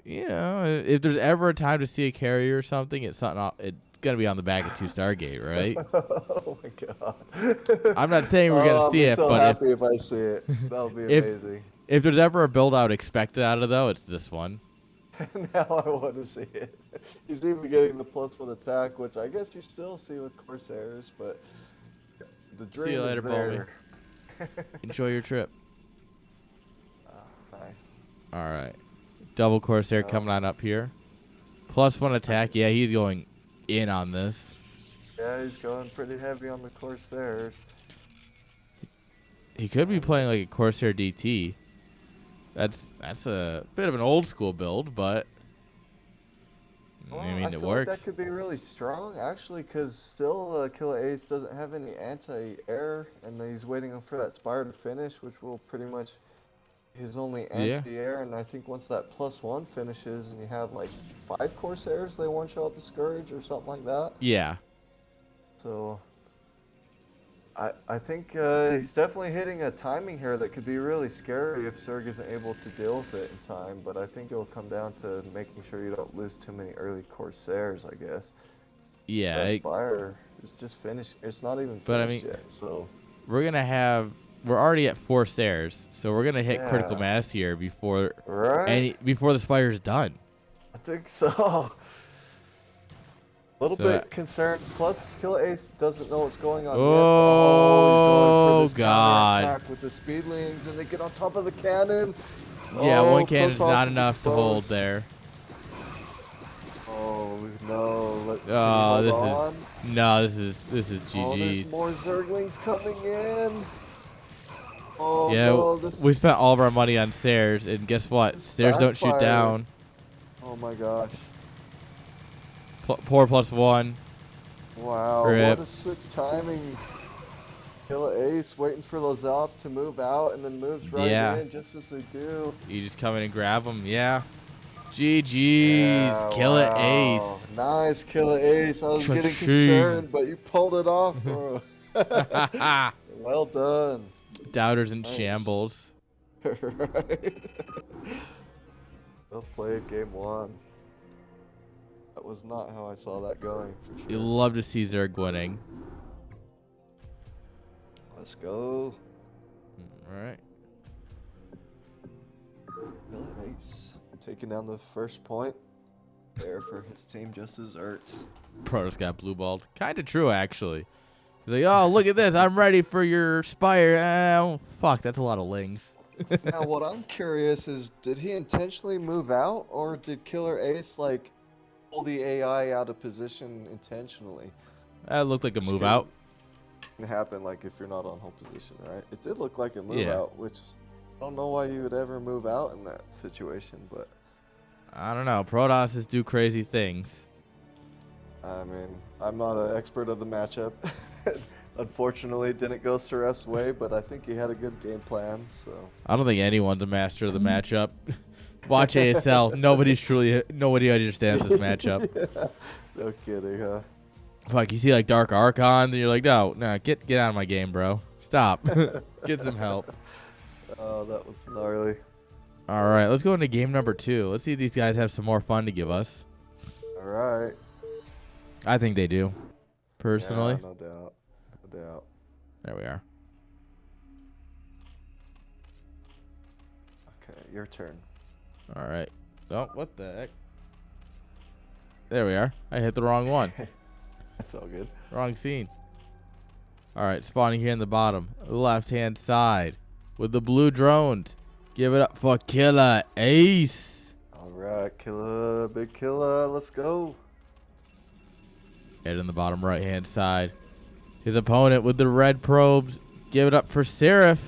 Speaker 1: You know, if there's ever a time to see a carrier or something, it's something. It's gonna be on the back of 2 Stargate, right?
Speaker 2: Oh my god!
Speaker 1: I'm not saying we're gonna see it,
Speaker 2: so
Speaker 1: but
Speaker 2: happy if I see it, that'll be amazing.
Speaker 1: If there's ever a build I would expect it out of, though, it's this one.
Speaker 2: Now I want to see it. He's even getting the +1 attack, which I guess you still see with Corsairs, but the dream
Speaker 1: see you later,
Speaker 2: is there.
Speaker 1: Enjoy your trip.
Speaker 2: Nice.
Speaker 1: All right. Double Corsair coming on up here. +1 attack. Yeah, he's going in on this.
Speaker 2: Yeah, he's going pretty heavy on the Corsairs.
Speaker 1: He could be playing like a Corsair DT. That's a bit of an old school build, but
Speaker 2: well,
Speaker 1: I mean it
Speaker 2: feel
Speaker 1: works.
Speaker 2: Like that could be really strong, actually, because still Killer Ace doesn't have any anti-air, and he's waiting for that Spire to finish, which will pretty much his only anti-air. And I think once that +1 finishes, and you have like 5 Corsairs, they one-shot the Scourge or something like that.
Speaker 1: Yeah.
Speaker 2: So I think he's definitely hitting a timing here that could be really scary if Zerg isn't able to deal with it in time, but I think it'll come down to making sure you don't lose too many early Corsairs, I guess.
Speaker 1: Yeah.
Speaker 2: Spire is just finished. It's not even finished yet, so...
Speaker 1: We're already at 4 stairs, so we're going to hit critical mass here before before the Spire's done.
Speaker 2: I think so. A little bit concerned. Plus, Killer Ace doesn't know what's going on yet. Oh, he's going for this
Speaker 1: God!
Speaker 2: Attack with the Speedlings, and they get on top of the cannon.
Speaker 1: Yeah, one cannon's not enough to hold there.
Speaker 2: Oh no!
Speaker 1: This is GG's.
Speaker 2: Oh, there's more Zerglings coming in. Oh
Speaker 1: yeah,
Speaker 2: no!
Speaker 1: We spent all of our money on stairs, and guess what? Stairs don't shoot down.
Speaker 2: Oh my gosh!
Speaker 1: Poor +1.
Speaker 2: Wow, what a sick timing. Killer Ace waiting for those Zealots to move out and then moves right in just as they do.
Speaker 1: You just come in and grab them, yeah. GG's, Killer Ace.
Speaker 2: Nice, Killer Ace. I was getting concerned, but you pulled it off. Well done.
Speaker 1: Doubters in shambles.
Speaker 2: Right. Well played, game 1. That was not how I saw that going. For sure.
Speaker 1: You love to see Zerg winning.
Speaker 2: Let's go.
Speaker 1: All right.
Speaker 2: Really nice. Taking down the first point there for his team just as Ertz.
Speaker 1: Protoss got blue balled. Kind of true, actually. He's like, oh, look at this. I'm ready for your Spire. Oh, fuck. That's a lot of Lings.
Speaker 2: Now, what I'm curious is, did he intentionally move out, or did Killer Ace, like, pull the AI out of position intentionally?
Speaker 1: That looked like a move out.
Speaker 2: It happen like if you're not on hold position, right? It did look like a move out, which I don't know why you would ever move out in that situation, but
Speaker 1: I don't know. Protosses do crazy things.
Speaker 2: I mean, I'm not an expert of the matchup. Unfortunately, it didn't go Suref's way, but I think he had a good game plan. So
Speaker 1: I don't think anyone's a master of the matchup. Watch ASL. Nobody understands this matchup.
Speaker 2: Yeah. No kidding, huh?
Speaker 1: Like, you see like Dark Archon, and you're like, no, get out of my game, bro. Stop. Get some help.
Speaker 2: Oh, that was gnarly.
Speaker 1: All right, let's go into game number 2. Let's see if these guys have some more fun to give us.
Speaker 2: All right.
Speaker 1: I think they do, personally.
Speaker 2: Yeah, no doubt. No doubt.
Speaker 1: There we are.
Speaker 2: Okay, your turn.
Speaker 1: All right. Oh, what the heck? There we are. I hit the wrong one.
Speaker 2: That's all good.
Speaker 1: Wrong scene. All right, spawning here in the bottom, left-hand side with the blue drones. Give it up for Killer Ace.
Speaker 2: All right, Killer, big Killer, let's go.
Speaker 1: Head in the bottom right-hand side. His opponent with the red probes. Give it up for Seraph.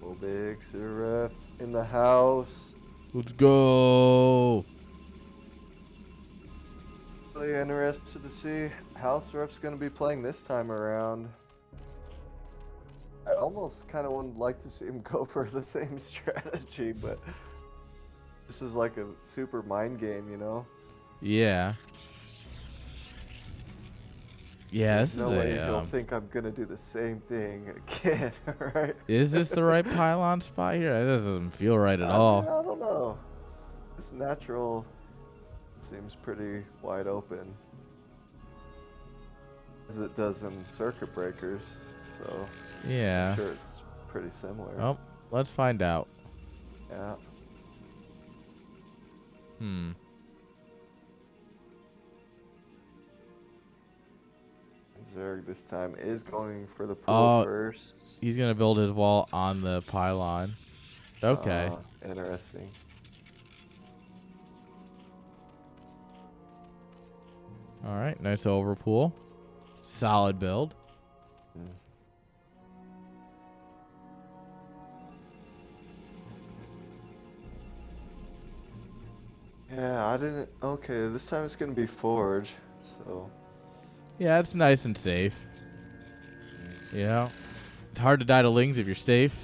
Speaker 2: Oh, big Suref in the house.
Speaker 1: Let's go.
Speaker 2: Really interested to see how Suref's going to be playing this time around. I almost kind of would like to see him go for the same strategy, but this is like a super mind game, you know?
Speaker 1: Yeah. Yeah,
Speaker 2: There's
Speaker 1: this
Speaker 2: no
Speaker 1: is
Speaker 2: way he'll think I'm gonna do the same thing again, right?
Speaker 1: Is this the right pylon spot here? It doesn't feel right at all.
Speaker 2: I don't know. This natural seems pretty wide open, as it does in circuit breakers. So
Speaker 1: Yeah.
Speaker 2: I'm sure it's pretty similar.
Speaker 1: Oh, let's find out.
Speaker 2: Yeah. Zerg this time is going for the pool first.
Speaker 1: He's gonna build his wall on the pylon. Okay.
Speaker 2: Interesting.
Speaker 1: All right, nice overpool. Solid build.
Speaker 2: Yeah, I didn't. Okay, this time it's gonna be Forge, so.
Speaker 1: Yeah, it's nice and safe. You know, it's hard to die to lings if you're safe.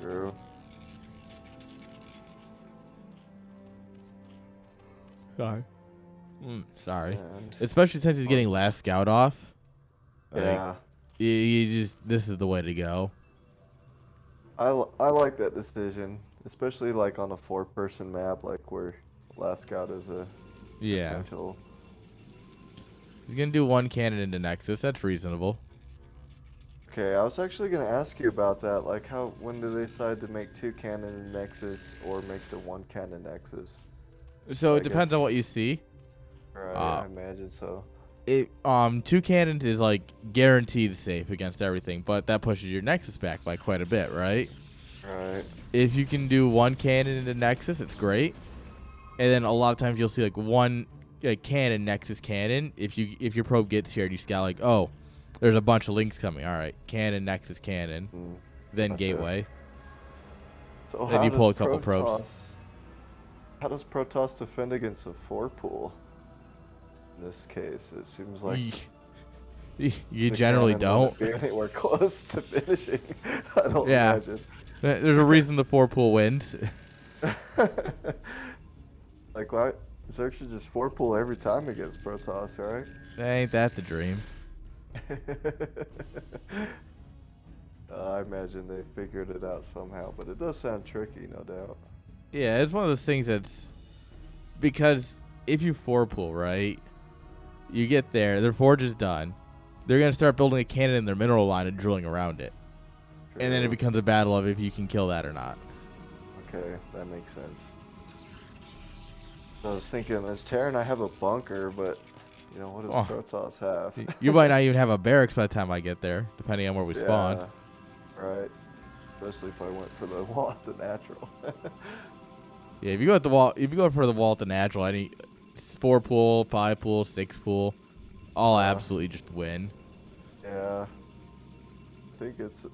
Speaker 2: True.
Speaker 1: Sorry. Sorry.
Speaker 2: And
Speaker 1: Especially since he's getting last scout off.
Speaker 2: yeah.
Speaker 1: You just, this is the way to go.
Speaker 2: I like that decision, especially like on a 4-person map, like where last scout is a potential.
Speaker 1: He's gonna do one cannon into Nexus. That's reasonable.
Speaker 2: Okay, I was actually gonna ask you about that. Like, when do they decide to make 2 cannon in Nexus or make the 1 cannon Nexus?
Speaker 1: So it depends on what you see.
Speaker 2: Right, I imagine so.
Speaker 1: 2 cannons is like guaranteed safe against everything, but that pushes your Nexus back by quite a bit, right?
Speaker 2: Right.
Speaker 1: If you can do 1 cannon into Nexus, it's great. And then a lot of times you'll see like 1 cannon Nexus cannon. If your probe gets here and you scout like, oh, there's a bunch of links coming. All right, cannon Nexus cannon, then gateway.
Speaker 2: So
Speaker 1: then you pull a couple probes.
Speaker 2: How does Protoss defend against a 4-pool? In this case, it seems like
Speaker 1: you generally don't
Speaker 2: be anywhere close to finishing. I don't imagine.
Speaker 1: There's a reason the 4-pool wins.
Speaker 2: Like, why? Zerg should just 4-pool every time against Protoss, right?
Speaker 1: Ain't that the dream?
Speaker 2: I imagine they figured it out somehow, but it does sound tricky, no doubt.
Speaker 1: Yeah, it's one of those things that's because if you 4-pool, right, you get there, their forge is done. They're going to start building a cannon in their mineral line and drilling around it. True. And then it becomes a battle of if you can kill that or not.
Speaker 2: Okay, that makes sense. So I was thinking, as Terran, I have a bunker, but, you know, what does Protoss have?
Speaker 1: You might not even have a barracks by the time I get there, depending on where we spawn.
Speaker 2: Right. Especially if I went for the wall at the natural.
Speaker 1: Yeah, if you go for the wall at the natural, any 4-pool, 5-pool, 6-pool, all absolutely just win.
Speaker 2: Yeah. I think it's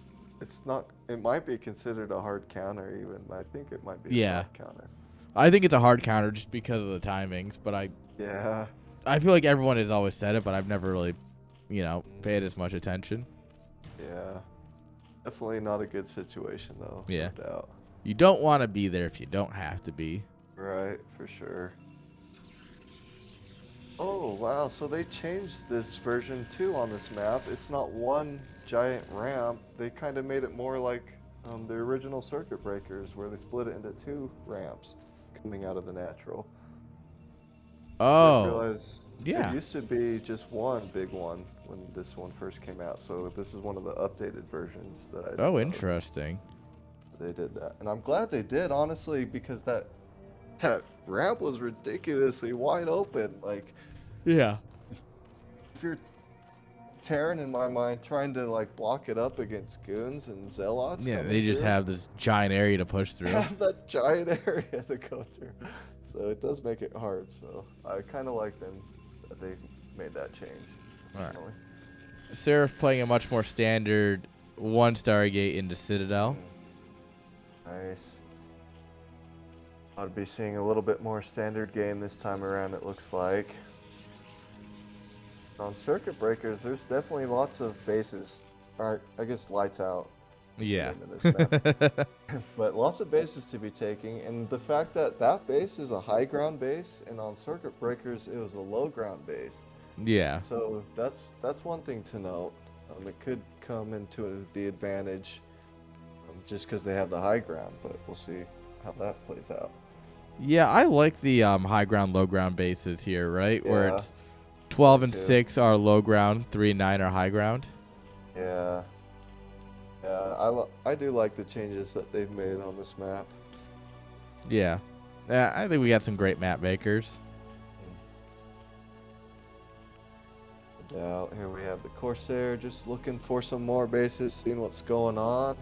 Speaker 2: not. It might be considered a hard counter even, but I think it might be a soft counter.
Speaker 1: I think it's a hard counter just because of the timings, but
Speaker 2: Yeah.
Speaker 1: I feel like everyone has always said it, but I've never really, paid as much attention.
Speaker 2: Yeah. Definitely not a good situation, though.
Speaker 1: Yeah.
Speaker 2: No doubt.
Speaker 1: You don't want to be there if you don't have to be.
Speaker 2: Right, for sure. Oh, wow. So they changed this version, too, on this map. It's not one giant ramp. They kind of made it more like the original circuit breakers, where they split it into 2 ramps coming out of the natural. I didn't
Speaker 1: Oh.
Speaker 2: realize
Speaker 1: Yeah.
Speaker 2: there used to be just one big one when this one first came out. So this is one of the updated versions that I didn't know.
Speaker 1: Interesting.
Speaker 2: They did that. And I'm glad they did, honestly, because that ramp was ridiculously wide open. Like,
Speaker 1: Yeah.
Speaker 2: if you're Terran, in my mind, trying to like block it up against goons and zealots.
Speaker 1: Yeah, they just have this giant area to push through.
Speaker 2: Have that giant area to go through. So it does make it hard. So I kind of like them that they made that change.
Speaker 1: All right. Seraph playing a much more standard 1 Stargate into Citadel.
Speaker 2: Nice. I'd be seeing a little bit more standard game this time around, it looks like. On circuit breakers, there's definitely lots of bases. Alright, I guess lights out.
Speaker 1: Yeah.
Speaker 2: But lots of bases to be taking, and the fact that that base is a high ground base, and on circuit breakers it was a low ground base.
Speaker 1: Yeah.
Speaker 2: So that's one thing to note. It could come into the advantage just because they have the high ground, but we'll see how that plays out.
Speaker 1: Yeah, I like the high ground, low ground bases here, right? Yeah. Where it's 12 and 6 are low ground, 3 and 9 are high ground.
Speaker 2: Yeah. Yeah, I do like the changes that they've made on this map.
Speaker 1: Yeah. I think we got some great map makers.
Speaker 2: No doubt. Here we have the Corsair just looking for some more bases, seeing what's going on.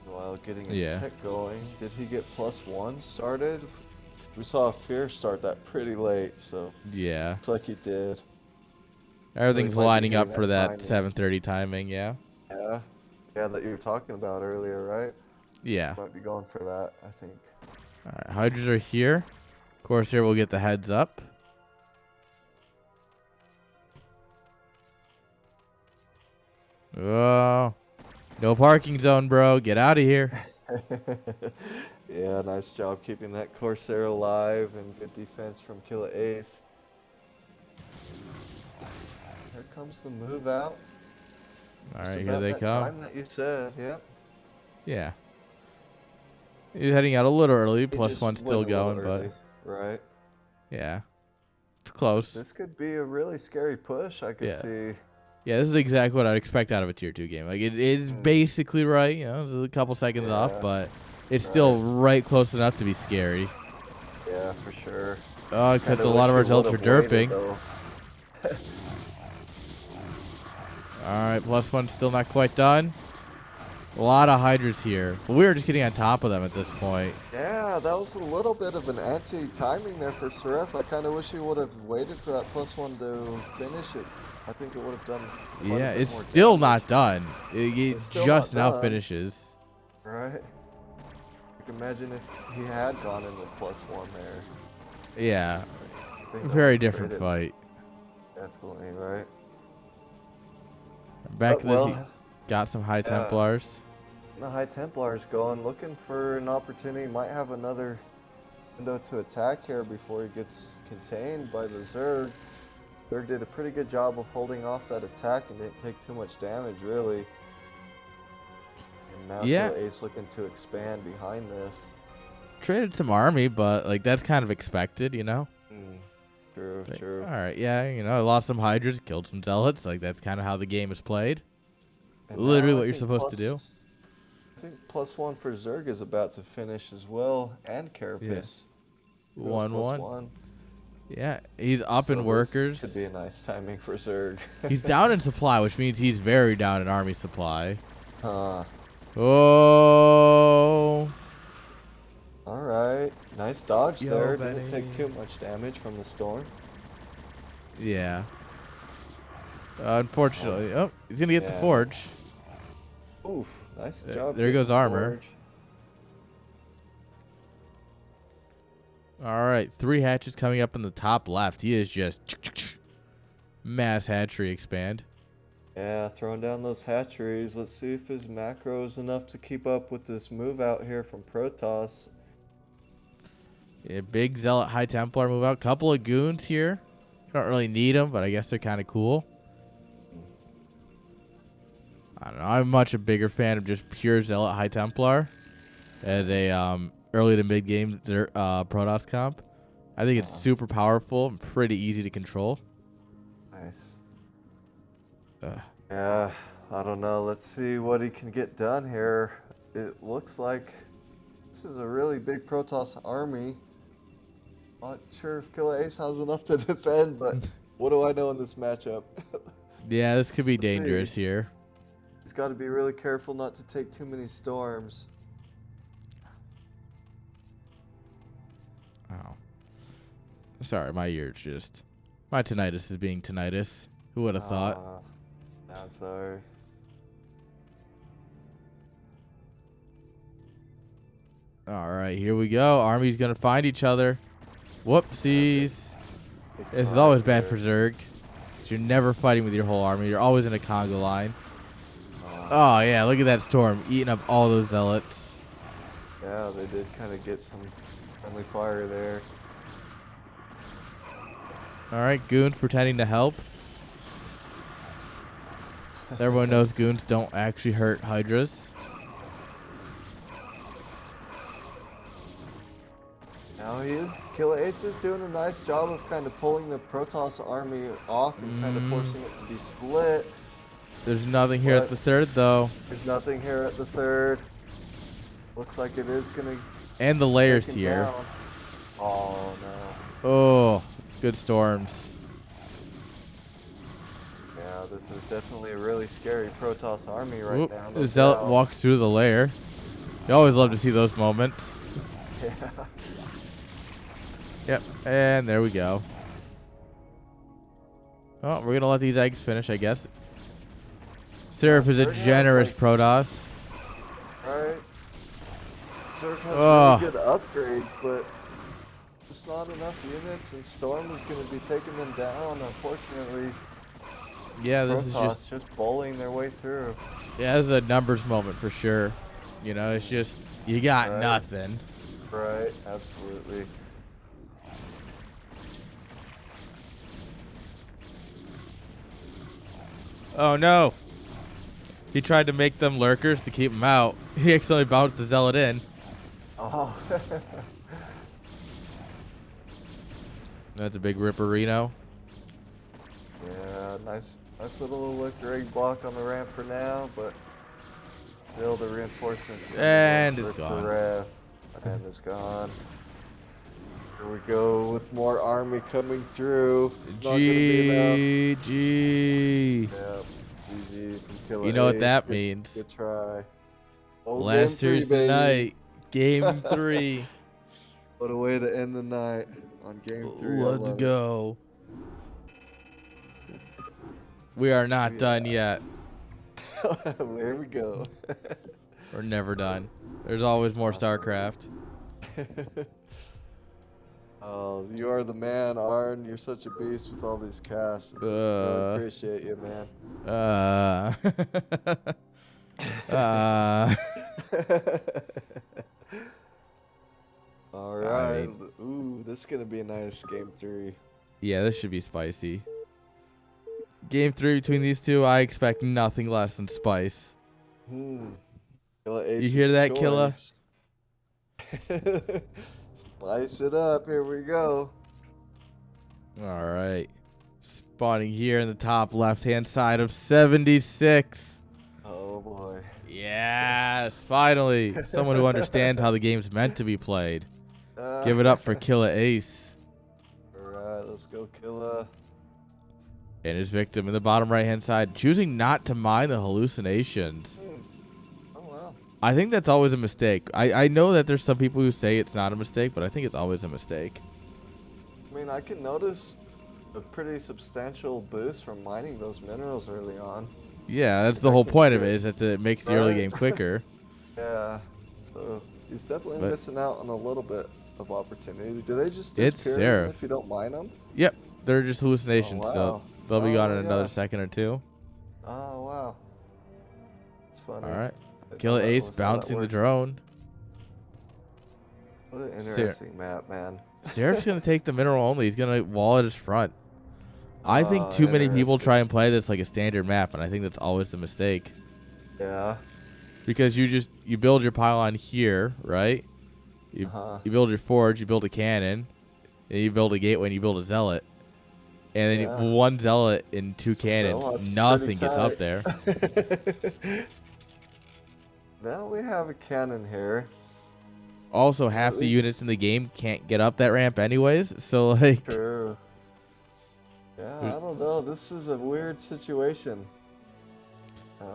Speaker 2: While getting his tech going. Did he get +1 started? We saw Fear start that pretty late, so
Speaker 1: yeah.
Speaker 2: Looks like he did.
Speaker 1: Everything's lining up for that 7:30 timing, yeah.
Speaker 2: Yeah, that you were talking about earlier, right?
Speaker 1: Yeah.
Speaker 2: Might be going for that, I think.
Speaker 1: Alright, Hydras are here. Of course, here we'll get the heads up. Oh, no parking zone, bro. Get out of here.
Speaker 2: Yeah, nice job keeping that Corsair alive, and good defense from Killer Ace. Here comes the move out.
Speaker 1: Alright, here they come.
Speaker 2: Time that you said, yep.
Speaker 1: Yeah. He's heading out a little early, +1 still going, but...
Speaker 2: Right.
Speaker 1: Yeah. It's close.
Speaker 2: This could be a really scary push, I could see.
Speaker 1: Yeah, this is exactly what I'd expect out of a Tier 2 game. Like, it is basically right, it's a couple seconds off, but it's still right close enough to be scary.
Speaker 2: Yeah, for sure.
Speaker 1: Oh, except a lot of our tilts are derping. Alright, +1 still not quite done. A lot of Hydras here. But we were just getting on top of them at this point.
Speaker 2: Yeah, that was a little bit of an anti-timing there for Seraph. I kind of wish he would have waited for that +1 to finish it. I think it would have done
Speaker 1: Yeah, it's still not done. It just now finishes.
Speaker 2: Right. You can imagine if he had gone in with +1 there.
Speaker 1: Yeah. Very different fight.
Speaker 2: Definitely, right.
Speaker 1: Back to this, he got some High Templars.
Speaker 2: The High Templars going, looking for an opportunity. Might have another window to attack here before he gets contained by the Zerg. Zerg did a pretty good job of holding off that attack and didn't take too much damage, really. And now Killer Ace looking to expand behind this.
Speaker 1: Traded some army, but like that's kind of expected,
Speaker 2: True, true.
Speaker 1: Alright, yeah, lost some Hydras, killed some Zealots. Like, that's kind of how the game is played. Literally what you're supposed to do.
Speaker 2: I think +1 for Zerg is about to finish as well, and Carapace.
Speaker 1: 1-1. Yeah, he's up in workers.
Speaker 2: This could be a nice timing for Zerg.
Speaker 1: He's down in supply, which means he's very down in army supply.
Speaker 2: Oh. Alright. Nice dodge there. Didn't take too much damage from the storm.
Speaker 1: Yeah. Unfortunately. Oh, he's going to get the forge.
Speaker 2: Oof. Nice job.
Speaker 1: There goes armor. All right, 3 hatches coming up in the top left. He is just mass hatchery expand.
Speaker 2: Yeah, throwing down those hatcheries. Let's see if his macro is enough to keep up with this move out here from Protoss.
Speaker 1: Yeah, big Zealot High Templar move out. Couple of goons here. Don't really need them, but I guess they're kind of cool. I don't know. I'm much a bigger fan of just pure Zealot High Templar as a early to mid game Protoss comp. I think it's super powerful and pretty easy to control.
Speaker 2: Nice. Yeah, I don't know. Let's see what he can get done here. It looks like this is a really big Protoss army. Not sure if Killer Ace has enough to defend, but what do I know in this matchup?
Speaker 1: Yeah, this could be dangerous here.
Speaker 2: He's got to be really careful not to take too many storms.
Speaker 1: Oh. Sorry, my ear's just... My tinnitus is being tinnitus. Who would have thought?
Speaker 2: I'm sorry.
Speaker 1: Alright, here we go. Army's going to find each other. Whoopsies. This is always bad for Zerg. You're never fighting with your whole army. You're always in a Congo line. Oh, yeah, look at that storm. Eating up all those zealots.
Speaker 2: Yeah, they did kind of get some friendly fire there.
Speaker 1: Alright, goons pretending to help. Everyone knows goons don't actually hurt Hydras.
Speaker 2: Now Killer Ace is doing a nice job of kind of pulling the Protoss army off and kind of forcing it to be split.
Speaker 1: There's nothing here at the third, though.
Speaker 2: There's nothing here at the third. Looks like it is going to...
Speaker 1: And the layers here.
Speaker 2: Down. Oh, no.
Speaker 1: Oh, good storms.
Speaker 2: Yeah, this is definitely a really scary Protoss army right now.
Speaker 1: The Zealot walks through the layer. You always love to see those moments.
Speaker 2: Yeah.
Speaker 1: Yep, and there we go. Oh, we're going to let these eggs finish, I guess. Seraph is a generous Protoss.
Speaker 2: Right. Seraph has really good upgrades, but just not enough units, and Storm is going to be taking them down, unfortunately.
Speaker 1: Yeah, this
Speaker 2: Protoss
Speaker 1: is
Speaker 2: just bowling their way through.
Speaker 1: Yeah, this is a numbers moment for sure. You know, it's just, you got nothing.
Speaker 2: Right, absolutely.
Speaker 1: Oh, no. He tried to make them lurkers to keep them out. He accidentally bounced the Zealot in.
Speaker 2: Oh.
Speaker 1: That's a big Ripperino.
Speaker 2: Yeah, nice little liquor block on the ramp for now, but still the reinforcements.
Speaker 1: And it's gone.
Speaker 2: And it's gone. Here we go with more army coming through.
Speaker 1: GG.
Speaker 2: Yep. GG from Killer
Speaker 1: You know
Speaker 2: Ace.
Speaker 1: what that means.
Speaker 2: Good try. Oh,
Speaker 1: Last Thursday night. Game 3.
Speaker 2: What a way to end the night on game 3.
Speaker 1: Let's go. We are not done yet.
Speaker 2: Here we go.
Speaker 1: We're never done. There's always more StarCraft.
Speaker 2: Oh, you are the man, Arn. You're such a beast with all these casts. I appreciate you, man. All right. Ooh, this is going to be a nice game 3.
Speaker 1: Yeah, this should be spicy. Game 3 between these two, I expect nothing less than spice.
Speaker 2: You
Speaker 1: hear that, Killa?
Speaker 2: Spice it up. Here we go.
Speaker 1: All right. Spawning here in the top left-hand side of 76.
Speaker 2: Oh, boy.
Speaker 1: Yes, finally. Someone who understands how the game's meant to be played. Give it up for Killa Ace.
Speaker 2: All right, let's go, Killa.
Speaker 1: And his victim in the bottom right-hand side, choosing not to mind the hallucinations.
Speaker 2: Oh, wow.
Speaker 1: I think that's always a mistake. I know that there's some people who say it's not a mistake, but I think it's always a mistake.
Speaker 2: I mean, I can notice a pretty substantial boost from mining those minerals early on.
Speaker 1: Yeah, that's the whole point of it, is that it makes the early game quicker.
Speaker 2: Yeah, so he's definitely missing out on a little bit of opportunity. Do they just
Speaker 1: It's
Speaker 2: disappear
Speaker 1: Seraph.
Speaker 2: if you don't mine them?
Speaker 1: Yep, they're just hallucinations,
Speaker 2: Oh, wow.
Speaker 1: so they'll be gone in
Speaker 2: yeah.
Speaker 1: another second or two.
Speaker 2: Oh, wow. It's funny.
Speaker 1: All right. Killer Ace bouncing the drone.
Speaker 2: What an interesting map, man.
Speaker 1: Seraph's going to take the mineral only. He's going to wall at his front. I think too many people try and play this like a standard map, and I think that's always the mistake.
Speaker 2: Yeah.
Speaker 1: Because you build your pylon here, right? You build your forge, you build a cannon, and you build a gateway, and you build a zealot. And then one zealot and two cannons, nothing gets up there.
Speaker 2: Now we have a cannon here.
Speaker 1: Also, half the units in the game can't get up that ramp anyways, so like...
Speaker 2: True. Yeah, I don't know. This is a weird situation.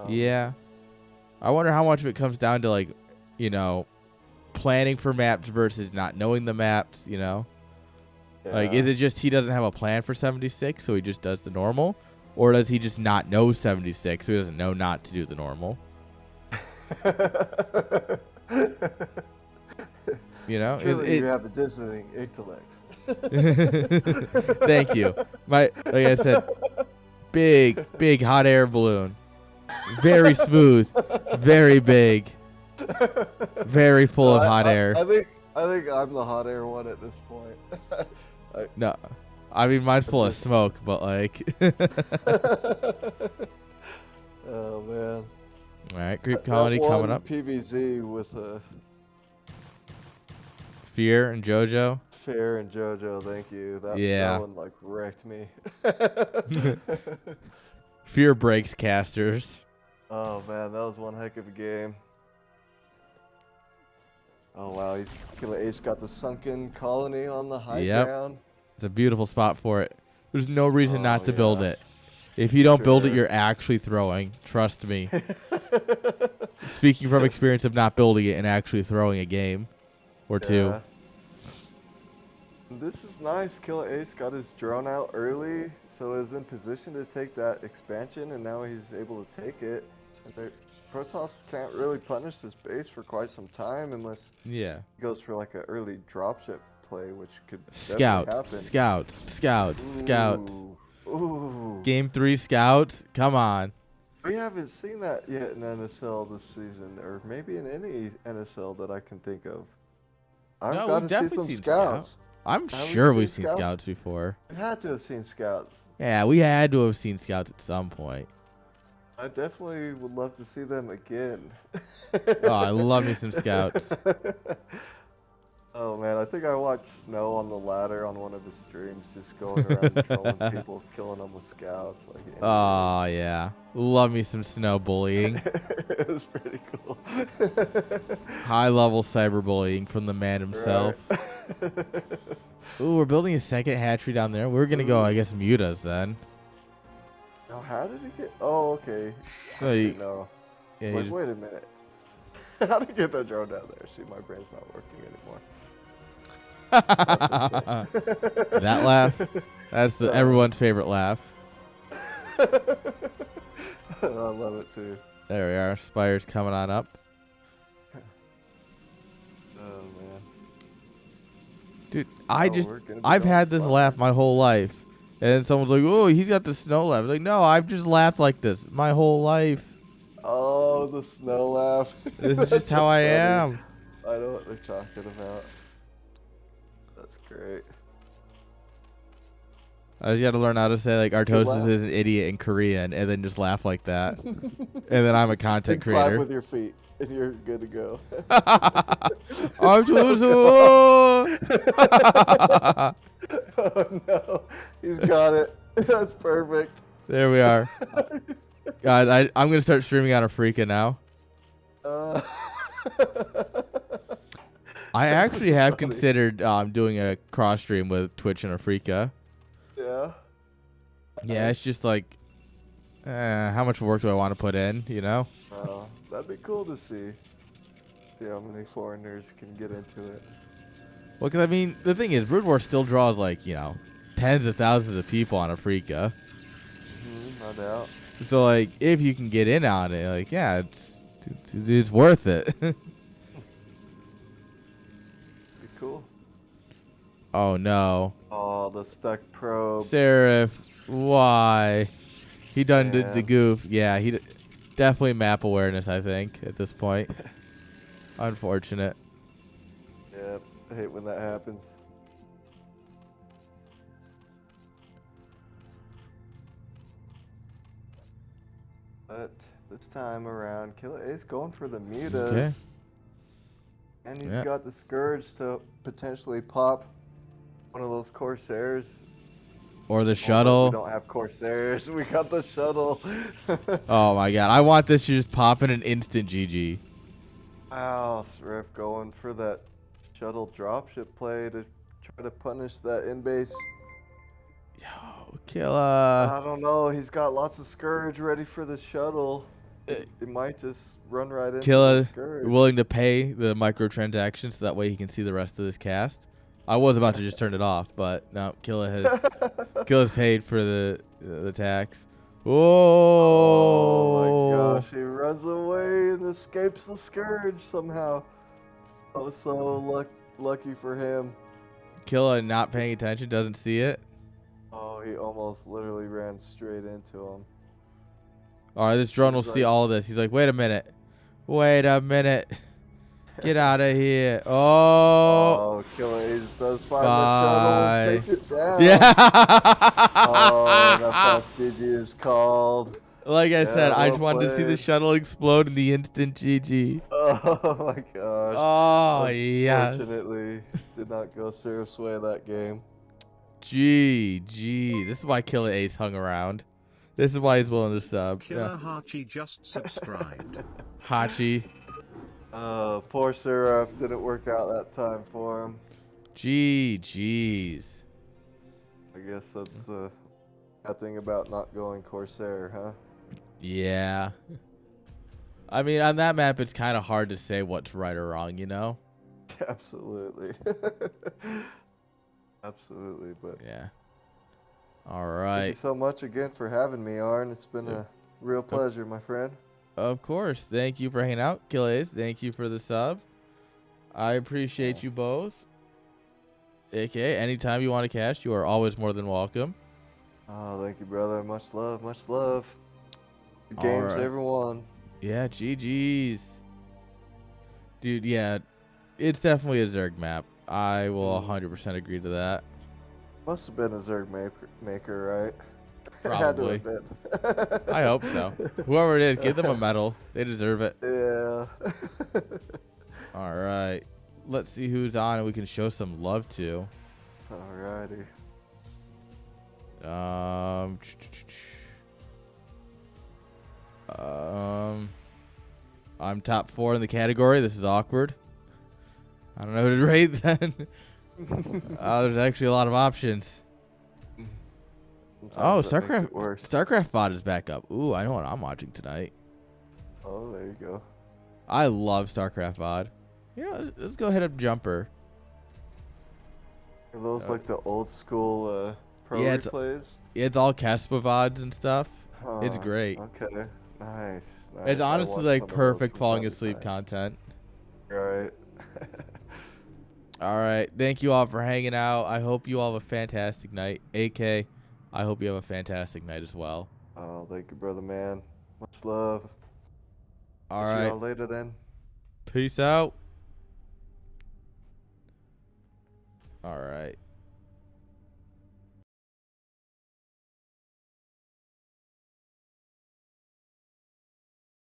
Speaker 1: Yeah. I wonder how much of it comes down to, like, you know, planning for maps versus not knowing the maps, you know? Yeah. Like, is it just he doesn't have a plan for 76, so he just does the normal? Or does he just not know 76, so he doesn't know not to do the normal? You know?
Speaker 2: Truly, you have a dizzying intellect.
Speaker 1: Thank you. Like I said, big hot air balloon. Very smooth, very big, very full of hot air.
Speaker 2: I think I'm the hot air one at this point.
Speaker 1: No, I mean mine's full of smoke, but like.
Speaker 2: Oh man.
Speaker 1: All right, creep colony coming up.
Speaker 2: PVZ with a.
Speaker 1: Fear and JoJo.
Speaker 2: Fear and JoJo, thank you. That one like wrecked me.
Speaker 1: Fear breaks casters.
Speaker 2: Oh man, that was one heck of a game. Oh wow, Killer Ace got the sunken colony on the high ground.
Speaker 1: It's a beautiful spot for it. There's no reason not to build it. If you don't build it, you're actually throwing. Trust me. Speaking from experience of not building it and actually throwing a game. Or two.
Speaker 2: This is nice. Killer Ace got his drone out early, so is in position to take that expansion, and now he's able to take it. And Protoss can't really punish this base for quite some time unless he goes for like an early dropship play, which could definitely happen.
Speaker 1: Scouts.
Speaker 2: Ooh.
Speaker 1: Game 3 scouts. Come on.
Speaker 2: We haven't seen that yet in NSL this season, or maybe in any NSL that I can think of. I've got to see some scouts.
Speaker 1: I'm sure we've seen scouts before.
Speaker 2: We had to have seen scouts.
Speaker 1: Yeah, we had to have seen scouts at some point.
Speaker 2: I definitely would love to see them again.
Speaker 1: Oh, I love me some scouts.
Speaker 2: Oh man, I think I watched Snow on the ladder on one of his streams, just going around trolling people, killing them with scouts. Like,
Speaker 1: oh yeah, love me some Snow bullying.
Speaker 2: It was pretty cool.
Speaker 1: High level cyberbullying from the man himself. Right. Ooh, we're building a second hatchery down there. We're gonna go, I guess, mute us then.
Speaker 2: Now, how did he get? Oh, okay.
Speaker 1: No,
Speaker 2: no. Yeah, it's like, wait a minute. How did he get that drone down there? See, my brain's not working anymore.
Speaker 1: That laugh, that's everyone's favorite laugh.
Speaker 2: I love it too.
Speaker 1: There we are. Spire's coming on up.
Speaker 2: Oh man,
Speaker 1: dude, I've had this laugh my whole life, and then someone's like, "Oh, he's got the snow laugh." Like, no, I've just laughed like this my whole life.
Speaker 2: Oh, the snow laugh.
Speaker 1: This is just how I am.
Speaker 2: I know what they're talking about. That's great.
Speaker 1: I just got to learn how to say, like, Artosis is an idiot in Korean, and then just laugh like that. And then I'm a content creator.
Speaker 2: Clap with your feet, and you're good to go.
Speaker 1: Artosis!
Speaker 2: Oh, no. He's got it. That's perfect.
Speaker 1: There we are. God, I'm going to start streaming on Afrika now. I actually have considered doing a cross stream with Twitch and Afrika.
Speaker 2: Yeah.
Speaker 1: Yeah, it's just like, how much work do I want to put in, you know?
Speaker 2: That'd be cool to see. See how many foreigners can get into it.
Speaker 1: Well, because, I mean, the thing is, Brood War still draws, like, you know, tens of thousands of people on Afrika.
Speaker 2: No doubt.
Speaker 1: So, like, if you can get in on it, like, yeah, it's worth it.
Speaker 2: Be cool.
Speaker 1: Oh no.
Speaker 2: Oh, the stuck probe.
Speaker 1: Seraph, why? He done did the
Speaker 2: Man.
Speaker 1: goof. Yeah, definitely map awareness, I think, at this point. Unfortunate.
Speaker 2: Yep, I hate when that happens. But this time around, Killer Ace going for the mutas.
Speaker 1: Okay.
Speaker 2: And he's got the Scourge to potentially pop one of those Corsairs.
Speaker 1: Or the
Speaker 2: Oh,
Speaker 1: shuttle.
Speaker 2: we don't have Corsairs. We got the shuttle.
Speaker 1: Oh my god. I want this to just pop in an instant GG.
Speaker 2: Wow, Sriff going for that shuttle dropship play to try to punish that in-base.
Speaker 1: Yo, Killer.
Speaker 2: I don't know. He's got lots of Scourge ready for the shuttle. It might just run right into the Scourge.
Speaker 1: Willing to pay the microtransactions so that way he can see the rest of this cast. I was about to just turn it off, but no, Killa's paid for the tax.
Speaker 2: Oh my
Speaker 1: Oh
Speaker 2: gosh, he runs away and escapes the Scourge somehow. Oh, so lucky for him.
Speaker 1: Killa not paying attention, doesn't see it.
Speaker 2: Oh, he almost literally ran straight into him.
Speaker 1: All right, this drone will see all of this. He's like, wait a minute. Get out of here. Oh.
Speaker 2: Oh, Killer Ace does find the shuttle and takes it down.
Speaker 1: Yeah.
Speaker 2: Oh, that fast GG is called.
Speaker 1: Like I said, I just wanted to see the shuttle explode in the instant GG.
Speaker 2: Oh my gosh.
Speaker 1: Oh, yes.
Speaker 2: Unfortunately, did not go Seraph's way that game.
Speaker 1: GG. This is why Killer Ace hung around. This is why he's willing to sub.
Speaker 4: Killer Hachi just subscribed.
Speaker 1: Hachi.
Speaker 2: Poor Seraph, didn't work out that time for him.
Speaker 1: GG's.
Speaker 2: I guess that's the bad thing about not going Corsair, huh?
Speaker 1: Yeah. I mean, on that map, it's kind of hard to say what's right or wrong, you know?
Speaker 2: Absolutely. Absolutely, but...
Speaker 1: Yeah. All right.
Speaker 2: Thank you so much again for having me, Arn. It's been a real pleasure, my friend.
Speaker 1: Of course. Thank you for hanging out, Killace. Thank you for the sub. I appreciate you both. AK, anytime you want to cast, you are always more than welcome.
Speaker 2: Oh, thank you, brother. Much love, much love. Good games, everyone.
Speaker 1: Yeah, GG's. Dude, yeah, it's definitely a Zerg map. I will 100% agree to that.
Speaker 2: Must have been a Zerg maker, right?
Speaker 1: Probably. I hope so. Whoever it is, give them a medal. They deserve it.
Speaker 2: Yeah.
Speaker 1: All right. Let's see who's on and we can show some love to.
Speaker 2: Alrighty.
Speaker 1: I'm top 4 in the category. This is awkward. I don't know who to rate then. There's actually a lot of options. Oh, StarCraft VOD is back up. Ooh, I know what I'm watching tonight.
Speaker 2: Oh, there you go.
Speaker 1: I love StarCraft VOD. You know, let's go ahead up Jumper.
Speaker 2: Are those like the old school pro replays?
Speaker 1: It's all Kespa VODs and stuff. It's great.
Speaker 2: Okay. Nice.
Speaker 1: It's honestly like perfect falling asleep content.
Speaker 2: Right.
Speaker 1: All right. Thank you all for hanging out. I hope you all have a fantastic night. AK, I hope you have a fantastic night as well.
Speaker 2: Oh, thank you, brother, man. Much love.
Speaker 1: All right.
Speaker 2: See y'all later then.
Speaker 1: Peace out. All right.